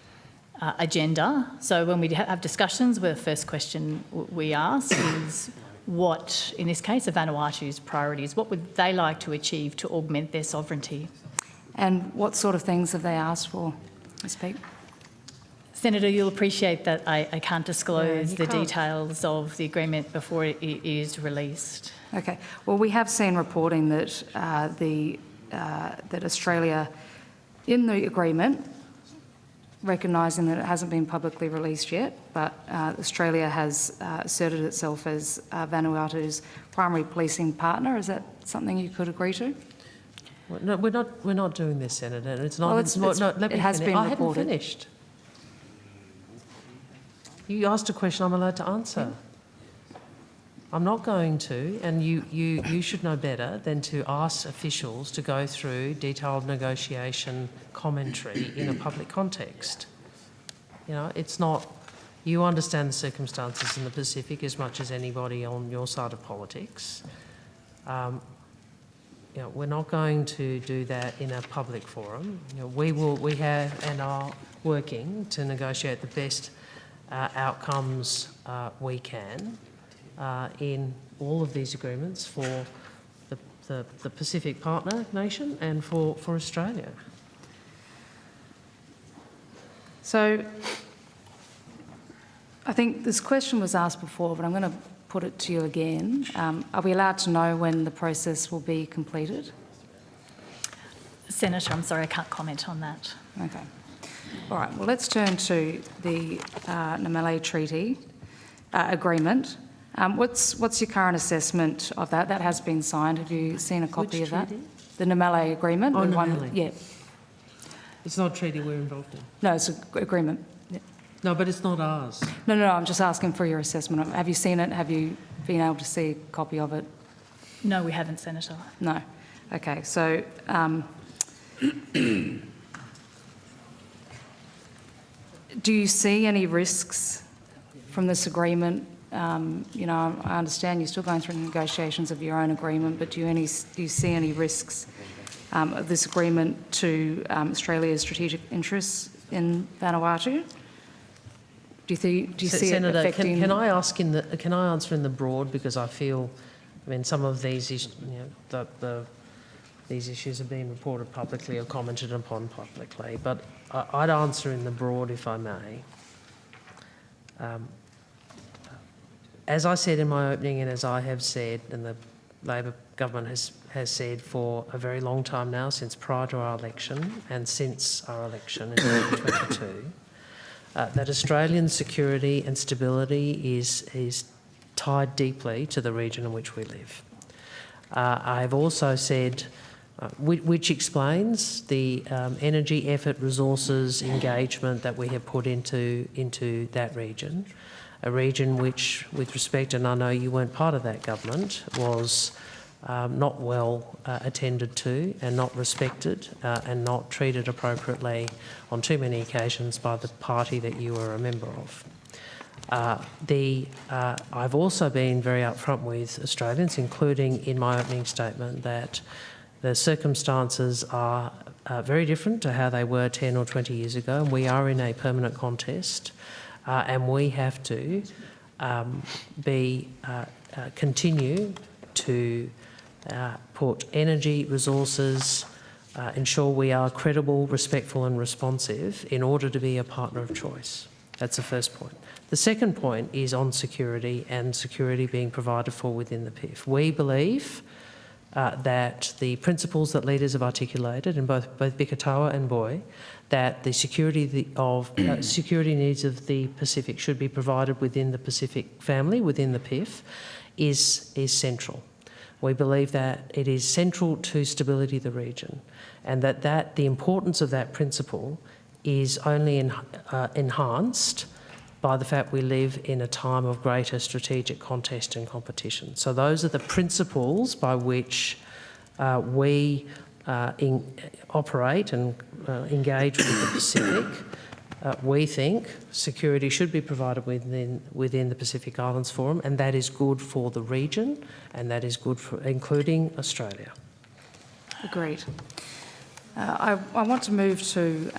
agenda. So when we have discussions, the first question we ask is what, in this case, are Vanuatu's priorities? What would they like to achieve to augment their sovereignty? And what sort of things have they asked for, Ms Peake? Senator, you'll appreciate that I can't disclose the details of the agreement before it is released. Okay. Well, we have seen reporting that that Australia, in the agreement, recognising that it hasn't been publicly released yet, but Australia has asserted itself as Vanuatu's primary policing partner. Is that something you could agree to? Well, no, we're not doing this, Senator. It's not. Well, let me it has been I reported. haven't finished. You asked a question I'm allowed to answer. I'm not going to, and you should know better than to ask officials to go through detailed negotiation commentary in a public context. It's not... You understand the circumstances in the Pacific as much as anybody on your side of politics. We're not going to do that in a public forum. We have and are working to negotiate the best outcomes we can in all of these agreements for the Pacific partner nation and for Australia. So I think this question was asked before, but I'm going to put it to you again. Are we allowed to know when the process will be completed? Senator, I'm sorry, I can't comment on that. Okay. All right, well, let's turn to the Namamal Treaty Agreement. What's your current assessment of that? That has been signed. Have you seen a copy of that? Treaty? The Namamal Agreement. Oh, the Namamal. one, yeah. It's not a treaty we're involved in. No, it's an agreement. Yeah. No, but it's not ours. No, I'm just asking for your assessment. Have you seen it? Have you been able to see a copy of it? No, we haven't, Senator. No. Okay, so do you see any risks from this agreement? I understand you're still going through negotiations of your own agreement, but do you see any risks of this agreement to Australia's strategic interests in Vanuatu? Do you see Senator, it affecting? can I answer in the broad, because I feel, some of these issues, these issues have been reported publicly or commented upon publicly, but I'd answer in the broad if I may. As I said in my opening, and as I have said, and the Labor government has said for a very long time now, since prior to our election and since our election in 2022, that Australian security and stability is tied deeply to the region in which we live. I've also said, which explains the energy, effort, resources, engagement that we have put into that region, a region which, with respect, and I know you weren't part of that government, was not well attended to and not respected and not treated appropriately on too many occasions by the party that you were a member of. I've also been very upfront with Australians, including in my opening statement, that the circumstances are very different to how they were 10 or 20 years ago, and we are in a permanent contest, and we have to continue to put energy, resources, ensure we are credible, respectful and responsive in order to be a partner of choice. That's the first point. The second point is on security and security being provided for within the PIF. We believe that the principles that leaders have articulated in both Bikatawa and Boy, that the security needs of the Pacific should be provided within the Pacific family, within the PIF, is central. We believe that it is central to stability of the region, and that the importance of that principle is only enhanced by the fact we live in a time of greater strategic contest and competition. So those are the principles by which we operate and engage with the Pacific. We think security should be provided within the Pacific Islands Forum, and that is good for the region, and that is good for including Australia. Agreed. I want to move to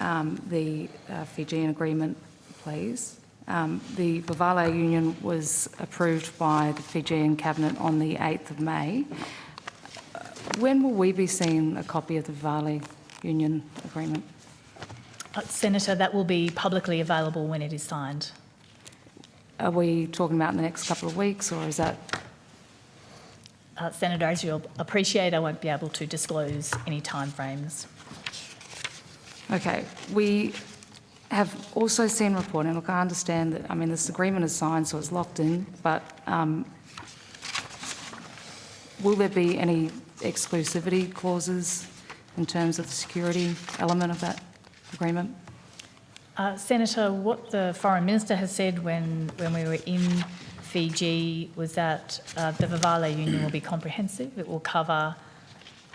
the Fijian agreement, please. The Vavale Union was approved by the Fijian Cabinet on the 8th of May. When will we be seeing a copy of the Vavale Union agreement? Senator, that will be publicly available when it is signed. Are we talking about in the next couple of weeks, or is that... Senator, as you'll appreciate, I won't be able to disclose any timeframes. Okay. We have also seen reporting, look, I understand that, I mean, this agreement is signed, so it's locked in, but will there be any exclusivity clauses in terms of the security element of that agreement? Senator, what the Foreign Minister has said when we were in Fiji was that the Vavale Union will be comprehensive. It will cover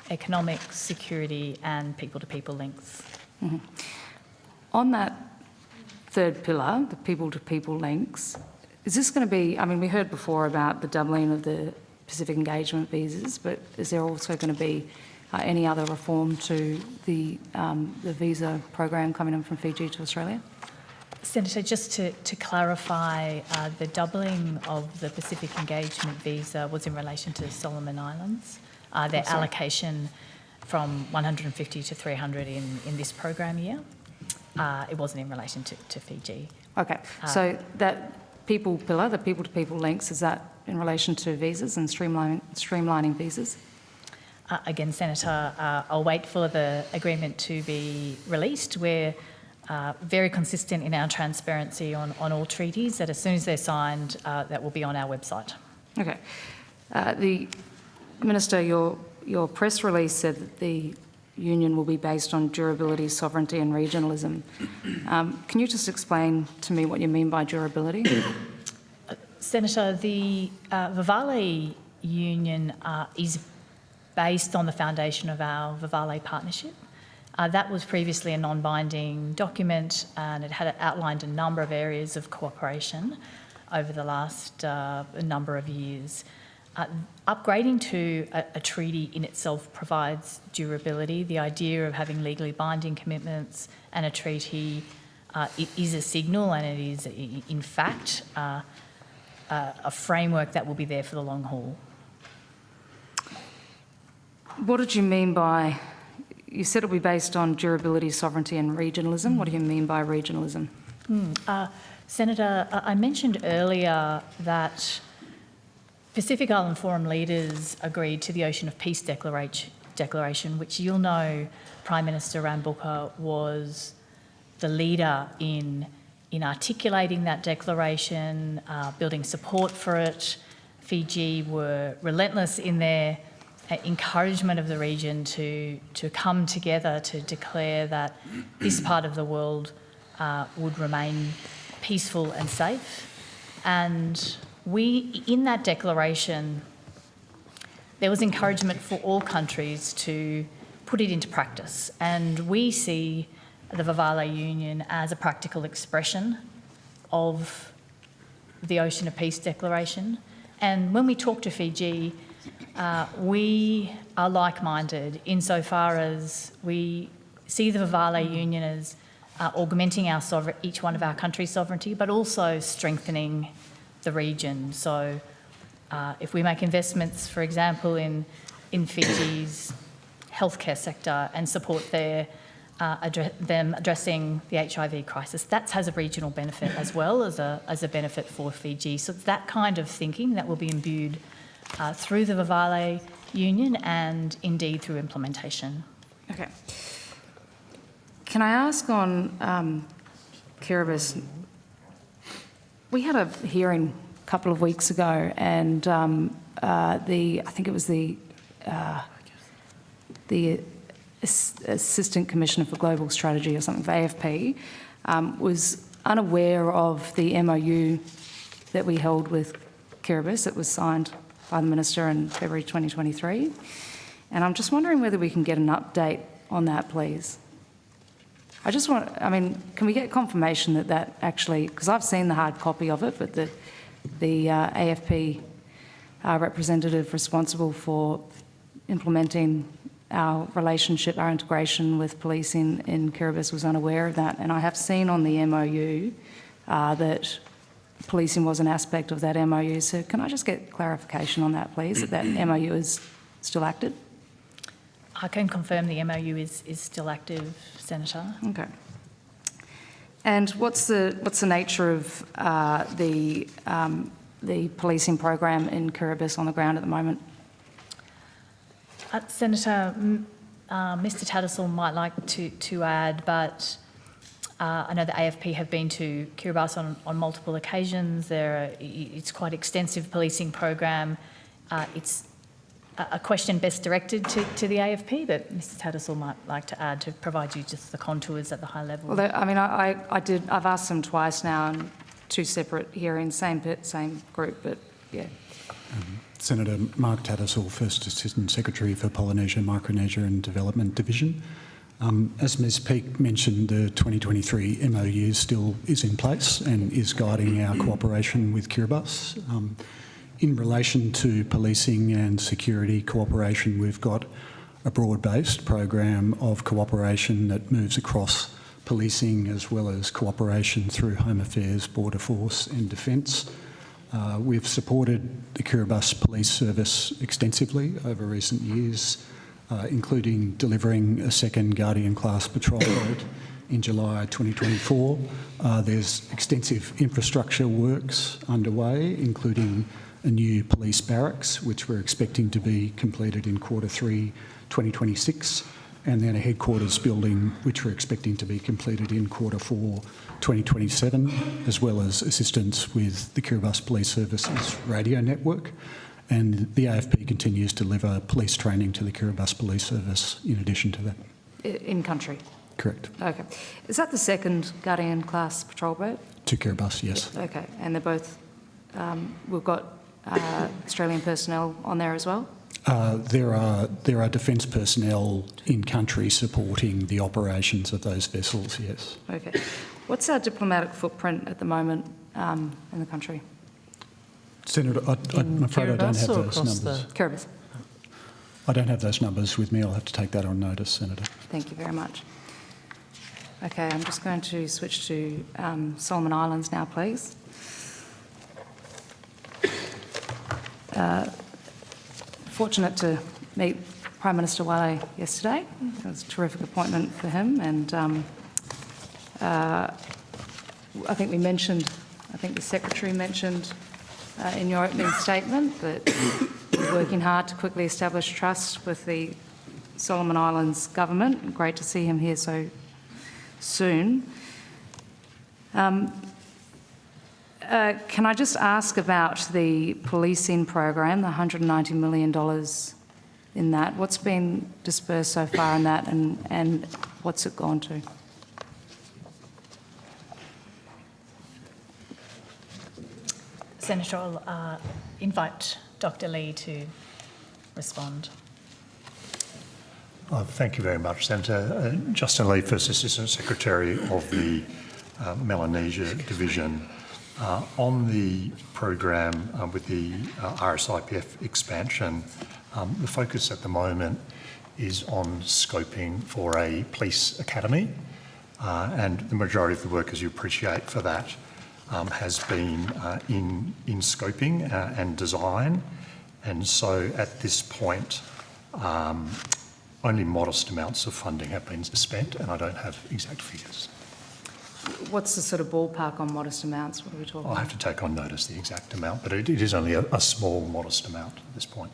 economic, security and people-to-people links. Mm-hmm. On that third pillar, the people-to-people links, is this going to be, I mean, we heard before about the doubling of the Pacific engagement visas, but is there also going to be any other reform to the visa program coming in from Fiji to Australia? Senator, just to clarify, the doubling of the Pacific engagement visa was in relation to Solomon Islands. Their allocation from 150 to 300 in this program year. It wasn't in relation to Fiji. Okay, so that people pillar, the people-to-people links, is that in relation to visas and streamlining visas? Again, Senator, I'll wait for the agreement to be released. We're very consistent in our transparency on all treaties, that as soon as they're signed, that will be on our website. Okay. The Minister, your press release said that the union will be based on durability, sovereignty and regionalism. Can you just explain to me what you mean by durability? Senator, the Vavale Union is based on the foundation of our Vavale partnership. That was previously a non-binding document, and it had outlined a number of areas of cooperation over the last number of years. Upgrading to a treaty in itself provides durability. The idea of having legally binding commitments and a treaty it is a signal, and it is, in fact, a framework that will be there for the long haul. What did you mean by, you said it will be based on durability, sovereignty and regionalism. What do you mean by regionalism? Senator, I mentioned earlier that Pacific Island Forum leaders agreed to the Ocean of Peace Declaration, which you'll know Prime Minister Rambuka was the leader in articulating that declaration, building support for it. Fiji were relentless in their encouragement of the region to come together to declare that this part of the world would remain peaceful and safe. And in that declaration, there was encouragement for all countries to put it into practice. And we see the Vavale Union as a practical expression of the Ocean of Peace Declaration. And when we talk to Fiji, we are like-minded insofar as we see the Vavale Union as augmenting each one of our country's sovereignty, but also strengthening the region. So if we make investments, for example, in Fiji's healthcare sector and support them addressing the HIV crisis, that has a regional benefit as well as a benefit for Fiji. So it's that kind of thinking that will be imbued through the Vavale Union and indeed through implementation. Okay. Can I ask on Kiribati? We had a hearing a couple of weeks ago, and I think it was the Assistant Commissioner for Global Strategy or something, for AFP, was unaware of the MOU that we held with Kiribati that was signed by the Minister in February 2023. And I'm just wondering whether we can get an update on that, please. Can we get confirmation that actually, because I've seen the hard copy of it, but the AFP representative responsible for implementing our relationship, our integration with police in Kiribati was unaware of that. And I have seen on the MOU that policing was an aspect of that MOU. So can I just get clarification on that, please, that MOU is still active? I can confirm the MOU is still active, Senator. Okay. And what's the nature of the policing program in Kiribati on the ground at the moment? Senator, Mr Tattersall might like to add, but I know the AFP have been to Kiribati on multiple occasions. It's quite extensive policing program. It's a question best directed to the AFP, but Mr Tattersall might like to add to provide you just the contours at the high level. Well, I've asked them twice now in two separate hearings, same group, but yeah. Senator Mark Tattersall, First Assistant Secretary for Polynesia, Micronesia and Development Division. As Ms Peake mentioned, the 2023 MOU still is in place and is guiding our cooperation with Kiribati. In relation to policing and security cooperation, we've got a broad-based program of cooperation that moves across policing as well as cooperation through Home Affairs, Border Force and Defence. We've supported the Kiribati Police Service extensively over recent years, including delivering a second Guardian-class patrol boat in July 2024. There's extensive infrastructure works underway, including a new police barracks, which we're expecting to be completed in Q3 2026, and then a headquarters building, which we're expecting to be completed in Q4 2027, as well as assistance with the Kiribati Police Service's radio network. And the AFP continues to deliver police training to the Kiribati Police Service in addition to that. In country? Correct. Okay. Is that the second Guardian-class patrol boat? To Kiribati, yes. Okay. And they're both, we've got Australian personnel on there as well? There are defence personnel in country supporting the operations of those vessels, yes. Okay. What's our diplomatic footprint at the moment in the country? Senator, I'm afraid I don't have those numbers. Kiribati. I don't have those numbers with me. I'll have to take that on notice, Senator. Thank you very much. Okay, I'm just going to switch to Solomon Islands now, please. Fortunate to meet Prime Minister Wale yesterday. It was a terrific appointment for him, and I think the Secretary mentioned in your opening statement that you're working hard to quickly establish trust with the Solomon Islands government. Great to see him here so soon. Can I just ask about the policing program, the $190 million in that? What's been dispersed so far in that, and what's it gone to? Senator, I'll invite Dr. Lee to respond. Thank you very much, Senator. Justin Lee, First Assistant Secretary of the Melanesia Division. On the program with the RSIPF expansion, the focus at the moment is on scoping for a police academy, and the majority of the work, as you appreciate, for that has been in scoping and design, and so at this point only modest amounts of funding have been spent, and I don't have exact figures. What's the sort of ballpark on modest amounts? What are we talking I'll have to take on notice the exact amount, but it is only a small, modest amount at this point.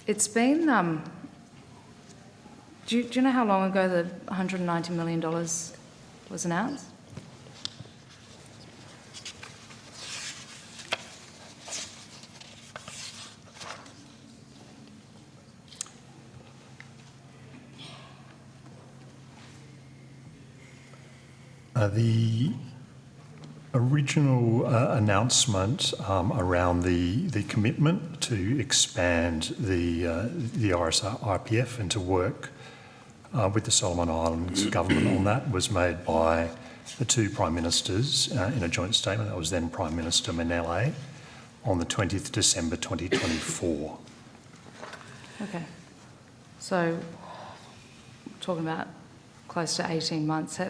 It's been... do you know how long ago the $190 million was announced? The original announcement around the commitment to expand the RSIPF and to work with the Solomon Islands government on that was made by the two Prime Ministers in a joint statement. That was then Prime Minister Manele on the 20th December 2024. Okay. So, talking about close to 18 months.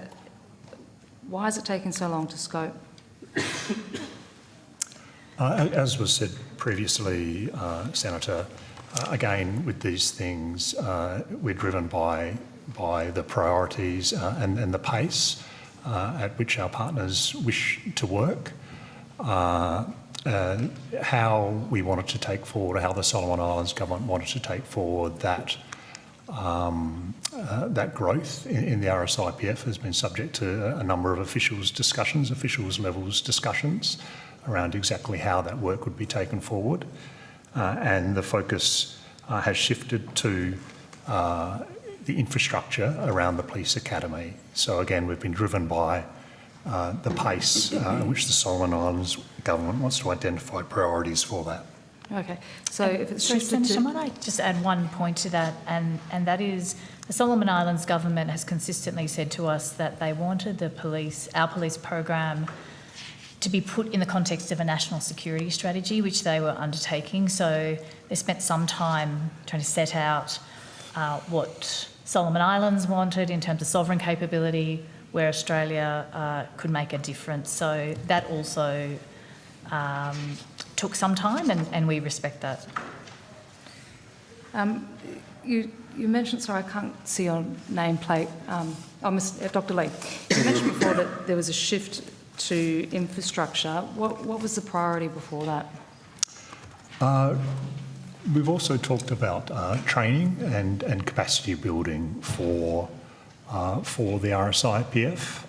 Why is it taking so long to scope? As was said previously, Senator, again, with these things, we're driven by the priorities and the pace at which our partners wish to work, how we wanted to take forward, how the Solomon Islands government wanted to take forward that that growth in the RSIPF has been subject to a number of officials levels discussions around exactly how that work would be taken forward. And the focus has shifted to the infrastructure around the police academy. So again, we've been driven by the pace in which the Solomon Islands government wants to identify priorities for that. Okay, so if it's Sorry, shifted Senator, to... might I just add one point to that, and that is the Solomon Islands government has consistently said to us that they wanted our police program to be put in the context of a national security strategy, which they were undertaking. So they spent some time trying to set out what Solomon Islands wanted in terms of sovereign capability, where Australia could make a difference. So that also took some time, and we respect that. You mentioned, sorry, I can't see your nameplate. Dr. Lee, you mentioned before that there was a shift to infrastructure. What was the priority before that? We've also talked about training and capacity building for the RSIPF,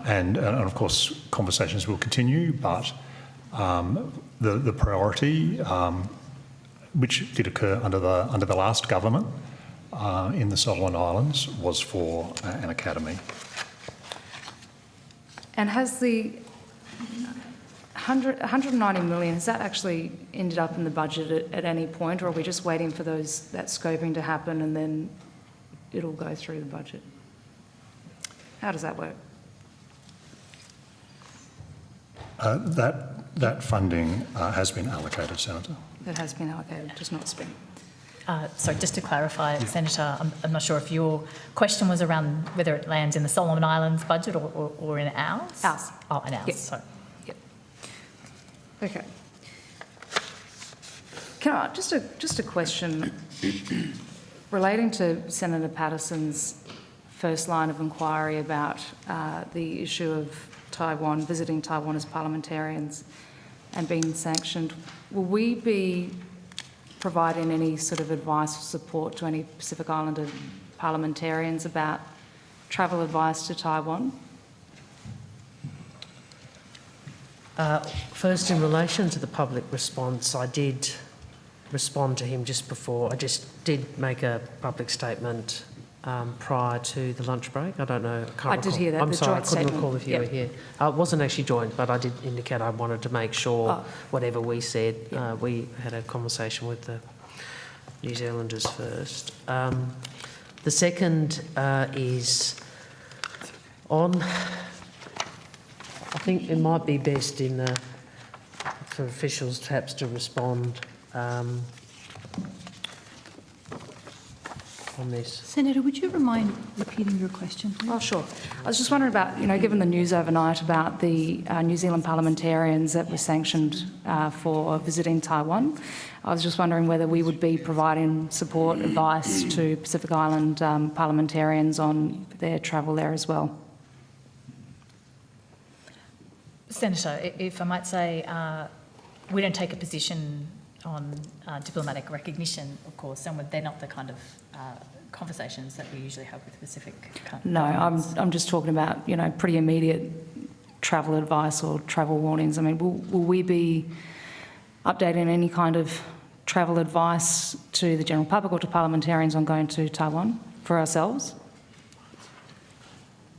and of course conversations will continue, but the priority, which did occur under the last government in the Solomon Islands, was for an academy. And has the 190 million, has that actually ended up in the budget at any point, or are we just waiting for that scoping to happen and then it'll go through the budget? How does that work? That funding has been allocated, Senator. It has been allocated, just not spent. Sorry, just to clarify, Senator, I'm not sure if your question was around whether it lands in the Solomon Islands budget or in ours? Ours. Oh, in ours, Yep. sorry. Yep. Okay. Can I, just a question relating to Senator Patterson's first line of inquiry about the issue of Taiwan, visiting Taiwan as parliamentarians. and being sanctioned, will we be providing any sort of advice or support to any Pacific Islander parliamentarians about travel advice to Taiwan? First, in relation to the public response, I did respond to him just before. I just did make a public statement prior to the lunch break. I don't know. I did hear that. I'm sorry, I couldn't statement. recall if you were here. I wasn't actually joined, but I did indicate I wanted to make sure whatever we said, we had a conversation with the New Zealanders first. The second is on. I think it might be best for officials perhaps to respond on this. Senator, would you mind repeating your question, please? Oh, sure. I was just wondering about, given the news overnight about the New Zealand parliamentarians that were sanctioned for visiting Taiwan, I was just wondering whether we would be providing support, advice to Pacific Island parliamentarians on their travel there as well. Senator, if I might say, we don't take a position on diplomatic recognition, of course, and they're not the kind of conversations that we usually have with Pacific countries. No, I'm just talking about, pretty immediate travel advice or travel warnings. I mean, will we be updating any kind of travel advice to the general public or to parliamentarians on going to Taiwan for ourselves?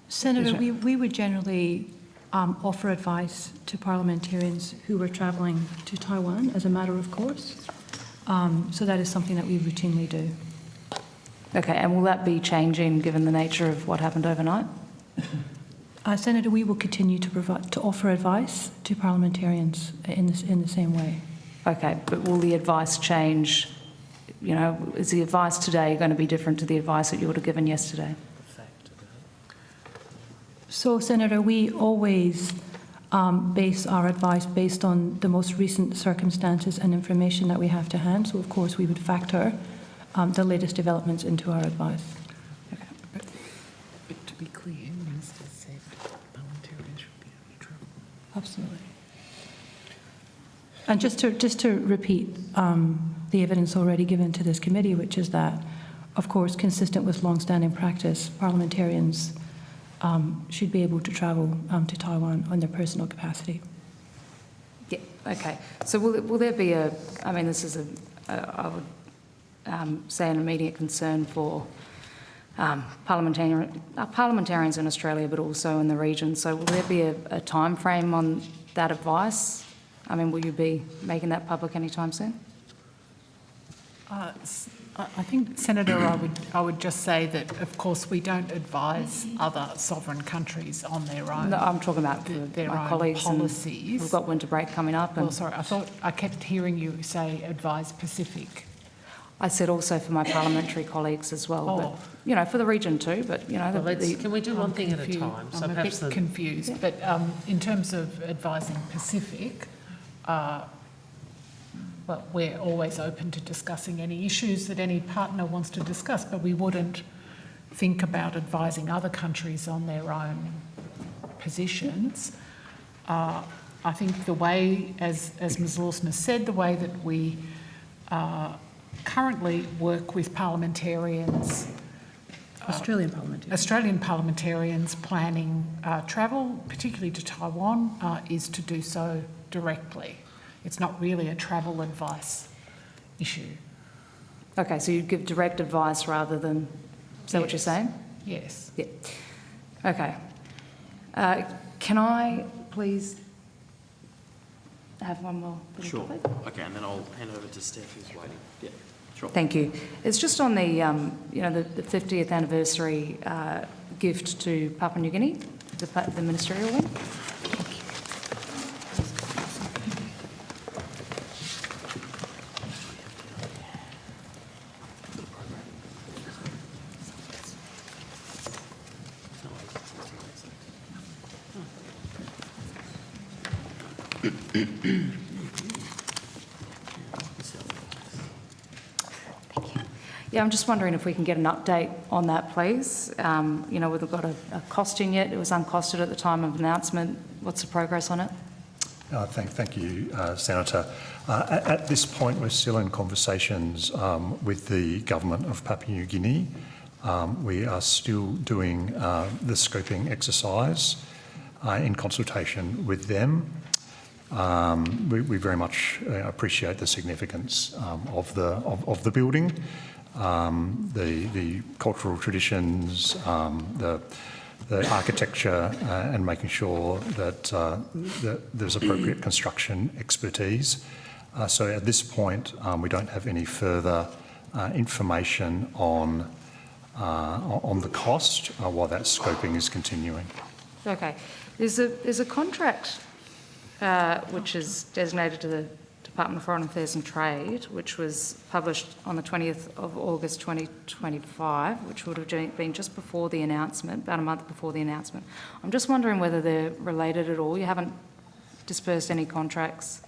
Senator, we would generally offer advice to parliamentarians who were travelling to Taiwan as a matter of course. So that is something that we routinely do. Okay, and will that be changing given the nature of what happened overnight? Senator, we will continue to offer advice to parliamentarians in the same way. Okay, but will the advice change? Is the advice today going to be different to the advice that you would have given yesterday? So, Senator, we always base our advice based on the most recent circumstances and information that we have to hand. So, of course, we would factor the latest developments into our advice. Okay. But to be clear, the Minister said parliamentarians should be able to travel. Absolutely. And just to repeat the evidence already given to this committee, which is that, of course, consistent with long-standing practice, parliamentarians should be able to travel to Taiwan on their personal capacity. Yeah, okay. So will there be this is I would say an immediate concern for parliamentarians in Australia, but also in the region. So will there be a time frame on that advice? I mean, will you be making that public anytime soon? I think, Senator, I would just say that, of course, we don't advise other sovereign countries on their own. No, I'm talking about their my own colleagues. policies. We've got winter break coming up. Well, sorry, I kept hearing you say advise Pacific. I said also for my parliamentary colleagues as well. Oh. But, for the region too. But can we do one thing at a time? So I'm a bit confused. Yeah. But in terms of advising Pacific. Well, we're always open to discussing any issues that any partner wants to discuss, but we wouldn't think about advising other countries on their own positions. I think the way, as Ms Lawson has said, the way that we currently work with parliamentarians, Australian parliamentarians planning travel, particularly to Taiwan, is to do so directly. It's not really a travel advice issue. Okay, so you'd give direct advice rather than... Is that what you're saying? Yes. Yeah. Okay. Can I please have one more? Sure. Okay, and then I'll hand over to Steph, who's waiting. Yeah, sure. Thank you. It's just on the, the 50th anniversary gift to Papua New Guinea, the ministerial wing. Yeah, I'm just wondering if we can get an update on that, please. We've got a costing yet. It was uncosted at the time of announcement. What's the progress on it? Thank you, Senator. At this point, we're still in conversations with the government of Papua New Guinea. We are still doing the scoping exercise in consultation with them. We very much appreciate the significance of the building, the cultural traditions, the architecture, and making sure that there's appropriate construction expertise. So at this point, we don't have any further information on the cost while that scoping is continuing. Okay. There's a contract which is designated to the Department of Foreign Affairs and Trade, which was published on the 20th of August 2025, which would have been just before the announcement, about a month before the announcement. I'm just wondering whether they're related at all. You haven't dispersed any contracts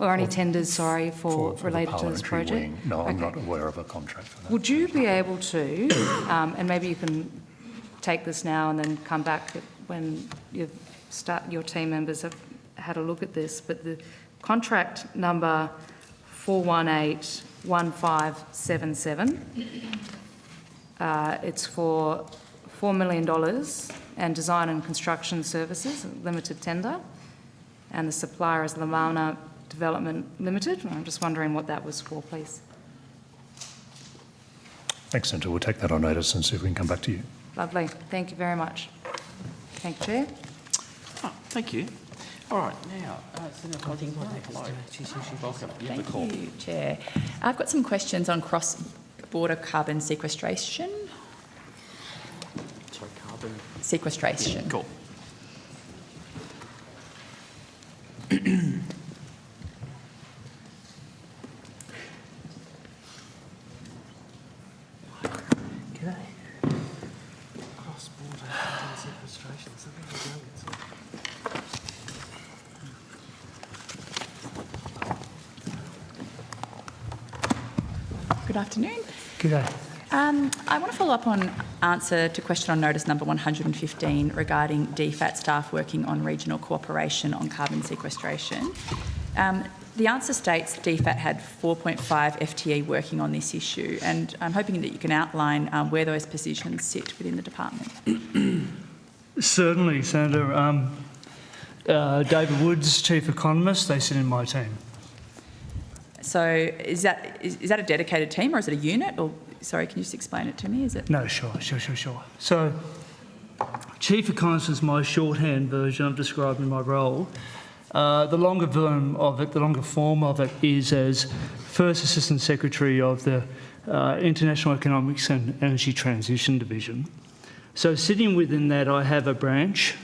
or any tenders, sorry, for related to this project? Wing. No, I'm not aware of a contract for that. Would you be able to, and maybe you can take this now and then come back when your team members have had a look at this, but the contract number 4181577, it's for $4 million and design and construction services, limited tender, and the supplier is Lamana Development Limited. I'm just wondering what that was for, please. Thanks, Senator. We'll take that on notice and see if we can come back to you. Lovely. Thank you very much. Thank you, Chair. Oh, thank you. All right, now, Senator, welcome. You have the call. Thank you, Chair. I've got some questions on cross-border carbon sequestration. Sorry, carbon? Sequestration. Yeah, cool. G'day. Cross-border carbon sequestration. Something we're doing. Good afternoon. G'day. I want to follow up on answer to question on notice number 115 regarding DFAT staff working on regional cooperation on carbon sequestration. The answer states DFAT had 4.5 FTE working on this issue, and I'm hoping that you can outline where those positions sit within the department. Certainly, Senator. David Woods, Chief Economist, they sit in my team. So is that a dedicated team or is it a unit? Or sorry, can you just explain it to me? Is it? No, sure. So Chief Economist is my shorthand version of describing my role. The longer form of it is as First Assistant Secretary of the International Economics and Energy Transition Division. So sitting within that, I have a branch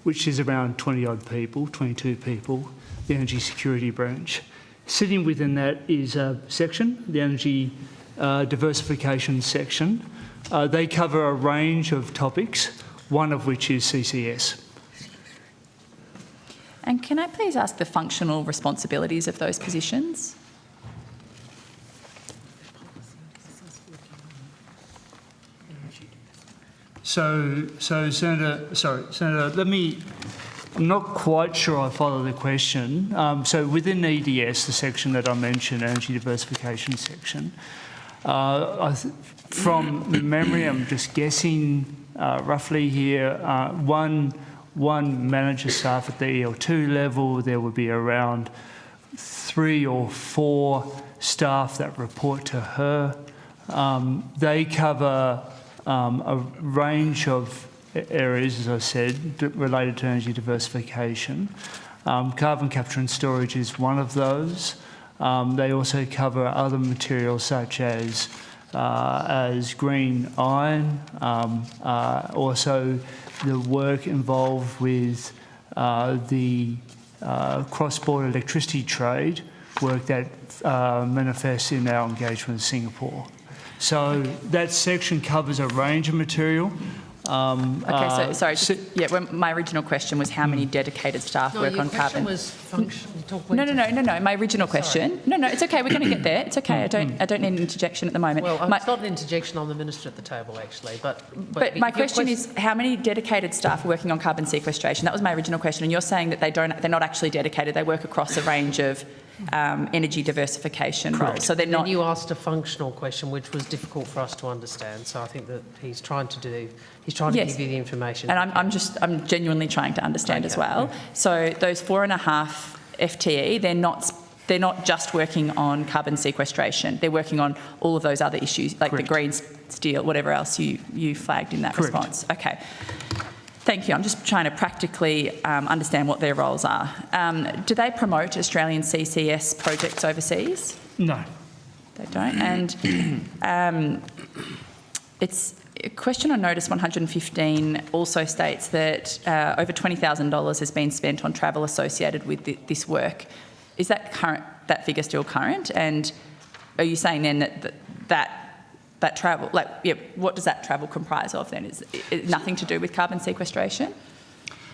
which is around 20-odd people, 22 people, the Energy Security Branch. Sitting within that is a section, the Energy Diversification section. They cover a range of topics, one of which is CCS. And can I please ask the functional responsibilities of those positions? So Senator, I'm not quite sure I follow the question. So within EDS, the section that I mentioned, Energy Diversification section, from memory, I'm just guessing roughly here, one manager staff at the EL2 level, there would be around 3 or 4 staff that report to her. They cover a range of areas, as I said, related to energy diversification. Carbon capture and storage is one of those. They also cover other materials such as green iron, also the work involved with the cross-border electricity trade, work that manifests in our engagement with Singapore. So that section covers a range of material. Okay, sorry. My original question was how many dedicated staff work on carbon. No. My original question. No, it's okay. We're going to get there. It's okay. I don't need an interjection at the moment. Well, it's not an interjection on the minister at the table, actually. But my question is how many dedicated staff are working on carbon sequestration? That was my original question, and you're saying that they're not actually dedicated. They work across a range of energy diversification roles. So they're not. And you asked a functional question, which was difficult for us to understand. So I think that he's trying to give you the information. And I'm genuinely trying to understand as well. So those 4.5 FTE, they're not just working on carbon sequestration. They're working on all of those other issues, like the green steel, whatever else you flagged in that response. Okay. Thank you. I'm just trying to practically understand what their roles are. Do they promote Australian CCS projects overseas? No. They don't. And it's a question on Notice 115 also states that over $20,000 has been spent on travel associated with this work. Is that figure still current? And are you saying then that travel, what does that travel comprise of then? Is it nothing to do with carbon sequestration?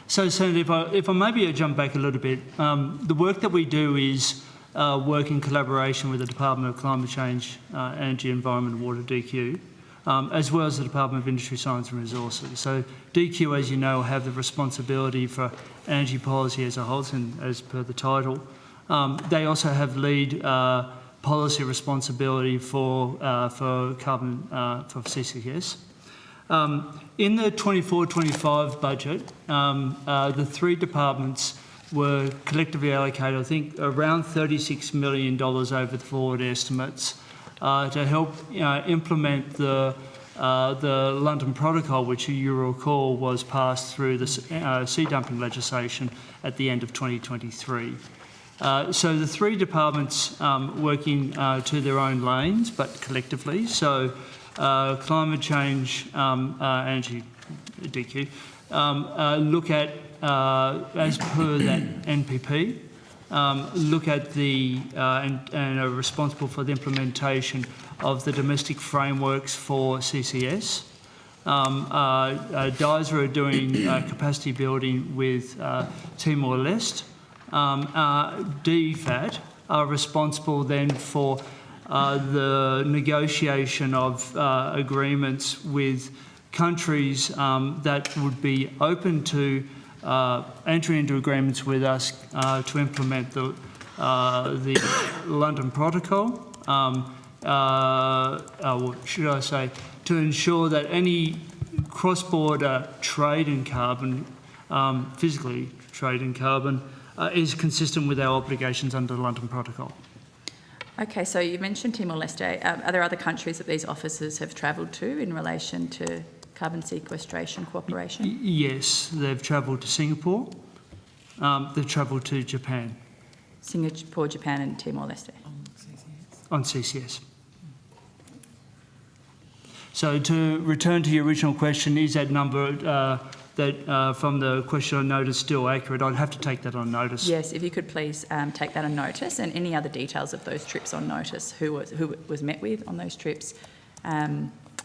So, Senator, if I maybe jump back a little bit, the work that we do is work in collaboration with the Department of Climate Change, Energy, Environment and Water, DQ, as well as the Department of Industry, Science and Resources. So DQ, as you know, have the responsibility for energy policy as a whole, as per the title. They also have lead policy responsibility for carbon, for CCS. In the 24-25 budget, the three departments were collectively allocated, I think, around $36 million over the forward estimates to help implement the London Protocol, which you recall was passed through the sea dumping legislation at the end of 2023. So the three departments working to their own lanes, but collectively. So climate change, energy, DQ, look at, as per that NPP, look at the, and are responsible for the implementation of the domestic frameworks for CCS. DISA are doing capacity building with Timor-Leste. DFAT are responsible then for the negotiation of agreements with countries that would be open to entering into agreements with us to implement the London Protocol, or should I say, to ensure that any cross-border trade in carbon, physically trade in carbon, is consistent with our obligations under the London Protocol. Okay, so you mentioned Timor-Leste. Are there other countries that these officers have travelled to in relation to carbon sequestration cooperation? Yes, they've travelled to Singapore. They've travelled to Japan. Singapore, Japan and Timor-Leste? On CCS. So to return to your original question, is that number from the question on notice still accurate? I'd have to take that on notice. Yes, if you could please take that on notice, and any other details of those trips on notice, who was met with on those trips.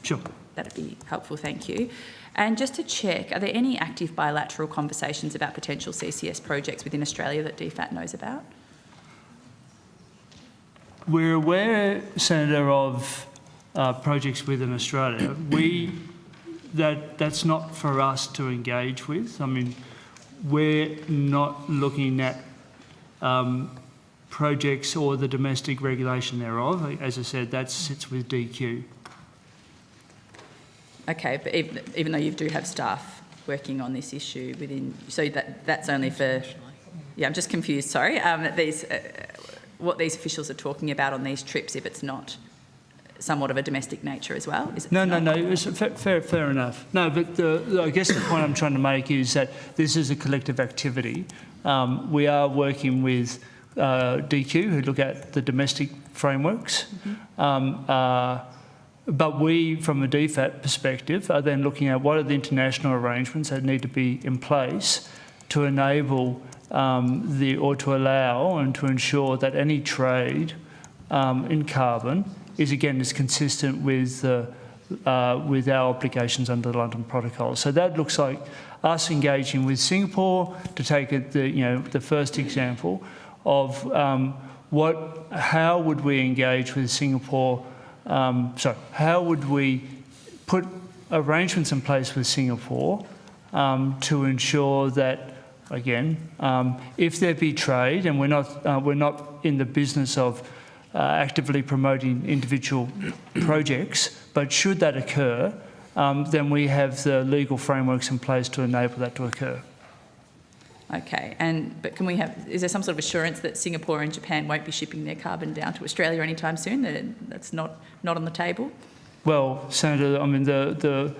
Sure. That'd be helpful, thank you. And just to check, are there any active bilateral conversations about potential CCS projects within Australia that DFAT knows about? We're aware, Senator, of projects within Australia. That's not for us to engage with. I mean, we're not looking at projects or the domestic regulation thereof. As I said, that sits with DQ. Okay, but even though you do have staff working on this issue within, so that's only for, yeah, I'm just confused, sorry, what these officials are talking about on these trips, if it's not somewhat of a domestic nature as well? Is it No, it's fair enough. No, but I guess the point I'm trying to make is that this is a collective activity. We are working with DQ, who look at the domestic frameworks, but we, from a DFAT perspective, are then looking at what are the international arrangements that need to be in place to enable or to allow and to ensure that any trade in carbon is consistent with the with our obligations under the London Protocol. So that looks like us engaging with Singapore, to take it the first example of how would we engage with Singapore, how would we put arrangements in place with Singapore to ensure that, again, if there be trade, and we're not in the business of actively promoting individual projects, but should that occur, then we have the legal frameworks in place to enable that to occur. Okay, but is there some sort of assurance that Singapore and Japan won't be shipping their carbon down to Australia anytime soon, that's not on the table? Well, Senator, I mean, the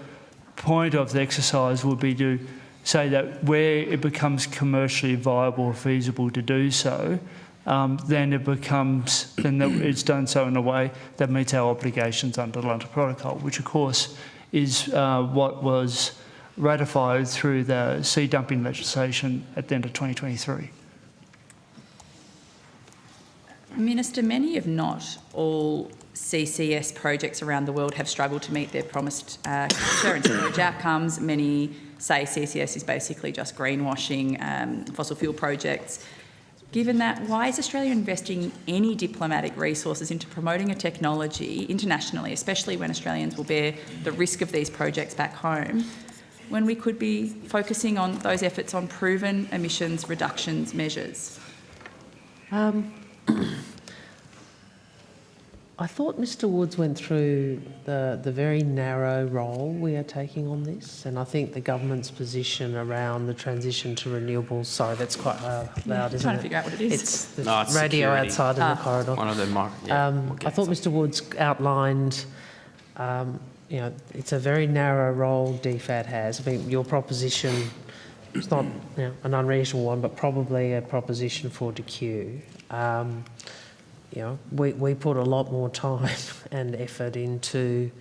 point of the exercise would be to say that where it becomes commercially viable or feasible to do so, then it's done so in a way that meets our obligations under the London Protocol, which of course is what was ratified through the sea dumping legislation at the end of 2023. Minister, many, if not all, CCS projects around the world have struggled to meet their promised capture and storage outcomes. Many say CCS is basically just greenwashing fossil fuel projects. Given that, why is Australia investing any diplomatic resources into promoting a technology internationally, especially when Australians will bear the risk of these projects back home, when we could be focusing on those efforts on proven emissions reductions measures? I thought Mr Woods went through the very narrow role we are taking on this, and I think the government's position around the transition to renewables. Sorry, that's quite loud, isn't it? Trying to figure out what it is. It's the it's radio security. outside in the corridor. One of them. I thought Mr Woods outlined, it's a very narrow role DFAT has. I mean, your proposition, it's not an unreasonable one, but probably a proposition for DQ. We put a lot more time and effort into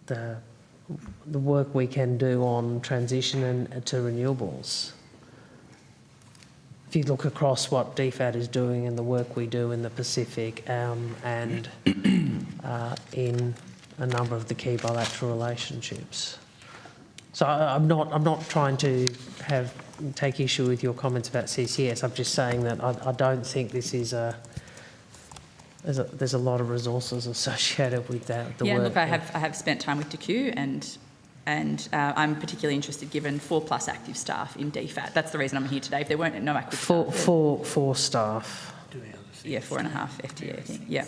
the work we can do on transition to renewables. If you look across what DFAT is doing and the work we do in the Pacific and in a number of the key bilateral relationships. So I'm not trying to take issue with your comments about CCS. I'm just saying that I don't think this is there's a lot of resources associated with that. Look, I have spent time with DQ and I'm particularly interested, given 4+ active staff in DFAT. That's the reason I'm here today. If there weren't no active staff, four staff. Yeah, 4.5 FTE, I think. Yeah.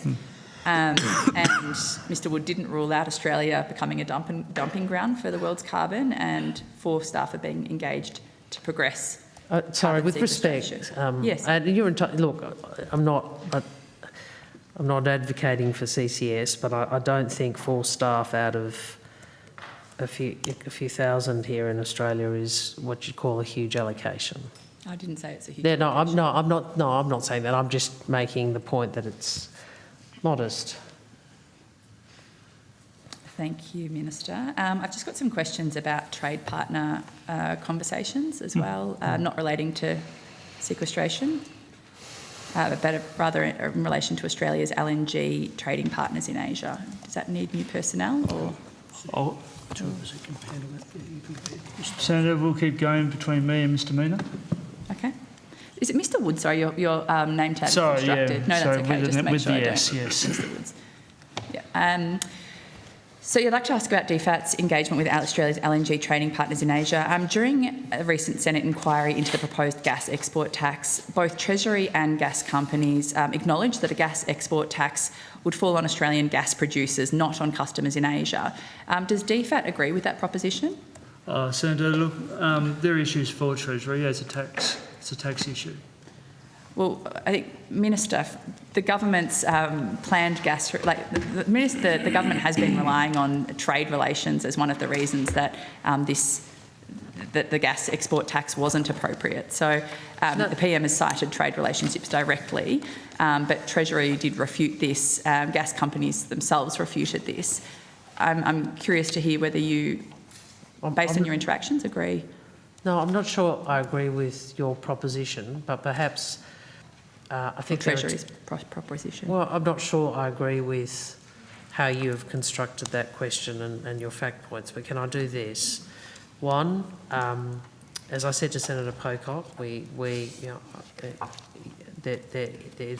And Mr Wood didn't rule out Australia becoming a dumping ground for the world's carbon, and 4 staff are being engaged to progress. Sorry, with respect, yes. You're look, I'm not advocating for CCS, but I don't think 4 staff out of a few thousand here in Australia is what you'd call a huge allocation. I didn't say it's a huge allocation. I'm not saying that. I'm just making the point that it's modest. Thank you, Minister. I've just got some questions about trade partner conversations as well, not relating to sequestration, but rather in relation to Australia's LNG trading partners in Asia. Does that need new personnel or? Senator, we'll keep going between me and Mr Mina. Okay. Is it Mr Wood? Sorry, your name tag is instructed. No, that's okay. Just to make sure I don't. Yes. Mr Woods. Yeah. So you'd like to ask about DFAT's engagement with Australia's LNG trading partners in Asia. During a recent Senate inquiry into the proposed gas export tax, both Treasury and gas companies acknowledged that a gas export tax would fall on Australian gas producers, not on customers in Asia. Does DFAT agree with that proposition? Senator, look, there are issues for Treasury as a tax. It's a tax issue. Well, I think, Minister, the government's planned gas, the government has been relying on trade relations as one of the reasons that that the gas export tax wasn't appropriate. So the PM has cited trade relationships directly, but Treasury did refute this. Gas companies themselves refuted this. I'm curious to hear whether you, based on your interactions, agree. No, I'm not sure I agree with your proposition, but perhaps I think Treasury's proposition. Well, I'm not sure I agree with how you have constructed that question and your fact points, but can I do this? One, as I said to Senator Pocock, it's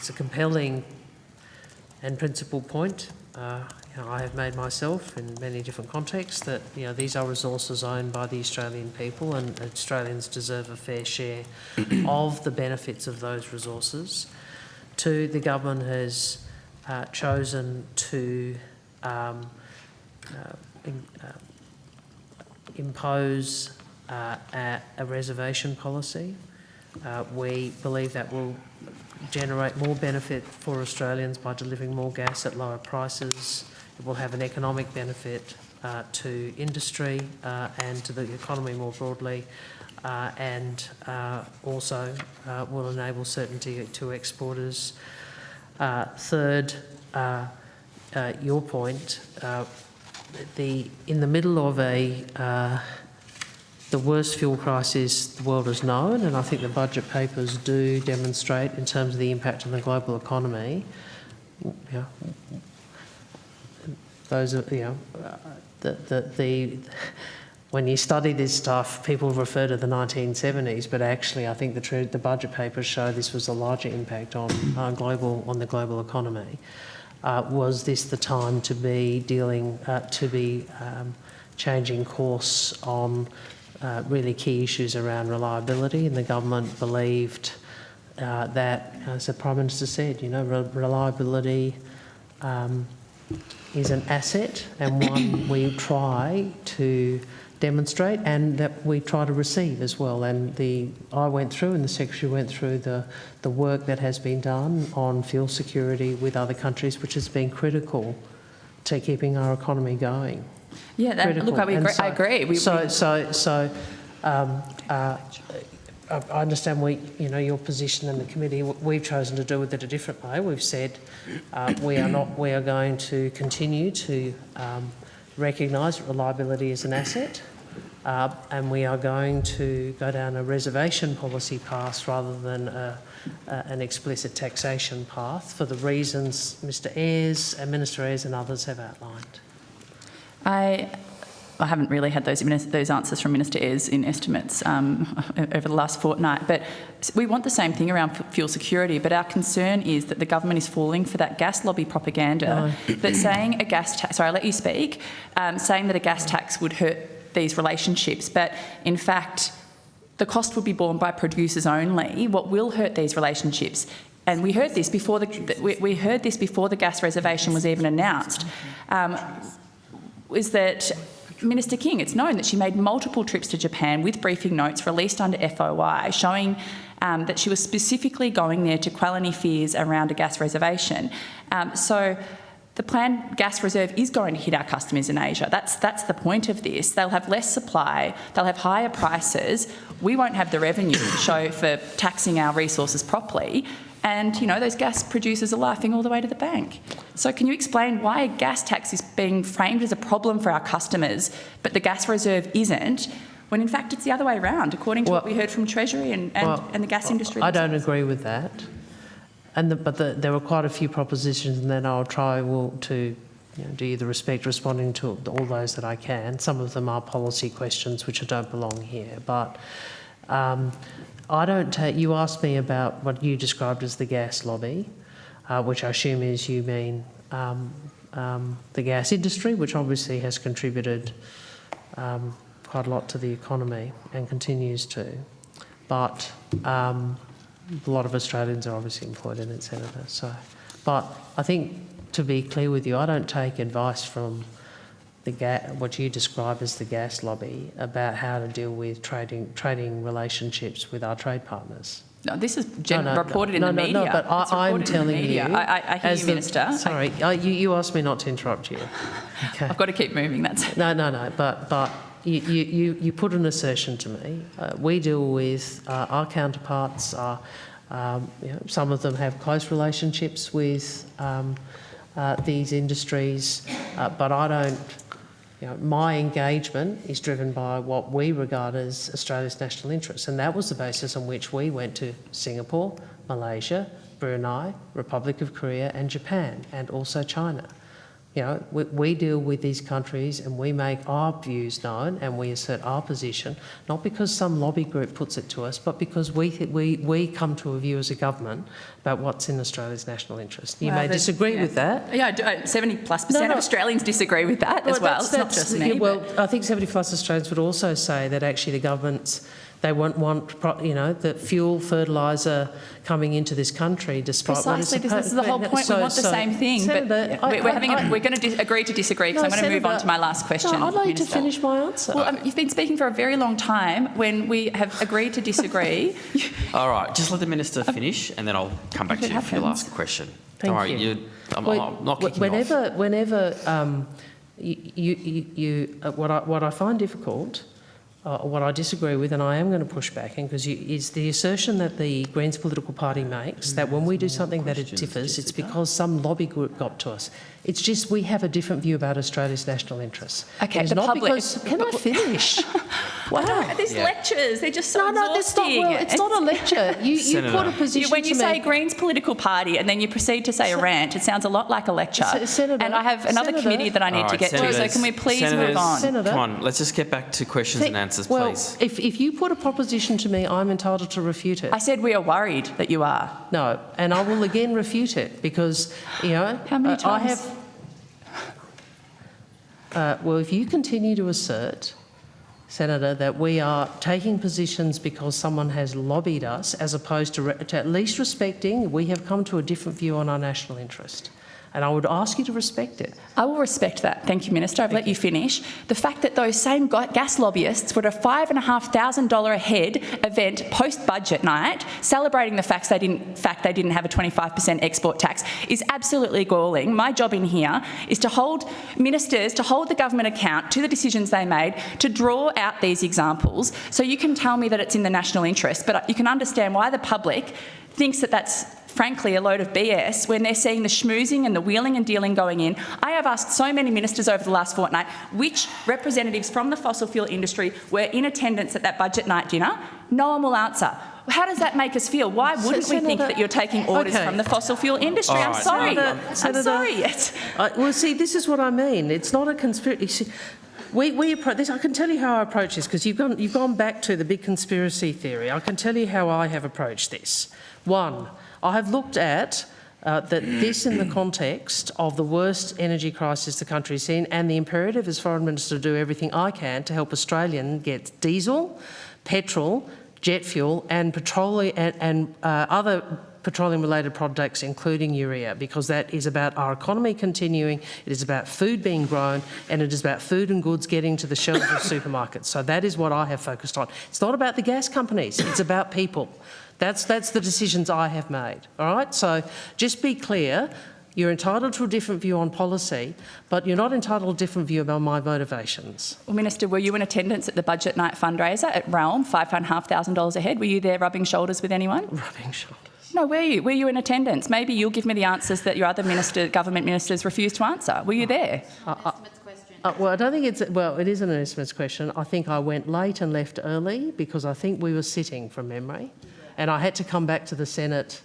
a compelling and principled point. I have made myself in many different contexts that these are resources owned by the Australian people, and Australians deserve a fair share of the benefits of those resources. Two, the government has chosen to impose a reservation policy. We believe that will generate more benefit for Australians by delivering more gas at lower prices. It will have an economic benefit to industry and to the economy more broadly, and also will enable certainty to exporters. Third, your point, in the middle of the worst fuel crisis the world has known, and I think the budget papers do demonstrate in terms of the impact on the global economy. Those are, when you study this stuff, people refer to the 1970s, but actually I think the budget papers show this was a larger impact on the global economy. Was this the time to be changing course on really key issues around reliability? And the government believed that, as the Prime Minister said, reliability is an asset, and one we try to demonstrate and that we try to receive as well. And I went through, and the Secretary went through the work that has been done on fuel security with other countries, which has been critical to keeping our economy going. Yeah, look, I agree. I understand your position in the committee. We've chosen to do with it a different way. We've said we are going to continue to recognise reliability as an asset, and we are going to go down a reservation policy path rather than an explicit taxation path for the reasons Mr Ayres and Minister Ayres and others have outlined. I haven't really had those answers from Minister Ayres in estimates over the last fortnight, but we want the same thing around fuel security, but our concern is that the government is falling for that gas lobby propaganda that saying a gas tax, sorry, I'll let you speak, saying that a gas tax would hurt these relationships, but in fact the cost would be borne by producers only. What will hurt these relationships, and we heard this before the gas reservation was even announced, is that Minister King, it's known that she made multiple trips to Japan with briefing notes released under FOI showing that she was specifically going there to quell any fears around a gas reservation. So the planned gas reserve is going to hit our customers in Asia. That's the point of this. They'll have less supply, they'll have higher prices, we won't have the revenue to show for taxing our resources properly, and those gas producers are laughing all the way to the bank. So can you explain why a gas tax is being framed as a problem for our customers, but the gas reserve isn't, when in fact it's the other way around, according to what we heard from Treasury and the gas industry? I don't agree with that. But there were quite a few propositions, and then I'll try to do you the respect responding to all those that I can. Some of them are policy questions which don't belong here. But I don't take. You asked me about what you described as the gas lobby, which I assume is you mean the gas industry, which obviously has contributed quite a lot to the economy and continues to. But a lot of Australians are obviously employed in it, Senator. But I think, to be clear with you, I don't take advice from what you describe as the gas lobby about how to deal with trading relationships with our trade partners. No, this is reported in the media. No, but I'm telling you, I hear you, Minister. Sorry, you asked me not to interrupt you. Okay. I've got to keep moving. That's no. But you put an assertion to me. We deal with our counterparts. Some of them have close relationships with these industries, but I don't. My engagement is driven by what we regard as Australia's national interests, and that was the basis on which we went to Singapore, Malaysia, Brunei, Republic of Korea and Japan, and also China. You know, we deal with these countries and we make our views known and we assert our position, not because some lobby group puts it to us, but because we come to a view as a government about what's in Australia's national interest. You may disagree with that. Yeah, 70+% of Australians disagree with that as well. It's not just me. Well, I think 70+ Australians would also say that actually the governments, they won't want, you know, the fuel, fertiliser coming into this country despite what is supposed. Precisely, this is the whole point. We want the same thing, Senator, but we're going to agree to disagree because I'm going to move on to my last question. No, I'd like Minister. to finish my answer. Well, you've been speaking for a very long time when we have agreed to disagree. All right, just let the Minister finish and then I'll come back to you for your last question. Thank you. I'm not kicking off. Whenever what I find difficult, what I disagree with, and I am going to push back, is the assertion that the Greens political party makes that when we do something that it differs, it's because some lobby group got to us. It's just we have a different view about Australia's national interests. Okay, it's the not public. Because, can I finish? Wow. These lectures, they're just so exhausting. It's not a lecture. You put a position when you to say me. Greens political party and then you proceed to say a rant, it sounds a lot like a lecture. Senator, and I have another committee that I need to get to, so can we please move on? Senator, come on, let's just get back to questions and answers, please. If you put a proposition to me, I'm entitled to refute it. I said we are worried that you are. No, and I will again refute it because, you know, how many times? I have. Well, if you continue to assert, Senator, that we are taking positions because someone has lobbied us, as opposed to at least respecting, we have come to a different view on our national interest. And I would ask you to respect it. I will respect that. Thank you, Minister. I've let you finish. The fact that those same gas lobbyists were at a $5,500 a head event post-budget night, celebrating the fact they didn't have a 25% export tax, is absolutely galling. My job in here is to hold ministers, to hold the government account to the decisions they made, to draw out these examples, so you can tell me that it's in the national interest, but you can understand why the public thinks that that's frankly a load of BS when they're seeing the schmoozing and the wheeling and dealing going in. I have asked so many ministers over the last fortnight which representatives from the fossil fuel industry were in attendance at that budget night dinner. No one will answer. How does that make us feel? Why wouldn't we think that you're taking orders from the fossil fuel industry? Right. I'm sorry. Senator, I'm sorry. Well, see, this is what I mean. It's not a conspiracy. We approach this. I can tell you how I approach this because you've gone back to the big conspiracy theory. I can tell you how I have approached this. One, I have looked at this in the context of the worst energy crisis the country's seen and the imperative as Foreign Minister to do everything I can to help Australians get diesel, petrol, jet fuel and petroleum and other petroleum-related products, including urea, because that is about our economy continuing, it is about food being grown, and it is about food and goods getting to the shelves of supermarkets. So that is what I have focused on. It's not about the gas companies, it's about people. That's the decisions I have made, all right? So just be clear, you're entitled to a different view on policy, but you're not entitled to a different view about my motivations. Well, Minister, were you in attendance at the budget night fundraiser at Realm, $5,500 a head? Were you there rubbing shoulders with anyone? Rubbing shoulders? No, were you? Were you in attendance? Maybe you'll give me the answers that your other government ministers refused to answer. Were you there? Well, I don't think it's... Well, it is an estimates question. I think I went late and left early because I think we were sitting from memory and I had to come back to the Senate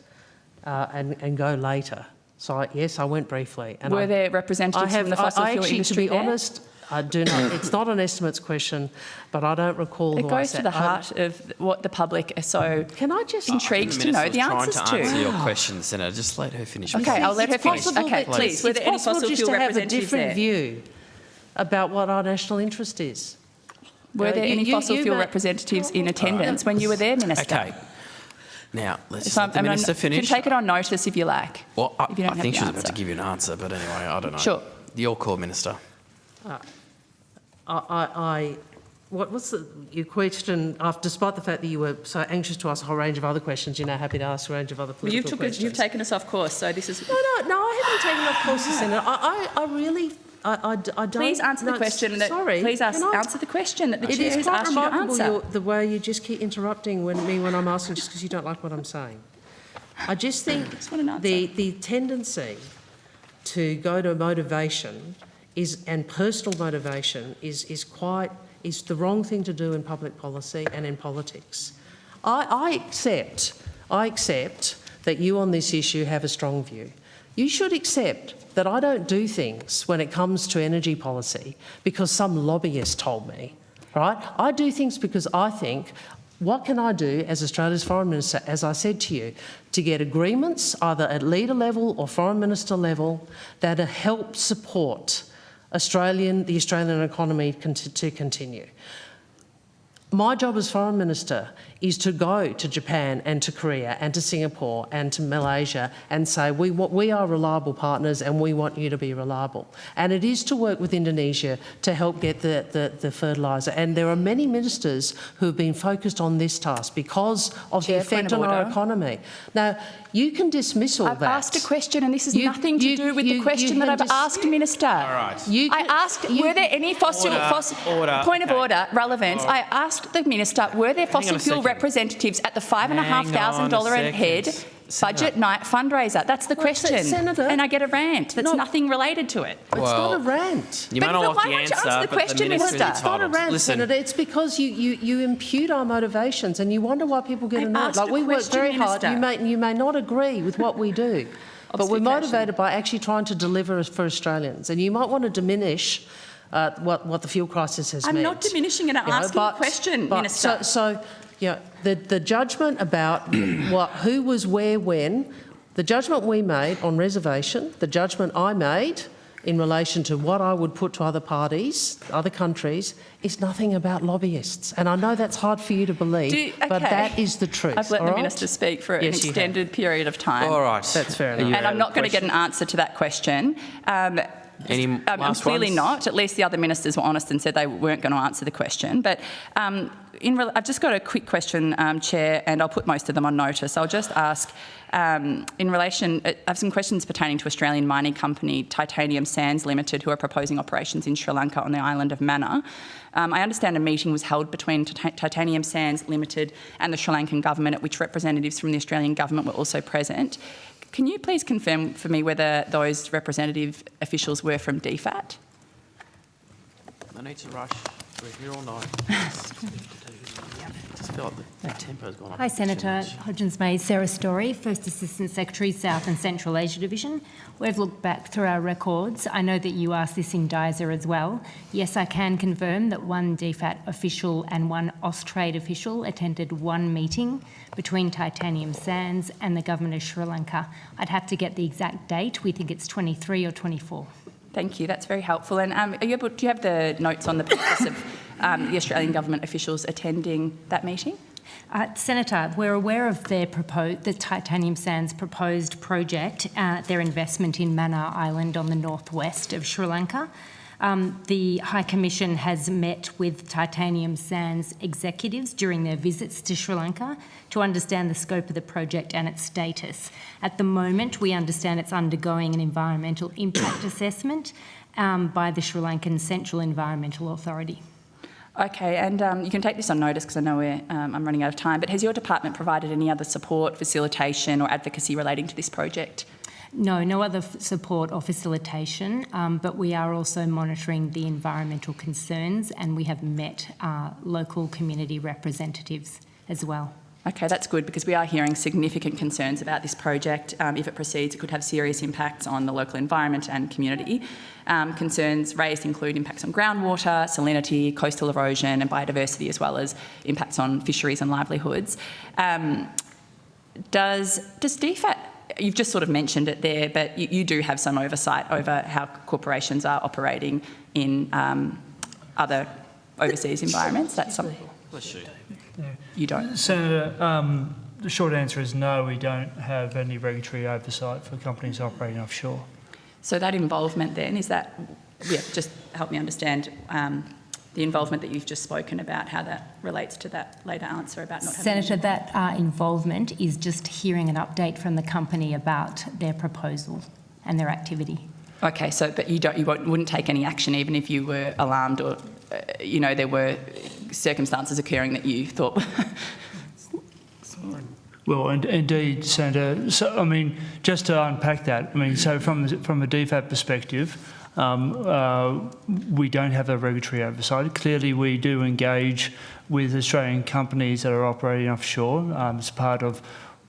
and go later. So, yes, I went briefly. And were there representatives from the fossil fuel industry to be honest, I do not. It's not an estimates question, but I don't recall who I said. It goes to the heart of what the public are so intrigued to know the answers to. Trying to answer your question, Senator. Just let her finish. Okay, I'll let her finish. Okay, please. Were there any fossil fuel representatives there? It's possible just to have a different view about what our national interest is. Were there any fossil fuel representatives in attendance when you were there, Minister? Okay. Now, let's just let the Minister finish. You can take it on notice if you like. Well, I think she's about to give you an answer, but anyway, I don't know. Sure. Your call, Minister. What's your question? Despite the fact that you were so anxious to ask a whole range of other questions, you're now happy to ask a range of other political questions. You've taken us off course, so this is... No, I haven't taken off course, Senator. I really... I don't... Please answer the question. Please answer the question that the Chair has asked you to answer. It is quite remarkable the way you just keep interrupting me when I'm asking just because you don't like what I'm saying. I just think the tendency to go to motivation and personal motivation is the wrong thing to do in public policy and in politics. I accept that you on this issue have a strong view. You should accept that I don't do things when it comes to energy policy because some lobbyist told me, right? I do things because I think, what can I do as Australia's Foreign Minister, as I said to you, to get agreements either at leader level or Foreign Minister level that help support the Australian economy to continue. My job as Foreign Minister is to go to Japan and to Korea and to Singapore and to Malaysia and say, we are reliable partners and we want you to be reliable. And it is to work with Indonesia to help get the fertiliser. And there are many ministers who have been focused on this task because of the effect on our economy. Now, you can dismiss all that. I've asked a question and this has nothing to do with the question that I've asked, Minister. All right. I asked, were there any fossil... Point of order, relevance. I asked the Minister, were there fossil fuel representatives at the $5,500 a head budget night fundraiser? That's the question. Senator, and I get a rant that's nothing related to it. It's not a rant. You might not like the answer, answer the but question, the Minister is Minister? It's not a rant, Listen. Senator. It's because you impute our motivations and you wonder why people get annoyed. Like, we work very hard. You may not agree with what we do, but we're motivated by actually trying to deliver for Australians. And you might want to diminish what the fuel crisis has meant. I'm not diminishing it. I'm asking a question, Minister. So the judgment about who was where when, the judgment we made on reservation, the judgment I made in relation to what I would put to other parties, other countries, is nothing about lobbyists. And I know that's hard for you to believe, but that is the truth. I've let the Minister speak for an extended period of time. All right. That's fair enough. And I'm not going to get an answer to that question. I'm clearly not. At least the other ministers were honest and said they weren't going to answer the question. But I've just got a quick question, Chair, and I'll put most of them on notice. I'll just ask, in relation, I have some questions pertaining to Australian mining company Titanium Sands Limited, who are proposing operations in Sri Lanka on the island of Mannar. I understand a meeting was held between Titanium Sands Limited and the Sri Lankan government, at which representatives from the Australian government were also present. Can you please confirm for me whether those representative officials were from DFAT? No need to rush. We're here all night. Just feel like the tempo's gone up. Hi, Senator Hodgins-May. Sarah Story, First Assistant Secretary, South and Central Asia Division. We've looked back through our records. I know that you asked this in DISA as well. Yes, I can confirm that one DFAT official and one Austrade official attended one meeting between Titanium Sands and the Government of Sri Lanka. I'd have to get the exact date. We think it's 23 or 24. Thank you. That's very helpful. And do you have the notes on the purpose of the Australian government officials attending that meeting? Senator, we're aware of the Titanium Sands proposed project, their investment in Mannar Island on the northwest of Sri Lanka. The High Commission has met with Titanium Sands executives during their visits to Sri Lanka to understand the scope of the project and its status. At the moment, we understand it's undergoing an environmental impact assessment by the Sri Lankan Central Environmental Authority. Okay, and you can take this on notice because I know I'm running out of time, but has your department provided any other support, facilitation or advocacy relating to this project? No, no other support or facilitation, but we are also monitoring the environmental concerns and we have met local community representatives as well. Okay, that's good because we are hearing significant concerns about this project. If it proceeds, it could have serious impacts on the local environment and community. Concerns raised include impacts on groundwater, salinity, coastal erosion and biodiversity, as well as impacts on fisheries and livelihoods. Does DFAT, you've just sort of mentioned it there, but you do have some oversight over how corporations are operating in other overseas environments? That's something. You don't? Senator, the short answer is no, we don't have any regulatory oversight for companies operating offshore. So that involvement then, is that, just help me understand the involvement that you've just spoken about, how that relates to that later answer about not having... Senator, that involvement is just hearing an update from the company about their proposal and their activity. Okay, so but you wouldn't take any action even if you were alarmed or, there were circumstances occurring that you thought... Well, indeed, Senator. So, I mean, just to unpack that, I mean, so from a DFAT perspective, we don't have a regulatory oversight. Clearly, we do engage with Australian companies that are operating offshore as part of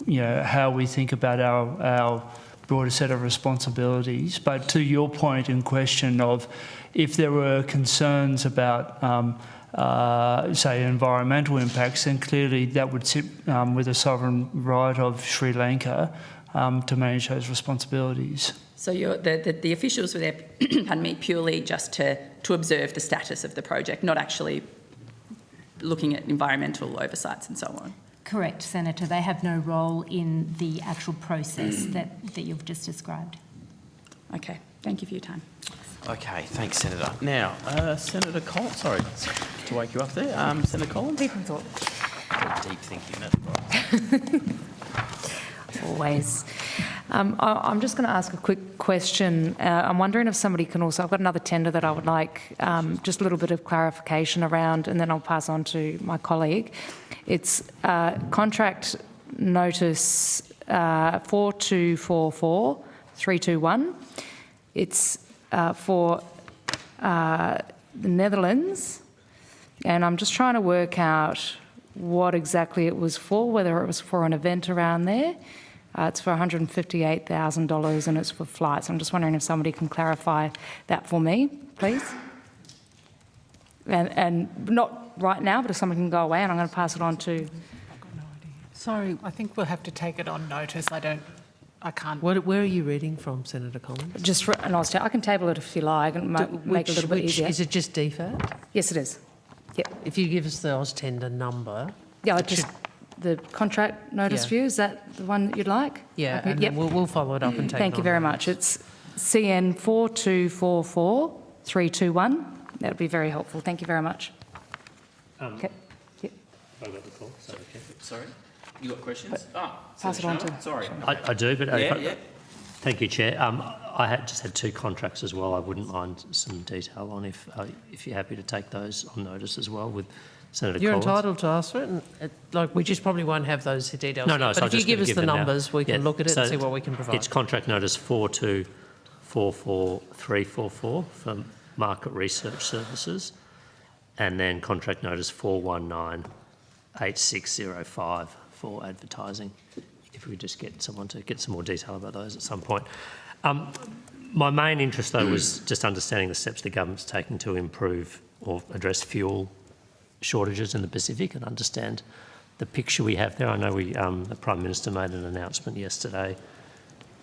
how we think about our broader set of responsibilities. But to your point in question of if there were concerns about, say, environmental impacts, then clearly that would sit with the sovereign right of Sri Lanka to manage those responsibilities. So the officials were there, pardon me, purely just to observe the status of the project, not actually looking at environmental oversights and so on? Correct, Senator. They have no role in the actual process that you've just described. Okay, thank you for your time. Okay, thanks, Senator. Now, Senator Collins, sorry to wake you up there. Senator Collins? Deep in thought. Deep thinking, that's right. Always. I'm just going to ask a quick question. I'm wondering if somebody can also, I've got another tender that I would like just a little bit of clarification around, and then I'll pass on to my colleague. It's contract notice 4244-321. It's for the Netherlands, and I'm just trying to work out what exactly it was for, whether it was for an event around there. It's for $158,000 and it's for flights. I'm just wondering if somebody can clarify that for me, please. And not right now, but if someone can go away, and I'm going to pass it on to... Sorry, I think we'll have to take it on notice. I can't... Where are you reading from, Senator Collins? Just for an I can table it if you like and make it a little bit easier. Is it just DFAT? Yes, it is. Yep. If you give us the AusTender number... Yeah, the contract notice view, is that the one that you'd like? Yeah, okay, and then we'll follow it up and take Thank you very much. It's CN 4244-321. That would be very helpful. Thank you very much. Okay. Yep. I got the call, so okay. Sorry? You got questions? Pass it on to... Sorry. I do, but... Yeah. Thank you, Chair. I just had two contracts as well. I wouldn't mind some detail on if you're happy to take those on notice as well with Senator You're Collins. entitled to ask for it. And we just probably won't have those details. No, but so if you give us the numbers, we can look at it and see what we can provide. It's contract notice 4244-344 for market research services, and then contract notice 419-8605 for advertising. If we just get someone to get some more detail about those at some point. My main interest, though, was just understanding the steps the government's taking to improve or address fuel shortages in the Pacific and understand the picture we have there. I know the Prime Minister made an announcement yesterday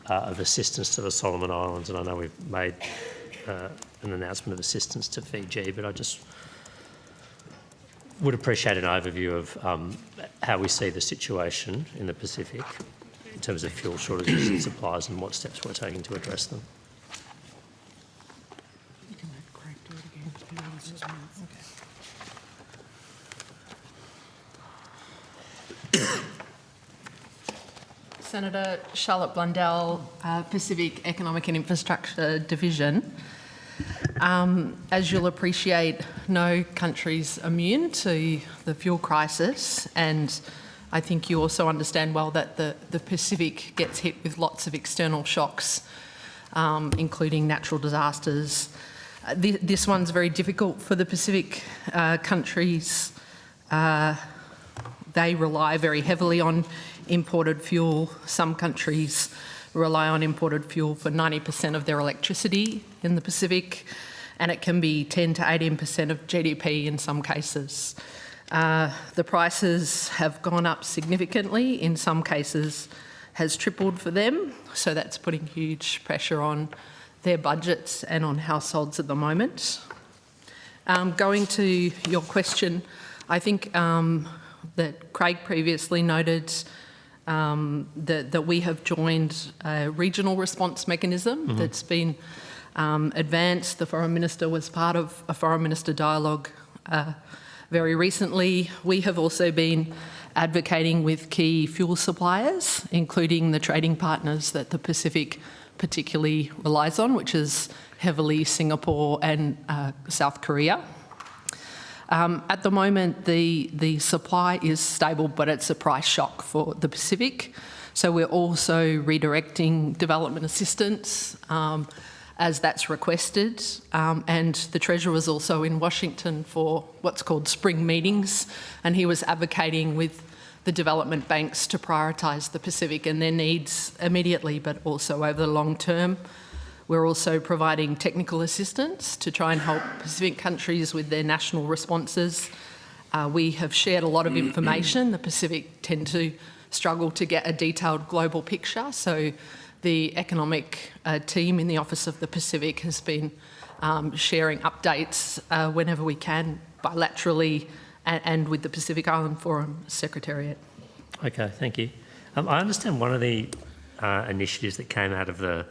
of assistance to the Solomon Islands, and I know we've made an announcement of assistance to Fiji, but I just would appreciate an overview of how we see the situation in the Pacific in terms of fuel shortages and supplies and what steps we're taking to address them. Senator Charlotte Blundell, Pacific Economic and Infrastructure Division. As you'll appreciate, no country's immune to the fuel crisis, and I think you also understand well that the Pacific gets hit with lots of external shocks, including natural disasters. This one's very difficult for the Pacific countries. They rely very heavily on imported fuel. Some countries rely on imported fuel for 90% of their electricity in the Pacific, and it can be 10 to 18% of GDP in some cases. The prices have gone up significantly, in some cases has tripled for them, so that's putting huge pressure on their budgets and on households at the moment. Going to your question, I think that Craig previously noted that we have joined a regional response mechanism that's been advanced. The Foreign Minister was part of a Foreign Minister dialogue very recently. We have also been advocating with key fuel suppliers, including the trading partners that the Pacific particularly relies on, which is heavily Singapore and South Korea. At the moment, the supply is stable, but it's a price shock for the Pacific. So we're also redirecting development assistance as that's requested. And the Treasurer was also in Washington for what's called spring meetings, and he was advocating with the development banks to prioritise the Pacific and their needs immediately, but also over the long term. We're also providing technical assistance to try and help Pacific countries with their national responses. We have shared a lot of information. The Pacific tend to struggle to get a detailed global picture, so the economic team in the Office of the Pacific has been sharing updates whenever we can, bilaterally and with the Pacific Island Forum Secretariat. Okay, thank you. I understand one of the initiatives that came out of the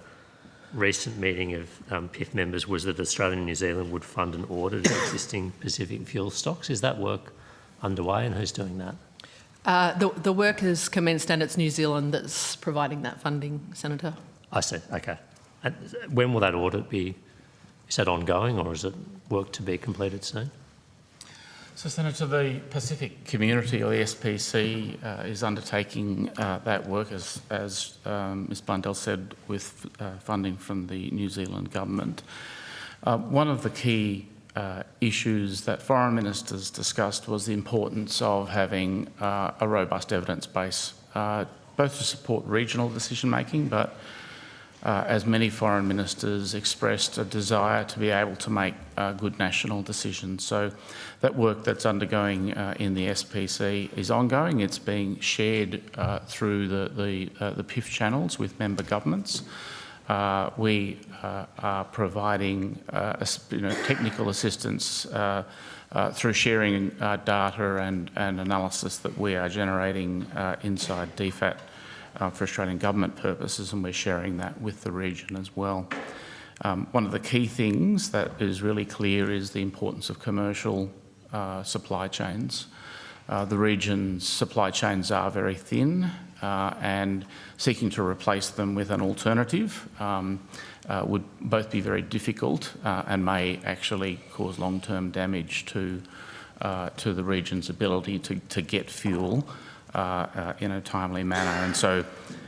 recent meeting of PIF members was that Australia and New Zealand would fund an audit of existing Pacific fuel stocks. Is that work underway, and who's doing that? The work has commenced, and it's New Zealand that's providing that funding, Senator. I see, okay. And when will that audit be? Is that ongoing, or is it work to be completed soon? So, Senator, the Pacific Community, or the SPC, is undertaking that work, as Ms Blundell said, with funding from the New Zealand government. One of the key issues that foreign ministers discussed was the importance of having a robust evidence base, both to support regional decision making, but as many foreign ministers expressed a desire to be able to make good national decisions. So that work that's undergoing in the SPC is ongoing. It's being shared through the PIF channels with member governments. We are providing technical assistance through sharing data and analysis that we are generating inside DFAT for Australian government purposes, and we're sharing that with the region as well. One of the key things that is really clear is the importance of commercial supply chains. The region's supply chains are very thin, and seeking to replace them with an alternative would both be very difficult and may actually cause long-term damage to the region's ability to get fuel in a timely manner. And so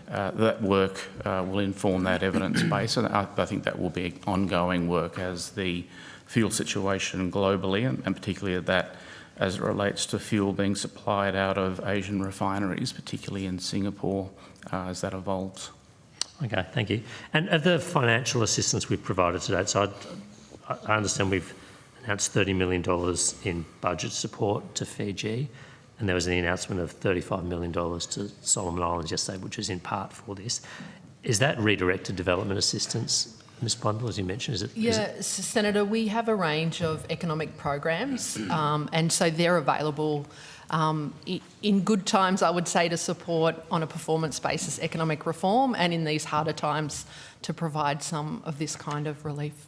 that work will inform that evidence base, and I think that will be ongoing work as the fuel situation globally, and particularly that as it relates to fuel being supplied out of Asian refineries, particularly in Singapore, as that evolves. Okay, thank you. And of the financial assistance we've provided to date, so I understand we've announced $30 million in budget support to Fiji, and there was an announcement of $35 million to Solomon Islands yesterday, which is in part for this. Is that redirected development assistance, Ms Blundell, as you mentioned? Senator, we have a range of economic programs, and so they're available in good times, I would say, to support on a performance basis economic reform, and in these harder times to provide some of this kind of relief.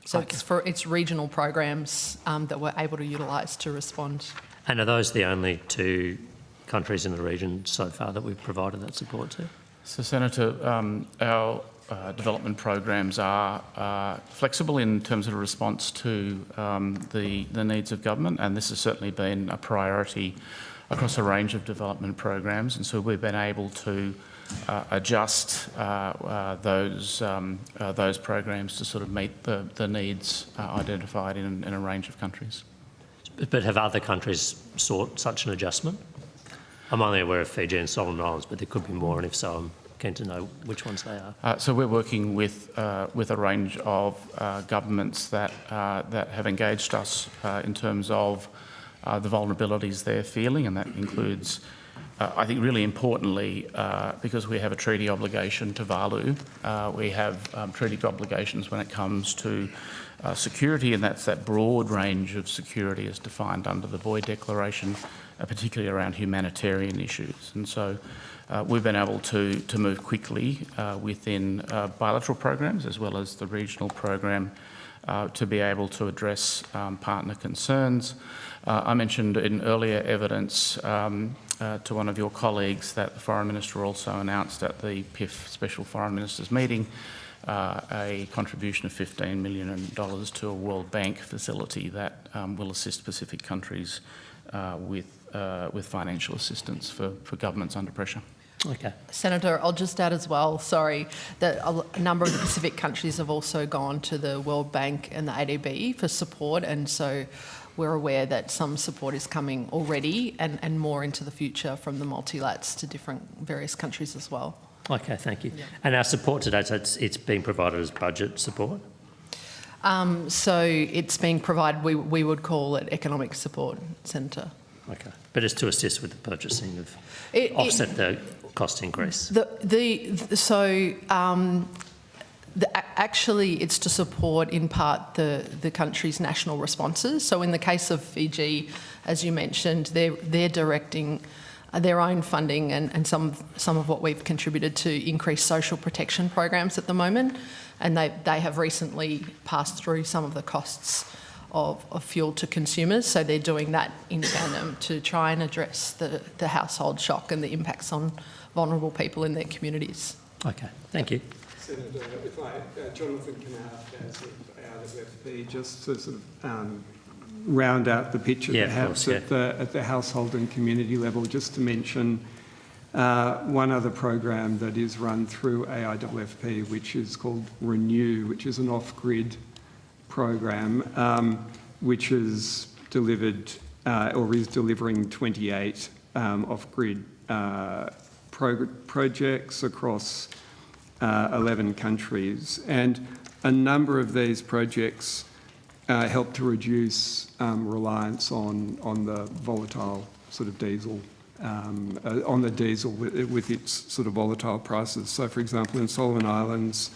So it's regional programs that we're able to utilise to respond. And are those the only two countries in the region so far that we've provided that support to? So, Senator, our development programs are flexible in terms of response to the needs of government, and this has certainly been a priority across a range of development programs, and so we've been able to adjust those programs to sort of meet the needs identified in a range of countries. But have other countries sought such an adjustment? I'm only aware of Fiji and Solomon Islands, but there could be more, and if so, I'm keen to know which ones they are. So we're working with a range of governments that have engaged us in terms of the vulnerabilities they're feeling, and that includes, I think really importantly, because we have a treaty obligation to Tuvalu, we have treaty obligations when it comes to security, and that's that broad range of security as defined under the Boy Declaration, particularly around humanitarian issues. And so we've been able to move quickly within bilateral programs as well as the regional program to be able to address partner concerns. I mentioned in earlier evidence to one of your colleagues that the Foreign Minister also announced at the PIF Special Foreign Ministers meeting a contribution of $15 million to a World Bank facility that will assist Pacific countries with financial assistance for governments under pressure. Okay. Senator, I'll just add as well, sorry, that a number of the Pacific countries have also gone to the World Bank and the ADB for support, and so we're aware that some support is coming already and more into the future from the multilats to various countries as well. Okay, thank you. And our support today, so it's being provided as budget support? So it's being provided, we would call it Economic Support Centre. Okay. But it's to assist with the purchasing of, offset the cost increase? Actually, it's to support in part the country's national responses. So in the case of Fiji, as you mentioned, they're directing their own funding and some of what we've contributed to increase social protection programs at the moment, and they have recently passed through some of the costs of fuel to consumers, so they're doing that in tandem to try and address the household shock and the impacts on vulnerable people in their communities. Okay, thank you. Senator, if Jonathan Canath as of ARWFP, just to sort of round out the picture perhaps at the household and community level, just to mention one other program that is run through AIWFP, which is called Renew, which is an off-grid program, which is delivered or is delivering 28 off-grid projects across 11 countries. And a number of these projects help to reduce reliance on the volatile sort of diesel, on the diesel with its sort of volatile prices. So, for example, in Solomon Islands,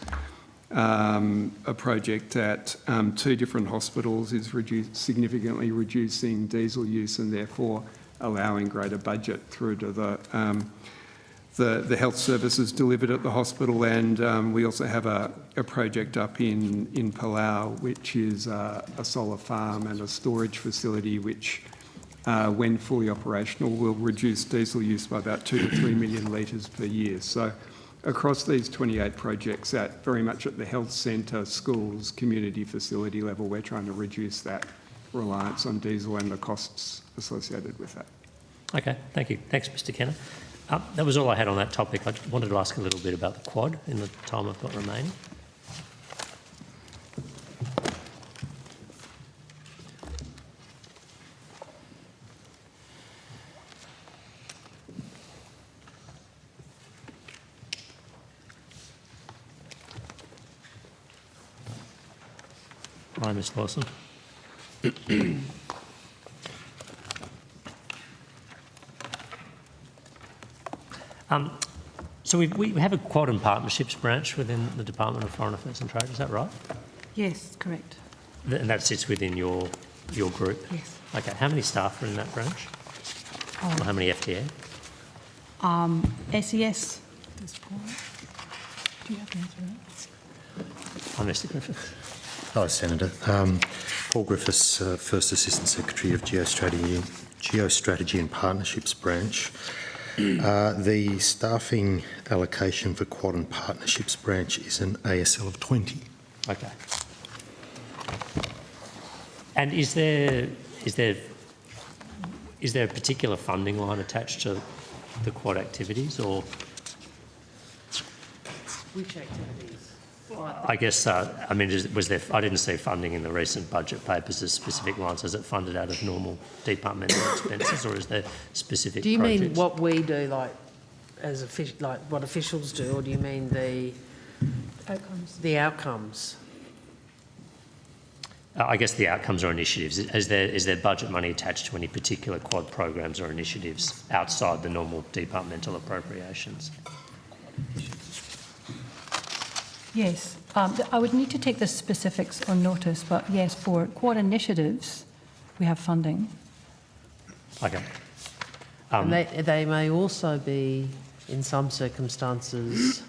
a project at 2 different hospitals is significantly reducing diesel use and therefore allowing greater budget through to the health services delivered at the hospital. And we also have a project up in Palau, which is a solar farm and a storage facility which, when fully operational, will reduce diesel use by about 2 to 3 million litres per year. So across these 28 projects, very much at the health centre, schools, community facility level, we're trying to reduce that reliance on diesel and the costs associated with that. Okay, thank you. Thanks, Mr. Kenner. That was all I had on that topic. I wanted to ask a little bit about the Quad in the time I've got remaining. Hi, Ms. Lawson. So we have a Quad and Partnerships branch within the Department of Foreign Affairs and Trade, is that right? Yes, correct. And that sits within your group? Yes. Okay, how many staff are in that branch? Or how many FTE? SES at this point. Do you have an answer to that? Hi, Mr. Griffiths. Hello, Senator. Paul Griffiths, First Assistant Secretary of Geostrategy and Partnerships Branch. The staffing allocation for Quad and Partnerships Branch is an ASL of 20. Okay. And is there a particular funding line attached to the Quad activities, or? Which activities? I guess, I mean, was there? I didn't see funding in the recent budget papers as specific lines. Is it funded out of normal departmental expenses, or is there specific? Do you projects? mean what we do, like like what officials do, or do you mean the outcomes? The outcomes. I guess the outcomes or initiatives. Is there budget money attached to any particular Quad programs or initiatives outside the normal departmental appropriations? Yes, I would need to take the specifics on notice, but yes, for Quad initiatives, we have funding. Okay. And they may also be, in some circumstances,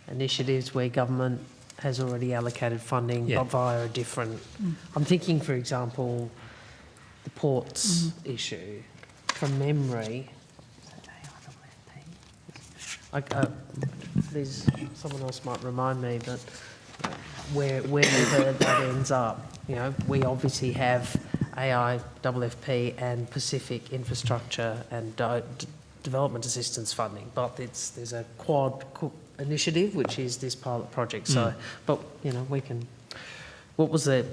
initiatives where government has already allocated funding, but via a different. I'm thinking, for example, the ports issue. From memory, someone else might remind me, but wherever that ends up, you know, we obviously have AIWFP and Pacific infrastructure and development assistance funding, but there's a Quad initiative which is this pilot project. So, but you know, we can. What was the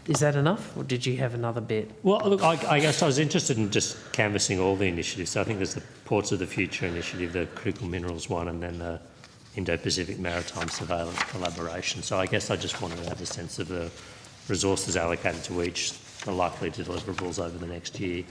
Is that enough, or did you have another bit? Well, look, I guess I was interested in just canvassing all the initiatives. So I think there's the Ports of the Future initiative, the Critical Minerals one, and then the Indo-Pacific Maritime Surveillance Collaboration. So I guess I just wanted to have a sense of the resources allocated to each, the likely deliverables over the next year,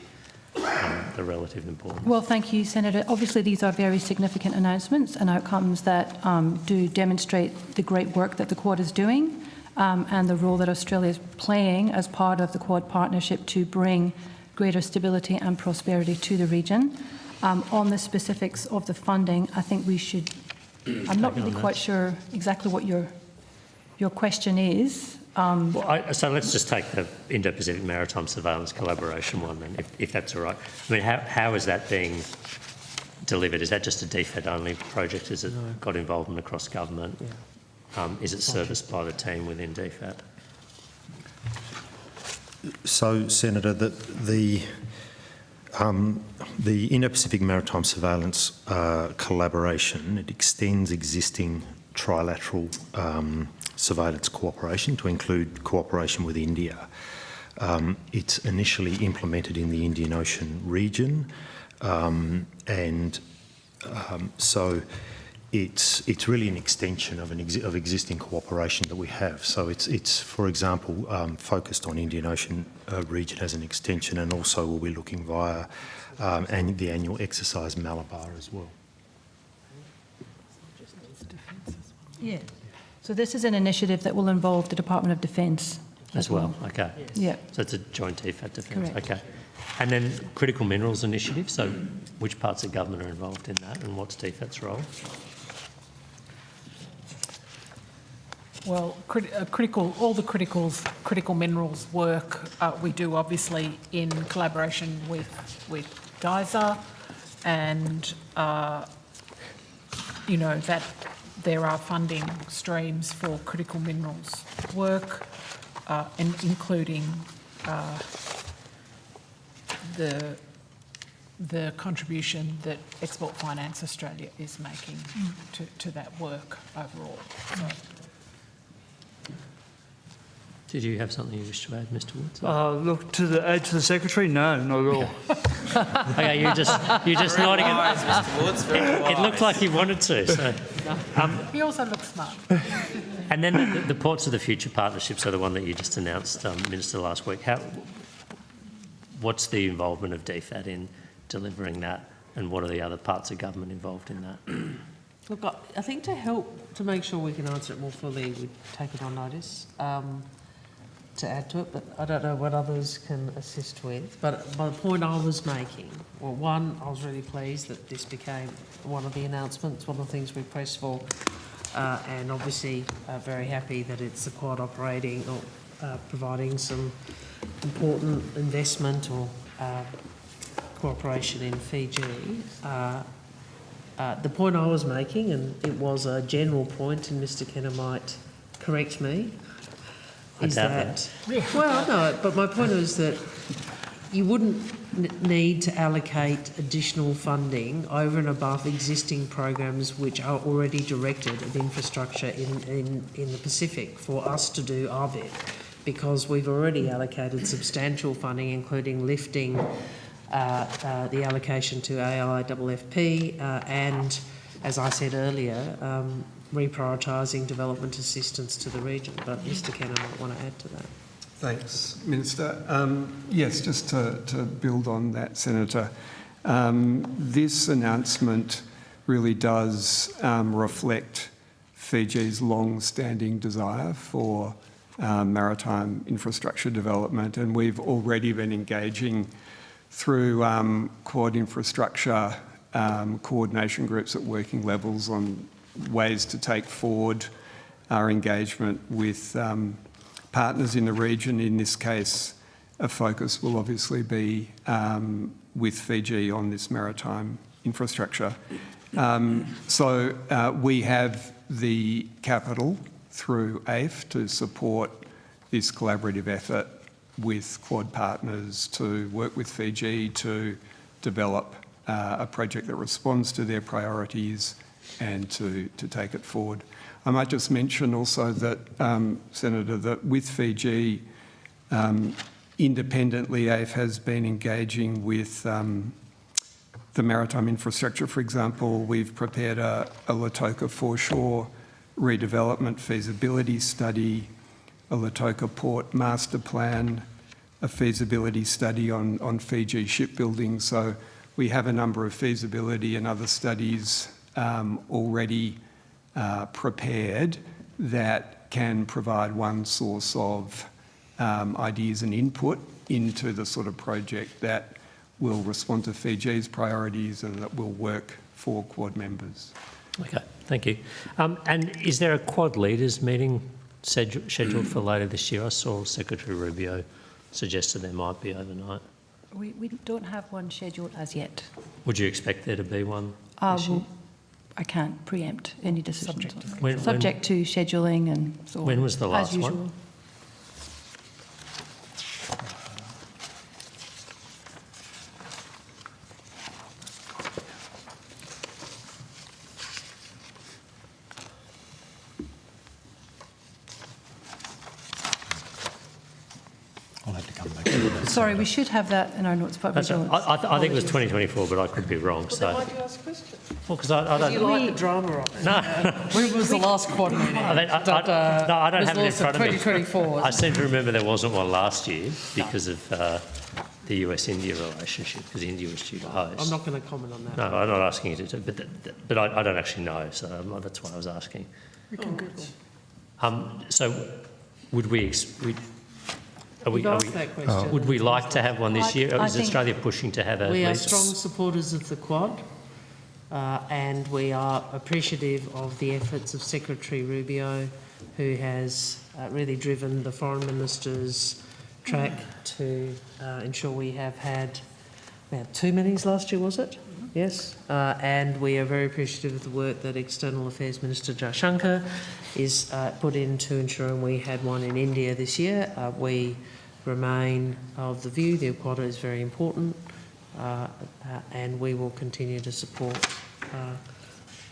and the relative importance. Well, thank you, Senator. Obviously, these are very significant announcements and outcomes that do demonstrate the great work that the Quad is doing. And the role that Australia is playing as part of the Quad partnership to bring greater stability and prosperity to the region. On the specifics of the funding, I think we should... I'm not really quite sure exactly what your question is. So let's just take the Indo-Pacific Maritime Surveillance Collaboration one then, if that's all right. I mean, how is that being delivered? Is that just a DFAT-only project? Has it got involvement across government? Yeah. Is it serviced by the team within DFAT? So, Senator, the Indo-Pacific Maritime Surveillance Collaboration, it extends existing trilateral surveillance cooperation to include cooperation with India. It's initially implemented in the Indian Ocean region, so it's really an extension of existing cooperation that we have. So it's for example, focused on Indian Ocean region as an extension, and also we'll be looking via and the annual exercise Malabar as well. Yeah. So this is an initiative that will involve the Department of Defence as well. Okay. Yeah. So it's a joint DFAT defence. Correct. Okay. And then Critical Minerals Initiative. So which parts of government are involved in that, and what's DFAT's role? Well, all the critical minerals work we do obviously in collaboration with GISA, and you know that there are funding streams for critical minerals work, including the contribution that Export Finance Australia is making to that work overall. So. Did you have something you wish to add, Mr. Woods? Look, add to the Secretary? No, not at all. Okay, you're just nodding. Mr. Woods, very it looked like you wanted to. So, he also looks smart. And then the Ports of the Future partnership, so the one that you just announced, Minister, last week. What's the involvement of DFAT in delivering that, and what are the other parts of government involved in that? Look, I think to make sure we can answer it more fully, we'd take it on notice to add to it, but I don't know what others can assist with. But the point I was making, well, one, I was really pleased that this became one of the announcements, one of the things we pressed for, and obviously very happy that it's the Quad operating or providing some important investment or cooperation in Fiji. The point I was making, and it was a general point, and Mr. Kenner might correct me, is that... Well, no, but my point is that you wouldn't need to allocate additional funding over and above existing programs which are already directed at infrastructure in the Pacific for us to do our bit, because we've already allocated substantial funding, including lifting the allocation to AIFFP and, as I said earlier, reprioritising development assistance to the region. But Mr. Kenner might want to add to that. Thanks, Minister. Yes, just to build on that, Senator, this announcement really does reflect Fiji's long-standing desire for maritime infrastructure development, and we've already been engaging through Quad infrastructure coordination groups at working levels on ways to take forward our engagement with partners in the region. In this case, a focus will obviously be with Fiji on this maritime infrastructure. So we have the capital through AIF to support this collaborative effort with Quad partners to work with Fiji to develop a project that responds to their priorities and to take it forward. I might just mention also that, Senator, that with Fiji, Independently, AIF has been engaging with the maritime infrastructure. For example, we've prepared a Lautoka foreshore redevelopment feasibility study, a Lautoka port master plan, a feasibility study on Fiji shipbuilding. So we have a number of feasibility and other studies already prepared that can provide one source of ideas and input into the sort of project that will respond to Fiji's priorities and that will work for Quad members. Okay, thank you. And is there a Quad leaders meeting scheduled for later this year? I saw Secretary Rubio suggested there might be overnight. We don't have one scheduled as yet. Would you expect there to be one this year? Well, I can't preempt any decisions. When- Subject to scheduling and so on. When was the last as usual. one? I'll have to come back to that. Sorry, we should have that in our notes, but we That's don't. right. I think it was 2024, but I could be wrong. So, Why do you ask questions? well, because I don't. You like the drama of it. No. When was the last quad meeting? I don't have it in front of me. 2024. I seem to remember there wasn't one last year because of the US-India relationship, because India was due to host. I'm not going to comment on that. No, I'm not asking you to, but I don't actually know, so that's why I was asking. We can Google. So, would we? You've asked that question. Would we like to have one this year? Or I is think Australia pushing to have a? We are strong supporters of the Quad, and we are appreciative of the efforts of Secretary Rubio, who has really driven the Foreign Minister's track to ensure we have had about 2 meetings last year, was it? Yes. And we are very appreciative of the work that External Affairs Minister Jaishankar is put into ensuring we had one in India this year. We remain of the view the Quad is very important, and we will continue to support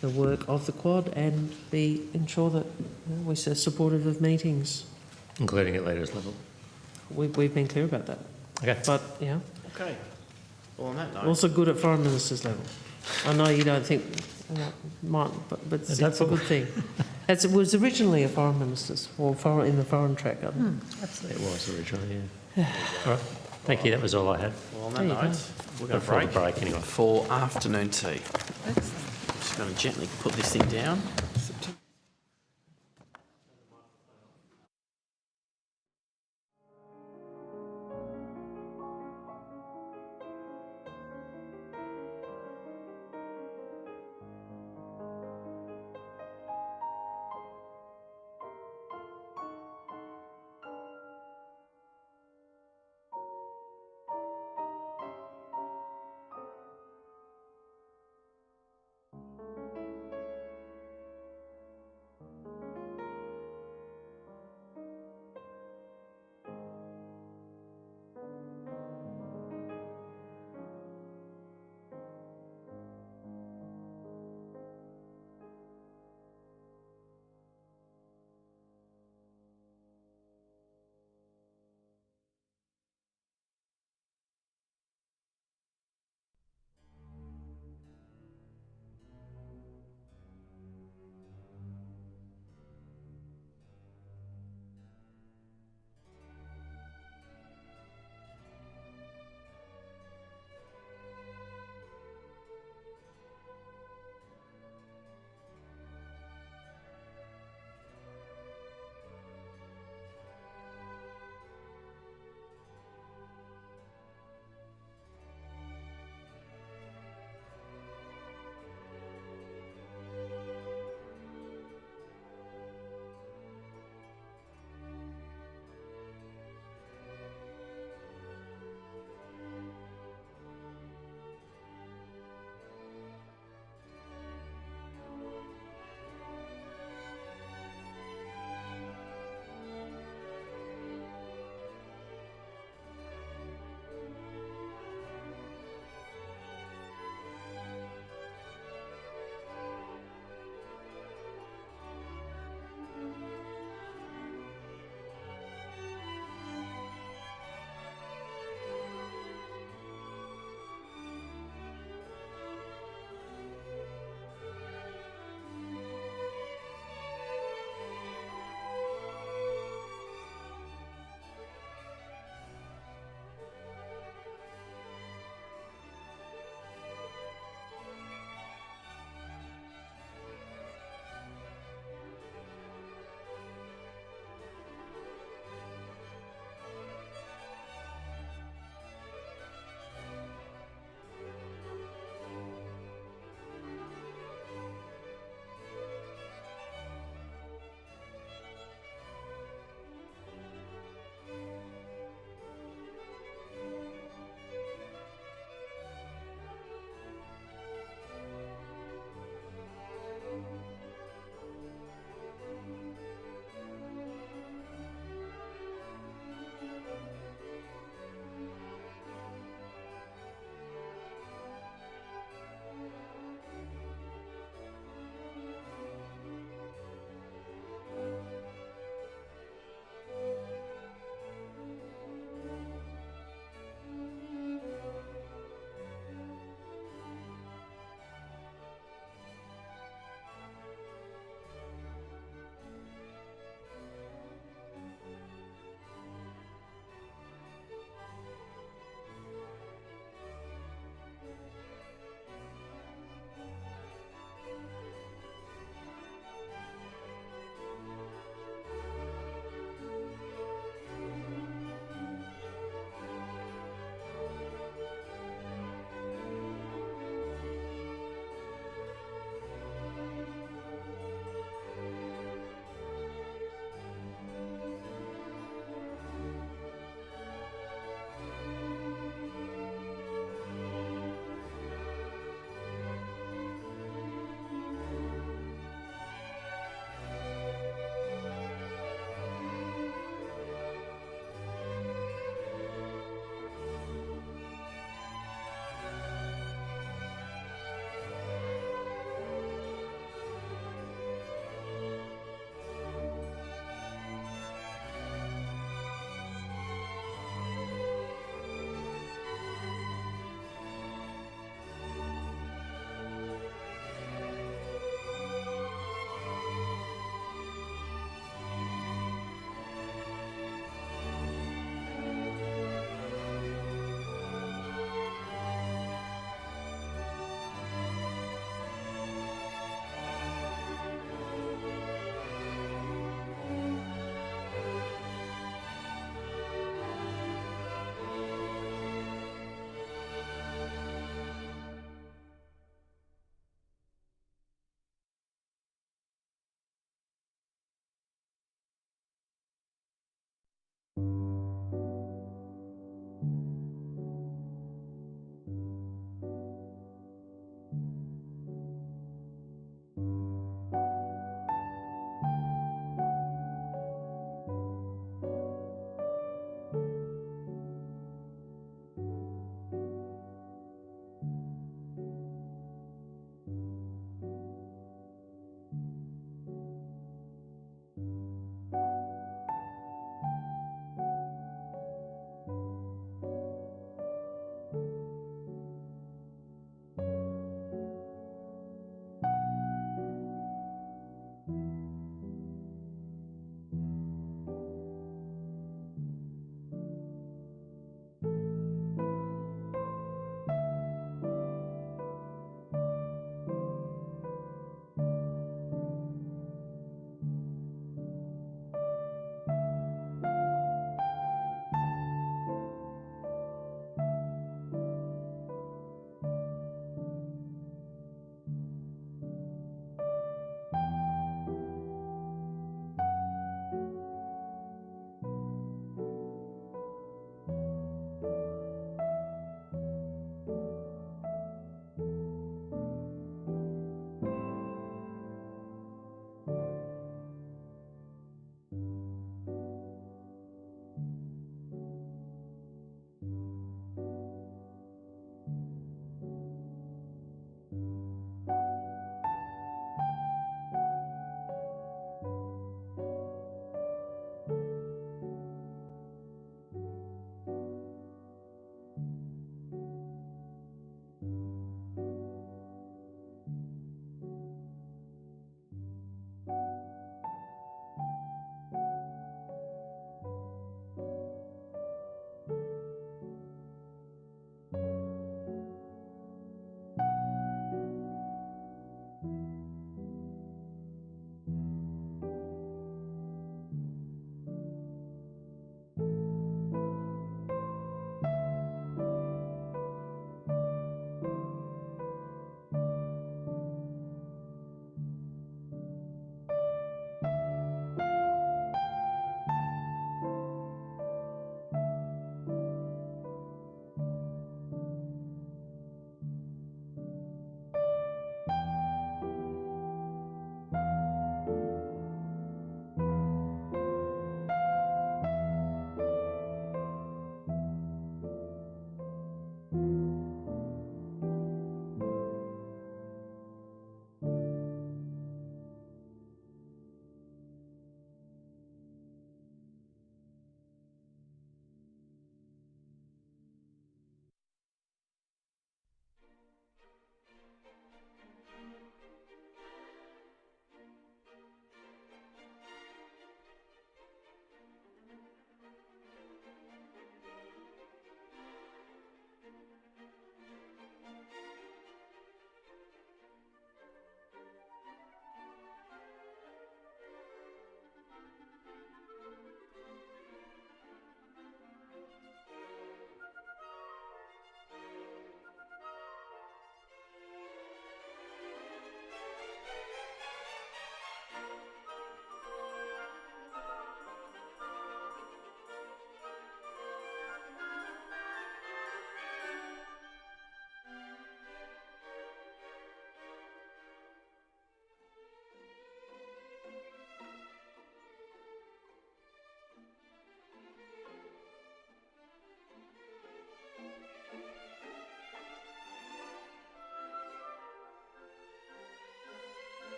the work of the Quad and ensure that we're so supportive of meetings. Including at leaders level. We've been clear about that. Okay. But, yeah. Okay. Well, on that note. Also good at Foreign Minister's level. I know you don't think, but it's a good thing. It was originally a Foreign Minister's, or in the foreign track, I think. Absolutely. It was originally, yeah. All right. Thank you. That was all I had. Well, on that note, we're going to Before the break, break anyway. for afternoon tea. Just going to gently put this thing down.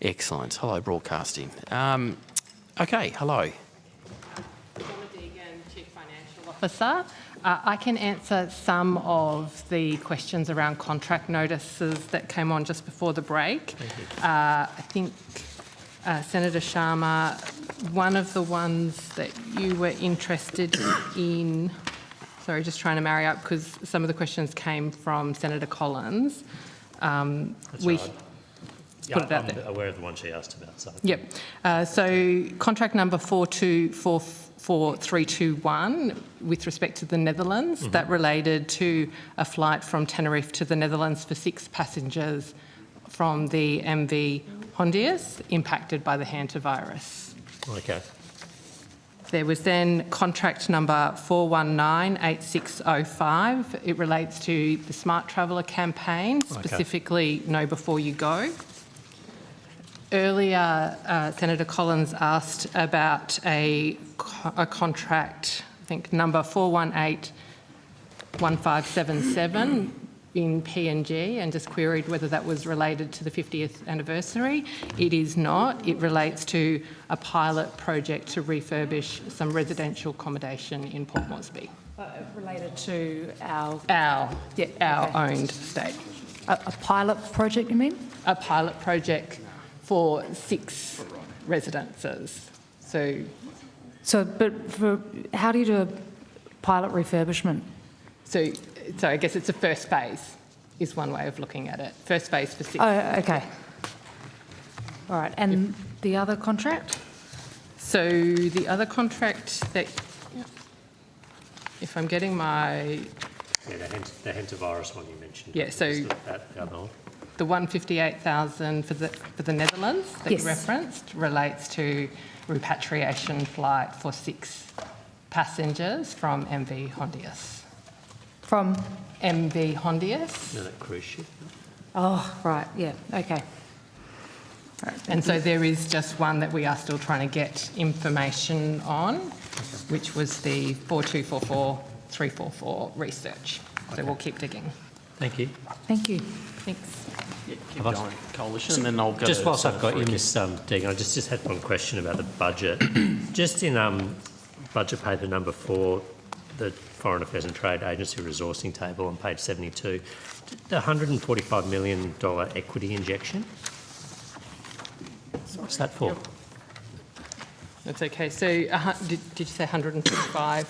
Excellent. Hello, broadcasting. Okay, hello. Chief Financial Officer. I can answer some of the questions around contract notices that came on just before the break. I think, Senator Sharma, one of the ones that you were interested in, sorry, just trying to marry up because some of the questions came from Senator Collins. That's we right. Put it out I'm there. aware of the one she asked about. So. Yep. So contract number 424321 with respect to the Netherlands, that related to a flight from Tenerife to the Netherlands for 6 passengers from the MV Hondius impacted by the hantavirus. Okay. There was then contract number 4198605. It relates to the Smart Traveller campaign, specifically Know Before You Go. Earlier, Senator Collins asked about a contract, I think number 4181577 in PNG, and just queried whether that was related to the 50th anniversary. It is not. It relates to a pilot project to refurbish some residential accommodation in Port Moresby. Related to our owned estate. A pilot project, you mean? A pilot project for 6 residences. But how do you do a pilot refurbishment? So I guess it's a first phase is one way of looking at it. First phase for 6. Oh, okay. All right. And the other contract? So the other contract that, if I'm getting my... Yeah, the hantavirus one you mentioned. Yeah, so the 158,000 for the Netherlands that you referenced relates to repatriation flight for 6 passengers from MV Hondius. From? MV Hondius. No, that cruise ship. Oh, right, yeah, okay. Right, and so there is just one that we are still trying to get information on, which was the 4244344 research. So we'll keep digging. Thank you. Thank you. Thanks. Yeah, keep going, Coalition, and then I'll go just to whilst I've got you, Ms. Deegan, I just had one question about the budget. Just in budget paper number 4, the Foreign Affairs and Trade Agency resourcing table on page 72, the $145 million equity injection, what's that for? That's okay. So did you say 145?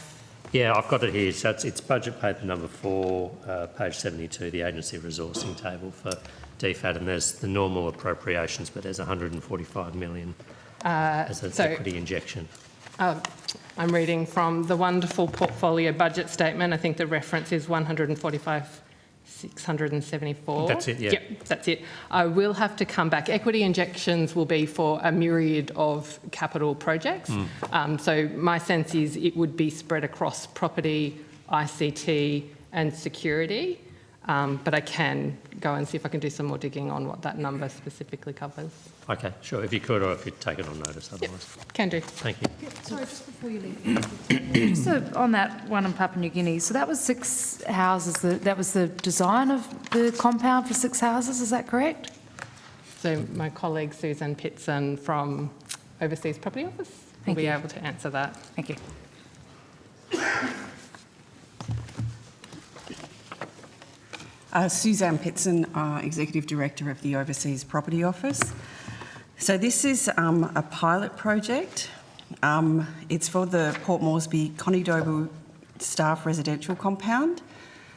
Yeah, I've got it here. So it's budget paper number 4, page 72, the agency resourcing table for DFAT, and there's the normal appropriations, but there's 145 million as an equity injection. I'm reading from the wonderful portfolio budget statement. I think the reference is 145,674. That's it, yeah. Yep, that's it. I will have to come back. Equity injections will be for a myriad of capital projects. So my sense is it would be spread across property, ICT and security. But I can go and see if I can do some more digging on what that number specifically covers. Okay, sure. If you could, or if you'd take it on notice otherwise. Yep, can do. Thank you. Sorry, just before you leave. So on that one in Papua New Guinea, so that was 6 houses, that was the design of the compound for 6 houses, is that correct? So my colleague Susan Pitson from Overseas Property Office will be able to answer that. Thank you. Suzanne Pitson, Executive Director of the Overseas Property Office. So this is a pilot project. It's for the Port Moresby Konidobu staff residential compound.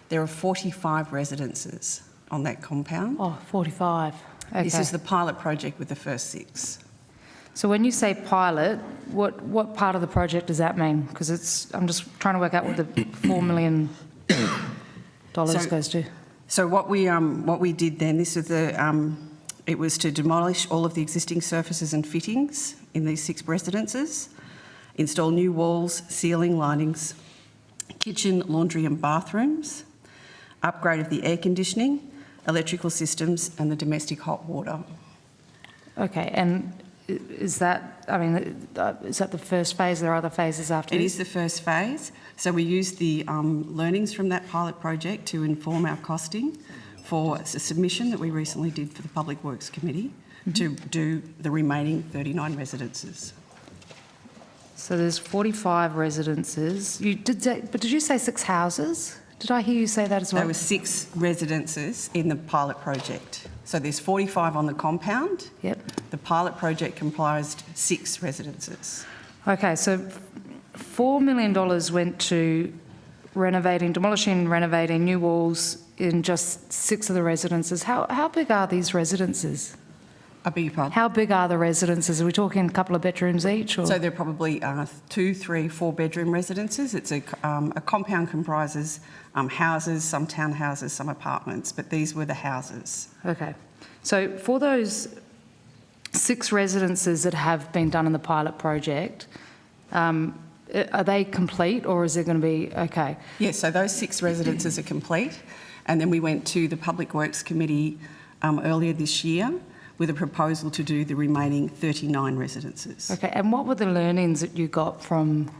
There are 45 residences on that compound. Oh, 45. Okay. This is the pilot project with the first 6. So when you say pilot, what part of the project does that mean? Because I'm just trying to work out what the $4 million goes to. So what we did then, this was it was to demolish all of the existing surfaces and fittings in these 6 residences, install new walls, ceiling, linings, kitchen, laundry and bathrooms, upgrade of the air conditioning, electrical systems and the domestic hot water. Okay, and is that the first phase? There are other phases after this? It is the first phase. So we used the learnings from that pilot project to inform our costing for a submission that we recently did for the Public Works Committee to do the remaining 39 residences. So there's 45 residences. But did you say 6 houses? Did I hear you say that as well? There were 6 residences in the pilot project. So there's 45 on the compound. Yep. The pilot project comprised 6 residences. Okay, so $4 million went to demolishing and renovating new walls in just 6 of the residences. How big are these residences? I beg your pardon? How big are the residences? Are we talking a couple of bedrooms each? Or? So they're probably 2, 3, 4 bedroom residences. It's a compound comprises houses, some townhouses, some apartments, but these were the houses. Okay. So for those 6 residences that have been done in the pilot project, are they complete or is there going to be, okay? Yes, so those 6 residences are complete. And then we went to the Public Works Committee earlier this year with a proposal to do the remaining 39 residences. Okay, and what were the learnings that you got from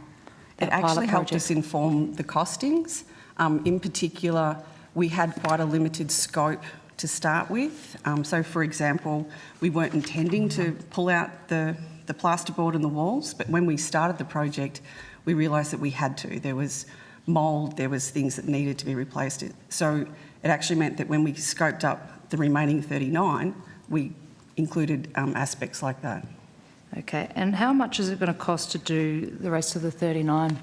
that It actually pilot helped project? us inform the costings. In particular, we had quite a limited scope to start with. So, for example, we weren't intending to pull out the plasterboard and the walls, but when we started the project, we realised that we had to. There was mould, there was things that needed to be replaced. So it actually meant that when we scoped up the remaining 39, we included aspects like that. Okay, and how much is it going to cost to do the rest of the 39?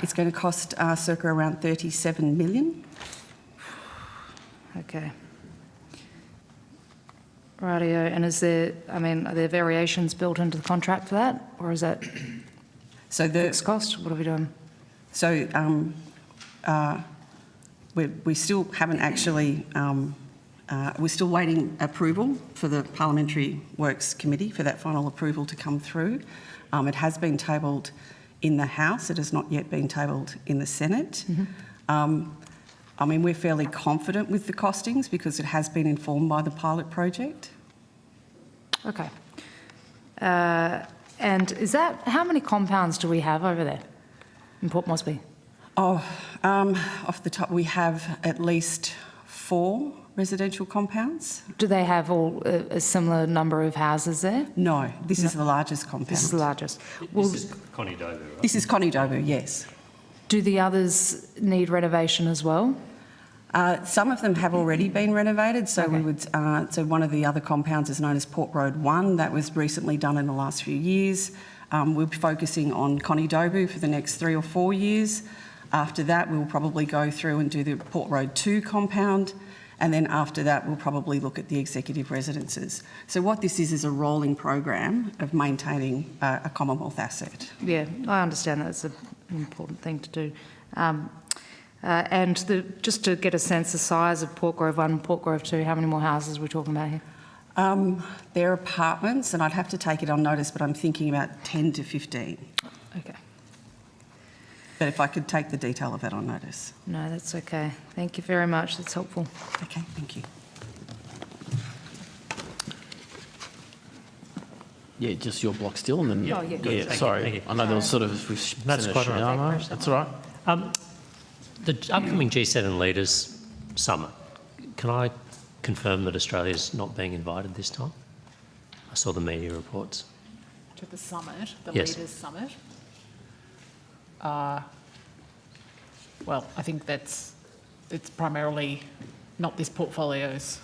It's going to cost circa around $37 million. Okay. Rightio, and are there variations built into the contract for that, or is that fixed cost? What are we doing? So we still haven't actually, we're still waiting approval for the Parliamentary Works Committee for that final approval to come through. It has been tabled in the House. It has not yet been tabled in the Senate. We're fairly confident with the costings because it has been informed by the pilot project. Okay. And how many compounds do we have over there in Port Moresby? Off the top, we have at least 4 residential compounds. Do they have all a similar number of houses there? No, this is the largest compound. This is the largest. This is Connie Dobu, right? This is Connie Dobu, yes. Do the others need renovation as well? Some of them have already been renovated. So so one of the other compounds is known as Port Road 1. That was recently done in the last few years. We'll be focusing on Connie Dobu for the next 3 or 4 years. After that, we'll probably go through and do the Port Road 2 compound. And then after that, we'll probably look at the executive residences. So what this is a rolling program of maintaining a Commonwealth asset. Yeah, I understand that's an important thing to do. Just to get a sense of the size of Port Grove 1 and Port Grove 2, how many more houses are we talking about here? They're apartments, and I'd have to take it on notice, but I'm thinking about 10 to 15. Okay. But if I could take the detail of that on notice. No, that's okay. Thank you very much. That's helpful. Okay, thank you. Yeah, just your block still, and then Yeah, sorry. I know there was sort of That's quite all right. That's all right. The upcoming G7 Leaders Summit, can I confirm that Australia's not being invited this time? I saw the media reports. To the summit, the Yes. Leaders Summit? Well, I think it's primarily not this portfolio's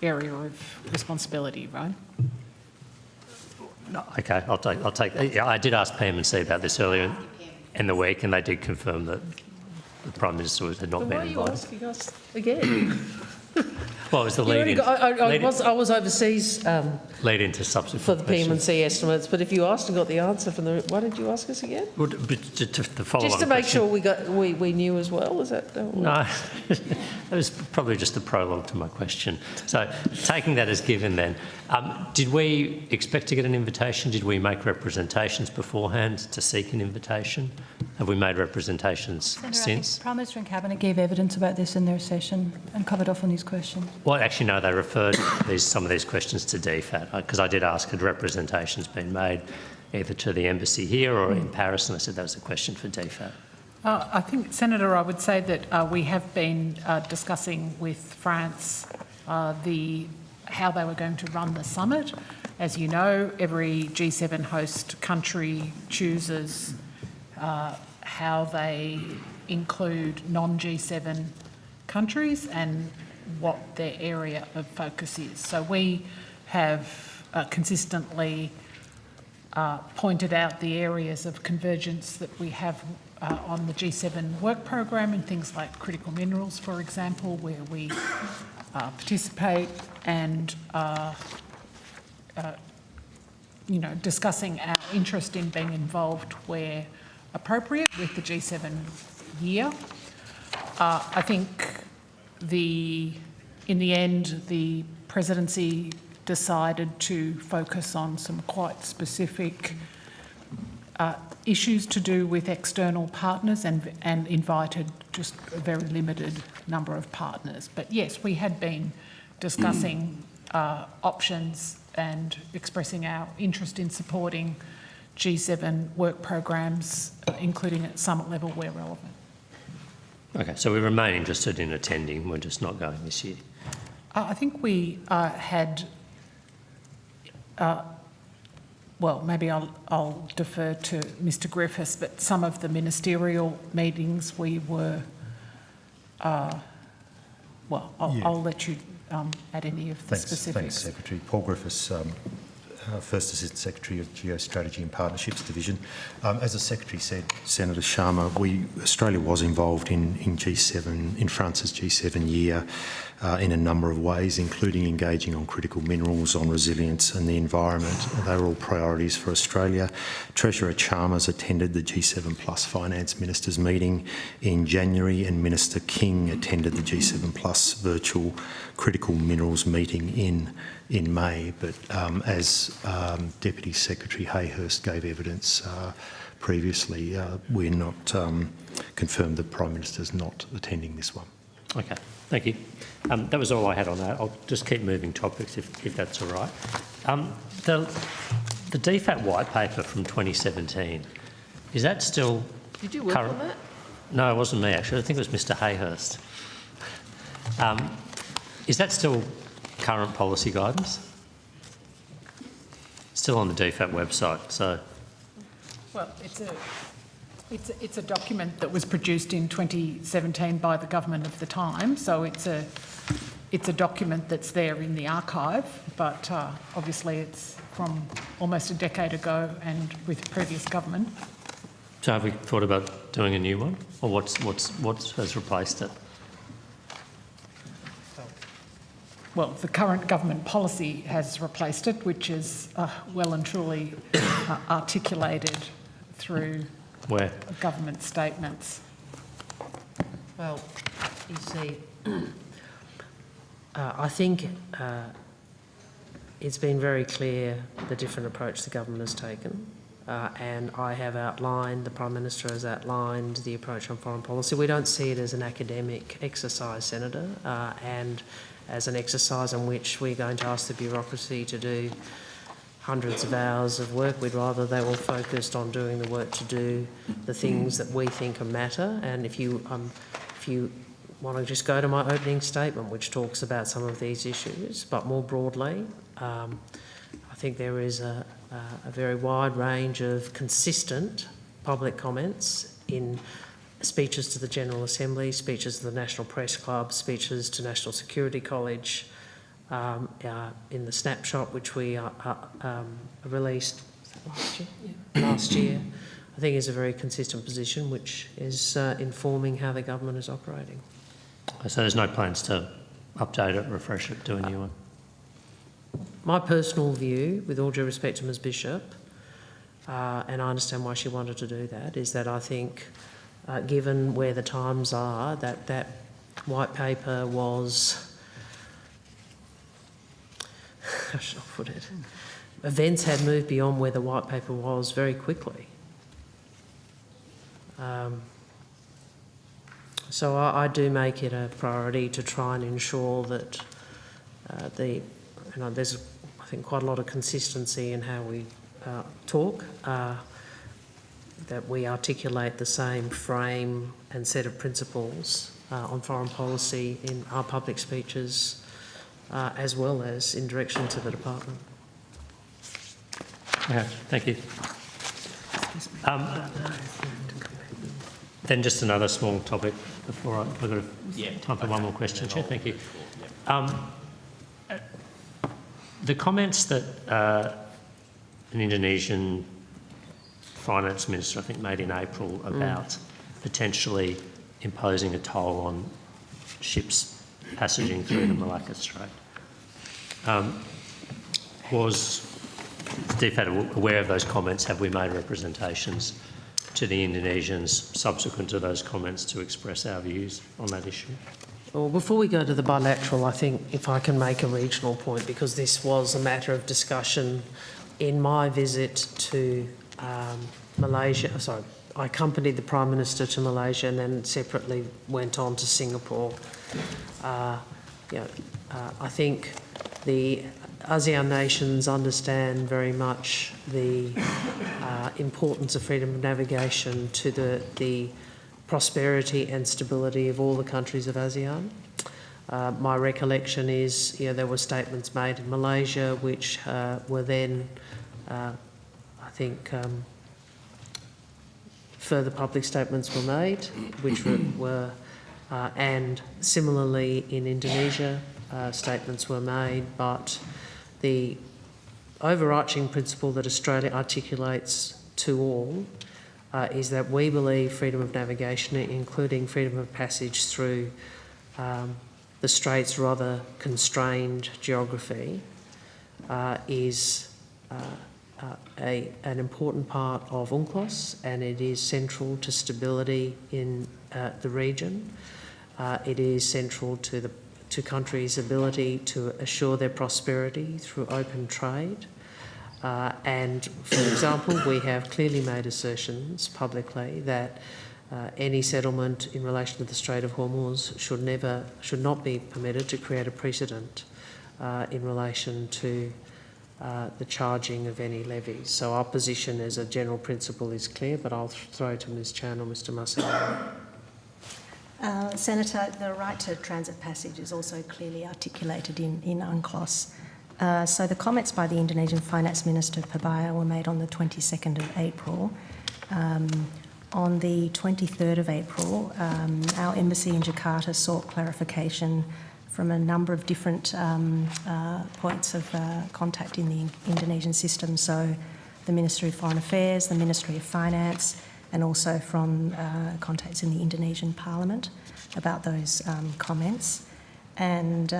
area of responsibility, right? No, okay, I'll take. Yeah, I did ask PM&C about this earlier in the week, and they did confirm that the Prime Minister had not been invited. Why are you asking us again? Well, it was the lead in. I was overseas lead into subsequent for the questions. PM&C estimates, but if you asked and got the answer from the, why did you ask us again? Well, but to follow Just to on make question- sure we knew as well. Is that No, that was probably just a prologue to my question. So, taking that as given, then, did we expect to get an invitation? Did we make representations beforehand to seek an invitation? Have we made representations since? Prime Minister and Cabinet gave evidence about this in their session and covered off on these questions. Well, actually, no, they referred some of these questions to DFAT, because I did ask, had representations been made either to the embassy here or in Paris, and I said that was a question for DFAT. I think, Senator, I would say that we have been discussing with France the how they were going to run the summit. As you know, every G7 host country chooses how they include non-G7 countries and what their area of focus is. So we have consistently pointed out the areas of convergence that we have on the G7 work program, and things like critical minerals, for example, where we participate and discussing our interest in being involved where appropriate with the G7 year. I think in the end, the presidency decided to focus on some quite specific issues to do with external partners and invited just a very limited number of partners. But yes, we had been discussing options and expressing our interest in supporting G7 work programs, including at summit level where relevant. Okay, so we remain interested in attending, we're just not going this year. I think we had, well, maybe I'll defer to Mr Griffiths, but some of the ministerial meetings we were, I'll let you add any of the specifics. Thanks, Secretary. Paul Griffiths, First Assistant Secretary of Geostrategy and Partnerships Division. As the Secretary said, Senator Sharma, Australia was involved in G7, in France's G7 year in a number of ways, including engaging on critical minerals, on resilience and the environment. They were all priorities for Australia. Treasurer Chalmers attended the G7 Plus Finance Ministers meeting in January, and Minister King attended the G7 Plus virtual critical minerals meeting in May. But as Deputy Secretary Hayhurst gave evidence previously, we're not confirmed that Prime Minister's not attending this one. Okay, thank you. That was all I had on that. I'll just keep moving topics if that's all right. The DFAT white paper from 2017, is that still Did you work current? on that? No, it wasn't me actually. I think it was Mr Hayhurst. Is that still current policy guidance? Still on the DFAT website, so. Well, it's a document that was produced in 2017 by the government of the time, so it's a document that's there in the archive, but obviously it's from almost a decade ago and with previous government. So have we thought about doing a new one, or what has replaced it? Well, the current government policy has replaced it, which is well and truly articulated through Where? Government statements. Well, you see, I think it's been very clear the different approach the government has taken, and I have outlined, the Prime Minister has outlined the approach on foreign policy. We don't see it as an academic exercise, Senator, and as an exercise in which we're going to ask the bureaucracy to do hundreds of hours of work. We'd rather they were focused on doing the work to do the things that we think matter. And if you want to just go to my opening statement, which talks about some of these issues, but more broadly, I think there is a very wide range of consistent public comments in speeches to the General Assembly, speeches to the National Press Club, speeches to National Security College, in the snapshot which we released last year, I think is a very consistent position which is informing how the government is operating. So there's no plans to update it, refresh it, do a new one? My personal view, with all due respect to Ms Bishop, and I understand why she wanted to do that, is that I think given where the times are, that white paper was, how should I put it? Events had moved beyond where the white paper was very quickly. So I do make it a priority to try and ensure that there's, I think, quite a lot of consistency in how we talk, that we articulate the same frame and set of principles on foreign policy in our public speeches as well as in direction to the department. Okay, thank you. Then just another small topic before I've got time for one more question, Chair. Thank you. The comments that an Indonesian finance minister, I think, made in April about potentially imposing a toll on ships passaging through the Malacca Strait. Was DFAT aware of those comments? Have we made representations to the Indonesians subsequent to those comments to express our views on that issue? Well, before we go to the bilateral, I think if I can make a regional point, because this was a matter of discussion in my visit to Malaysia. Sorry, I accompanied the Prime Minister to Malaysia and then separately went on to Singapore. I think the ASEAN nations understand very much the importance of freedom of navigation to the prosperity and stability of all the countries of ASEAN. My recollection is, there were statements made in Malaysia which were then, I think, further public statements were made, which were and similarly in Indonesia, statements were made, but the overarching principle that Australia articulates to all is that we believe freedom of navigation, including freedom of passage through the Straits' rather constrained geography, is an important part of UNCLOS, and it is central to stability in the region. It is central to countries' ability to assure their prosperity through open trade. And, for example, we have clearly made assertions publicly that any settlement in relation to the Strait of Hormuz should not be permitted to create a precedent in relation to the charging of any levies. So our position as a general principle is clear, but I'll throw to Ms Chan or Mr Marcelo. Senator, the right to transit passage is also clearly articulated in UNCLOS. So the comments by the Indonesian Finance Minister Pabaya were made on the 22nd of April. On the 23rd of April, our embassy in Jakarta sought clarification from a number of different points of contact in the Indonesian system. So the Ministry of Foreign Affairs, the Ministry of Finance, and also from contacts in the Indonesian Parliament about those comments. And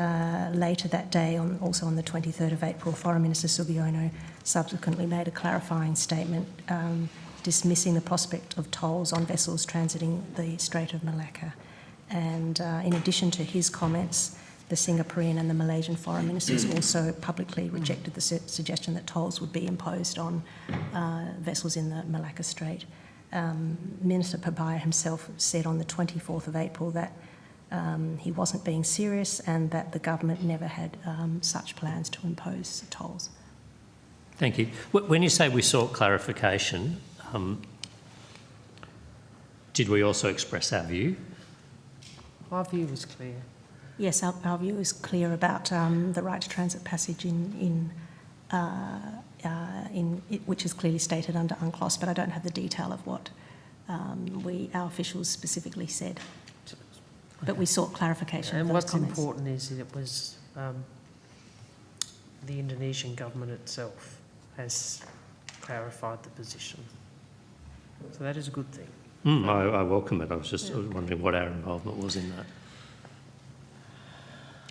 later that day, also on the 23rd of April, Foreign Minister Subiono subsequently made a clarifying statement dismissing the prospect of tolls on vessels transiting the Strait of Malacca. And in addition to his comments, the Singaporean and the Malaysian foreign ministers also publicly rejected the suggestion that tolls would be imposed on vessels in the Malacca Strait. Minister Pabaya himself said on the 24th of April that he wasn't being serious and that the government never had such plans to impose tolls. Thank you. When you say we sought clarification, did we also express our view? Our view was clear. Yes, our view is clear about the right to transit passage which is clearly stated under UNCLOS, but I don't have the detail of what our officials specifically said. But we sought clarification. And of those what's comments. important is that it was the Indonesian government itself has clarified the position. So that is a good thing. I welcome it. I was just wondering what our involvement was in that.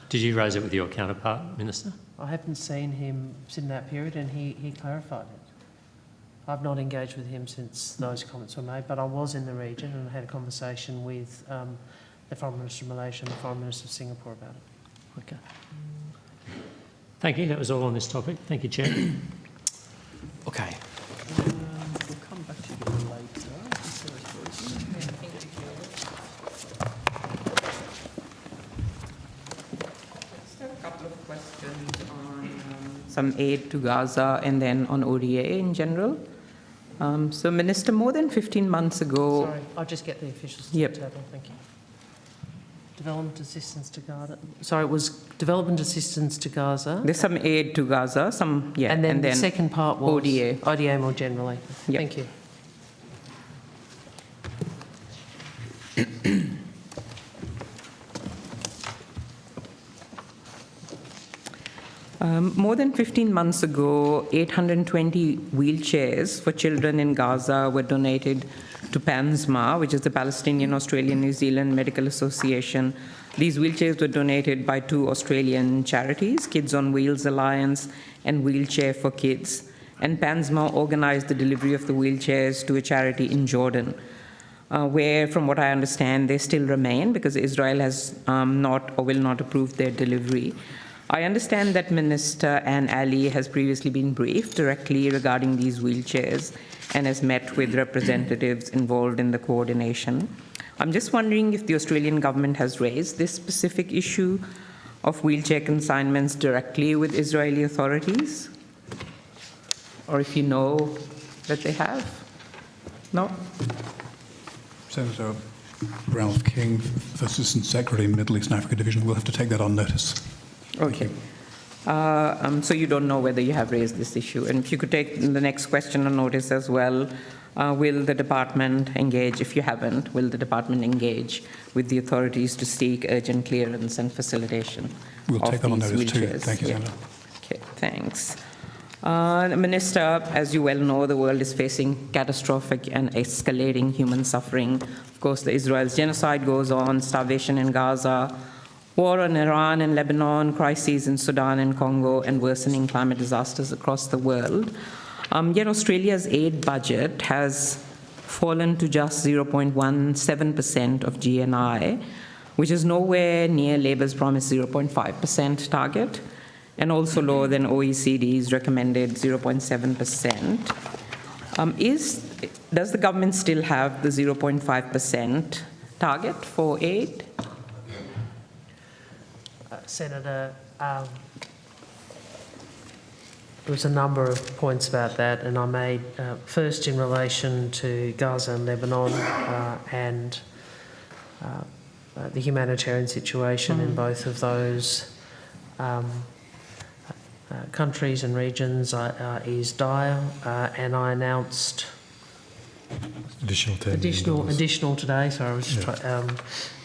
Did you raise it with your counterpart, Minister? I haven't seen him in that period, and he clarified it. I've not engaged with him since those comments were made, but I was in the region and I had a conversation with the Foreign Minister of Malaysia and the Foreign Minister of Singapore about it. Okay. Thank you. That was all on this topic. Thank you, Chair. Okay. We'll come back to you later. A couple of questions on some aid to Gaza and then on ODA in general. So, Minister, more than 15 months ago... Sorry, I'll just get the officials to Yep. the table. Thank you. Development assistance to Gaza. Sorry, it was development assistance to Gaza. There's some aid to Gaza, some, yeah. And then the second part was ODA more generally. Yep. Thank you. More than 15 months ago, 820 wheelchairs for children in Gaza were donated to PANSMA, which is the Palestinian Australian New Zealand Medical Association. These wheelchairs were donated by 2 Australian charities, Kids on Wheels Alliance and Wheelchair for Kids. And PANSMA organized the delivery of the wheelchairs to a charity in Jordan, where, from what I understand, they still remain because Israel has not or will not approve their delivery. I understand that Minister Anne Ali has previously been briefed directly regarding these wheelchairs and has met with representatives involved in the coordination. I'm just wondering if the Australian government has raised this specific issue of wheelchair consignments directly with Israeli authorities, or if you know that they have. No? Senator Ralph King, Assistant Secretary, Middle East and Africa Division, will have to take that on notice. Okay. So you don't know whether you have raised this issue. And if you could take the next question on notice as well, will the department engage, if you haven't, will the department engage with the authorities to seek urgent clearance and facilitatation We'll take that on these notice too. wheelchairs? Thank you, Yeah. Senator. Okay, thanks. Minister, as you well know, the world is facing catastrophic and escalating human suffering. Of course, the Israel's genocide goes on, starvation in Gaza, war in Iran and Lebanon, crises in Sudan and Congo, and worsening climate disasters across the world. Yet Australia's aid budget has fallen to just 0.17% of GNI, which is nowhere near Labor's promised 0.5% target, and also lower than OECD's recommended 0.7%. Does the government still have the 0.5% target for aid? Senator, there was a number of points about that, and I made first in relation to Gaza and Lebanon and the humanitarian situation in both of those countries and regions is dire, and I announced additional today. So I was just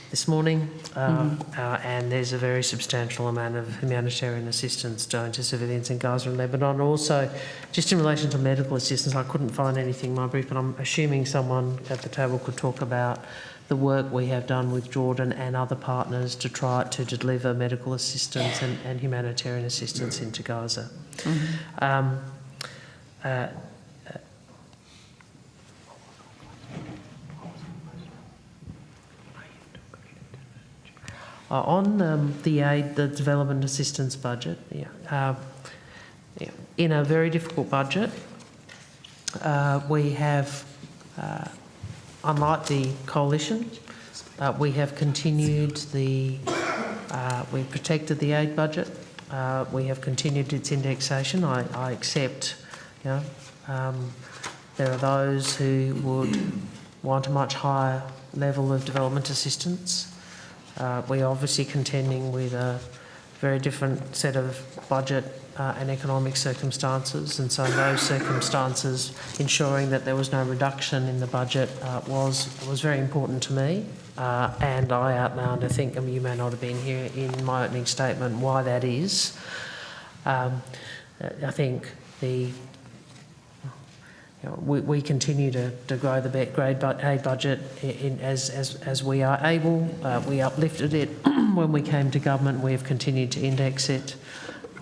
this morning, and there's a very substantial amount of humanitarian assistance going to civilians in Gaza and Lebanon. Also, just in relation to medical assistance, I couldn't find anything in my brief, but I'm assuming someone at the table could talk about the work we have done with Jordan and other partners to try to deliver medical assistance and humanitarian assistance into Gaza. On the aid, the development assistance budget, in a very difficult budget, we have, unlike the coalition, we have continued we've protected the aid budget. We have continued its indexation. I accept, there are those who would want a much higher level of development assistance. We're obviously contending with a very different set of budget and economic circumstances, and so in those circumstances, ensuring that there was no reduction in the budget was very important to me. And I outlined, I think, you may not have been here in my opening statement, why that is. I think we continue to grow the aid budget as we are able. We uplifted it when we came to government. We have continued to index it,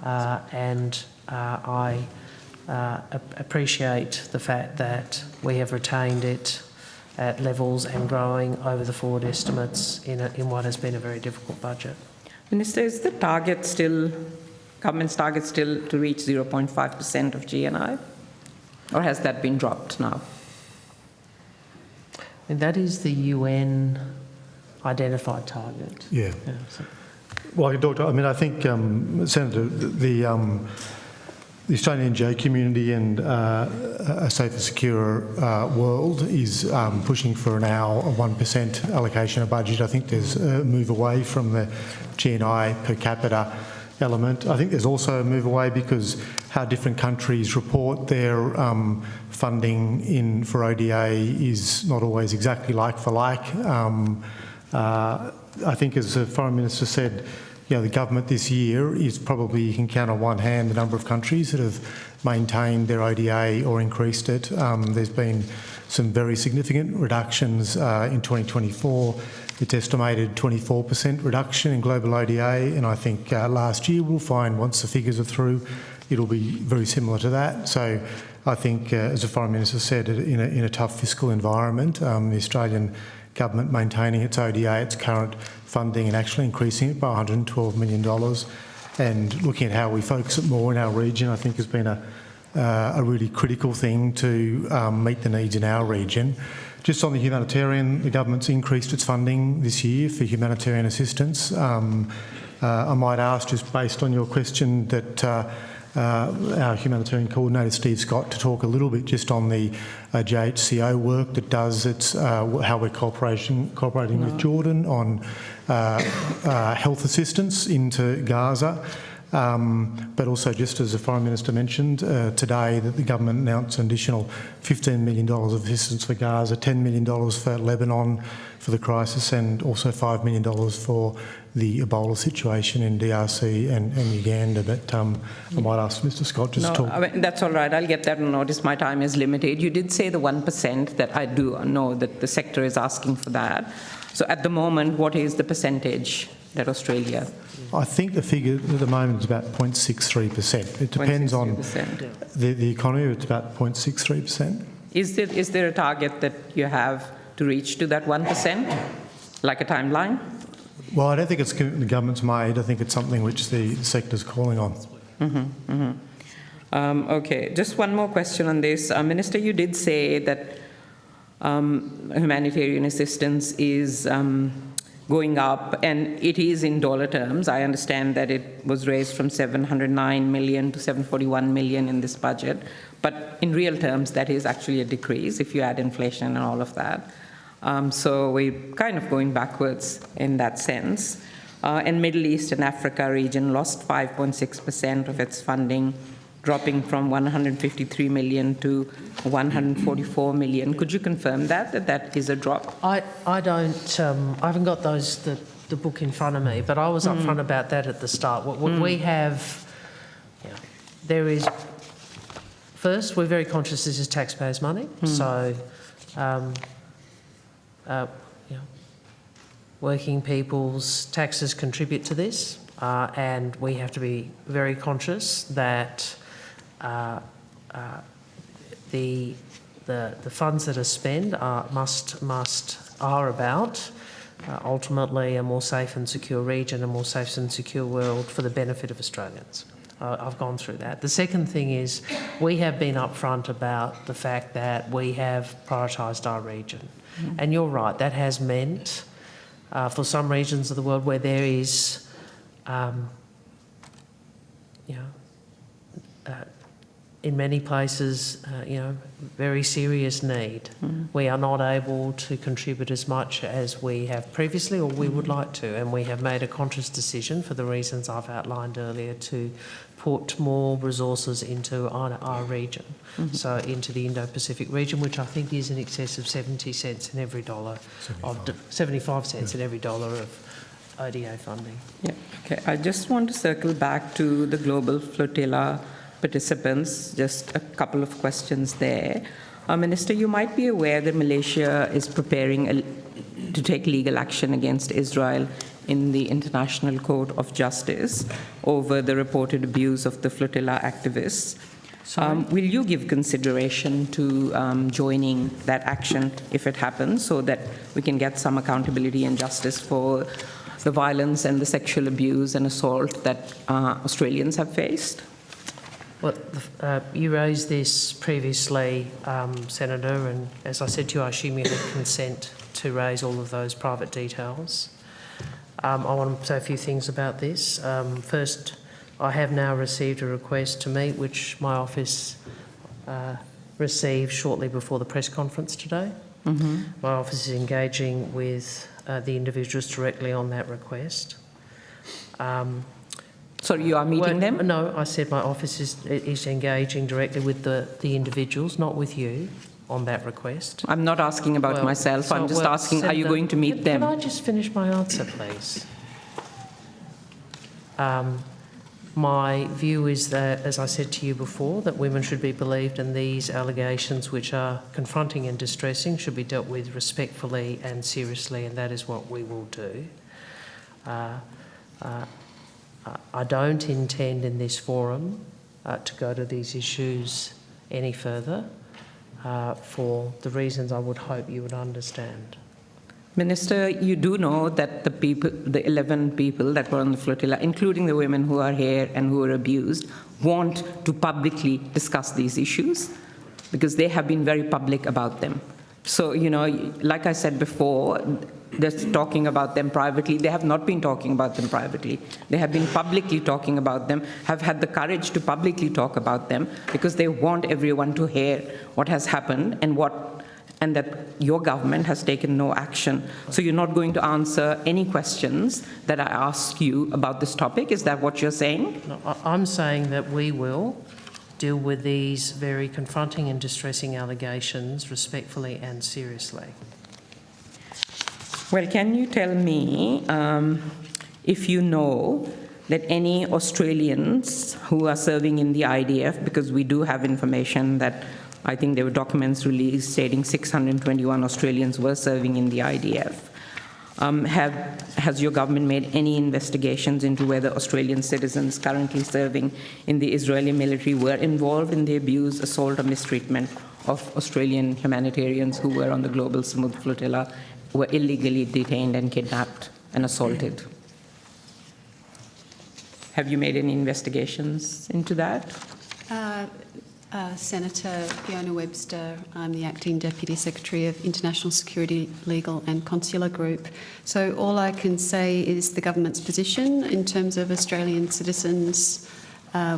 and I appreciate the fact that we have retained it at levels and growing over the forward estimates in what has been a very difficult budget. Minister, is the target still, government's target still to reach 0.5% of GNI? Or has that been dropped now? And that is the UN identified target. Well, Doctor, I think, Senator, the Australian NGO community and a safer, secure world is pushing for now a 1% allocation of budget. I think there's a move away from the GNI per capita element. I think there's also a move away because how different countries report their funding for ODA is not always exactly like for like. I think, as the Foreign Minister said, the government this year is probably, you can count on one hand the number of countries that have maintained their ODA or increased it. There's been some very significant reductions in 2024. It's estimated 24% reduction in global ODA, and I think last year we'll find, once the figures are through, it'll be very similar to that. So I think, as the Foreign Minister said, in a tough fiscal environment, the Australian government maintaining its ODA, its current funding, and actually increasing it by $112 million, and looking at how we focus it more in our region, I think has been a really critical thing to meet the needs in our region. Just on the humanitarian, the government's increased its funding this year for humanitarian assistance. I might ask, just based on your question, that our humanitarian coordinator, Steve Scott, to talk a little bit just on the JHCO work that does its, how we're cooperating with Jordan on health assistance into Gaza. But also, just as the Foreign Minister mentioned today, that the government announced an additional $15 million of assistance for Gaza, $10 million for Lebanon for the crisis, and also $5 million for the Ebola situation in DRC and Uganda. But I might ask Mr. Scott just to talk. I mean, that's all right. I'll get that on notice. My time is limited. You did say the 1%, that I do know that the sector is asking for that. So at the moment, what is the percentage that Australia? I think the figure at the moment is about 0.63%. It depends on the economy. It's about 0.63%. Is there a target that you have to reach to that 1%, like a timeline? Well, I don't think it's the government's made. I think it's something which the sector's calling on. Okay, just one more question on this. Minister, you did say that humanitarian assistance is going up, and it is in dollar terms. I understand that it was raised from $709 million to $741 million in this budget, but in real terms, that is actually a decrease if you add inflation and all of that. So we're kind of going backwards in that sense. And Middle East and Africa region lost 5.6% of its funding, dropping from 153 million to 144 million. Could you confirm that is a drop? I don't. I haven't got the book in front of me, but I was upfront about that at the start. What we have, there is. First, we're very conscious this is taxpayers' money, so. Working people's taxes contribute to this, and we have to be very conscious that the funds that are spent are about ultimately a more safe and secure region, a more safe and secure world for the benefit of Australians. I've gone through that. The second thing is we have been upfront about the fact that we have prioritised our region. And you're right, that has meant for some regions of the world where there is, in many places, very serious need. We are not able to contribute as much as we have previously or we would like to, and we have made a conscious decision for the reasons I've outlined earlier to put more resources into our region, so into the Indo-Pacific region, which I think is in excess of 70 cents in every dollar, 75 cents in every dollar of ODA funding. Yeah, okay. I just want to circle back to the global flotilla participants, just a couple of questions there. Minister, you might be aware that Malaysia is preparing to take legal action against Israel in the International Court of Justice over the reported abuse of the flotilla activists. Will you give consideration to joining that action if it happens, so that we can get some accountability and justice for the violence and the sexual abuse and assault that Australians have faced? Well, you raised this previously, Senator, and as I said to you, I assume you had consent to raise all of those private details. I want to say a few things about this. First, I have now received a request to meet, which my office received shortly before the press conference today. Mm-hmm. My office is engaging with the individuals directly on that request. So you are meeting them? No, I said my office is engaging directly with the individuals, not with you, on that request. I'm not asking about myself. I'm just asking, are you going to meet them? Can I just finish my answer, please? My view is that, as I said to you before, that women should be believed, and these allegations, which are confronting and distressing, should be dealt with respectfully and seriously, and that is what we will do. I don't intend in this forum to go to these issues any further for the reasons I would hope you would understand. Minister, you do know that the 11 people that were on the flotilla, including the women who are here and who were abused, want to publicly discuss these issues because they have been very public about them. So, you know, like I said before, they're talking about them privately. They have not been talking about them privately. They have been publicly talking about them, have had the courage to publicly talk about them because they want everyone to hear what has happened and that your government has taken no action. So you're not going to answer any questions that I ask you about this topic? Is that what you're saying? No, I'm saying that we will deal with these very confronting and distressing allegations respectfully and seriously. Well, can you tell me if you know that any Australians who are serving in the IDF, because we do have information that I think there were documents released stating 621 Australians were serving in the IDF. Has your government made any investigations into whether Australian citizens currently serving in the Israeli military were involved in the abuse, assault, or mistreatment of Australian humanitarians who were on the Global Smooth Flotilla, were illegally detained and kidnapped and assaulted? Have you made any investigations into that? Senator Fiona Webster, I'm the Acting Deputy Secretary of International Security, Legal and Consular Group. So all I can say is the government's position in terms of Australian citizens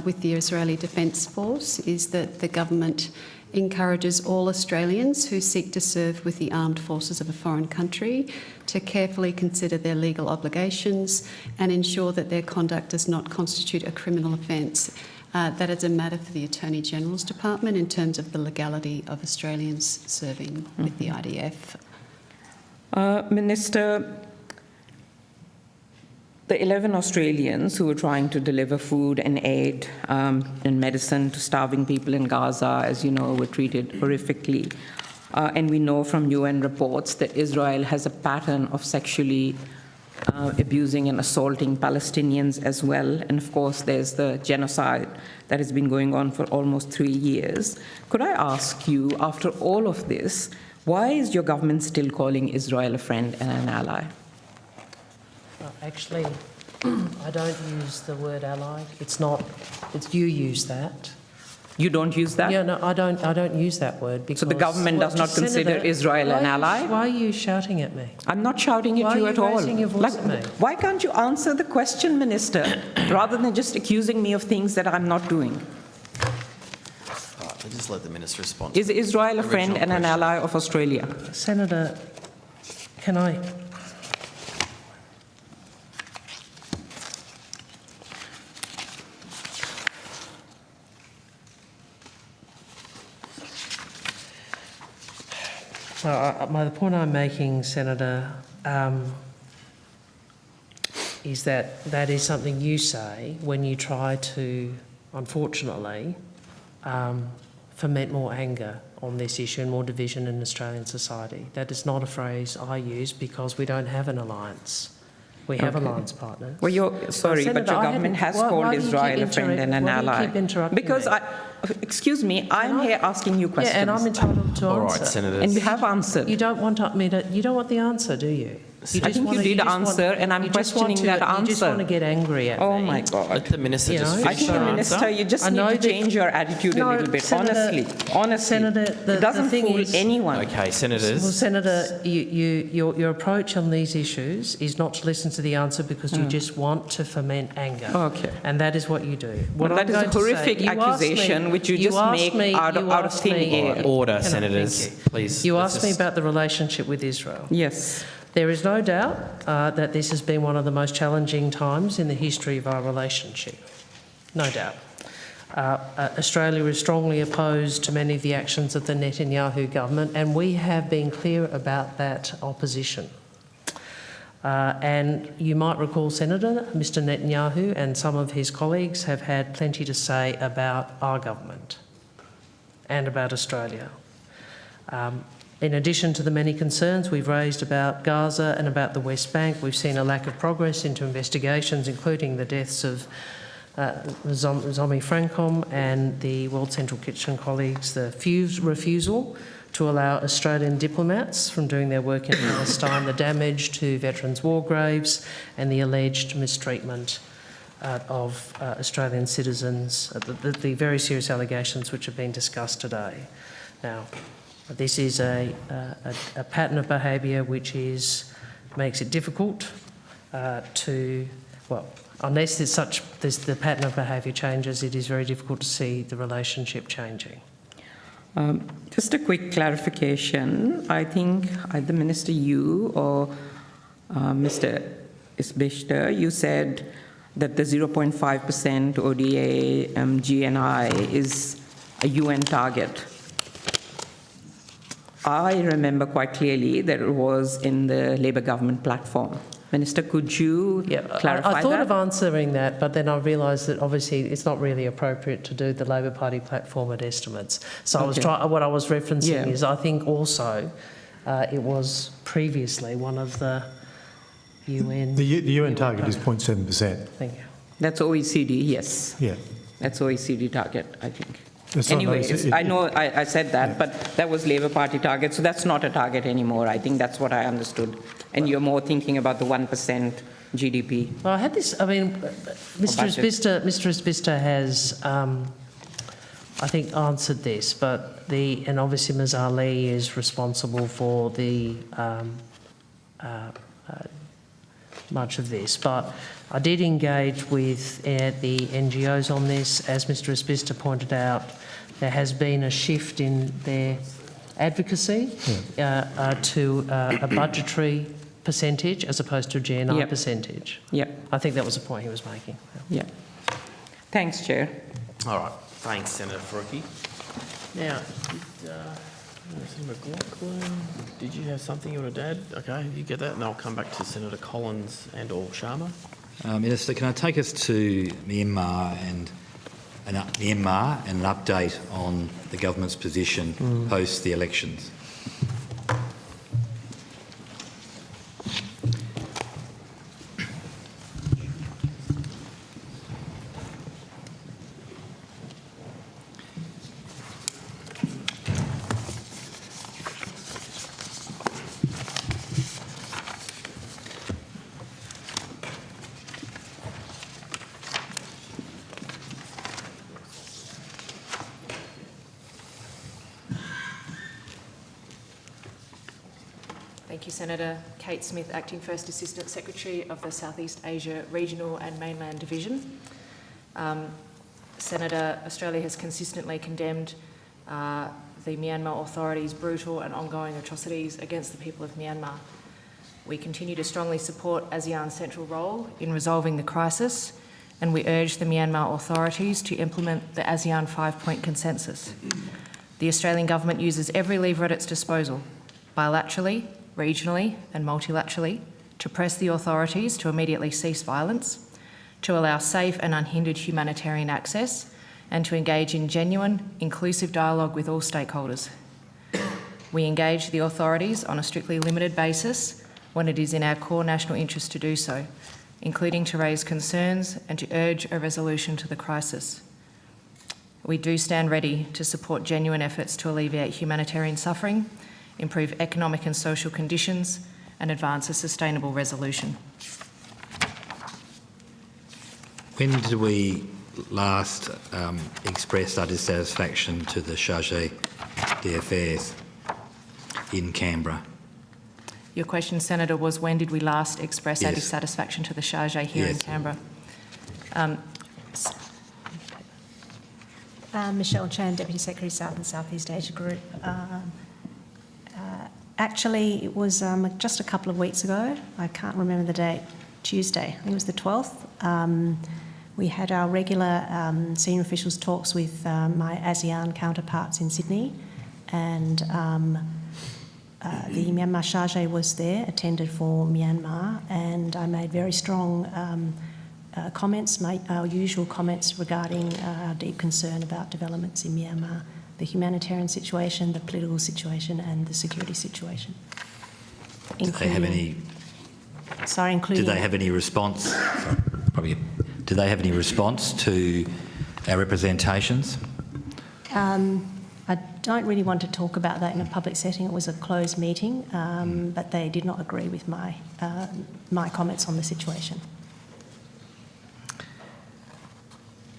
with the Israeli Defence Force is that the government encourages all Australians who seek to serve with the armed forces of a foreign country to carefully consider their legal obligations and ensure that their conduct does not constitute a criminal offence. That is a matter for the Attorney General's Department in terms of the legality of Australians serving with the IDF. Minister, the 11 Australians who were trying to deliver food and aid and medicine to starving people in Gaza, as you know, were treated horrifically. And we know from UN reports that Israel has a pattern of sexually abusing and assaulting Palestinians as well. And of course, there's the genocide that has been going on for almost 3 years. Could I ask you, after all of this, why is your government still calling Israel a friend and an ally? Actually, I don't use the word ally. It's you use that. You don't use that? Yeah, no, I don't use that word because... So the government does not consider Israel an ally? Why are you shouting at me? I'm not shouting at you at all. Why are you raising your voice at me? Why can't you answer the question, Minister, rather than just accusing me of things that I'm not doing? Right, just let the Minister respond. Is Israel a friend and an ally of Australia? Senator, can I... The point I'm making, Senator, is that is something you say when you try to, unfortunately, foment more anger on this issue and more division in Australian society. That is not a phrase I use because we don't have an alliance. We have alliance partners. Well, sorry, Senator, but your government has called Israel a friend and an ally. Why do you keep interrupting because me? Excuse me, I'm here asking you questions. Yeah, and I'm entitled to answer. All right, Senators. And you have answered. You don't want the answer, do you? I think you did answer, and I'm questioning that answer. You just want to get angry at me. Oh my God. Let the Minister just I finish think her the answer. Minister, you just need to change your attitude a little bit, Senator, honestly. Senator, it doesn't fool anyone. Okay, Senators. Well, Senator, your approach on these issues is not to listen to the answer because you just want to foment anger. Okay. And that is what you do. What That I'm is a going to say- horrific you asked accusation me- which you you just asked make me- out you of asked thin me- air. Order, Can I- Senators, thank you. please. You let's asked me just- about the relationship with Israel. Yes. There is no doubt that this has been one of the most challenging times in the history of our relationship. No doubt. Australia is strongly opposed to many of the actions of the Netanyahu government, and we have been clear about that opposition. And you might recall, Senator, Mr Netanyahu and some of his colleagues have had plenty to say about our government and about Australia. In addition to the many concerns we've raised about Gaza and about the West Bank, we've seen a lack of progress into investigations, including the deaths of Zomi Francom and the World Central Kitchen colleagues, the refusal to allow Australian diplomats from doing their work in Palestine, the damage to veterans' war graves, and the alleged mistreatment of Australian citizens, the very serious allegations which have been discussed today. Now, this is a pattern of behaviour which makes it difficult unless the pattern of behaviour changes, it is very difficult to see the relationship changing. Just a quick clarification. I think either Minister Yu or Mr. Isbister, you said that the 0.5% ODA GNI is a UN target. I remember quite clearly that it was in the Labour government platform. Minister, could you clarify that? I thought of answering that, but then I realised that obviously it's not really appropriate to do the Labor Party platform at estimates. So what I was referencing is I think also it was previously one of the UN... The UN target is 0.7%. Thank you. That's OECD, yes. Yeah. That's OECD target, I think. It's anyway, I know I said that, but that was Labour Party target, so that's not a target anymore. I think that's what I understood. And you're more thinking about the 1% GDP. Well, I had this, Mr Isbister has, I think, answered this, but and obviously Ms Ali is responsible for the much of this, but I did engage with the NGOs on this. As Mr Isbister pointed out, there has been a shift in their advocacy to a budgetary percentage as opposed to a GNI percentage. Yeah. I think that was the point he was making. Yeah. Thanks, Chair. All right. Thanks, Senator Faruqi. Now, Senator McLaughlin, did you have something you want to add? Okay, you get that, and I'll come back to Senator Collins and or Sharma. Minister, can I take us to Myanmar and an update on the government's position post the elections? Thank you, Senator. Kate Smith, Acting First Assistant Secretary of the Southeast Asia Regional and Mainland Division. Senator, Australia has consistently condemned the Myanmar authorities' brutal and ongoing atrocities against the people of Myanmar. We continue to strongly support ASEAN's central role in resolving the crisis, and we urge the Myanmar authorities to implement the ASEAN 5-point consensus. The Australian government uses every lever at its disposal, bilaterally, regionally and multilaterally, to press the authorities to immediately cease violence, to allow safe and unhindered humanitarian access, and to engage in genuine, inclusive dialogue with all stakeholders. We engage the authorities on a strictly limited basis when it is in our core national interest to do so, including to raise concerns and to urge a resolution to the crisis. We do stand ready to support genuine efforts to alleviate humanitarian suffering, improve economic and social conditions, and advance a sustainable resolution. When did we last express our dissatisfaction to the Chargé d'Affaires in Canberra? Your question, Senator, was when did we last express our Yes. dissatisfaction to the Chargé here in Yes. Canberra? Michelle Chan, Deputy Secretary, South and Southeast Asia Group. Actually, it was just a couple of weeks ago. I can't remember the date. Tuesday. I think it was the 12th. We had our regular senior officials talks with my ASEAN counterparts in Sydney, and the Myanmar Chargé was there, attended for Myanmar, and I made very strong comments, our usual comments regarding our deep concern about developments in Myanmar, the humanitarian situation, the political situation, and the security situation. Did they have any? Sorry, including. Did they have any response? Did they have any response to our representations? I don't really want to talk about that in a public setting. It was a closed meeting, but they did not agree with my comments on the situation.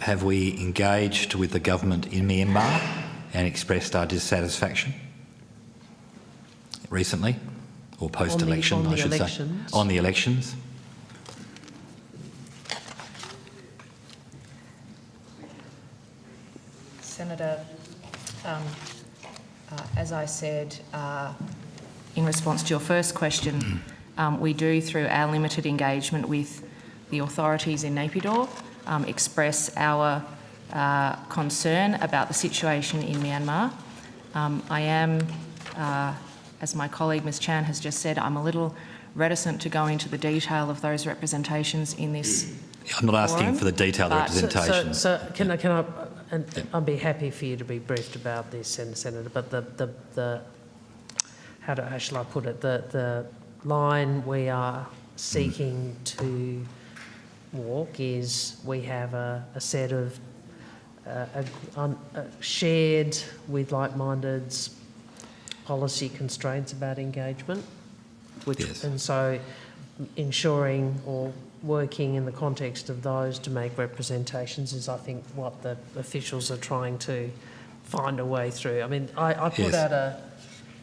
Have we engaged with the government in Myanmar and expressed our dissatisfaction recently, or post-election, I should say? On the elections? Senator, as I said in response to your first question, we do, through our limited engagement with the authorities in Naypyidaw, express our concern about the situation in Myanmar. I am, as my colleague Ms Chan has just said, I'm a little reticent to go into the detail of those representations in this I'm not asking forum, for the detailed but- representations. So can I and I'd be happy for you to be briefed about this, Senator, but the how shall I put it, the line we are seeking to walk is we have a set of shared with like-minded policy constraints about engagement, which, yes. And so ensuring or working in the context of those to make representations is, I think, what the officials are trying to find a way through. I mean, I put Yes. out a...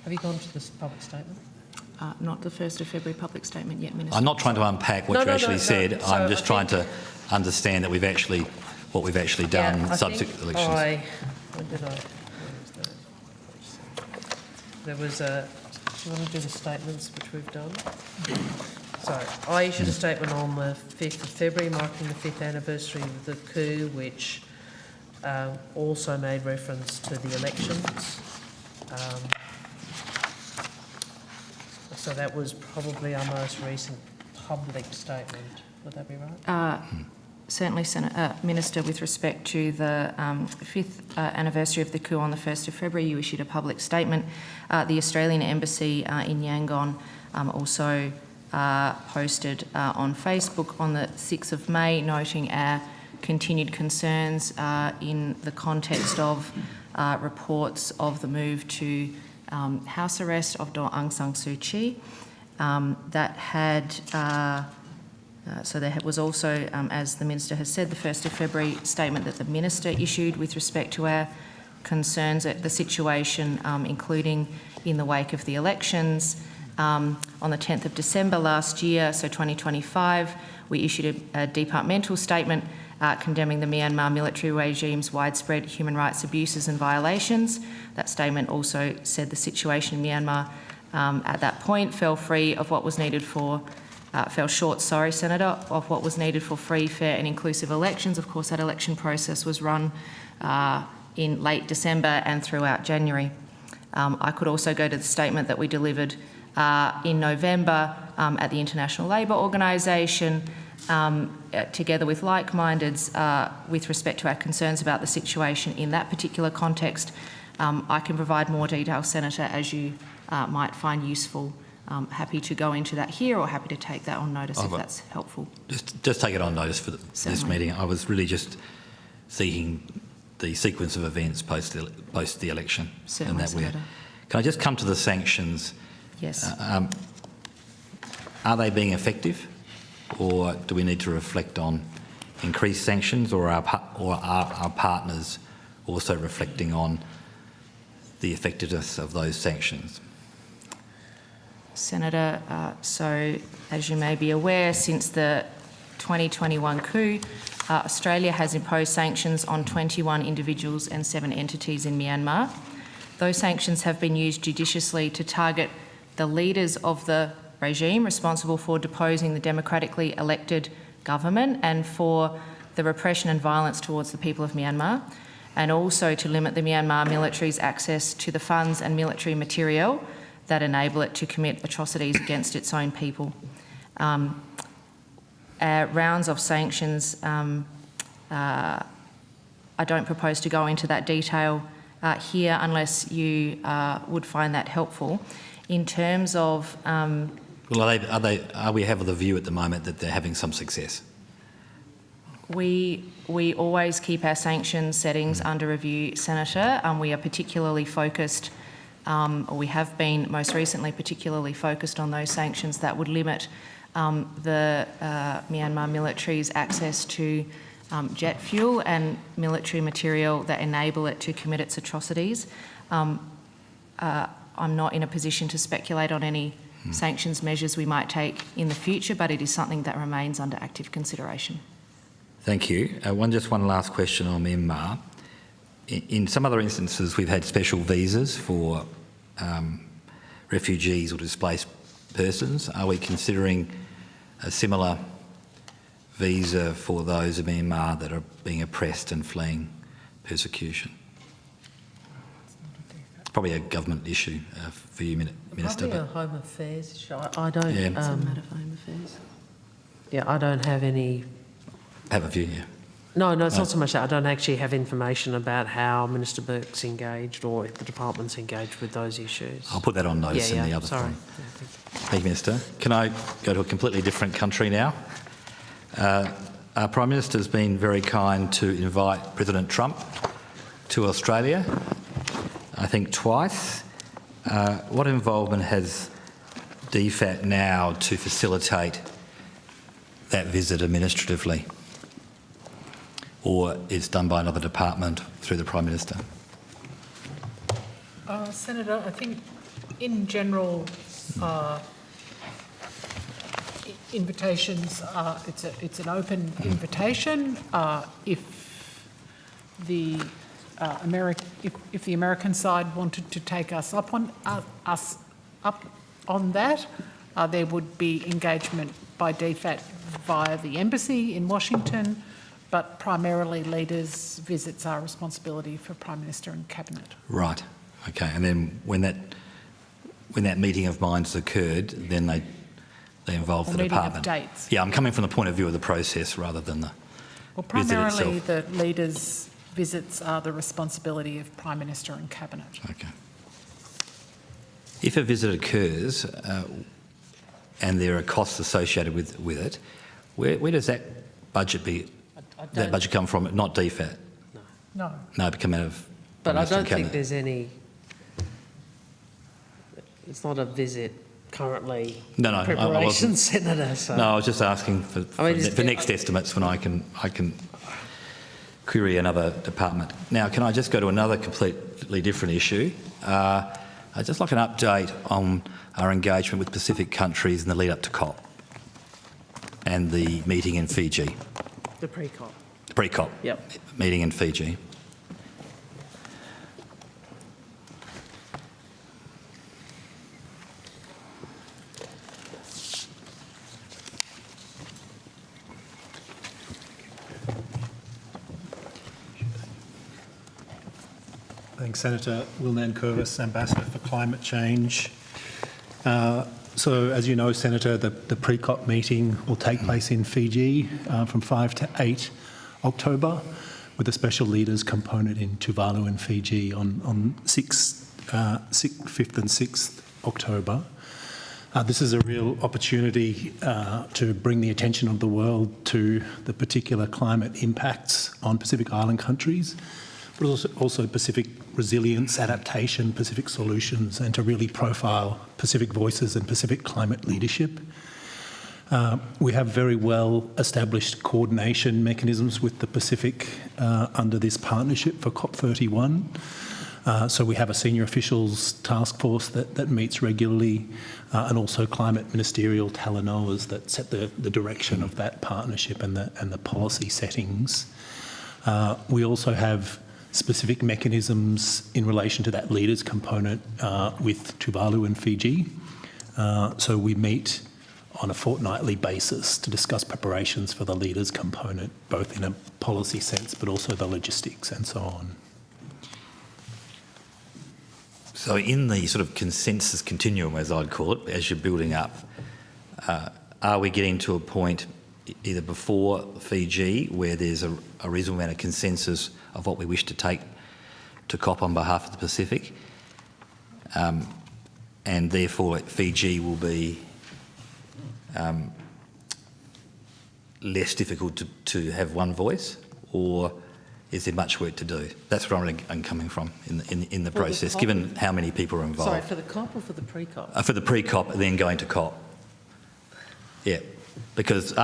Have you gone to this public statement? Not the 1st of February public statement yet, Minister. I'm not trying to unpack what you actually said. So I'm just trying to understand that what we've actually done Yeah, I subsequent think elections. When did I... There was a... Do you want to do the statements which we've done? So I issued a statement on the 5th of February, marking the 5th anniversary of the coup, which also made reference to the elections. So that was probably our most recent public statement. Would that be right? Certainly, Minister, with respect to the 5th anniversary of the coup on the 1st of February, you issued a public statement. The Australian Embassy in Yangon also posted on Facebook on the 6th of May, noting our continued concerns in the context of reports of the move to house arrest of Aung San Suu Kyi. That had... so there was also, as the Minister has said, the 1st of February statement that the Minister issued with respect to our concerns at the situation, including in the wake of the elections. On the 10th of December last year, so 2025, we issued a departmental statement condemning the Myanmar military regime's widespread human rights abuses and violations. That statement also said the situation in Myanmar at that point fell short, Senator, of what was needed for free, fair and inclusive elections. Of course, that election process was run in late December and throughout January. I could also go to the statement that we delivered in November at the International Labour Organisation, together with like-mindeds, with respect to our concerns about the situation in that particular context. I can provide more detail, Senator, as you might find useful. Happy to go into that here, or happy to take that on notice if that's helpful. Just take it on notice for this meeting. I was really just seeking the sequence of events post the election. Certainly, Senator. Can I just come to the sanctions? Yes. are they being effective, or do we need to reflect on increased sanctions, or are our partners also reflecting on the effectiveness of those sanctions? Senator, so as you may be aware, since the 2021 coup, Australia has imposed sanctions on 21 individuals and 7 entities in Myanmar. Those sanctions have been used judiciously to target the leaders of the regime responsible for deposing the democratically elected government and for the repression and violence towards the people of Myanmar, and also to limit the Myanmar military's access to the funds and military material that enable it to commit atrocities against its own people. Rounds of sanctions, I don't propose to go into that detail here unless you would find that helpful. In terms of... Well, are we have the view at the moment that they're having some success? We always keep our sanctions settings under review, Senator. We are particularly focused, or we have been most recently particularly focused on those sanctions that would limit the Myanmar military's access to jet fuel and military material that enable it to commit its atrocities. I'm not in a position to speculate on any sanctions measures we might take in the future, but it is something that remains under active consideration. Thank you. Just one last question on Myanmar. In some other instances, we've had special visas for refugees or displaced persons. Are we considering a similar visa for those of Myanmar that are being oppressed and fleeing persecution? It's probably a government issue for you, Minister. Probably a Home Affairs issue. I don't... Yeah. It's a matter of Home Affairs. Yeah, I don't have any... Have a view, yeah. No, it's not so much that. I don't actually have information about how Minister Burke's engaged or if the department's engaged with those issues. I'll put that on notice in the other sorry. form. Thank you, Minister. Can I go to a completely different country now? Our Prime Minister's been very kind to invite President Trump to Australia, I think twice. What involvement has DFAT now to facilitate that visit administratively? Or it's done by another department through the Prime Minister? Senator, I think in general, invitations, it's an open invitation. If the American side wanted to take us up on that, there would be engagement by DFAT via the embassy in Washington, but primarily leaders' visits are a responsibility for Prime Minister and Cabinet. Right. Okay. And then when that meeting of minds occurred, then they involve the department. Meeting of dates. Yeah, I'm coming from the point of view of the process rather than the visit itself. Primarily the leaders' visits are the responsibility of Prime Minister and Cabinet. Okay. If a visit occurs and there are costs associated with it, where does that budget come from? Not DFAT? No. No, it come out of... But I don't think there's any... It's not a visit currently preparation, Senator. So. No, I was just asking for next estimates when I can query another department. Now, can I just go to another completely different issue? I'd just like an update on our engagement with Pacific countries in the lead up to COP and the meeting in Fiji. The pre-COP. The pre-COP. Yep. Meeting in Fiji. Thanks, Senator. Will Nankervis, Ambassador for Climate Change. So, as you know, Senator, the pre-COP meeting will take place in Fiji from 5 to 8 October, with a special leaders component in Tuvalu in Fiji on 5th and 6th October. This is a real opportunity to bring the attention of the world to the particular climate impacts on Pacific Island countries, but also Pacific resilience, adaptation, Pacific solutions, and to really profile Pacific voices and Pacific climate leadership. We have very well established coordination mechanisms with the Pacific under this partnership for COP31. So we have a senior officials task force that meets regularly, and also climate ministerial talanoas that set the direction of that partnership and the policy settings. We also have specific mechanisms in relation to that leaders component with Tuvalu and Fiji. So we meet on a fortnightly basis to discuss preparations for the leaders component, both in a policy sense but also the logistics and so on. So in the sort of consensus continuum, as I'd call it, as you're building up, are we getting to a point either before Fiji where there's a reasonable amount of consensus of what we wish to take to COP on behalf of the Pacific, and therefore Fiji will be less difficult to have one voice, or is there much work to do? That's where I'm coming from in the process, given how many people are involved. Sorry, for the COP or for the pre-COP? For the pre-COP, then going to COP. Yeah, because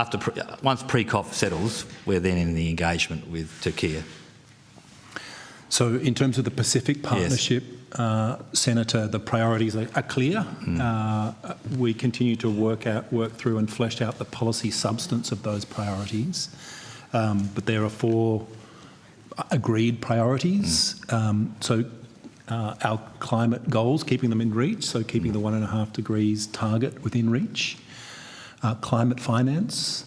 once pre-COP settles, we're then in the engagement with Turkey. So in terms of the Pacific Partnership, yes. Senator, the priorities are clear. We continue to work through and flesh out the policy substance of those priorities. But there are 4 agreed priorities. So our climate goals, keeping them in reach, so keeping the 1.5 degrees target within reach. Climate finance,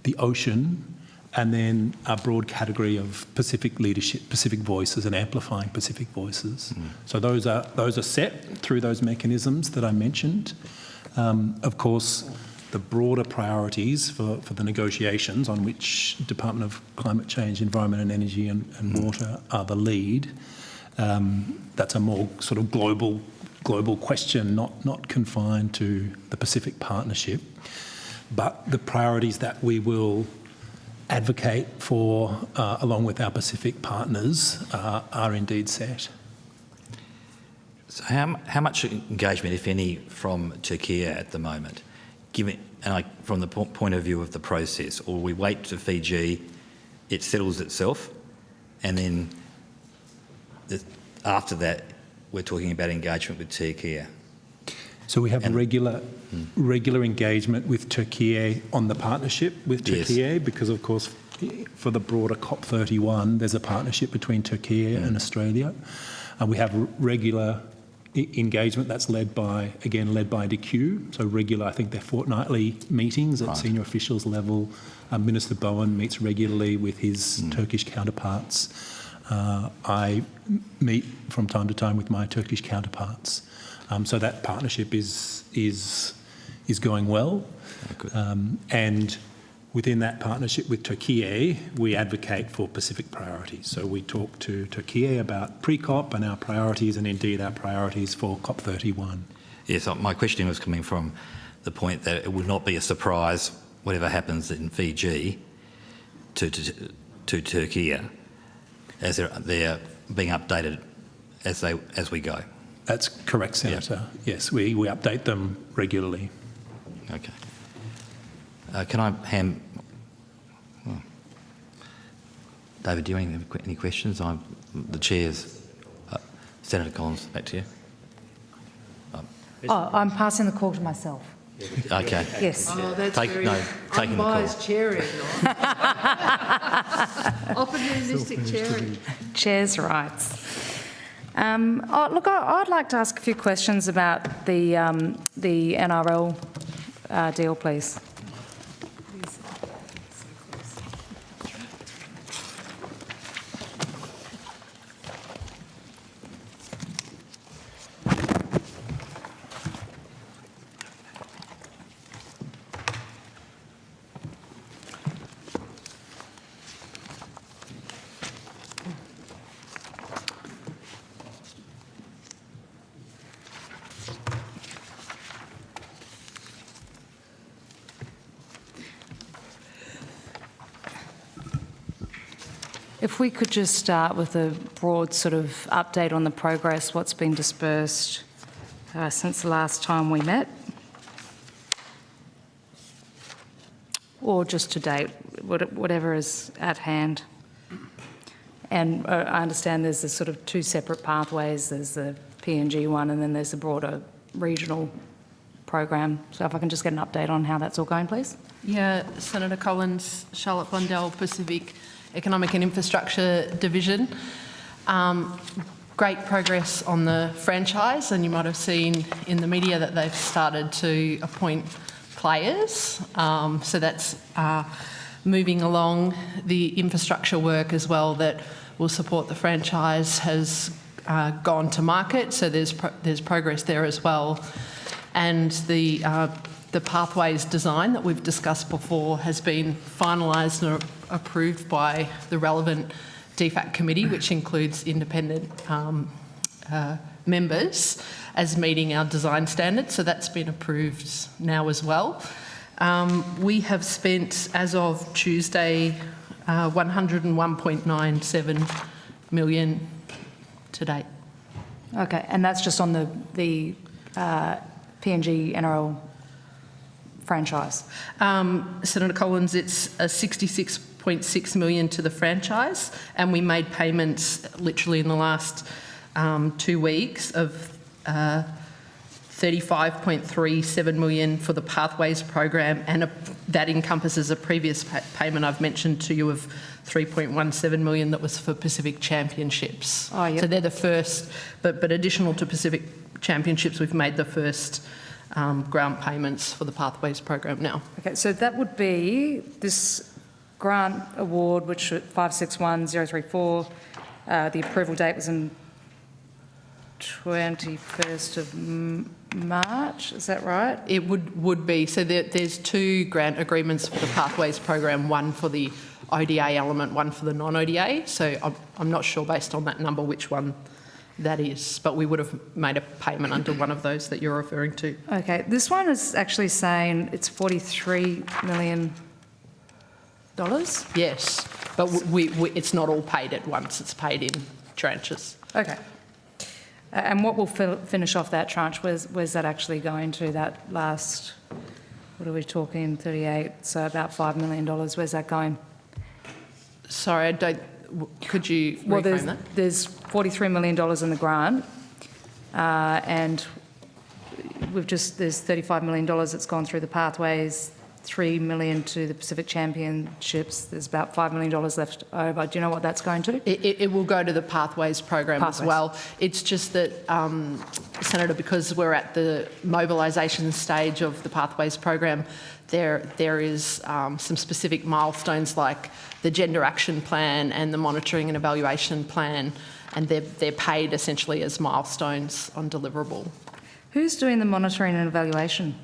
the ocean, and then a broad category of Pacific leadership, Pacific voices, and amplifying Pacific voices. So those are set through those mechanisms that I mentioned. Of course, the broader priorities for the negotiations on which Department of Climate Change, Environment and Energy and Water are the lead, that's a more sort of global question, not confined to the Pacific Partnership. But the priorities that we will advocate for, along with our Pacific partners, are indeed set. So how much engagement, if any, from Turkey at the moment, from the point of view of the process, or we wait to Fiji, it settles itself, and then after that we're talking about engagement with Turkey? So we have regular engagement with Turkey on the partnership with Turkey, yes. Because of course for the broader COP31 there's a partnership between Turkey and Australia. We have regular engagement that's led by DQ, so regular, I think they're fortnightly meetings at senior officials level. Minister Bowen meets regularly with his Turkish counterparts. I meet from time to time with my Turkish counterparts. So that partnership is going well, and within that partnership with Turkey, we advocate for Pacific priorities. So we talk to Turkey about pre-COP and our priorities, and indeed our priorities for COP31. Yes, my question was coming from the point that it would not be a surprise, whatever happens in Fiji, to Turkey, as they're being updated as we go. That's correct, Senator. Yep. Yes, we update them regularly. Okay. Can I hand... David, do you have any questions? The Chair's... Senator Collins, back to you. I'm passing the call to myself. Okay. Yes. Oh, that's taking the call. Unbiased chairing. Opportunistic chairing. Chair's rights. Look, I'd like to ask a few questions about the NRL deal, please. If we could just start with a broad sort of update on the progress, what's been dispersed since the last time we met. or just to date, whatever is at hand. And I understand there's the sort of two separate pathways. There's the PNG one, and then there's the broader regional program. So if I can just get an update on how that's all going, please. Yeah, Senator Collins, Charlotte Blundell, Pacific Economic and Infrastructure Division. Great progress on the franchise, and you might have seen in the media that they've started to appoint players. So that's moving along. The infrastructure work as well that will support the franchise has gone to market, so there's progress there as well. And the pathways design that we've discussed before has been finalised and approved by the relevant DFAT committee, which includes independent members, as meeting our design standards. So that's been approved now as well. We have spent, as of Tuesday, 101.97 million to date. Okay, and that's just on the PNG NRL franchise? Senator Collins, it's a 66.6 million to the franchise, and we made payments literally in the last 2 weeks of 35.37 million for the Pathways program, and that encompasses a previous payment I've mentioned to you of 3.17 million that was for Pacific Championships. Oh, yep. So they're the first, but additional to Pacific Championships, we've made the first grant payments for the Pathways program now. Okay, so that would be this grant award, which 561034, the approval date was in 21st of March, is that right? It would be. So there's two grant agreements for the Pathways program, one for the ODA element, one for the non-ODA. So I'm not sure based on that number which one that is, but we would have made a payment under one of those that you're referring to. Okay, this one is actually saying it's $43 million. Yes, but it's not all paid at once, it's paid in tranches. Okay. And what will finish off that tranche? Where's that actually going to, that last, what are we talking, 38, so about $5 million, where's that going? Sorry, could you reframe that? There's $43 million in the grant, and there's $35 million that's gone through the Pathways, $3 million to the Pacific Championships. There's about $5 million left over. Do you know what that's going to? It will go to the Pathways program as well. It's just that, Senator, because we're at the mobilisation stage of the Pathways program, there is some specific milestones like the Gender Action Plan and the Monitoring and Evaluation Plan, and they're paid essentially as milestones on deliverable. Who's doing the monitoring and evaluation?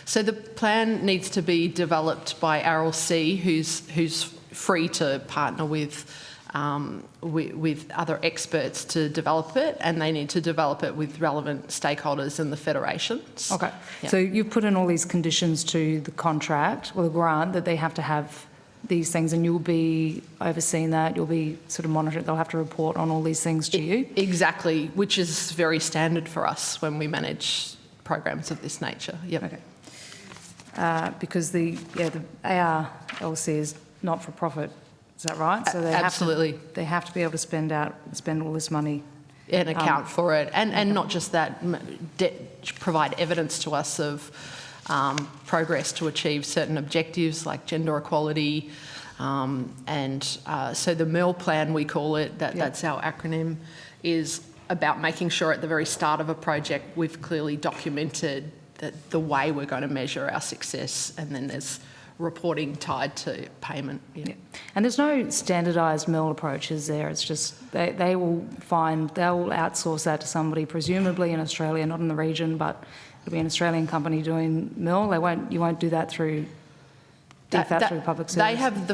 So the plan needs to be developed by RLC, who's free to partner with other experts to develop it, and they need to develop it with relevant stakeholders and the federations. Okay. Yeah. So you've put in all these conditions to the contract or the grant that they have to have these things, and you'll be overseeing that, you'll be sort of monitoring, they'll have to report on all these things to you? Exactly, which is very standard for us when we manage programs of this nature. Yep. Okay. Because the ARLC is not for profit, is that right? So they absolutely. They have to be able to spend all this money and account for it, and not just that, provide evidence to us of progress to achieve certain objectives like gender equality, and so the MEL plan, we call it, that's our acronym, is about making sure at the very start of a project we've clearly documented the way we're going to measure our success, and then there's reporting tied to payment. Yeah. And there's no standardised MEL approaches there. It's just they will outsource that to somebody, presumably in Australia, not in the region, but it'll be an Australian company doing MEL. You won't do that through DFAT, through public service. They have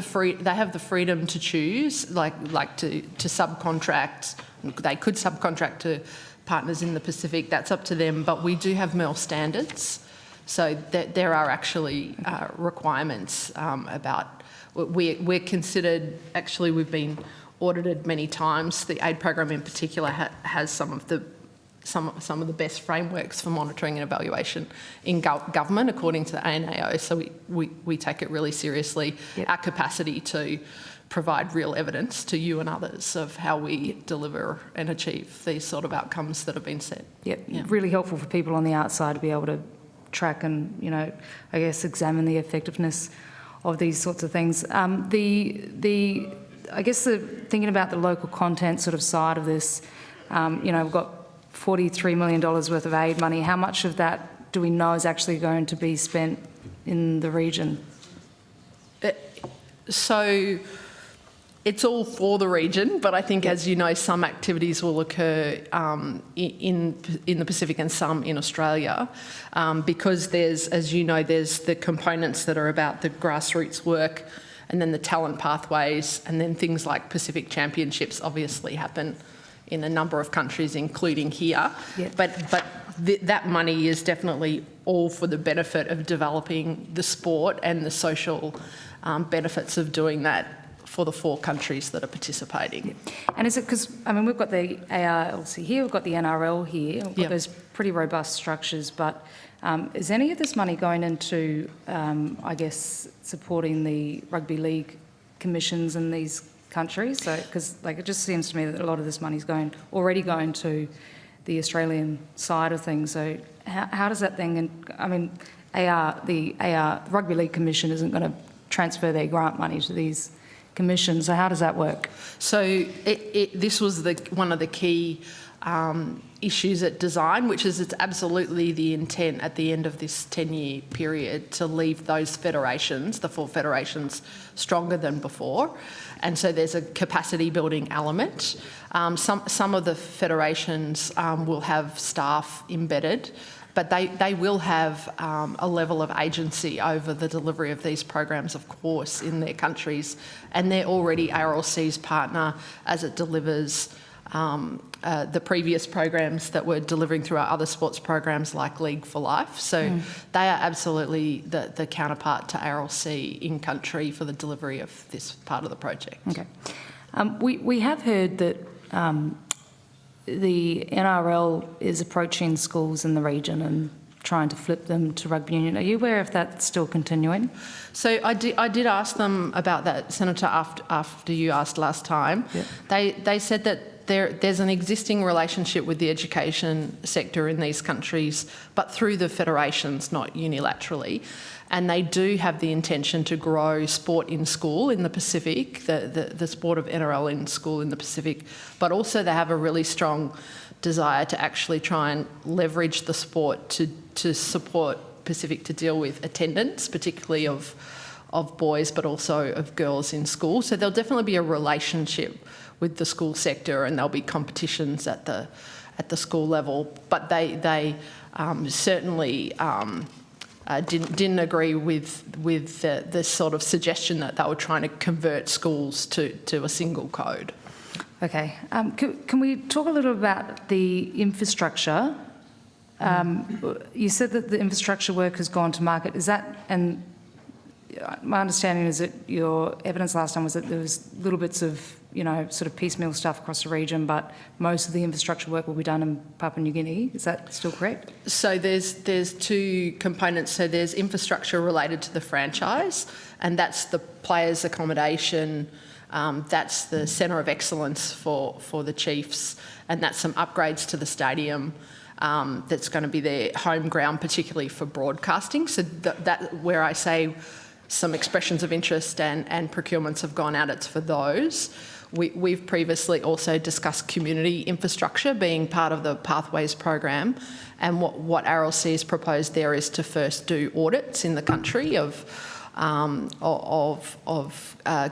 the freedom to choose, like to subcontract. They could subcontract to partners in the Pacific. That's up to them. But we do have MEL standards. So there are actually requirements about. We're considered, actually we've been audited many times. The aid program in particular has some of the some of the best frameworks for monitoring and evaluation in government, according to the ANAO. So we take it really seriously, our capacity to provide real evidence to you and others of how we deliver and achieve these sort of outcomes that have been set. Yeah, really helpful for people on the outside to be able to track and, I guess, examine the effectiveness of these sorts of things. I guess thinking about the local content sort of side of this, we've got $43 million worth of aid money. How much of that do we know is actually going to be spent in the region? So it's all for the region, but I think, as you know, some activities will occur in the Pacific and some in Australia, because there's, as you know, there's the components that are about the grassroots work, and then the talent pathways, and then things like Pacific Championships obviously happen in a number of countries, including here. Yeah. But that money is definitely all for the benefit of developing the sport and the social benefits of doing that for the 4 countries that are participating. And is it because, we've got the ARLC here, we've got the NRL here, we've got those pretty robust structures, but is any of this money going into, supporting the rugby league commissions in these countries? So, because it just seems to me that a lot of this money is already going to the Australian side of things. So, how does that thing? The Rugby League Commission isn't going to transfer their grant money to these commissions. So, how does that work? So, this was one of the key issues at design, which is it's absolutely the intent at the end of this 10-year period to leave those federations, the 4 federations, stronger than before. And so there's a capacity building element. Some of the federations will have staff embedded, but they will have a level of agency over the delivery of these programs, of course, in their countries. And they're already ARLC's partner as it delivers the previous programs that we're delivering through our other sports programs like League for Life. So they are absolutely the counterpart to ARLC in country for the delivery of this part of the project. Okay. We have heard that the NRL is approaching schools in the region and trying to flip them to rugby union. Are you aware if that's still continuing? So I did ask them about that, Senator, after you asked last time. Yeah. They said that there's an existing relationship with the education sector in these countries, but through the federations, not unilaterally. And they do have the intention to grow sport in school in the Pacific, the sport of NRL in school in the Pacific, but also they have a really strong desire to actually try and leverage the sport to support Pacific to deal with attendance, particularly of boys, but also of girls in school. So there'll definitely be a relationship with the school sector, and there'll be competitions at the school level. But they certainly didn't agree with the sort of suggestion that they were trying to convert schools to a single code. Okay. Can we talk a little about the infrastructure? You said that the infrastructure work has gone to market. Is that, and my understanding is that your evidence last time was that there was little bits of, sort of piecemeal stuff across the region, but most of the infrastructure work will be done in Papua New Guinea. Is that still correct? So there's 2 components. So there's infrastructure related to the franchise, and that's the players' accommodation. That's the centre of excellence for the Chiefs, and that's some upgrades to the stadium. That's going to be their home ground, particularly for broadcasting. So that where I say some expressions of interest and procurements have gone out, it's for those. We've previously also discussed community infrastructure being part of the Pathways program, and what ARLC has proposed there is to first do audits in the country of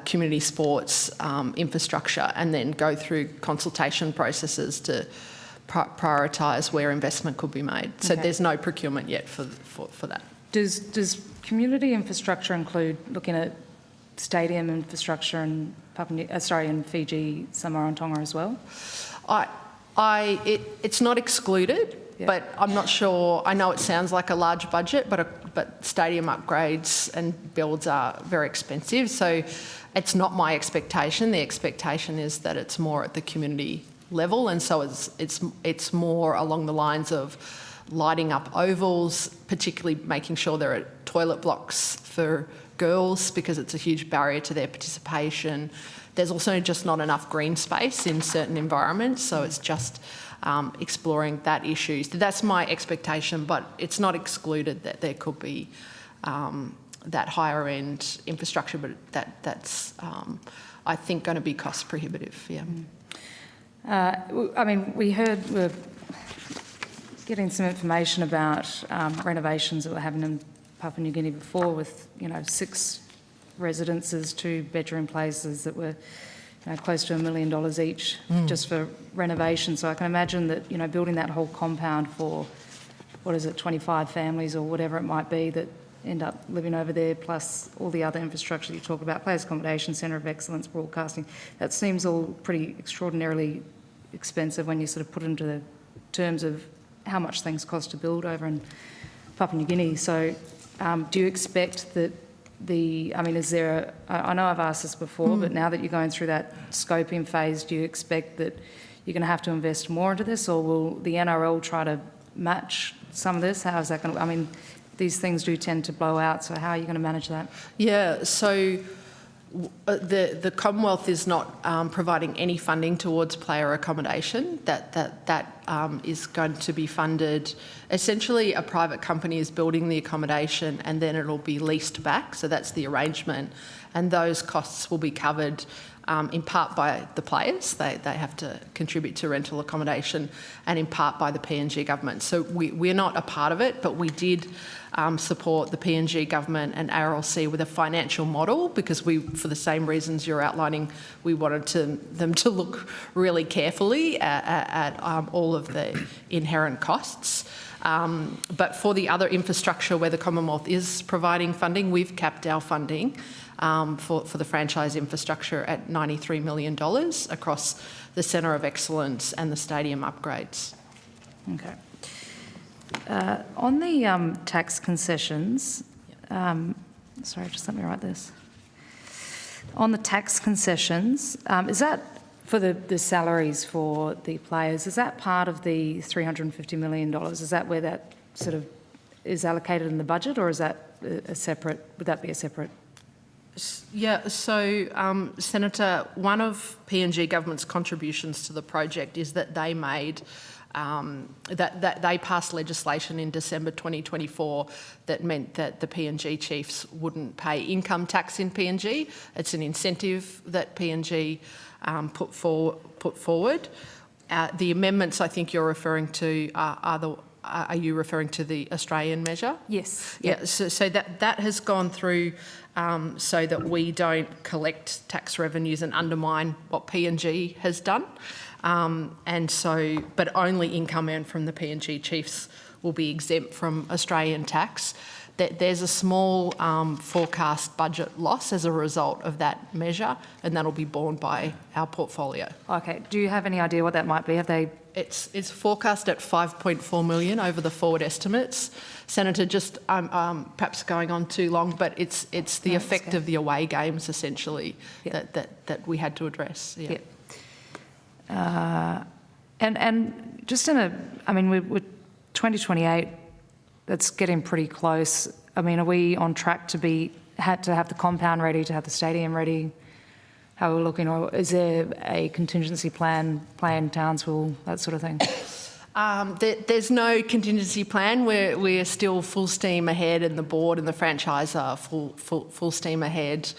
community sports infrastructure, and then go through consultation processes to prioritise where investment could be made. So Okay. there's no procurement yet for that. Does community infrastructure include looking at stadium infrastructure in in Fiji, Samoa and Tonga as well? It's not excluded, but I'm not sure. I know it sounds like a large budget, but stadium upgrades and builds are very expensive. So it's not my expectation. The expectation is that it's more at the community level, and so it's more along the lines of lighting up ovals, particularly making sure there are toilet blocks for girls because it's a huge barrier to their participation. There's also just not enough green space in certain environments, so it's just exploring that issue. So that's my expectation, but it's not excluded that there could be that higher end infrastructure, but that's I think going to be cost prohibitive. Yeah. I mean, we're getting some information about renovations that were happening in Papua New Guinea before, with 6 residences, 2-bedroom places that were close to $1 million each just for renovation. So I can imagine that building that whole compound for 25 families or whatever it might be that end up living over there, plus all the other infrastructure you talk about, players accommodation, centre of excellence, broadcasting. That seems all pretty extraordinarily expensive when you sort of put it into the terms of how much things cost to build over in Papua New Guinea. So do you expect that is there I know I've asked this before, but now that you're going through that scoping phase, do you expect that you're going to have to invest more into this, or will the NRL try to match some of this? How is that going to, these things do tend to blow out, so how are you going to manage that? Yeah, so the Commonwealth is not providing any funding towards player accommodation. That is going to be funded. Essentially, a private company is building the accommodation and then it'll be leased back. So that's the arrangement, and those costs will be covered in part by the players. They have to contribute to rental accommodation, and in part by the PNG government. So we're not a part of it, but we did support the PNG government and ARLC with a financial model, because for the same reasons you're outlining, we wanted them to look really carefully at all of the inherent costs. But for the other infrastructure where the Commonwealth is providing funding, we've capped our funding for the franchise infrastructure at $93 million across the Centre of Excellence and the stadium upgrades. Okay. On the tax concessions, sorry, just let me write this. On the tax concessions, is that for the salaries for the players, is that part of the $350 million? Is that where that sort of is allocated in the budget, or is that a separate, would that be a separate? Yeah, so Senator, one of PNG government's contributions to the project is that they made that they passed legislation in December 2024 that meant that the PNG chiefs wouldn't pay income tax in PNG. It's an incentive that PNG put forward. The amendments I think you're referring to are you referring to the Australian measure? Yes. Yeah, so that has gone through so that we don't collect tax revenues and undermine what PNG has done. And so, but only income earned from the PNG chiefs will be exempt from Australian tax. There's a small forecast budget loss as a result of that measure, and that'll be borne by our portfolio. Okay. Do you have any idea what that might be? Have they? It's forecast at $5.4 million over the forward estimates. Senator, just perhaps going on too long, but it's the effect of the away games essentially that we had to address. Yeah. And just in we're 2028. That's getting pretty close. Are we on track to have the compound ready, to have the stadium ready? How are we looking? Or is there a contingency plan, Townsville, that sort of thing? There's no contingency plan. We're still full steam ahead, and the board and the franchise are full steam ahead.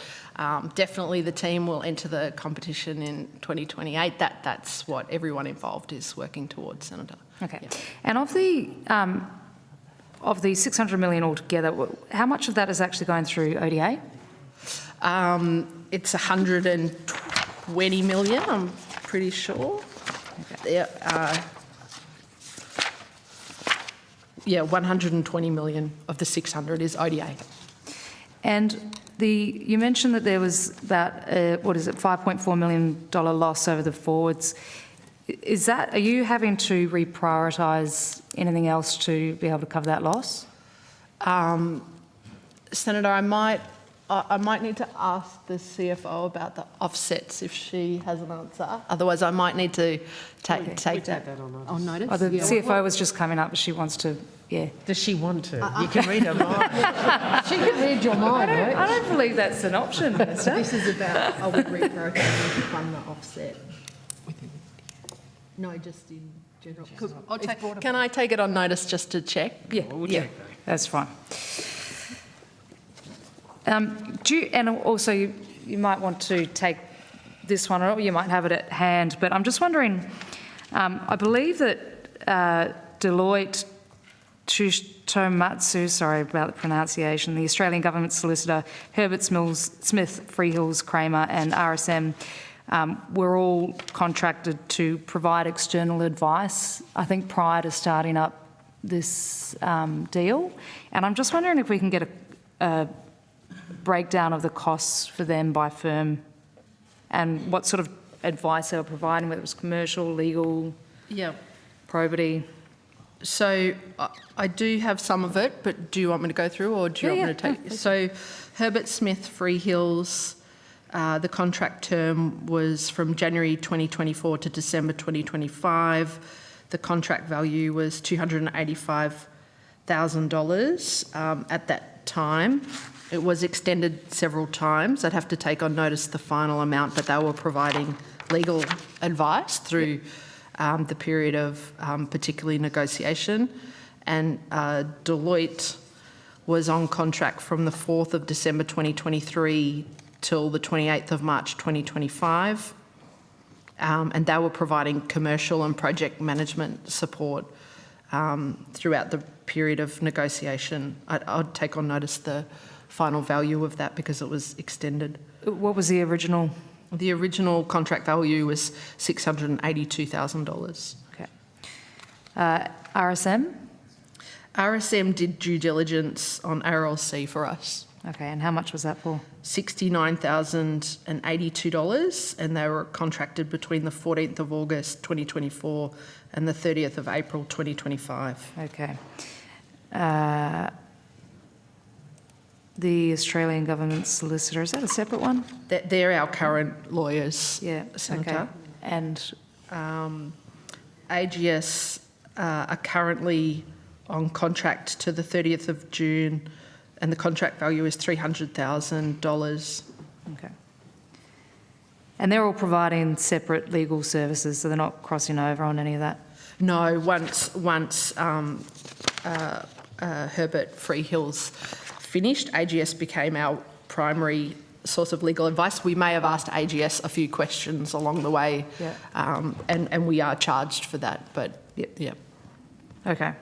Definitely the team will enter the competition in 2028. That's what everyone involved is working towards, Senator. Okay. Yeah. And of the $600 million altogether, how much of that is actually going through ODA? It's $120 million, I'm pretty sure. Okay. Yeah, 120 million of the 600 is ODA. And you mentioned that there was about, $5.4 million loss over the forwards. Are you having to reprioritise anything else to be able to cover that loss? Senator, I might I might need to ask the CFO about the offsets if she has an answer. Otherwise, I might need to take that on notice. Oh, the CFO was just coming up, but she wants to, yeah. Does she want to? You can read her mind. She can read your mind, right? I don't believe that's an option, Minister. This is about, are we reprogramming to fund the offset? No, just in general. Can I take it on notice just to check? Yeah, that's fine. And also you might want to take this one, or you might have it at hand, but I'm just wondering, I believe that Deloitte Tomatsu, sorry about the pronunciation, the Australian Government Solicitor, Herbert Smith, Freehills, Kramer and RSM were all contracted to provide external advice, I think prior to starting up this deal. And I'm just wondering if we can get a breakdown of the costs for them by firm and what sort of advice they were providing, whether it was commercial, legal, probity. So I do have some of it, but do you want me to go through or do you want me to take? So Herbert Smith Freehills, the contract term was from January 2024 to December 2025. The contract value was $285,000 at that time. It was extended several times. I'd have to take on notice the final amount, but they were providing legal advice through the period of particularly negotiation. And Deloitte was on contract from the 4th of December 2023 till the 28th of March 2025. And they were providing commercial and project management support throughout the period of negotiation. I'd take on notice the final value of that because it was extended. What was the original? The original contract value was $682,000. Okay. RSM? RSM did due diligence on RLC for us. Okay, and how much was that for? $69,082, and they were contracted between the 14th of August 2024 and the 30th of April 2025. Okay. The Australian Government Solicitor, is that a separate one? They're our current lawyers, Senator. Okay. And AGS are currently on contract to the 30th of June, and the contract value is $300,000. Okay. And they're all providing separate legal services, so they're not crossing over on any of that? No, once Herbert Freehills finished, AGS became our primary source of legal advice. We may have asked AGS a few questions along the way, and we are charged for that, but yeah. Okay.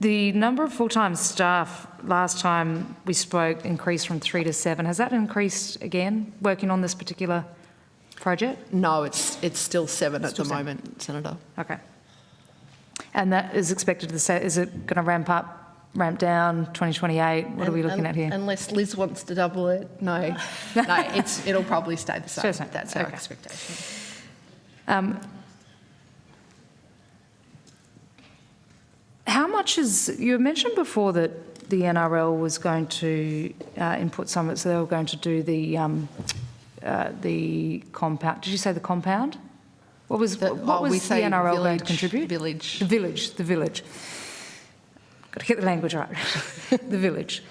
The number of full-time staff last time we spoke increased from 3 to 7. Has that increased again, working on this particular project? No, it's still 7 at the moment, Senator. Okay. And that is expected to say, is it going to ramp up, ramp down, 2028? What are we looking at here? Unless Liz wants to double it. No, it'll probably stay the same. That's our expectation. How much is, you mentioned before that the NRL was going to input some of it, so they were going to do the compound. Did you say the compound? What was the NRL going to contribute? The village. Got to get the language right. The village.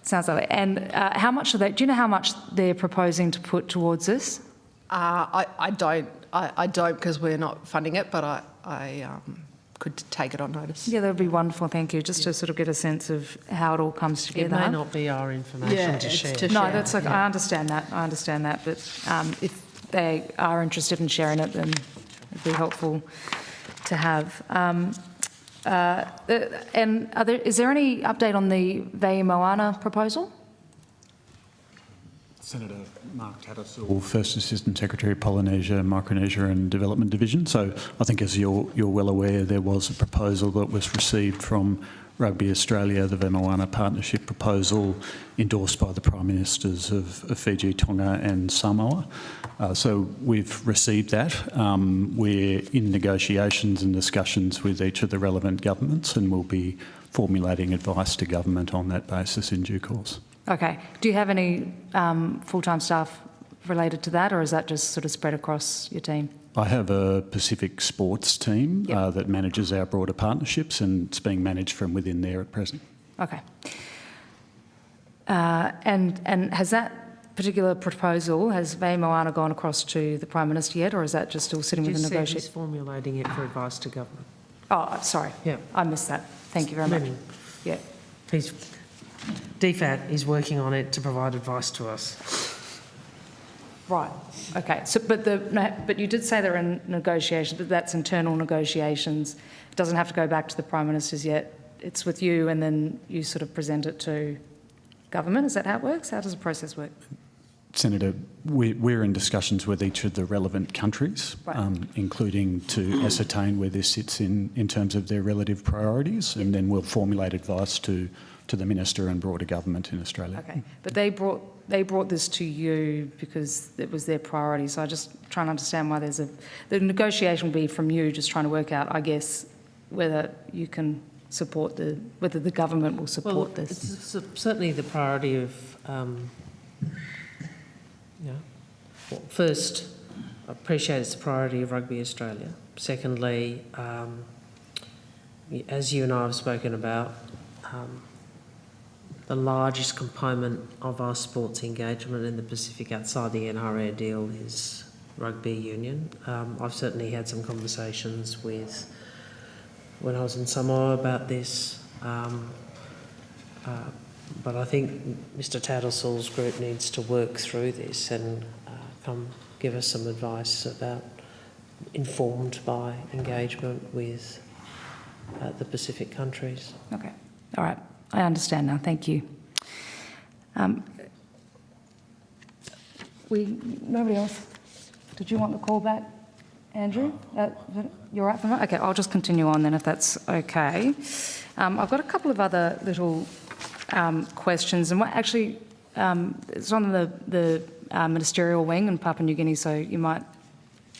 Sounds like it. And how much of that, do you know how much they're proposing to put towards this? I don't because we're not funding it, but I could take it on notice. Yeah, that would be wonderful, thank you, just to sort of get a sense of how it all comes together. It may not be our information to share. No, that's like, I understand that, but if they are interested in sharing it, then it'd be helpful to have. And is there any update on the Vai Moana proposal? Senator Mark Tattersall, First Assistant Secretary, Polynesia, Micronesia and Development Division. So I think, as you're well aware, there was a proposal that was received from Rugby Australia, the Vai Moana Partnership proposal endorsed by the Prime Ministers of Fiji, Tonga and Samoa. So we've received that. We're in negotiations and discussions with each of the relevant governments, and we'll be formulating advice to government on that basis in due course. Okay. Do you have any full-time staff related to that, or is that just sort of spread across your team? I have a Pacific sports team that manages our broader partnerships, and it's being managed from within there at present. Okay. And has that particular proposal, has Vai Moana gone across to the Prime Minister yet, or is that just still sitting with the negotiation? He's formulating it for advice to government. Oh, sorry. Yeah. I missed that. Thank you very much. Yeah. DFAT is working on it to provide advice to us. Right. Okay. So, but you did say they're in negotiations, but that's internal negotiations. It doesn't have to go back to the Prime Minister's yet. It's with you, and then you sort of present it to government. Is that how it works? How does the process work? Senator, we're in discussions with each of the relevant countries, including to ascertain where this sits in terms of their relative priorities, and then we'll formulate advice to the Minister and broader government in Australia. Okay, but they brought this to you because it was their priority. So I just trying to understand why the negotiation will be from you, just trying to work out, I guess, whether you can support whether the government will support this. It's certainly the priority of. First, I appreciate it's the priority of Rugby Australia. Secondly, as you and I have spoken about, the largest component of our sports engagement in the Pacific outside the NRA deal is rugby union. I've certainly had some conversations when I was in Samoa about this, but I think Mr Tattersalls' group needs to work through this and come give us some advice about, informed by engagement with the Pacific countries. Okay, all right, I understand now, thank you. Nobody else? Did you want the call back, Andrew? You're right for that? Okay, I'll just continue on then if that's okay. I've got a couple of other little questions, and what actually it's on the ministerial wing in Papua New Guinea, so you might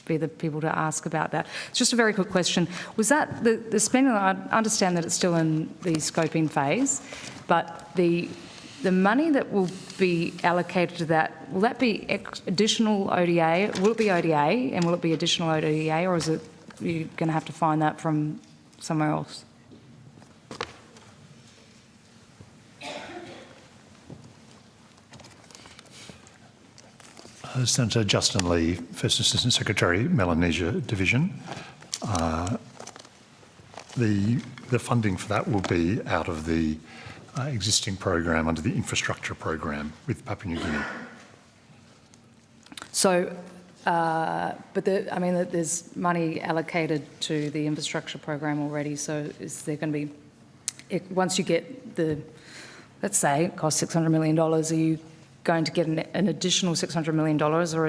be the people to ask about that. It's just a very quick question. Was that the spending? I understand that it's still in the scoping phase, but the money that will be allocated to that, will that be additional ODA? Will it be ODA, and will it be additional ODA, or is it you're going to have to find that from somewhere else? Senator Justin Lee, First Assistant Secretary, Melanesia Division. The funding for that will be out of the existing program under the infrastructure program with Papua New Guinea. So, but I mean, there's money allocated to the infrastructure program already. So, is there going to be, once you get let's say, it costs $600 million, are you going to get an additional $600 million, or are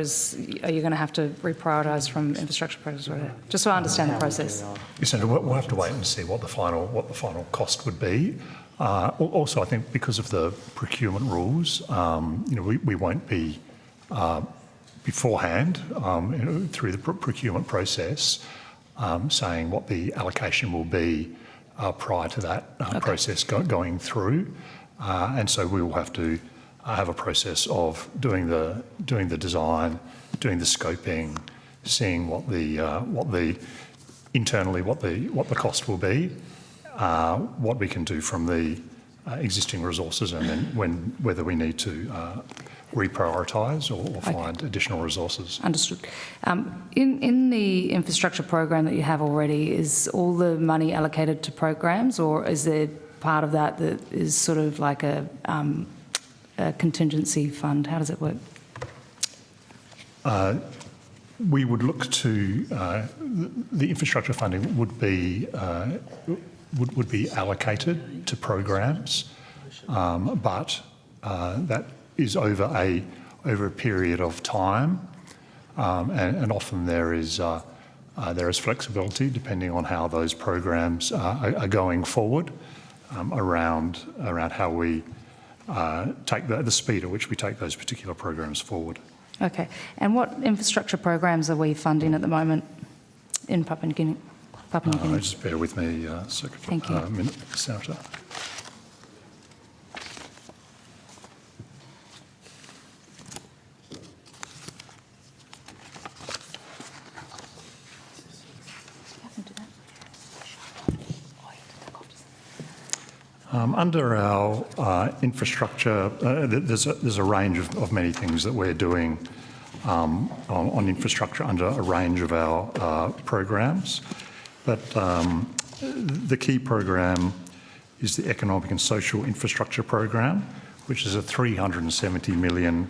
you going to have to reprioritise from infrastructure projects? Just so I understand the process. Yes, Senator, we'll have to wait and see what the final cost would be. Also, I think because of the procurement rules, we won't be beforehand through the procurement process saying what the allocation will be prior to that process going through, and so we will have to have a process of doing the design, doing the scoping, seeing what the cost will be, what we can do from the existing resources, and then whether we need to reprioritise or find additional resources. Understood. In the infrastructure program that you have already, is all the money allocated to programs, or is there part of that is sort of like a contingency fund? How does it work? We would look to the infrastructure funding would be allocated to programs, but that is over a period of time, and often there is flexibility depending on how those programs are going forward around how we take the speed at which we take those particular programs forward. Okay. And what infrastructure programs are we funding at the moment in Papua New Guinea? Papua New Guinea? Just bear with me, Secretary. Thank you. Senator. Under our infrastructure, there's a range of many things that we're doing on infrastructure under a range of our programs. But the key program is the Economic and Social Infrastructure Program, which is a $370 million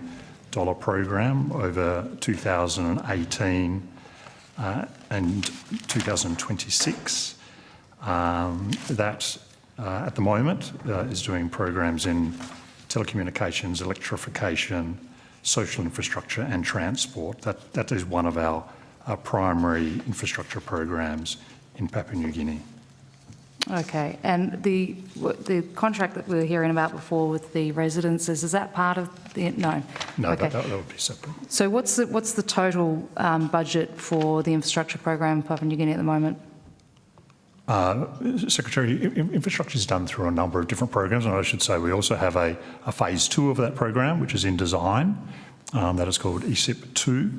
program over 2018 and 2026. That at the moment is doing programs in telecommunications, electrification, social infrastructure and transport. That is one of our primary infrastructure programs in Papua New Guinea. Okay, and the contract that we were hearing about before with the residences, is that part of the, no? No, okay. that would be separate. So what's the total budget for the infrastructure program in Papua New Guinea at the moment? Secretary, infrastructure is done through a number of different programs, and I should say we also have a phase 2 of that program, which is in design. That is called ESIP 2.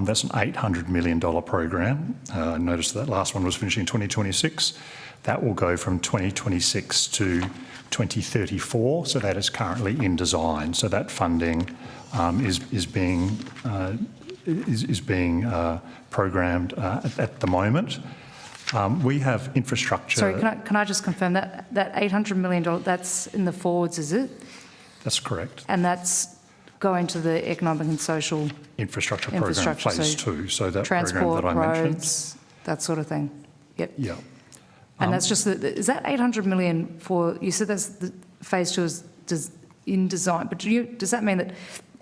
That's an $800 million program. Notice that last one was finishing in 2026. That will go from 2026 to 2034, so that is currently in design. So that funding is being programmed at the moment. We have infrastructure. Sorry, can I just confirm that $800 million, that's in the forwards, is it? That's correct. And that's going to the Economic and Social Infrastructure Program, phase 2. So that transport, program that I mentioned. roads, that sort of thing. Yep. Yeah. And that's just, is that $800 million for, you said that's the phase 2 is in design, but does that mean that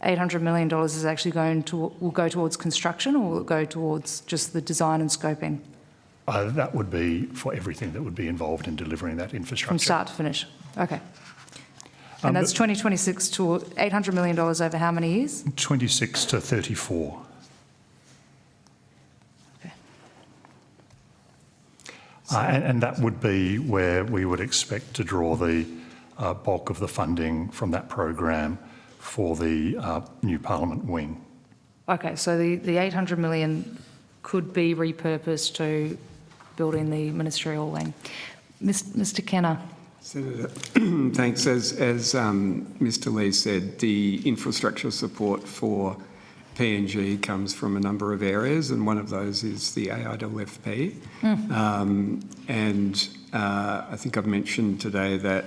$800 million is actually will go towards construction, or will it go towards just the design and scoping? That would be for everything that would be involved in delivering that infrastructure. From start to finish, okay. And that's 2026 to $800 million over how many years? 26 to 34. Okay. And that would be where we would expect to draw the bulk of the funding from that program for the new Parliament wing. Okay, so the $800 million could be repurposed to building the ministerial wing. Mr. Kenner. Senator, thanks. As Mr. Lee said, the infrastructure support for PNG comes from a number of areas, and one of those is the AIFF. And I think I've mentioned today that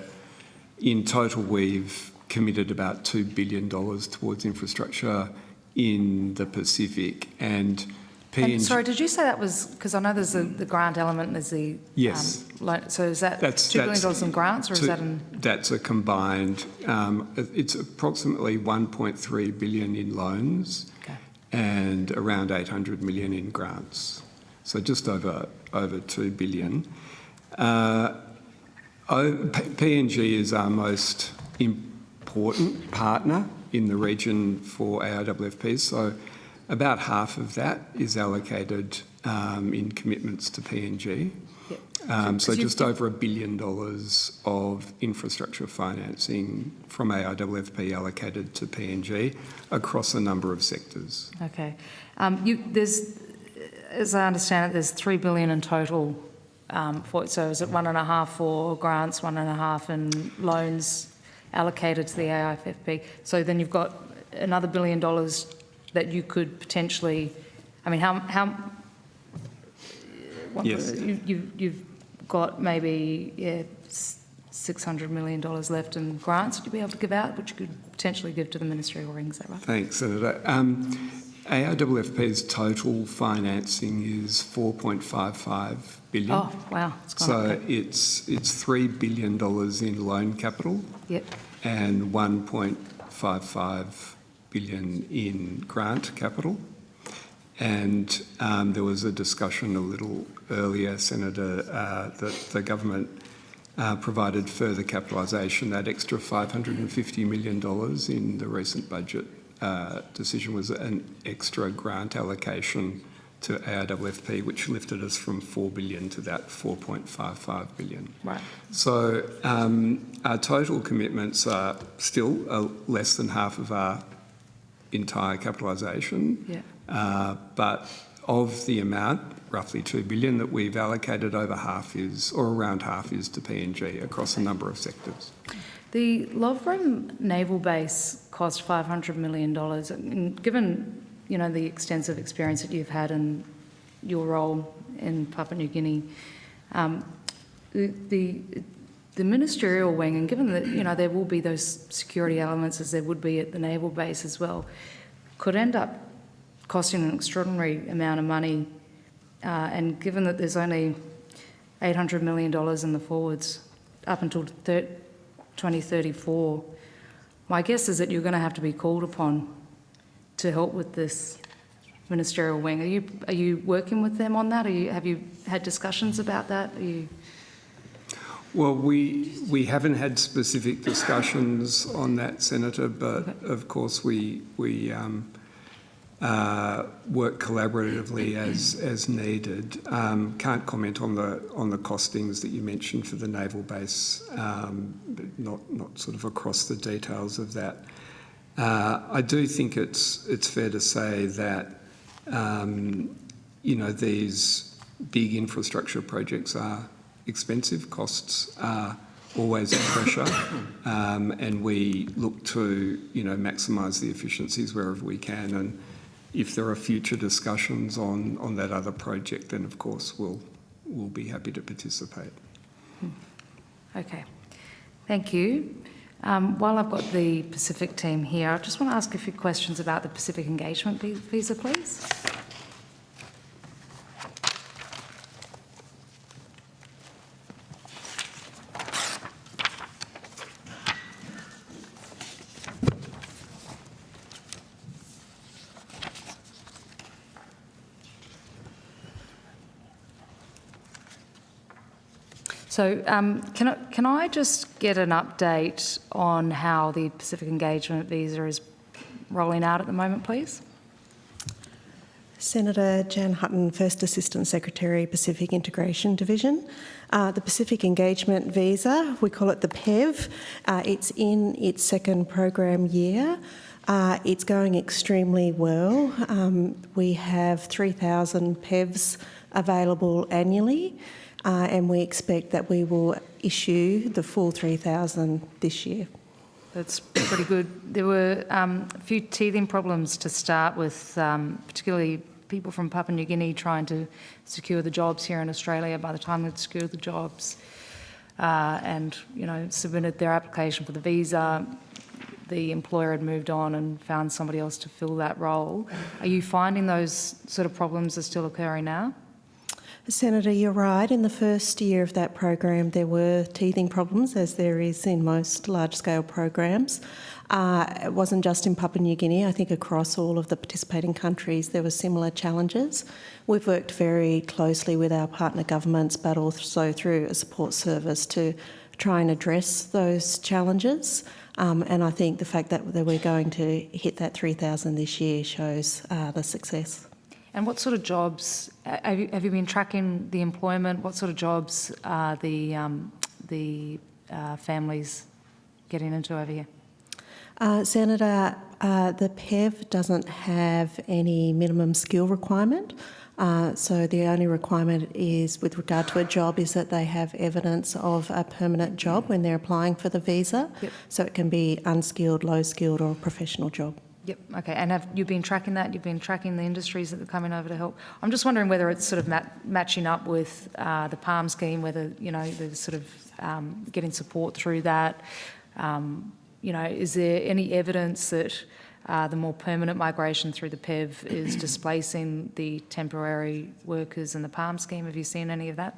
in total we've committed about $2 billion towards infrastructure in the Pacific, and PNG... And sorry, did you say that was, because I know there's the grant element and there's the... Yes. So is that $2 billion in grants, or is that in... That's a combined, it's approximately $1.3 billion in loans, okay, and around $800 million in grants. So just over $2 billion. PNG is our most important partner in the region for AIFF, so about half of that is allocated in commitments to PNG. Yep. So just over $1 billion of infrastructure financing from AIFF allocated to PNG across a number of sectors. Okay. There's, as I understand it, there's $3 billion in total. So is it 1.5 for grants, 1.5 in loans allocated to the AIFF? So then you've got another $1 billion that you could potentially, I mean, Yes. You've got maybe $600 million left in grants that you'd be able to give out, which you could potentially give to the ministerial ring, is that right? Thanks, Senator. AIFF's total financing is $4.55 billion. Oh, wow. It's $3 billion in loan capital. Yep. And $1.55 billion in grant capital. And there was a discussion a little earlier, Senator, that the government provided further capitalisation. That extra $550 million in the recent budget decision was an extra grant allocation to ARWFP, which lifted us from 4 billion to that 4.55 billion. Right. So our total commitments are still less than half of our entire capitalisation. Yeah. But of the amount, roughly 2 billion that we've allocated, over half is, or around half is to PNG across a number of sectors. The Lovren Naval Base cost $500 million. And given, the extensive experience that you've had in your role in Papua New Guinea, the ministerial wing, and given that, there will be those security elements as there would be at the naval base as well, could end up costing an extraordinary amount of money. And given that there's only $800 million in the forwards up until 2034, my guess is that you're going to have to be called upon to help with this ministerial wing. Are you working with them on that? Have you had discussions about that? Well, we haven't had specific discussions on that, Senator, but of course we work collaboratively as needed. Can't comment on the costings that you mentioned for the naval base, not sort of across the details of that. I do think it's fair to say that these big infrastructure projects are expensive. Costs are always a pressure, and we look to maximise the efficiencies wherever we can. And if there are future discussions on that other project, then of course we'll be happy to participate. Okay, thank you. While I've got the Pacific team here, I just want to ask a few questions about the Pacific Engagement Visa, please. So can I just get an update on how the Pacific Engagement Visa is rolling out at the moment, please? Senator Jan Hutton, First Assistant Secretary, Pacific Integration Division. The Pacific Engagement Visa, we call it the PEV, it's in its second program year. It's going extremely well. We have 3,000 PEVs available annually. And we expect that we will issue the full 3,000 this year. That's pretty good. There were a few teething problems to start with, particularly people from Papua New Guinea trying to secure the jobs here in Australia. By the time they'd secured the jobs and submitted their application for the visa, the employer had moved on and found somebody else to fill that role. Are you finding those sort of problems are still occurring now? Senator, you're right. In the first year of that program, there were teething problems, as there is in most large-scale programs. It wasn't just in Papua New Guinea. I think across all of the participating countries, there were similar challenges. We've worked very closely with our partner governments, but also through a support service to try and address those challenges. And I think the fact that we're going to hit that 3,000 this year shows the success. And what sort of jobs, have you been tracking the employment? What sort of jobs are the families getting into over here? Senator, the PEV doesn't have any minimum skill requirement. So the only requirement is, with regard to a job, is that they have evidence of a permanent job when they're applying for the visa. Yep. So it can be unskilled, low-skilled or a professional job. Yep, okay. And have you been tracking that? You've been tracking the industries that are coming over to help? I'm just wondering whether it's sort of matching up with the PALM scheme, whether, there's sort of getting support through that. Is there any evidence that the more permanent migration through the PEV is displacing the temporary workers in the PALM scheme? Have you seen any of that?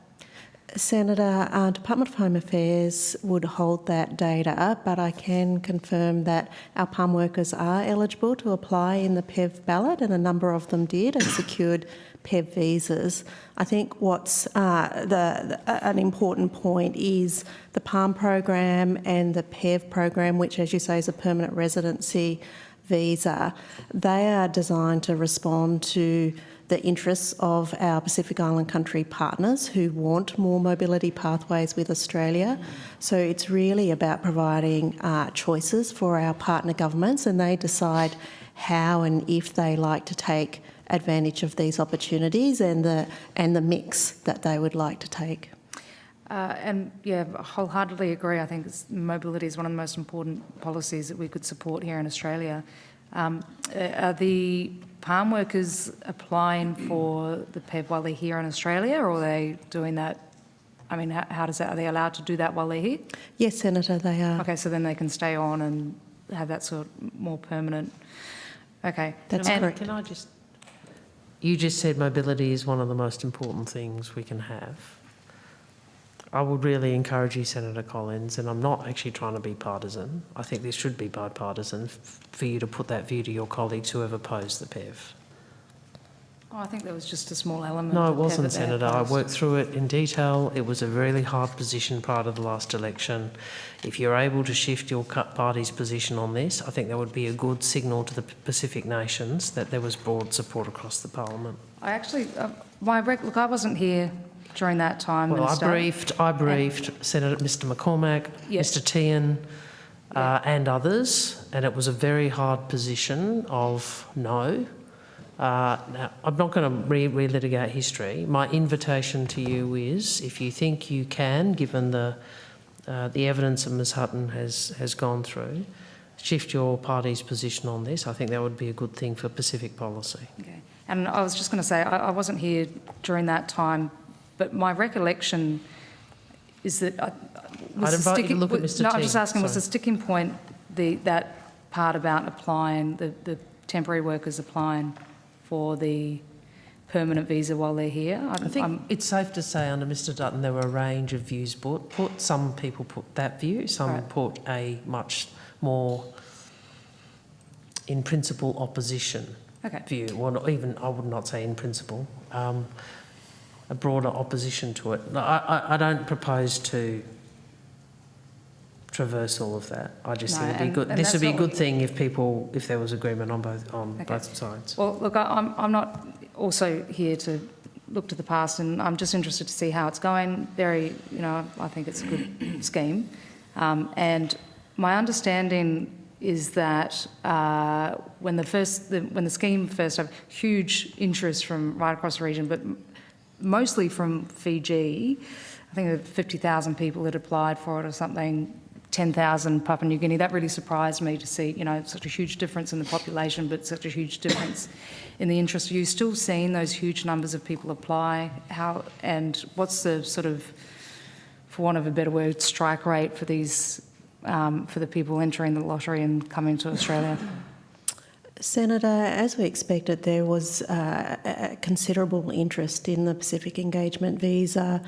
Senator, Department of Home Affairs would hold that data, but I can confirm that our PALM workers are eligible to apply in the PEV ballot, and a number of them did and secured PEV visas. I think what's an important point is the PALM program and the PEV program, which, as you say, is a permanent residency visa, they are designed to respond to the interests of our Pacific Island country partners who want more mobility pathways with Australia. So it's really about providing choices for our partner governments, and they decide how and if they like to take advantage of these opportunities and the mix that they would like to take. And yeah, wholeheartedly agree. I think mobility is one of the most important policies that we could support here in Australia. Are the palm workers applying for the PEV while they're here in Australia, or are they doing that? I mean, how does that? Are they allowed to do that while they're here? Yes, Senator, they are. Okay, so then they can stay on and have that sort of more permanent. Okay, that's correct. Can I just? You just said mobility is one of the most important things we can have. I would really encourage you, Senator Collins, and I'm not actually trying to be partisan. I think this should be bipartisan for you to put that view to your colleagues who have opposed the PEV. Oh, I think there was just a small element. No, it wasn't, Senator. I worked through it in detail. It was a really hard position prior to the last election. If you're able to shift your party's position on this, I think that would be a good signal to the Pacific nations that there was broad support across the parliament. I actually, look, I wasn't here during that time. Well, Minister. I briefed Senator Mr McCormack, yes. Mr Tian, and others, and it was a very hard position of no. Now, I'm not going to relitigate history. My invitation to you is, if you think you can, given the evidence that Ms Hutton has gone through, shift your party's position on this. I think that would be a good thing for Pacific policy. Okay. And I was just going to say, I wasn't here during that time, but my recollection is that I'd invite you to look at Mr. No, T. I'm just asking, was Sorry. the sticking point that part about applying, the temporary workers applying for the permanent visa while they're here? I think it's safe to say under Mr Dutton there were a range of views put. Some people put that view, some put a much more in principle opposition view. Well, even I would not say in principle. A broader opposition to it. I don't propose to traverse all of that. I just think it'd be good. This would be a good thing if there was agreement on both sides. Well, look, I'm not also here to look to the past, and I'm just interested to see how it's going. I think it's a good scheme, and my understanding is that when the scheme first had huge interest from right across the region, but mostly from Fiji. I think there were 50,000 people that applied for it or something, 10,000 Papua New Guinea. That really surprised me to see, such a huge difference in the population, but such a huge difference in the interest. Are you still seeing those huge numbers of people apply? And what's the sort of, for want of a better word, strike rate for these, for the people entering the lottery and coming to Australia? Senator, as we expected, there was a considerable interest in the Pacific Engagement Visa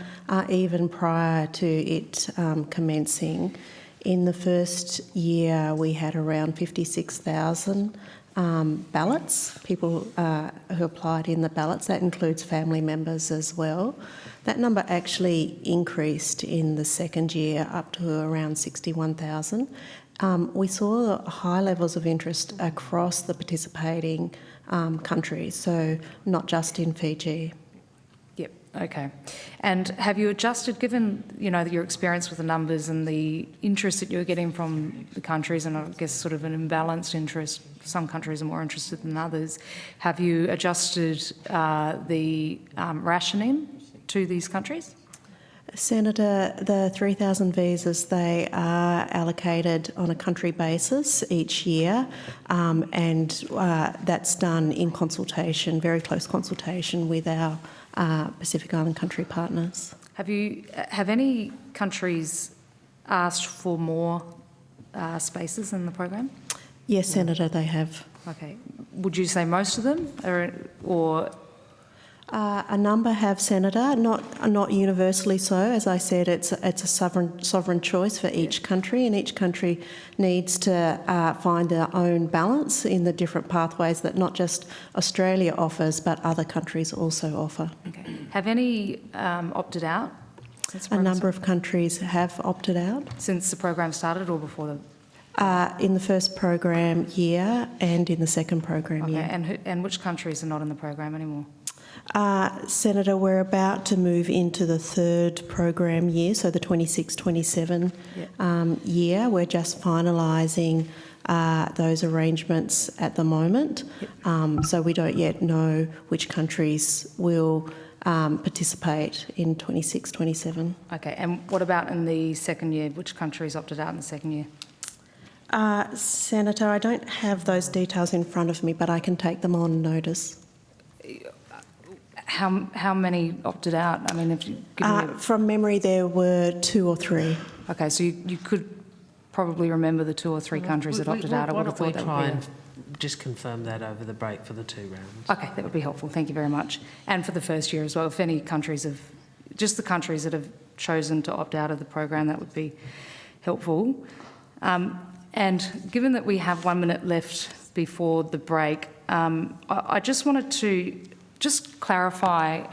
even prior to it commencing. In the first year, we had around 56,000 ballots, people who applied in the ballots. That includes family members as well. That number actually increased in the second year up to around 61,000. We saw high levels of interest across the participating countries, so not just in Fiji. Yep, okay. And have you adjusted, given your experience with the numbers and the interest that you're getting from the countries, and I guess sort of an imbalanced interest, some countries are more interested than others, have you adjusted the rationing to these countries? Senator, the 3,000 visas, they are allocated on a country basis each year, and that's done in consultation, very close consultation with our Pacific Island country partners. Have any countries asked for more spaces in the program? Yes, Senator, they have. Okay. Would you say most of them, or a number have, Senator, not universally so. As I said, it's a sovereign choice for each country, and each country needs to find their own balance in the different pathways that not just Australia offers, but other countries also offer. Okay. Have any opted out? A number of countries have opted out. Since the program started or before In the first program year and in the second program year. And which countries are not in the program anymore? Senator, we're about to move into the third program year, so the 26-27 year. We're just finalising those arrangements at the moment, so we don't yet know which countries will participate in 26-27. Okay, and what about in the second year? Which countries opted out in the second year? Senator, I don't have those details in front of me, but I can take them on notice. How many opted out? I mean, if you give me from memory, there were 2 or 3. Okay, so you could probably remember the 2 or 3 countries that opted out. I would have thought that try would be and just confirm that over the break for the 2 rounds. Okay, that would be helpful. Thank you very much. And for the first year as well, if any countries have, just the countries that have chosen to opt out of the program, that would be helpful. And given that we have 1 minute left before the break, I just wanted to just clarify,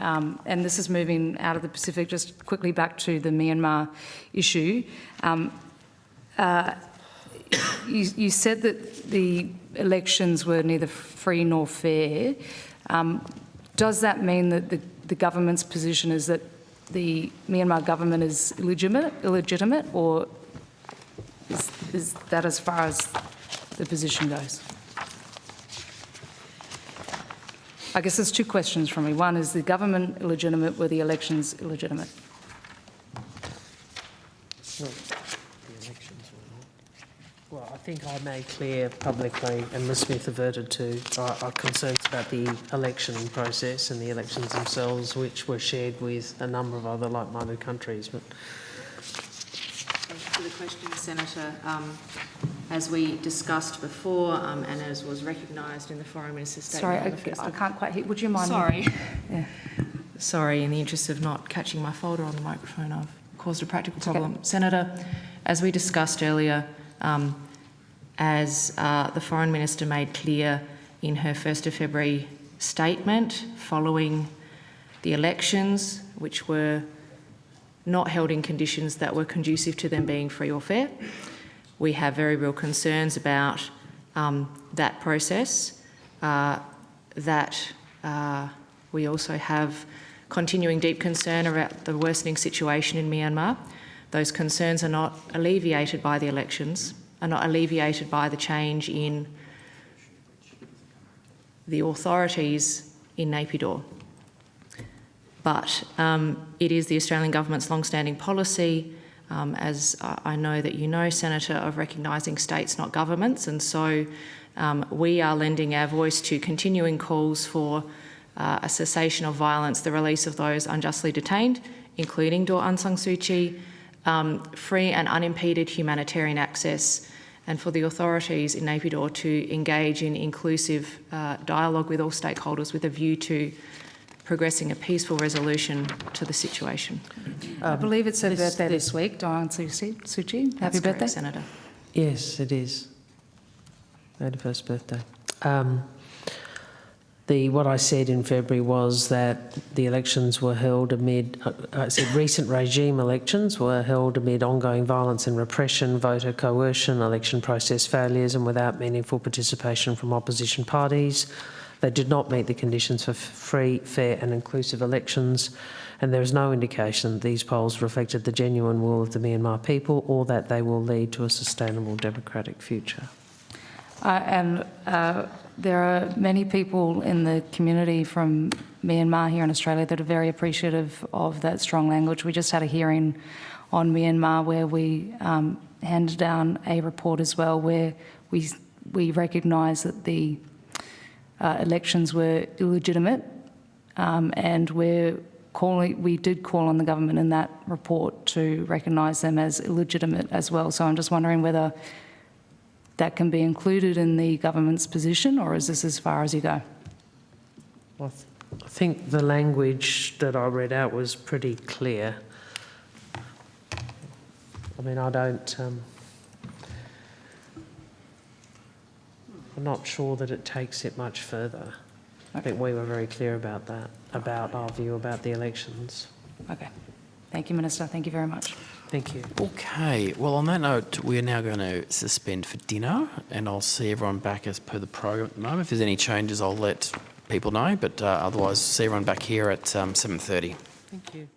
and this is moving out of the Pacific, just quickly back to the Myanmar issue. You said that the elections were neither free nor fair. Does that mean that the government's position is that the Myanmar government is illegitimate, or is that as far as the position goes? I guess there's 2 questions from me. One, is the government illegitimate? Were the elections illegitimate? Well, I think I made clear publicly, and Ms Smith averted to, our concerns about the election process and the elections themselves, which were shared with a number of other like-minded countries. But thank you for the question, Senator. As we discussed before, and as was recognised in the Foreign Minister's statement. Sorry, I can't quite hear. Would you mind? Sorry. Yeah. Sorry, in the interest of not catching my folder on the microphone, I've caused a practical problem. Okay. Senator, as we discussed earlier, as the Foreign Minister made clear in her 1st of February statement following the elections, which were not held in conditions that were conducive to them being free or fair, we have very real concerns about that process, we also have continuing deep concern about the worsening situation in Myanmar. Those concerns are not alleviated by the elections, are not alleviated by the change in the authorities in Naypyidaw. But it is the Australian government's long-standing policy, as I know that you know, Senator, of recognising states, not governments, and so we are lending our voice to continuing calls for a cessation of violence, the release of those unjustly detained, including Daw Aung San Suu Kyi, free and unimpeded humanitarian access, and for the authorities in Naypyidaw to engage in inclusive dialogue with all stakeholders with a view to progressing a peaceful resolution to the situation. I believe it's her birthday this week, Daw Aung Suu Kyi. Happy birthday, correct, Senator. yes, it is. 81st birthday. What I said in February was that the elections were held amid, I said recent regime elections were held amid ongoing violence and repression, voter coercion, election process failures, and without meaningful participation from opposition parties. They did not meet the conditions for free, fair and inclusive elections, and there is no indication that these polls reflected the genuine will of the Myanmar people or that they will lead to a sustainable democratic future. There are many people in the community from Myanmar here in Australia that are very appreciative of that strong language. We just had a hearing on Myanmar where we handed down a report as well where we recognise that the elections were illegitimate, and we did call on the government in that report to recognise them as illegitimate as well. So I'm just wondering whether that can be included in the government's position, or is this as far as you go? Well, I think the language that I read out was pretty clear. I mean, I'm not sure that it takes it much further. Okay. I think we were very clear about that, about our view about the elections. Okay. Thank you, Minister. Thank you very much. Thank you. Okay, well, on that note, we are now going to suspend for dinner, and I'll see everyone back as per the program at the moment. If there's any changes, I'll let people know, but otherwise, see everyone back here at 7:30. Thank you.